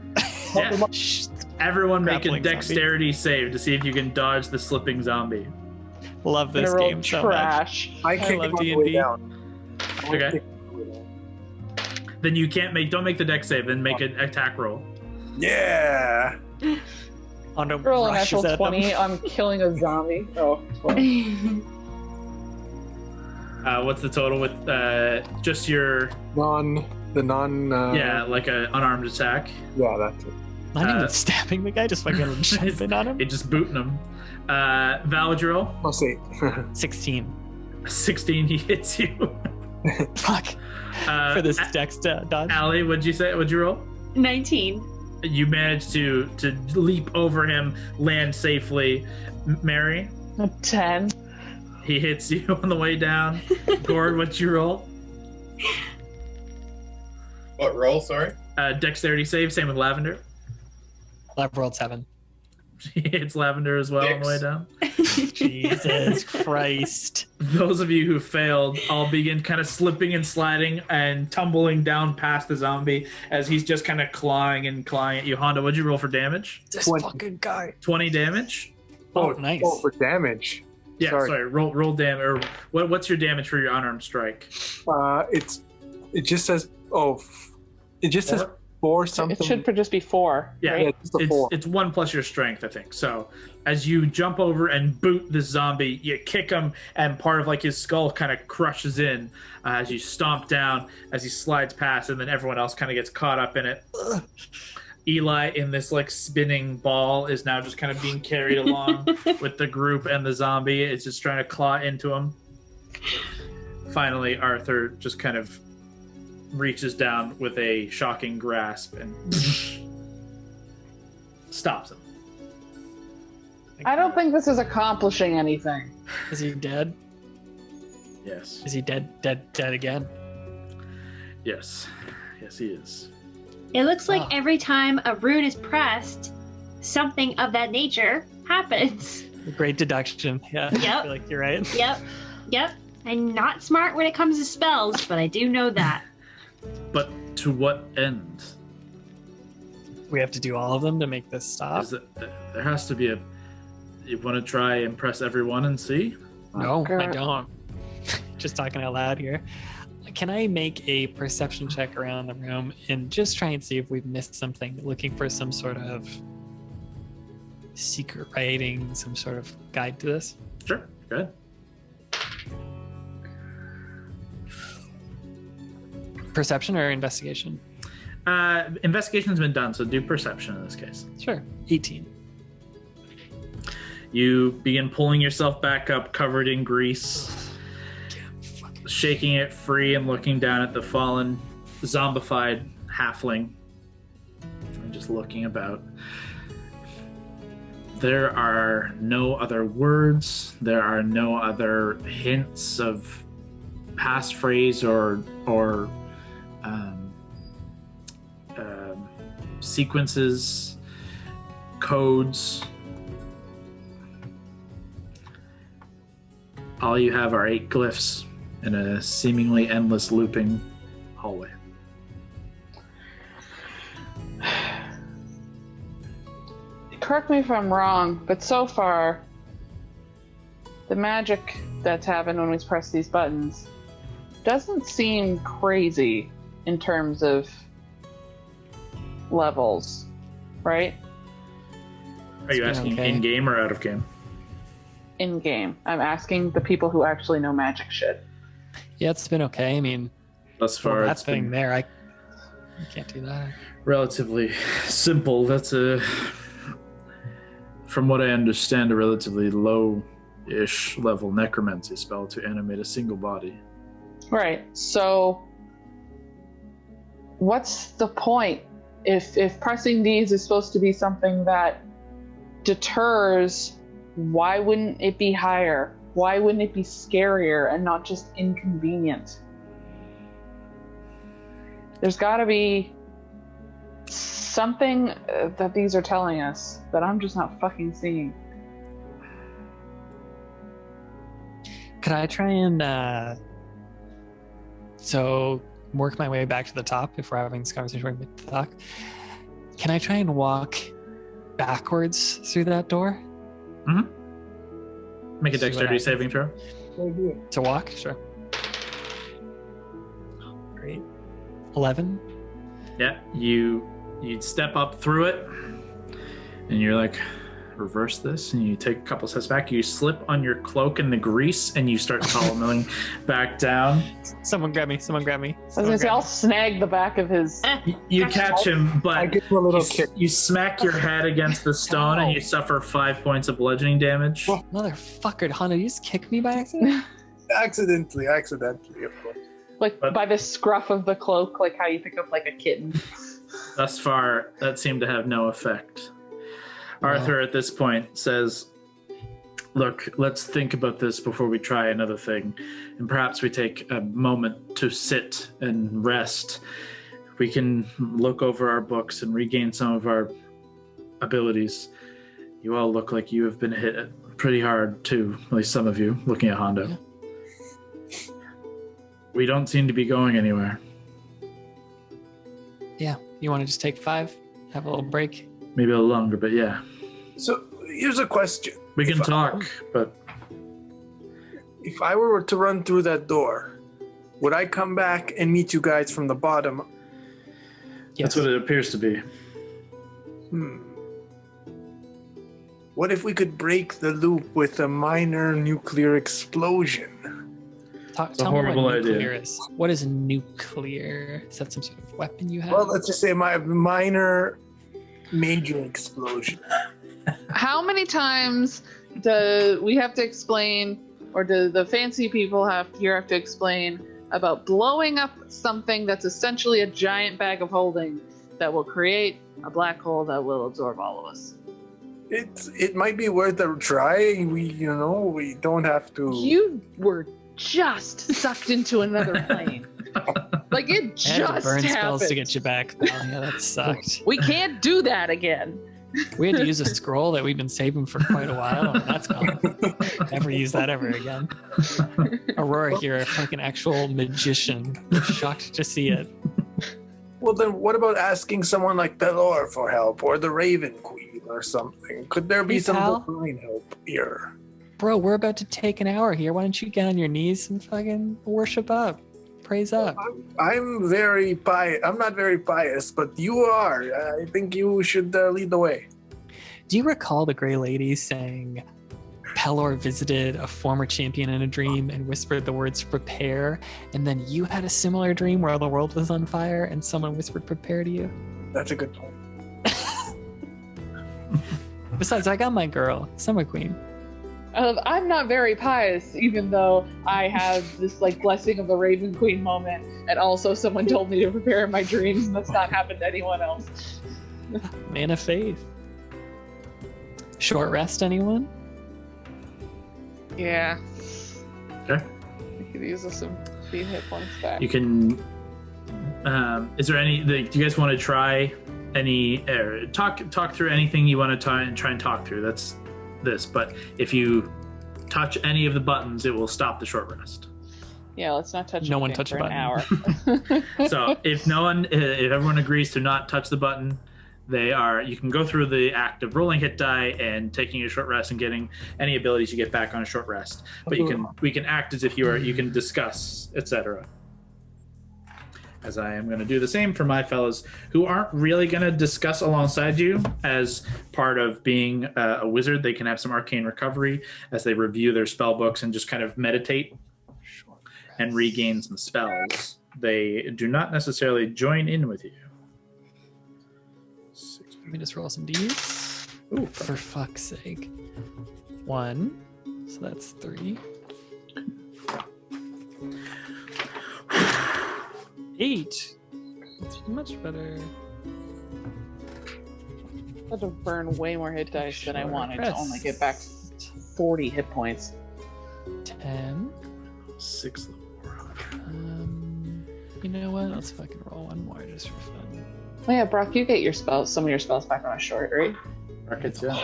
Yeah. Shh. Everyone make a Grappling zombie. dexterity save to see if you can dodge the slipping zombie. Love this They're all game so much. trash. I can't love get my way D&D. down. Okay. Then you can't don't make the dex save, then make an attack roll. Yeah. Hondo Roll a rushes natural at 20. them. I'm killing a zombie. Oh, 12. What's the total with just your The non. yeah, like an unarmed attack? Yeah, that's it. Not even stabbing the guy, just fucking jumping on him. It just booting him. Val, what'd you roll? I'll say 16. 16, he hits you. Fuck. For this dex dodge. Allie, what'd you roll? 19. You managed to leap over him, land safely. Mary, A 10. he hits you on the way down. Gord, what'd you roll? What roll? Sorry. Dexterity save, same with Lavender. I've rolled 7. He hits Lavender as well on the way down. Jesus Christ. Those of you who failed all begin kind of slipping and sliding and tumbling down past the zombie as he's just kind of clawing at you. Honda, what'd you roll for damage? This 20. fucking guy. 20 damage? Oh, nice. Oh, for damage. Yeah, sorry. Roll damage. Or what's your damage for your unarmed strike? It just says 4 something. It should just be 4. Yeah, right? Just a 4. it's 1 plus your strength, I think. So as you jump over and boot this zombie, you kick him, and part of like his skull kind of crushes in as you stomp down as he slides past, and then everyone else kind of gets caught up in it. Eli, in this like spinning ball, is now just kind of being carried along with the group and the zombie. It's just trying to claw into him. Finally, Arthur just kind of reaches down with a shocking grasp and stops him. I don't think this is accomplishing anything. Is he dead? Yes. Is he dead again? Yes, he is. It looks like Ah. every time a rune is pressed, something of that nature happens. Great deduction. Yeah. I Yep. feel like you're right. Yep. I'm not smart when it comes to spells, but I do know that. But to what end? We have to do all of them to make this stop. Is it, there has to be a. You want to try and impress everyone and see? No, I God. don't. Just talking out loud here. Can I make a perception check around the room and just try and see if we've missed something, looking for some sort of secret writing, some sort of guide to this? Sure. Go ahead. Perception or investigation? Investigation's been done, so do perception in this case. Sure. 18. You begin pulling yourself back up, covered in grease, shaking it free and looking down at the fallen, zombified halfling, and just looking about. There are no other words. There are no other hints of passphrase or sequences, codes. All you have are 8 glyphs in a seemingly endless looping hallway. Correct me if I'm wrong, but so far, the magic that's happened when we press these buttons doesn't seem crazy in terms of levels, right? Are you It's been asking okay. in-game or out of game? In game. I'm asking the people who actually know magic shit. Yeah, it's been okay. I mean, Thus far, well, it's that thing been there, I can't do that. relatively simple. That's from what I understand, a relatively low-ish level necromancy spell to animate a single body. Right. So, what's the point? If pressing these is supposed to be something that deters, why wouldn't it be higher? Why wouldn't it be scarier and not just inconvenient? There's got to be something that these are telling us that I'm just not fucking seeing. Could I try and so work my way back to the top if we're having this conversation with the talk? Can I try and walk backwards through that door? Make a See what dexterity happens. saving throw. To walk? Sure. Great. 11. Yeah, you'd step up through it, and you're like, reverse this, and you take a couple steps back. You slip on your cloak in the grease, and you start columning back down. Someone grab me. Someone grab me. I was Someone gonna say, grab I'll me. snag the back of his. You catch him, I but give him a little kick. you smack your head against the stone, and you suffer 5 points of bludgeoning damage. Motherfucker, Hana, you just kicked me by accident? Accidentally, of course. Like But- by the scruff of the cloak, like how you pick up like a kitten. Thus far, that seemed to have no effect. Arthur, at this point, says, look, let's think about this before we try another thing. And perhaps we take a moment to sit and rest. We can look over our books and regain some of our abilities. You all look like you have been hit pretty hard, too. At least some of you, looking at Hondo. Yeah. We don't seem to be going anywhere. Yeah. You want to just take 5? Have a little break? Maybe a little longer, but yeah. So here's a question. We can If I- talk, but If I were to run through that door, would I come back and meet you guys from the bottom? that's what it appears to be. What if we could break the loop with a minor nuclear explosion? Tell me horrible what idea. nuclear is. What is nuclear? Is that some sort of weapon you have? Well, let's just say my minor major explosion. How many times do we have to explain, or do the fancy people have to explain about blowing up something that's essentially a giant bag of holding that will create a black hole that will absorb all of us? It might be worth a try. We don't have to. You were just sucked into another plane. Like it I had just to burn spells happened. to get you back. Oh, yeah, that sucked. We can't do that again. We had to use a scroll that we've been saving for quite a while, and that's gone. Never use that ever again. Aurora, you're a fucking actual magician. Shocked to see it. Well, then what about asking someone like Pelor for help, or the Raven Queen, or something? Could there be Hey, some pal. divine help here? Bro, we're about to take an hour here. Why don't you get on your knees and fucking worship up? Praise up. I'm very pious. I'm not very pious, but you are. I think you should lead the way. Do you recall the Grey Lady saying Pelor visited a former champion in a dream and whispered the words prepare, and then you had a similar dream where the world was on fire and someone whispered prepare to you? That's a good point. Besides, I got my girl, Summer Queen. I'm not very pious, even though I have this like blessing of the Raven Queen moment, and also someone told me to prepare in my dreams, and that's not happened to anyone else. Man of faith. Short rest, anyone? Yeah. Okay. I could use some speed hit points back. You can. Is there any? Do you guys want to try any? Talk through anything you want to try and talk through. That's this. But if you touch any of the buttons, it will stop the short rest. Yeah, let's not touch. No one anything touch a for button. an hour. So if everyone agrees to not touch the button, you can go through the act of rolling hit die and taking a short rest and getting any abilities you get back on a short rest. But we can act as if you can discuss, etc. As I am going to do the same for my fellows who aren't really going to discuss alongside you. As part of being a wizard, they can have some arcane recovery as they review their spell books and just kind of meditate and regain some spells. They do not necessarily join in with you. Let me just roll some D's. Ooh, for fuck's sake. 1. So that's 3. 8. That's much better. I had to burn way more hit dice than I Short wanted rest. to only get back 40 hit points. 10. 6 You know what? Let's fucking roll one more just for fun. Oh yeah, Brock, you get some of your spells back on a short, right? Rockets, yeah.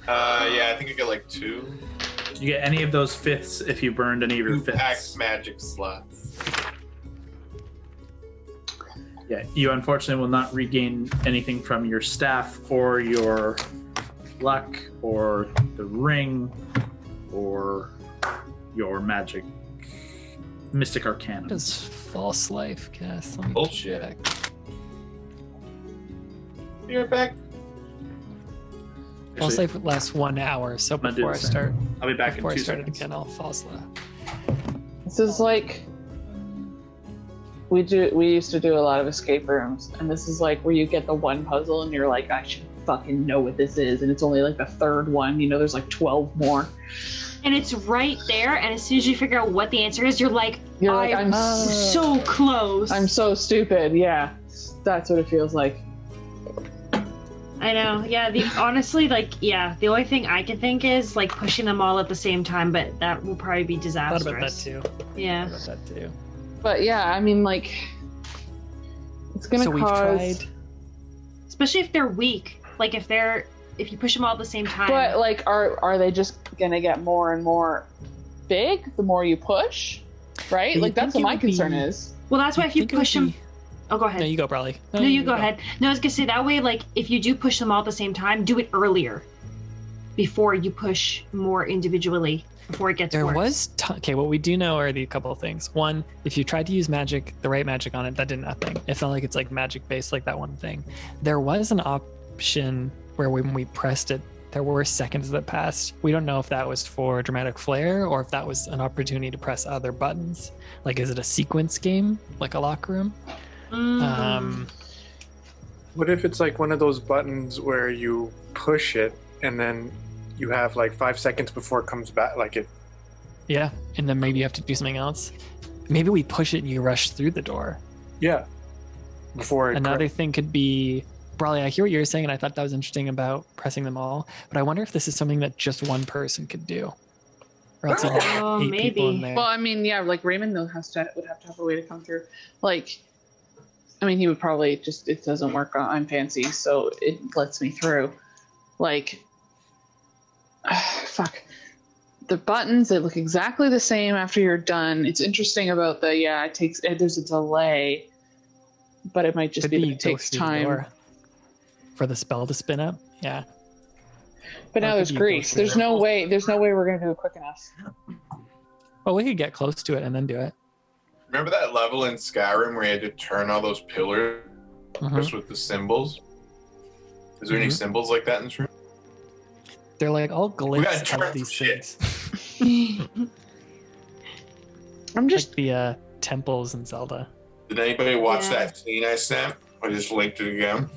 Yeah, I think I get like 2. You get any of those fifths if you burned any of your fifths. Act magic slots. Yeah, you unfortunately will not regain anything from your staff or your luck or the ring or your mystic arcana. What does false life cast? Let me Bullshit. check. Be right back. False life lasts 1 hour, so gonna do before I the same. start, I'll be back before I in 2 start it seconds. again, I'll false life. This is like we used to do a lot of escape rooms, and this is like where you get the one puzzle and you're like, I should fucking know what this is, and it's only like the third one. You know, there's like 12 more. And it's right there, and as soon as you figure out what the answer is, you're like, I'm so close. I'm so stupid. Yeah, that's what it feels like. I know. Yeah. Honestly, the only thing I can think is like pushing them all at the same time, but that will probably be I thought disastrous. about that too. Yeah. Thought about that too. But yeah, I mean, like, it's gonna So we've cause. tried. Especially if they're weak. Like if you push them all at the same time. But like, are they just gonna get more and more big the more you push? Right? Do you Like that's think what it my would concern be- is. Well, that's why if you think it would push them. be- Oh, go ahead. No, you go, Brawley. No, you go ahead. No, I was gonna say that way. Like if you do push them all at the same time, do it earlier, before you push more individually. Before it gets There worse. was okay. What we do know are the couple of things. One, if you tried to use the right magic on it, that did nothing. It felt like it's like magic based, like that one thing. There was an option where when we pressed it, there were seconds that passed. We don't know if that was for dramatic flair or if that was an opportunity to press other buttons. Like, is it a sequence game, like a locker room? What if it's like one of those buttons where you push it and then you have like 5 seconds before it comes back? Like it. Yeah, and then maybe you have to do something else. Maybe we push it and you rush through the door. Yeah. Before it. Another thing could be, Brawley, I hear what you're saying, and I thought that was interesting about pressing them all. But I wonder if this is something that just one person could do. Or else you'd have Oh, 8 people in maybe. there. Well, I mean, yeah, like Raymond would have to have a way to come through. Like, I mean, he would probably just, it doesn't work on fancy, so it lets me through. Like, fuck. The buttons, they look exactly the same after you're done. It's interesting about there's a delay, but it might just Could be that you it go takes through the time. door for the spell to spin up. Yeah. But Or now could there's you go grease. through There's it? no way we're going to do it quick enough. Well, we could get close to it and then do it. Remember that level in Skyrim where you had to turn all those pillars Mhm. with the symbols? Is there any Mhm. symbols like that in this room? They're like all gotta glyphs turn of these shit. things. I'm just Like the temples in Zelda. Did anybody watch Yeah. that scene I sent? I just linked it again.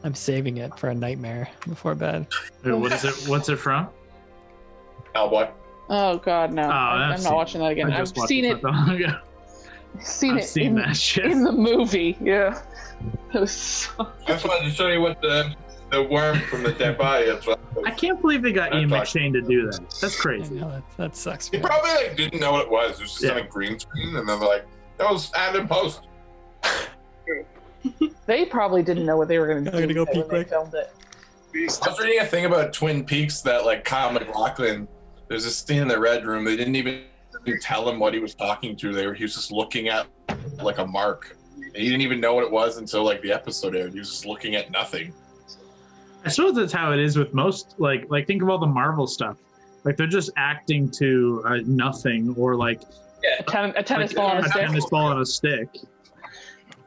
I'm saving it for a nightmare before bed. Wait, what is it? What's it from? Cowboy. oh god no. I'm I've not watching that again. I I've just watched seen it. not that long ago. Seen I've it seen in, that shit. in the movie. Yeah. It was so... I just wanted to show you what the worm from the dead body. That's what I can't believe they got Ian McShane to do that. That's I crazy. know that sucks. He man. probably like didn't know what it was. It was just Yeah. on a green screen, and then they're like, "That was added in post." They probably didn't know what they were going to do I'm gonna go when pee they quick. filmed it. I was reading a thing about Twin Peaks that like Kyle MacLachlan. There's a scene in the Red Room. They didn't even tell him what he was talking to. He was just looking at like a mark. He didn't even know what it was until like the episode aired. He was just looking at nothing. I suppose that's how it is with most, like think of all the Marvel stuff. Like they're just acting to nothing, or like A tennis like, ball on a a stick. tennis ball on a stick.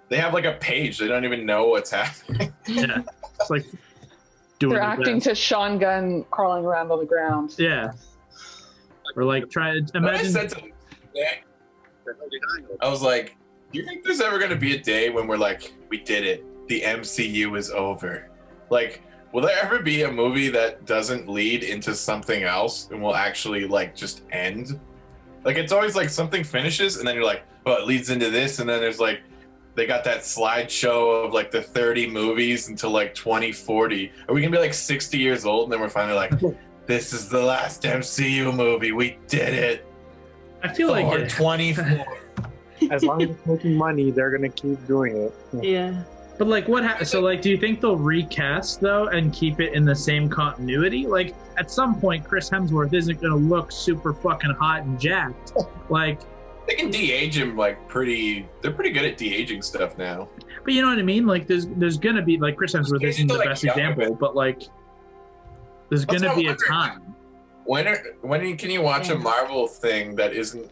They have like a page. They don't even know what's happening. Yeah, it's like doing They're their acting best. to Sean Gunn crawling around on the ground. Yeah, or like try to But I imagine. said to him today, I was like, "Do you think there's ever going to be a day when we're like, we did it? The MCU is over. Like, will there ever be a movie that doesn't lead into something else and will actually like just end? Like, it's always like something finishes and then you're like, oh, it leads into this, and then there's like, they got that slideshow of like the 30 movies until like 2040. Are we gonna be like 60 years old and then we're finally like, this is the last MCU movie. We did it. I feel like Thor it, 24. As long as it's making money, they're gonna keep doing it. Yeah. but like so like, do you think they'll recast though and keep it in the same continuity? Like at some point, Chris Hemsworth isn't gonna look super fucking hot and jacked. Like, They can de-age him like they're pretty good at de-aging stuff now. but you know what I mean? Like there's gonna be, like, Chris Hemsworth He's isn't the like best young, example, but like there's That's gonna what be I'm a wondering. time. When can you watch a Marvel thing that isn't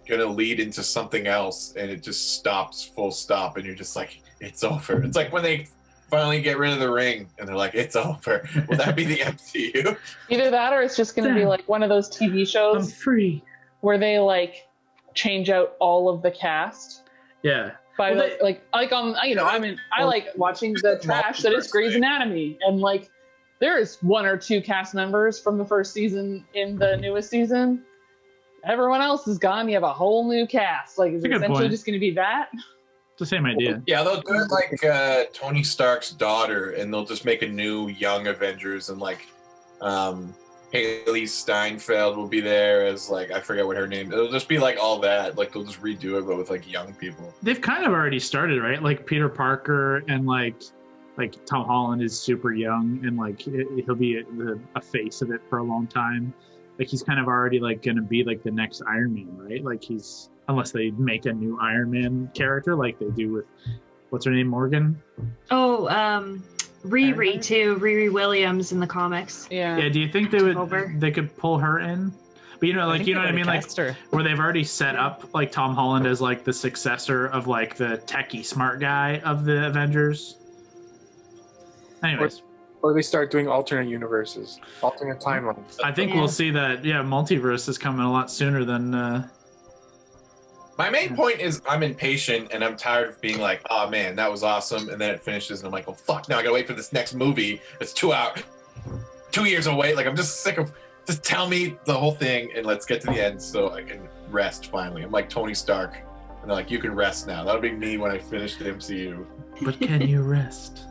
gonna lead into something else and it just stops full stop and you're just like, it's over? It's like when they finally get rid of the ring and they're like, it's over. Will that be the MCU? Either that or it's just going to be like one of those TV I'm shows free. where they like change out all of the cast. Yeah. By Well, the, like on, you know, I like watching the trash that is Grey's Anatomy, and like there is one or two cast members from the first season in the newest season. Everyone else is gone. You have a whole new cast. Like, is That's a it good essentially point. just going to be that? It's the same idea. Yeah, they'll do it like Tony Stark's daughter, and they'll just make a new young Avengers, and like Haley Steinfeld will be there as like, I forget what her name. It'll just be like all that. Like they'll just redo it, but with like young people. They've kind of already started, right? Like Peter Parker and like Tom Holland is super young, and like he'll be a face of it for a long time. Like he's kind of already like gonna be like the next Iron Man, right? Like he's, unless they make a new Iron Man character like they do with, what's her name, Morgan? Oh, Riri too. Riri Williams in the comics. Yeah, do you think they would Over. they could pull her in? But you know, like, you know what I mean? Like where they've already set up like Tom Holland as like the successor of like the techie smart guy of the Avengers. Anyways, Or they start doing alternate universes, alternate timelines. I think Yeah. we'll see that. Yeah, multiverse is coming a lot sooner than. My main point is I'm impatient and I'm tired of being like, oh man, that was awesome. And then it finishes and I'm like, oh fuck, now I gotta wait for this next movie. It's 2 years away. Like I'm just sick of, just tell me the whole thing and let's get to the end so I can rest finally. I'm like Tony Stark. And they're like, you can rest now. That'll be me when I finish the MCU. But can you rest?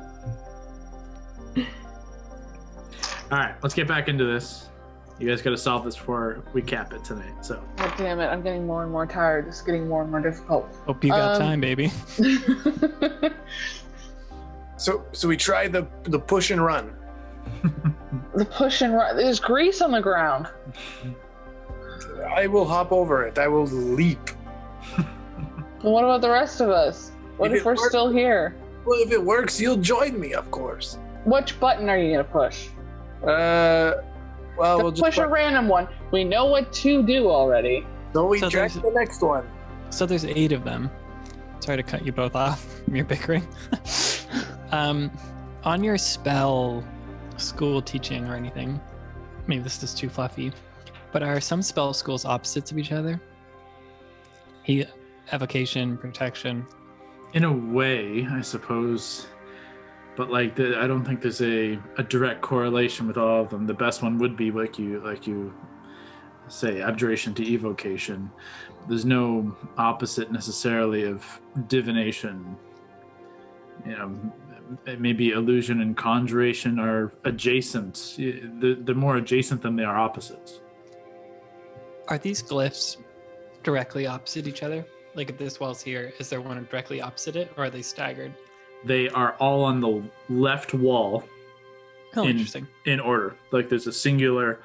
All right, let's get back into this. You guys got to solve this before we cap it tonight. So God damn it! I'm getting more and more tired. It's getting more and more difficult. Hope you got time, baby. So we tried the push and run. The push and run. There's grease on the ground. I will hop over it. I will leap. And what about the rest of us? What If if it we're works- still here? Well, if it works, you'll join me, of course. Which button are you gonna push? Well, we'll just Push a random one. We know what to do already. So we So check there's- the next one. So there's 8 of them. Sorry to cut you both off from your bickering. On your spell, school teaching or anything, maybe this is too fluffy, but are some spell schools opposites of each other? Evocation, protection. In a way, I suppose. But like, I don't think there's a direct correlation with all of them. The best one would be like you say, abjuration to evocation. There's no opposite necessarily of divination. You know, maybe illusion and conjuration are adjacent. They're more adjacent than they are opposites. Are these glyphs directly opposite each other? Like if this wall's here, is there one directly opposite it, or are they staggered? They are all on the left wall. Oh, interesting. In order. Like there's a singular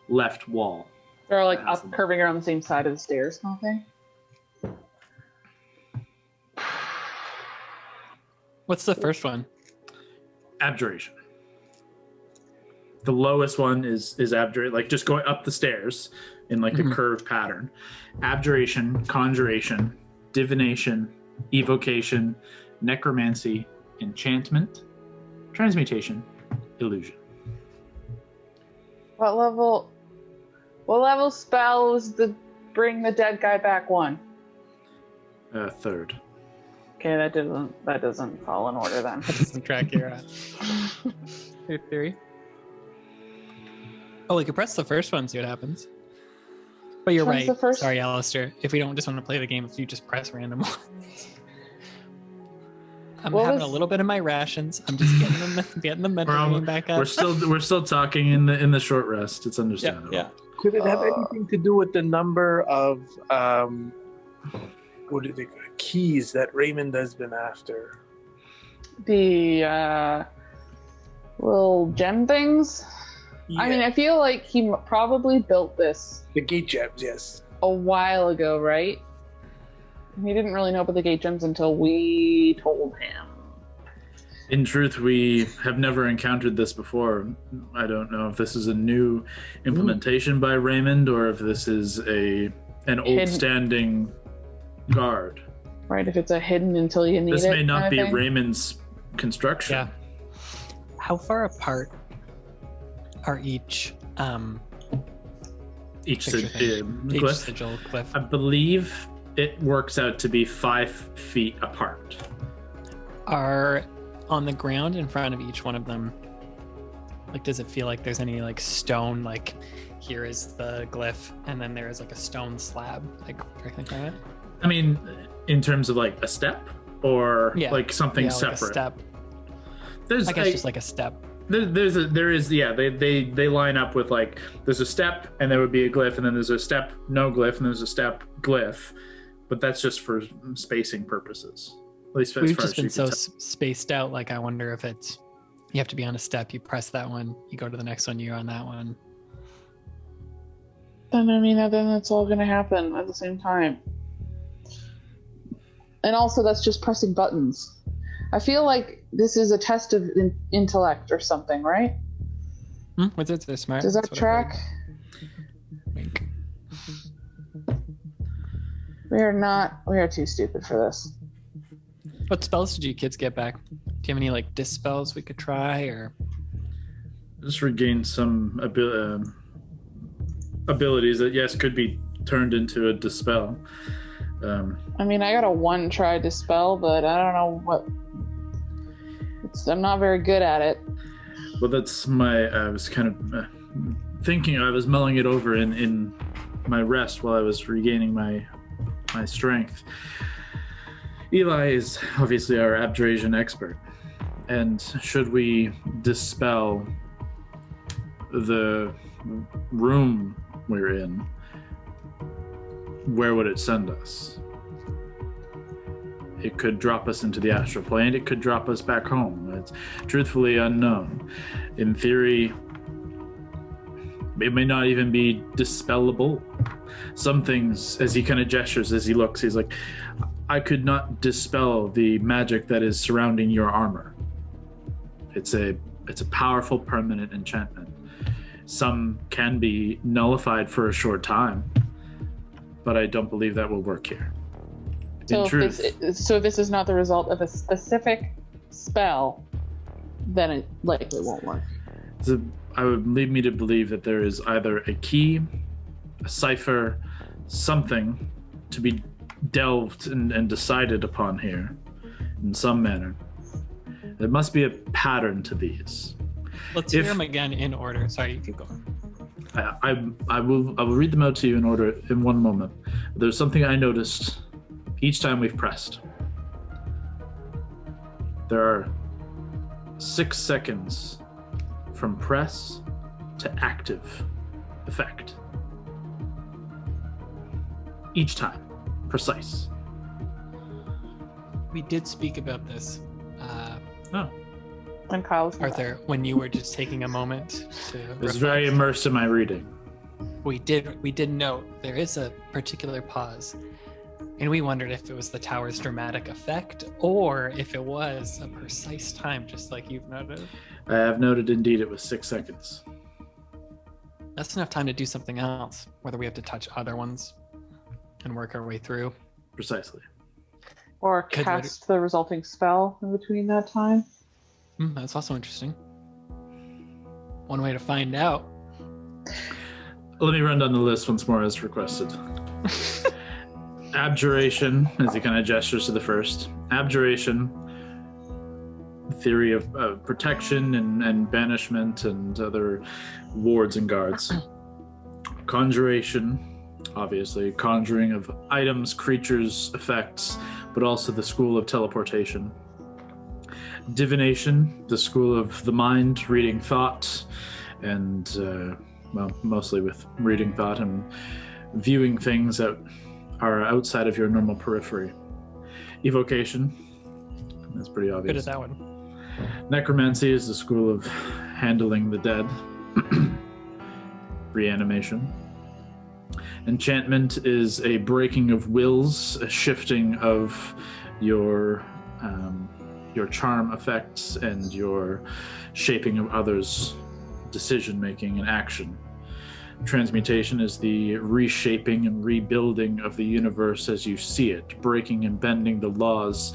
left wall. They're like up, curving around the same side of the stairs, kind of thing. What's the first one? Abjuration. The lowest one is abjuration, like just going up the stairs in like the curved pattern. Abjuration, conjuration, divination, evocation, necromancy, enchantment, transmutation, illusion. What level spell was the bring the dead guy back one? Third. Okay, that doesn't fall in order then. That doesn't track your theory. Oh, we could press the first one, see what happens. But you're right. Sorry, Alistair. If we don't just want to play the game, if you just press random ones. I'm having a little bit of my rations. I'm just getting the mental game back up. We're still talking in the short rest. It's understandable. Yeah. Could it have anything to do with the number of keys that Raymond has been after? The little gem things? Yeah. I mean, I feel like he probably built this. The gate gems, yes. A while ago, right? He didn't really know about the gate gems until we told him. In truth, we have never encountered this before. I don't know if this is a new implementation by Raymond or if this is an old standing guard. Right, if it's a hidden until you need it. This may not be thing. Raymond's construction. Yeah. How far apart are each sigil glyph? I believe it works out to be 5 feet apart. Are on the ground in front of each one of them, like, does it feel like there's any like stone, like here is the glyph and then there is like a stone slab like directly from it? I mean, in terms of like a step or like something separate. Like a step. There's, I guess just like a step. They line up with like there's a step and there would be a glyph and then there's a step no glyph and there's a step glyph, but that's just for spacing purposes. At least we've just been so spaced out. Like I wonder if it's you have to be on a step, you press that one, you go to the next one, you're on that one. Then I mean, then it's all gonna happen at the same time. And also, that's just pressing buttons. I feel like this is a test of intellect or something, right? Wizards are smart. Does that track? Wink. We are too stupid for this. What spells did you kids get back? Do you have any like dispels we could try, or just regain some abilities that could be turned into a dispel. I mean, I got a 1-try dispel, but I don't know what. I'm not very good at it. Well, that's I was kind of thinking. I was mulling it over in my rest while I was regaining my strength. Eli is obviously our abjuration expert, and should we dispel the room we're in, where would it send us? It could drop us into the astral plane. It could drop us back home. It's truthfully unknown. In theory, it may not even be dispellable. Some things, as he kind of gestures, as he looks, he's like, I could not dispel the magic that is surrounding your armor. It's a powerful permanent enchantment. Some can be nullified for a short time, but I don't believe that will work here. So if this is not the result of a specific spell, then it likely won't work. I would lead me to believe that there is either a key, a cipher, something to be delved and decided upon here in some manner. There must be a pattern to these. Let's hear them again in order. Sorry, you keep going. I will read them out to you in order in one moment. There's something I noticed each time we've pressed. There are 6 seconds from press to active effect. Each time. Precise. We did speak about this, And Kyle's Arthur, when you were just taking a moment to I was very immersed in my reading. We did note there is a particular pause, and we wondered if it was the tower's dramatic effect or if it was a precise time, just like you've noted. I have noted indeed it was 6 seconds. That's enough time to do something else, whether we have to touch other ones and work our way through. Precisely. Or cast the resulting spell in between that time. That's also interesting. One way to find out. Let me run down the list once more as requested. Abjuration, as he kind of gestures to the first. Abjuration, theory of protection and banishment and other wards and guards. Conjuration, obviously, conjuring of items, creatures, effects, but also the school of teleportation. Divination, the school of the mind, reading thought, and mostly with reading thought and viewing things that are outside of your normal periphery. Evocation, that's pretty obvious. Good at that one. Necromancy is the school of handling the dead. Reanimation. Enchantment is a breaking of wills, a shifting of your charm effects and your shaping of others' decision-making and action. Transmutation is the reshaping and rebuilding of the universe as you see it, breaking and bending the laws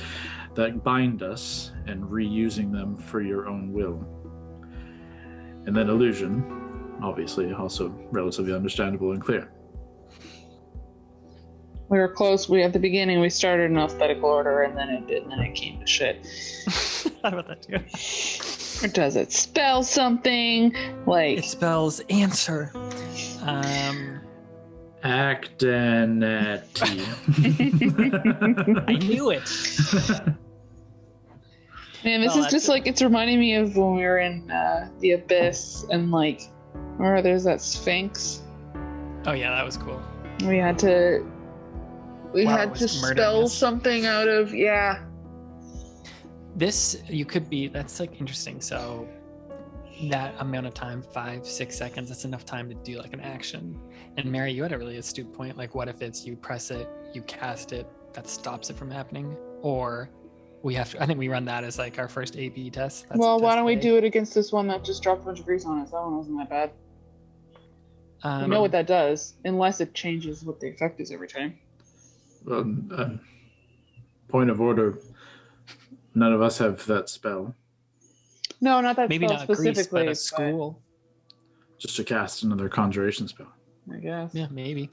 that bind us and reusing them for your own will. And then illusion, obviously, also relatively understandable and clear. We were close. At the beginning, we started in alphabetical order, and then it came to shit. Thought about that too. Or does it spell something? Like It spells answer. Actanati. I knew it. Man, this Oh, is just like, it's reminding me of when we were in the Abyss and like, or there's that Sphinx. Oh yeah, that was cool. We had to Wow, had it to was murdering spell us. something out of, yeah. This, that's like interesting. So that amount of time, 5-6 seconds, that's enough time to do like an action. And Mary, you had a really astute point. Like, what if it's you press it, you cast it, that stops it from happening? Or we have to, I think we run that as like our first A/B test. That's Well, why test don't we A. do it against this one that just dropped a bunch of grease on us? That one wasn't that bad. You know what that does, unless it changes what the effect is every time. Point of order. None of us have that spell. No, not that Maybe spell not grease, specifically. but a school. Just to cast another conjuration spell. I guess. Yeah, maybe.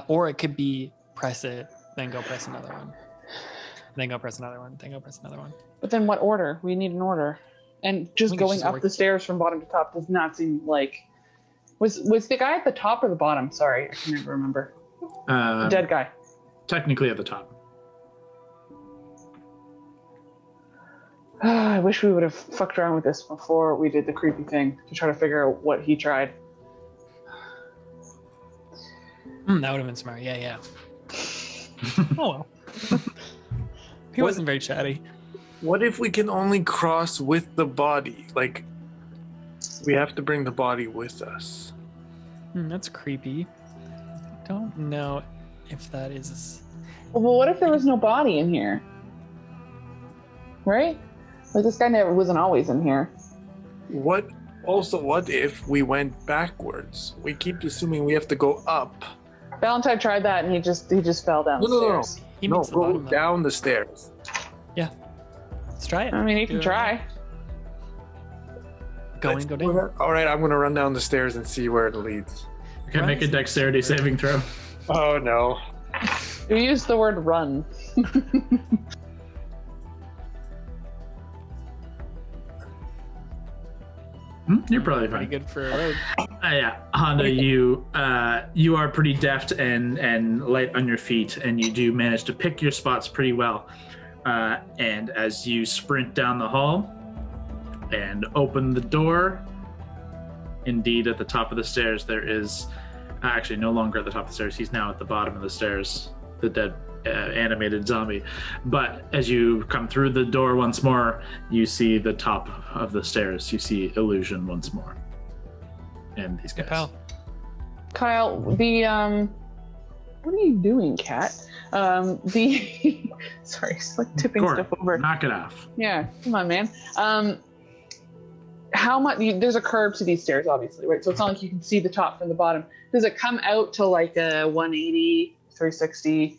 Or it could be press it, then go press another one. Then go press another one, then go press another one. But then what order? We need an order. And just think it's going just up work- the stairs from bottom to top does not seem like... Was the guy at the top or the bottom? Sorry, I can never remember. The dead guy. Technically at the top. I wish we would have fucked around with this before we did the creepy thing to try to figure out what he tried. That would have been smart. Yeah. Oh well. He wasn't very chatty. What if we can only cross with the body? Like, we have to bring the body with us. That's creepy. Don't know if that is. Well, what if there was no body in here? Right? Like, this guy wasn't always in here. What if we went backwards? We keep assuming we have to go up. Valentine tried that and he just fell down the No. stairs. He No, meets the go bottom, though. down the stairs. Let's try it. I mean, you can Do it. try. going, go down. All right, I'm gonna run down the stairs and see where it leads. Okay, make a dexterity saving throw. Oh no. You used the word run. You're probably Pretty fine. good for a road. Yeah, Honda, you are pretty deft and light on your feet, and you do manage to pick your spots pretty well. And as you sprint down the hall and open the door, indeed, at the top of the stairs, there is actually no longer at the top of the stairs. He's now at the bottom of the stairs, the dead animated zombie. But as you come through the door once more, you see the top of the stairs. You see Illusion once more. And these guys. Pal. Kyle, the what are you doing, cat? The sorry, it's like tipping Gord, stuff over. knock it off. Yeah, come on, man. How much? There's a curve to these stairs, obviously, right? So it's not like you can see the top from the bottom. Does it come out to like a 180, 360?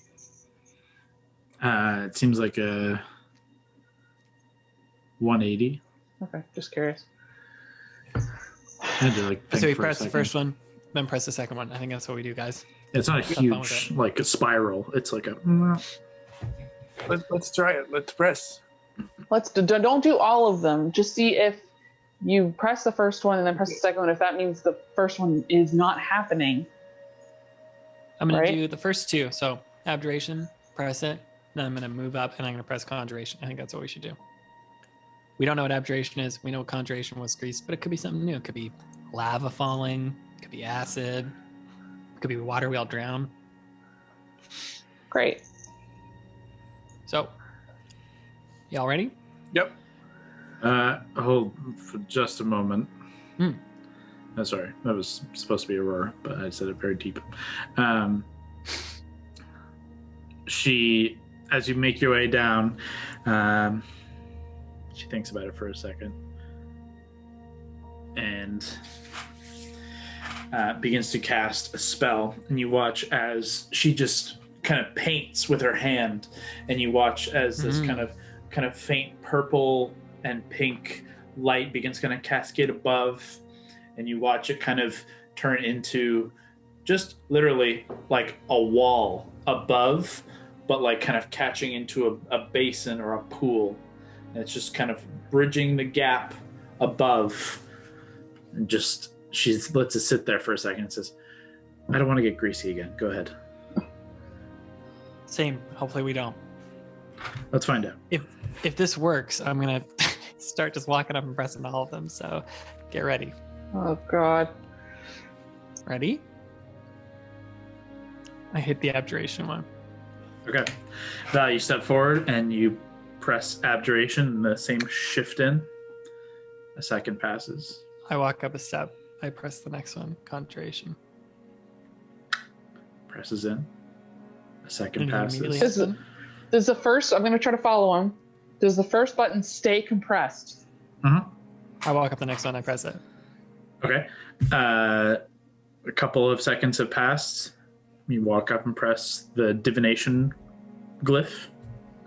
It seems like a 180. Okay, just curious. I had to like think So we for a press the second. first one, then press the second one. I think that's what we do, guys. It's not a fun with huge like a spiral. It's like a. Let's try it. Let's press. Don't do all of them. Just see if you press the first one and then press the second one. If that means the first one is not happening. I'm going Right. to do the first two. So abjuration, press it. Then I'm going to move up and I'm going to press conjuration. I think that's what we should do. We don't know what abjuration is. We know what conjuration was, Grease, but it could be something new. It could be lava falling. It could be acid. It could be water we all drown. Great. So, y'all ready? Yep. Hold for just a moment. Hmm. Oh, sorry, that was supposed to be Aurora, but I said it very deep. She, as you make your way down, she thinks about it for a second and begins to cast a spell. And you watch as she just kind of paints with her hand, and you watch as this kind of faint purple and pink light begins kind of cascade above, and you watch it kind of turn into just literally like a wall above, but like kind of catching into a basin or a pool. And it's just kind of bridging the gap above. And just, she lets it sit there for a second and says, I don't want to get greasy again. Go ahead. Same. Hopefully we don't. Let's find out. If this works, I'm going to start just walking up and pressing all of them. So get ready. Oh, God. Ready? I hit the abjuration one. Okay. Val, you step forward and you press abjuration and the same shift in. A second passes. I walk up a step. I press the next one, conjuration. Presses in. A second And he immediately passes. hits them. Does the first, I'm going to try to follow him. Does the first button stay compressed? I walk up the next one. I press it. Okay. A couple of seconds have passed. You walk up and press the divination glyph.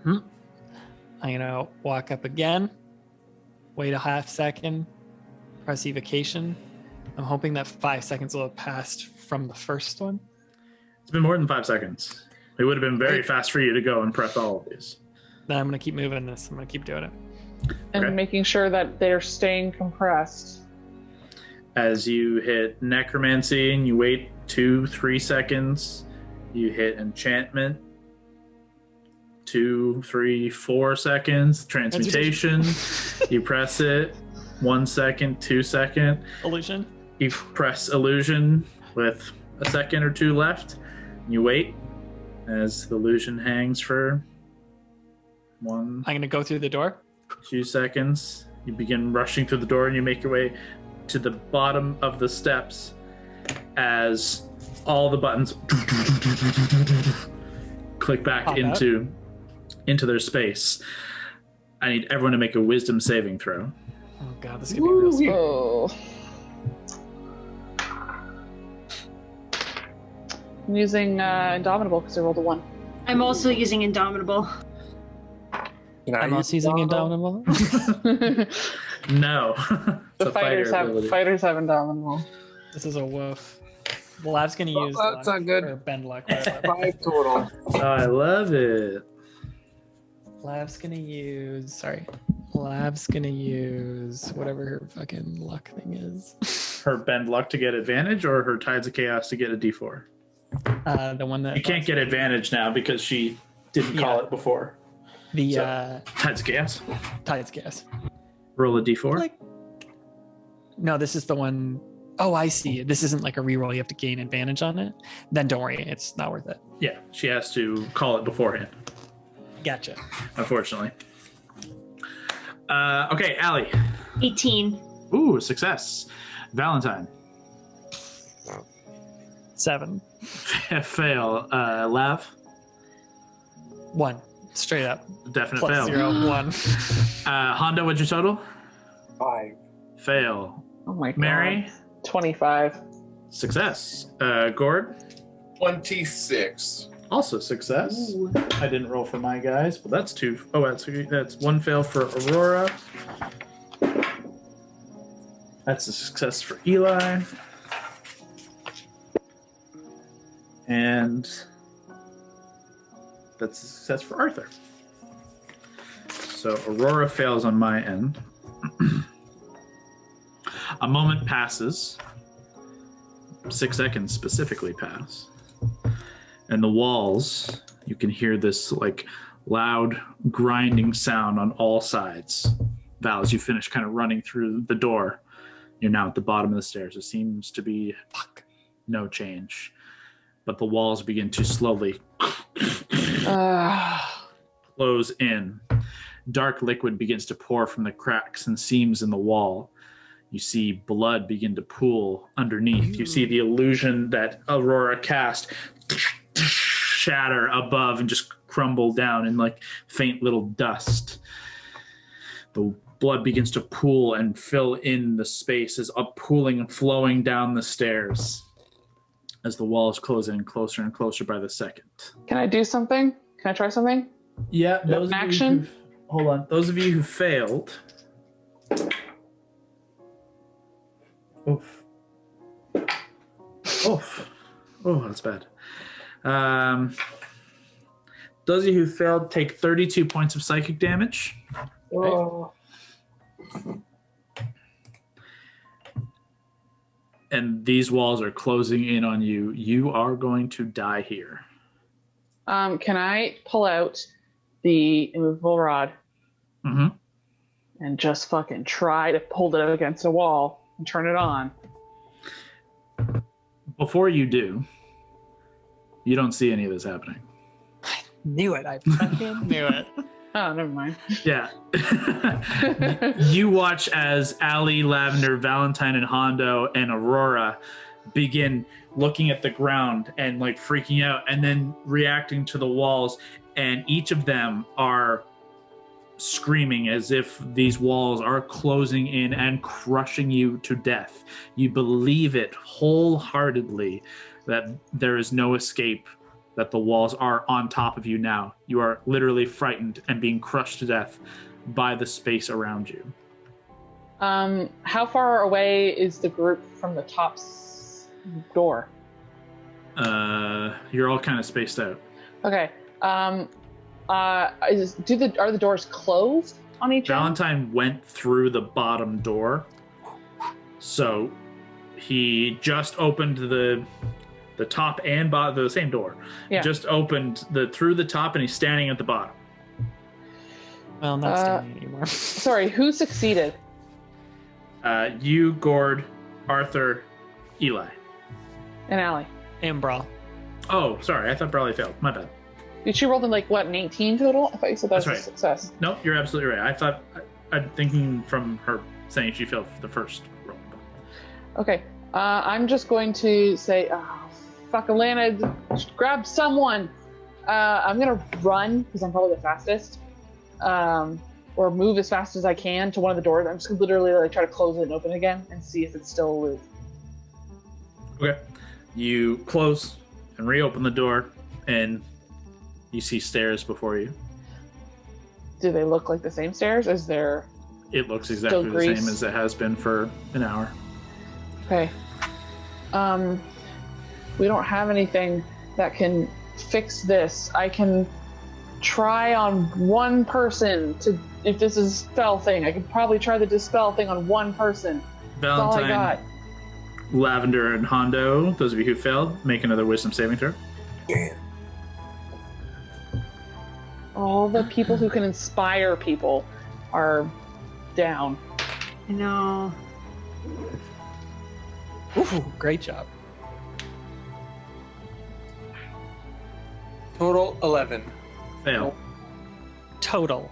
I'm going to walk up again, wait a half second, press evocation. I'm hoping that 5 seconds will have passed from the first one. It's been more than 5 seconds. It would have been very fast for you to go and press all of these. Then I'm going to keep moving this. I'm going to keep doing it. And Okay. making sure that they're staying compressed. As you hit necromancy and you wait 2-3 seconds, you hit enchantment. 2, 3, 4 seconds. Transmutation. You press it. 1 second, 2 second. Illusion. You press illusion with a second or two left. You wait as the illusion hangs for 1, I'm going to go through the door. 2 seconds. You begin rushing through the door and you make your way to the bottom of the steps as all the buttons click back Pop out. into their space. I need everyone to make a wisdom saving throw. Oh, God. This is going to be real scary. Oh. I'm using Indomitable because I rolled a 1. I'm also using Indomitable. Can I I'm use also using Indomitable? Indomitable. No. The a fighter ability. fighters have endowment roll. This is a woof. Lav's gonna use that's luck, not good. or bend luck. 5 total. Oh, I love it. Lav's gonna use whatever her fucking luck thing is. Her bend luck to get advantage, or her tides of chaos to get a D4. The one that You can't get advantage now because she didn't call it before. the Tides of chaos. tides gas. Roll a D4. Like, no, this is the one oh I see. This isn't like a reroll. You have to gain advantage on it. Then don't worry, it's not worth it. Yeah, she has to call it beforehand. Gotcha. Unfortunately. Okay, Allie. 18. Ooh, success. Valentine. 7. Fail. Lav. 1. Straight up. Definite Plus fail. 0. 1. Honda, what's your total? 5. Fail. Oh my god. Mary. 25. Success. Gord. 26. Also success. I didn't roll for my guys, but that's 2. Oh, that's 1 fail for Aurora. That's a success for Eli. And that's a success for Arthur. So Aurora fails on my end. A moment passes. 6 seconds specifically pass. And the walls, you can hear this like loud grinding sound on all sides. Val, as you finish kind of running through the door, you're now at the bottom of the stairs. It seems to be no change. But the walls begin to slowly close in. Dark liquid begins to pour from the cracks and seams in the wall. You see blood begin to pool underneath. You see the illusion that Aurora cast shatter above and just crumble down in like faint little dust. The blood begins to pool and fill in the spaces, up pooling and flowing down the stairs as the walls close in closer and closer by the second. Can I do something? Can I try something? Yeah, those action. Hold on. Those of you who failed. Oof. Oof. Oh, that's bad. Those of you who failed take 32 points of psychic damage. Oh. And these walls are closing in on you. You are going to die here. Can I pull out the immovable rod Mm-hmm. and just fucking try to hold it against a wall and turn it on? Before you do, you don't see any of this happening. Knew it. I fucking knew it. Oh, never mind. Yeah. You watch as Allie, Lavender, Valentine, and Hondo and Aurora begin looking at the ground and like freaking out and then reacting to the walls. And each of them are screaming as if these walls are closing in and crushing you to death. You believe it wholeheartedly that there is no escape, that the walls are on top of you now. You are literally frightened and being crushed to death by the space around you. How far away is the group from the top door? You're all kind of spaced out. Okay. Are the doors closed on each end? Valentine went through the bottom door, so he just opened the top and bottom, the same door. Yeah. Just opened through the top, and he's standing at the bottom. Well, I'm not standing anymore. Sorry, who succeeded? You, Gord, Arthur, Eli. And Allie. And Brawl. Oh, sorry, I thought Brawley failed. My bad. Did she roll in an 18 total? I thought you said that was That's a right. success. No, you're absolutely right. I'm thinking from her saying she failed the first roll. Okay. I'm just going to say, fuck Alana, grab someone. I'm going to run because I'm probably the fastest. Or move as fast as I can to one of the doors. I'm just going to literally try to close it and open it again and see if it's still loose. Okay. You close and reopen the door, and you see stairs before you. Do they look like the same stairs? Is there It looks exactly the grease. same as it has been for an hour. Okay. We don't have anything that can fix this. I can try on one person to, if this is spell thing, I could probably try the dispel thing on one person. That's all I got. Lavender, and Hondo, those of you who failed, make another wisdom saving throw. All the people who can inspire people are down. I know. Ooh, great job. Total 11. Fail. Total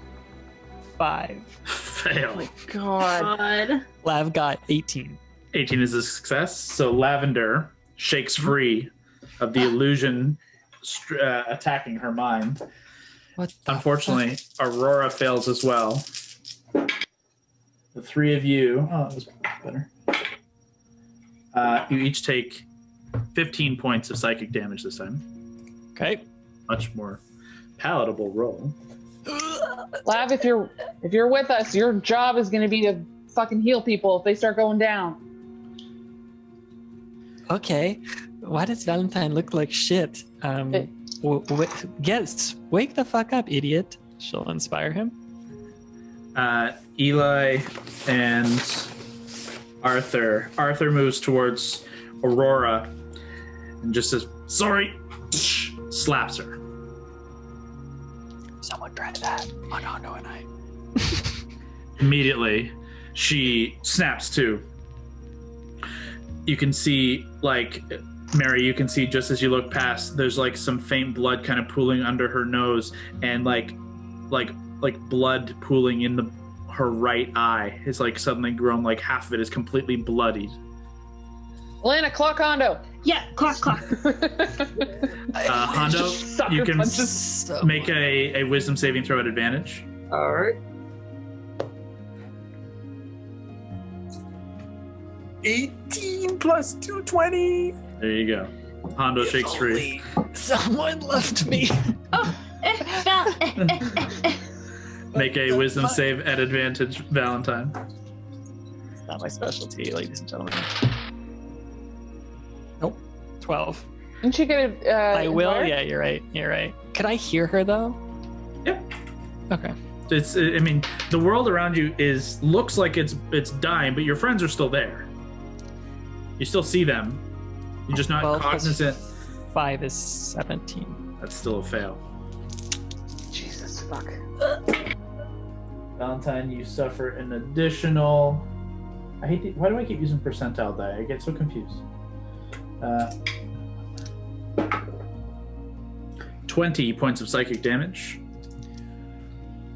5. Fail. God. God. Lav got 18. 18 is a success. So Lavender shakes free of the illusion attacking her mind. What the Unfortunately, Aurora fails as well. The three of you, that was better. You each take 15 points of psychic damage this time. Okay. Much more palatable roll. Lav, if you're with us, your job is going to be to fucking heal people if they start going down. Okay. Why does Valentine look like shit? Wake the fuck up, idiot. She'll inspire him. Eli and Arthur. Arthur moves towards Aurora and just says, sorry, slaps her. Someone tried that on Hondo and I. Immediately, she snaps to. You can see, like, Mary, you can see just as you look past, there's like some faint blood kind of pooling under her nose, and like blood pooling in her right eye. It's like suddenly grown, like half of it is completely bloodied. Lana, clock Hondo. Yeah, clock. Hondo, you can punches. make a wisdom saving throw at advantage. All right. 18 plus 220. There you go. Hondo shakes free. Someone left me. Make a wisdom save at advantage, Valentine. It's not my specialty, ladies and gentlemen. Nope. 12. Didn't she get it? I will. inspired? Yeah, you're right. Could I hear her though? Yep. Okay. I mean, the world around you looks like it's dying, but your friends are still there. You still see them. You're just not 12 plus cognizant. 5 is 17. That's still a fail. Jesus fuck. Valentine, you suffer an additional. Why do I keep using percentile die? I get so confused. 20 points of psychic damage.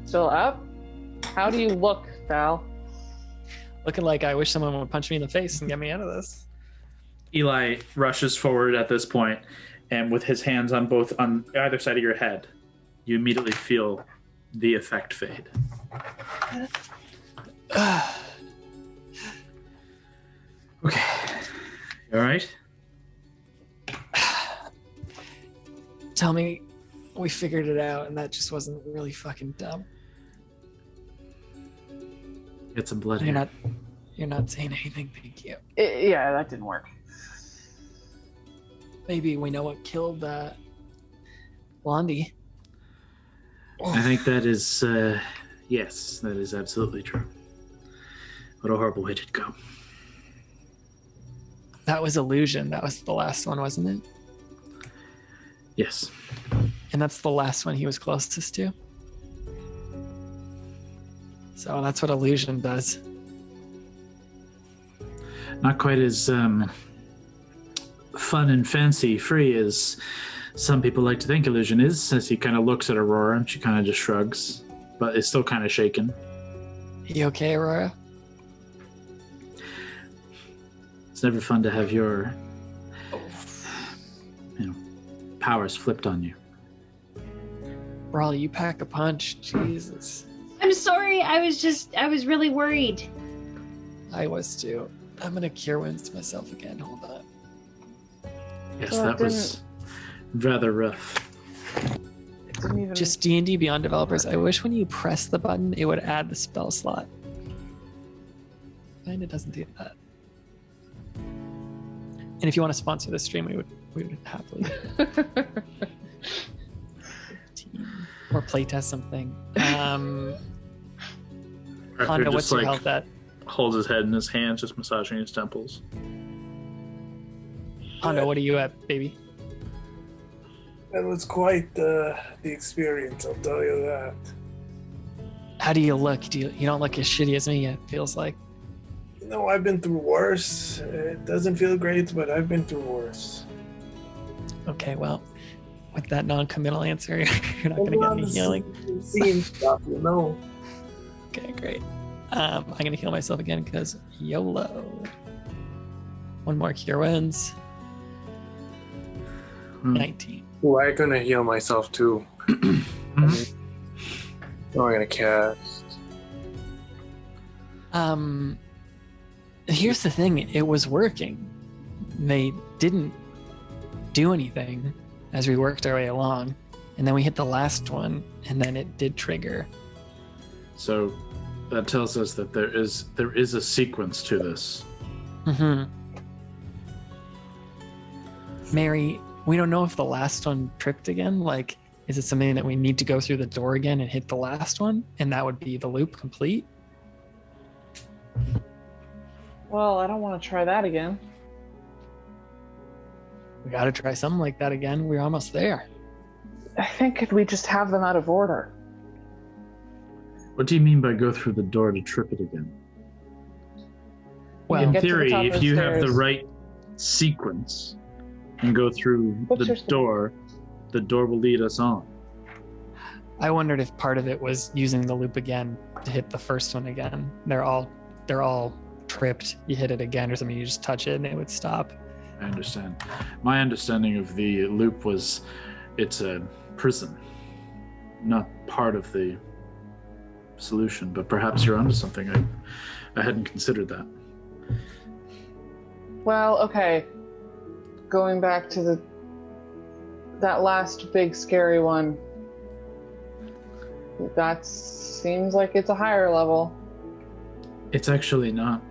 Still up? How do you look, Val? Looking like I wish someone would punch me in the face and get me out of this. Eli rushes forward at this point, and with his hands on either side of your head, you immediately feel the effect fade. Okay. You all right? Tell me we figured it out and that just wasn't really fucking dumb. Get some blood You're here. not saying anything, thank you. Yeah, that didn't work. Maybe we know what killed Blondie. I think that is, yes, that is absolutely true. What a horrible way to go. That was illusion. That was the last one, wasn't it? Yes. And that's the last one he was closest to. So that's what illusion does. Not quite as fun and fancy free as some people like to think illusion is, as he kind of looks at Aurora and she kind of just shrugs, but is still kind of shaken. You okay, Aurora? It's never fun to have your powers flipped on you. Brawly, you pack a punch. Jesus. I'm sorry. I was really worried. I was too. I'm gonna cure wounds myself again. Hold on. Yes, Well, it that was rather rough. Didn't even... Just D&D Beyond developers. I wish when you press the button, it would add the spell slot. Kinda doesn't do that. And if you want to sponsor this stream, we would happily. Or playtest something. Hondo, what's your health at? Holds his head in his hands, just massaging his temples. Hondo, what are you at, baby? That was quite the experience, I'll tell you that. How do you look? You don't look as shitty as me, it feels like. No, I've been through worse. It doesn't feel great, but I've been through worse. Okay, well, with that non-committal answer, you're not going to get any healing. Seeing stuff, you know. Okay, great. I'm going to heal myself again because YOLO. One more cure wounds. 19. Well, I'm gonna heal myself too. What am I gonna cast? Here's the thing, it was working. They didn't do anything as we worked our way along, and then we hit the last one, and then it did trigger. So that tells us that there is a sequence to this. Mm-hmm. Mary, we don't know if the last one tripped again. Like, is it something that we need to go through the door again and hit the last one, and that would be the loop complete? Well, I don't want to try that again. We got to try something like that again. We're almost there. I think if we just have them out of order. What do you mean by go through the door to trip it again? Well, in get to the theory, top of if the you have the stairs. right sequence and go through the door will lead us on. I wondered if part of it was using the loop again to hit the first one again. They're all tripped. You hit it again or something, you just touch it and it would stop. I understand. My understanding of the loop was it's a prison, not part of the solution, but perhaps you're onto something. I hadn't considered that. Well, okay. Going back to that last big scary one. That seems like it's a higher level. It's actually not.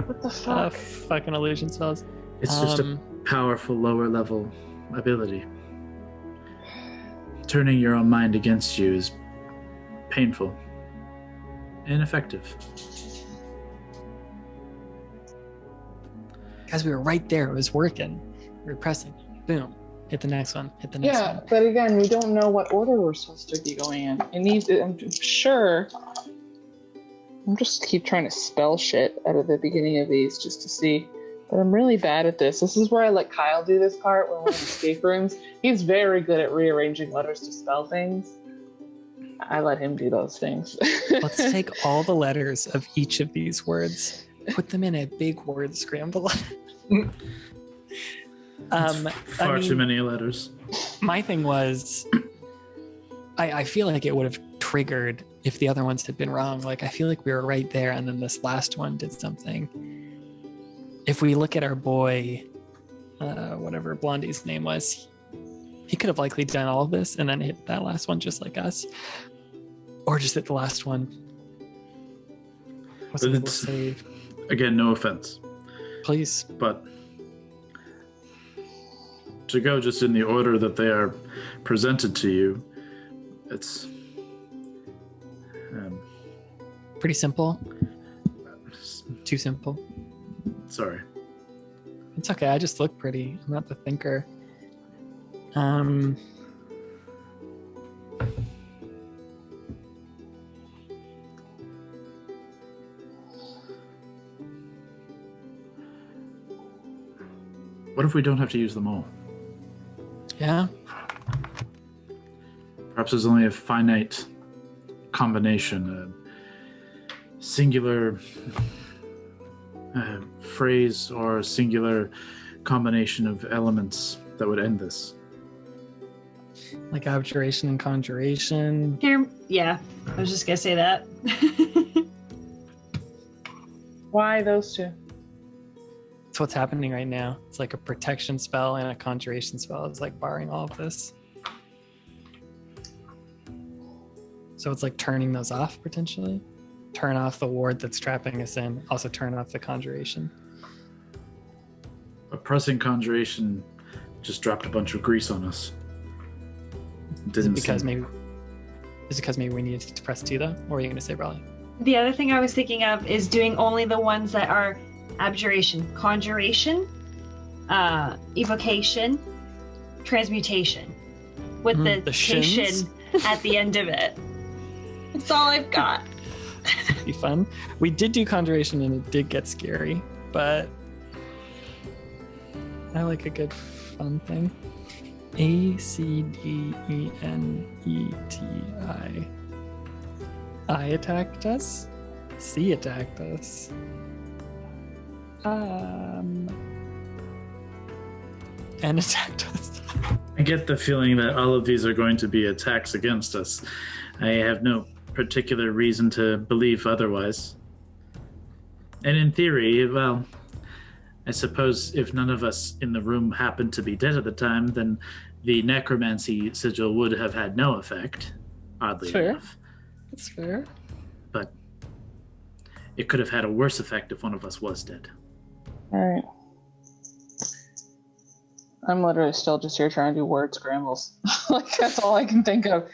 What the fuck? Fucking illusion spells. It's just a powerful lower level ability. Turning your own mind against you is painful and effective. Guys, we were right there. It was working. We were pressing. Boom. Hit the next one. Hit the next one. Yeah, but again, we don't know what order we're supposed to be going in. I'm sure. I'm just keep trying to spell shit out of the beginning of these just to see. But I'm really bad at this. This is where I let Kyle do this part when we're in escape rooms. He's very good at rearranging letters to spell things. I let him do those things. Let's take all the letters of each of these words, put them in a big word scramble. Far too many letters. My thing was, I feel like it would have triggered if the other ones had been wrong. Like, I feel like we were right there, and then this last one did something. If we look at our boy, whatever Blondie's name was, he could have likely done all of this and then hit that last one just like us, or just hit the last one. What's the save? Again, no offense, please, but to go just in the order that they are presented to you, it's pretty simple. Too simple. Sorry. It's okay. I just look pretty. I'm not the thinker. What if we don't have to use them all? Yeah. Perhaps there's only a finite combination, a singular phrase or a singular combination of elements that would end this. Like abjuration and conjuration. Here, yeah, I was just gonna say that. Why those two? It's what's happening right now. It's like a protection spell and a conjuration spell. It's like barring all of this. So it's like turning those off potentially. turn off the ward that's trapping us in. Also turn off the conjuration. A pressing conjuration just dropped a bunch of grease on us. Is it because maybe we needed to press T though? Or were you going to say Brawley? The other thing I was thinking of is doing only the ones that are abjuration, conjuration, evocation, transmutation, with the tation shins? at the end of it. That's all I've got. Be fun. We did do conjuration and it did get scary, but I like a good fun thing. ACDENETI. I attacked us. C attacked us. And attacked us. I get the feeling that all of these are going to be attacks against us. I have no particular reason to believe otherwise. And in theory, well, I suppose if none of us in the room happened to be dead at the time, then the necromancy sigil would have had no effect, oddly enough. That's fair. But it could have had a worse effect if one of us was dead. Alright. I'm literally still just here trying to do word scrambles. Like, that's all I can think of.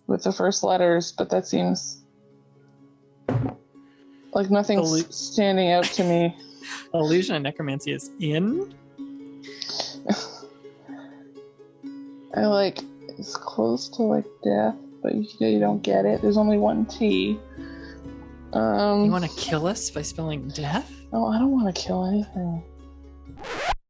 With the first letters, but that seems like nothing's standing out to me. Illusion and necromancy is in. I like it's close to like death, but you don't get it. There's only one T. You want to kill us by spelling death? Oh, I don't want to kill anything.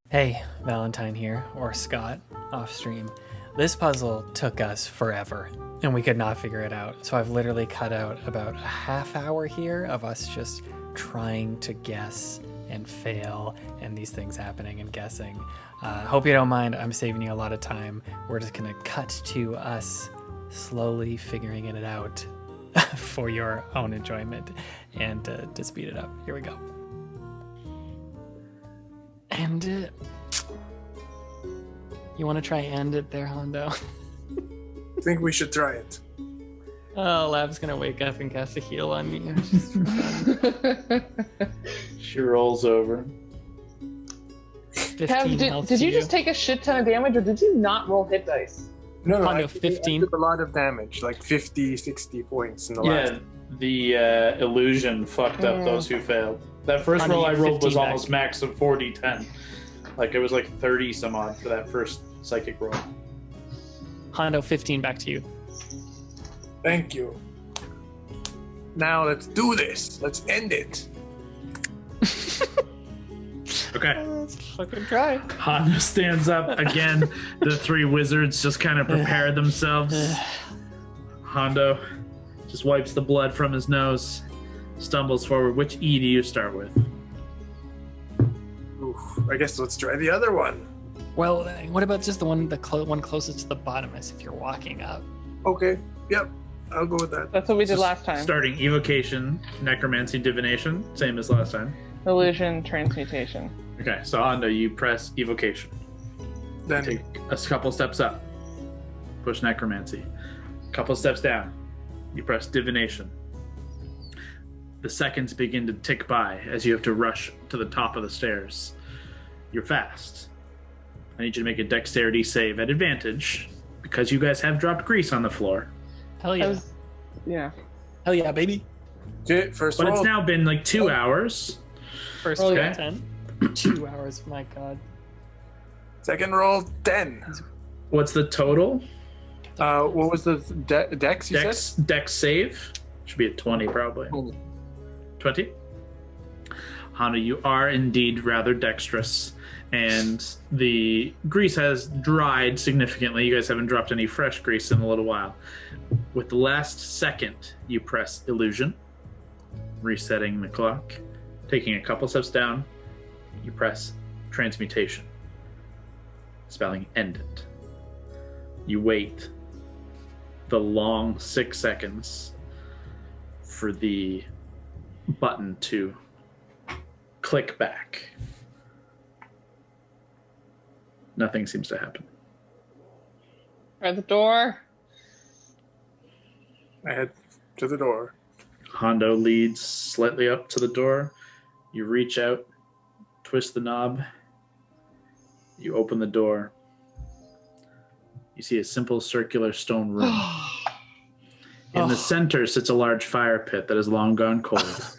Hey, Valentine here, or Scott, off stream. This puzzle took us forever, and we could not figure it out. So I've literally cut out about a half hour here of us just trying to guess and fail, and these things happening and guessing. Hope you don't mind. I'm saving you a lot of time. We're just gonna cut to us slowly figuring it out for your own enjoyment and to speed it up. Here we go. End it. You want to try end it there, Hondo? I think we should try it. Oh, Lab's gonna wake up and cast a heal on me. She rolls over. 15 health did to you just take a shit ton of damage, or did you not roll hit dice? No, Hondo, I 15. took a lot of damage, like 50, 60 points in the last. Yeah, the illusion fucked up those who failed. That first Hondo, roll I you rolled was 15 back. almost max of 40-10. Like, it was like 30 some odd for that first psychic roll. Hondo, 15 back to you. Thank you. Now let's do this. Let's end it. Okay. Let's fucking try. Hondo stands up again. The three wizards just kind of prepare themselves. Hondo just wipes the blood from his nose, stumbles forward. Which E do you start with? Oof, I guess let's try the other one. Well, what about just the one one closest to the bottom, as if you're walking up? Okay. Yep. I'll go with that. That's what we did last time. Starting evocation, necromancy, divination, same as last time. Illusion, transmutation. Okay, so Hondo, you press evocation. Then Take a couple steps up. Push necromancy. Couple steps down. You press divination. The seconds begin to tick by as you have to rush to the top of the stairs. You're fast. I need you to make a dexterity save at advantage because you guys have dropped grease on the floor. Hell yeah. Yeah. Hell yeah, baby. okay, first But roll. it's now been like 2 hours. First Oh, roll, yeah. 10. 2 hours, my god. Second roll, 10. What's the total? What was the dex you said? Dex save? Should be at 20 probably. 20? Hana, you are indeed rather dexterous, and the grease has dried significantly. You guys haven't dropped any fresh grease in a little while. With the last second, you press illusion, resetting the clock. Taking a couple steps down, you press transmutation, spelling end it. You wait the long 6 seconds for the button to click back. Nothing seems to happen. Try the door. I had to the door. Hondo leads slightly up to the door. You reach out, twist the knob. You open the door. You see a simple circular stone room. In the center sits a large fire pit that has long gone cold.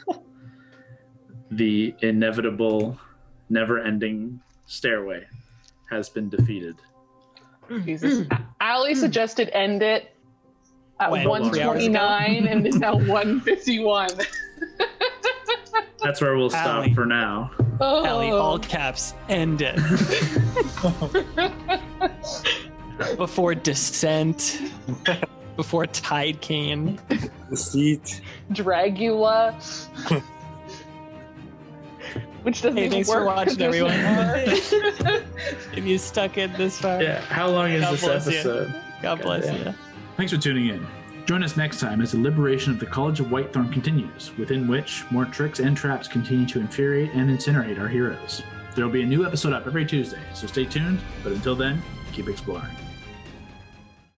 The inevitable, never-ending stairway has been defeated. Jesus. Ali suggested end it at When? 129 and it's now 151. That's where we'll stop Allie. for now. Allie, all caps, end it. Before descent, before tide came. The seat. Dragula. Which doesn't Hey, even thanks work for watching, 'cause there's everyone. no more. If you stuck it this far, Yeah, how long is God this bless you. episode? God bless Goddamn. you. Thanks for tuning in. Join us next time as the liberation of the College of Whitethorn continues, within which more tricks and traps continue to infuriate and incinerate our heroes. There will be a new episode up every Tuesday, so stay tuned, but until then, keep exploring.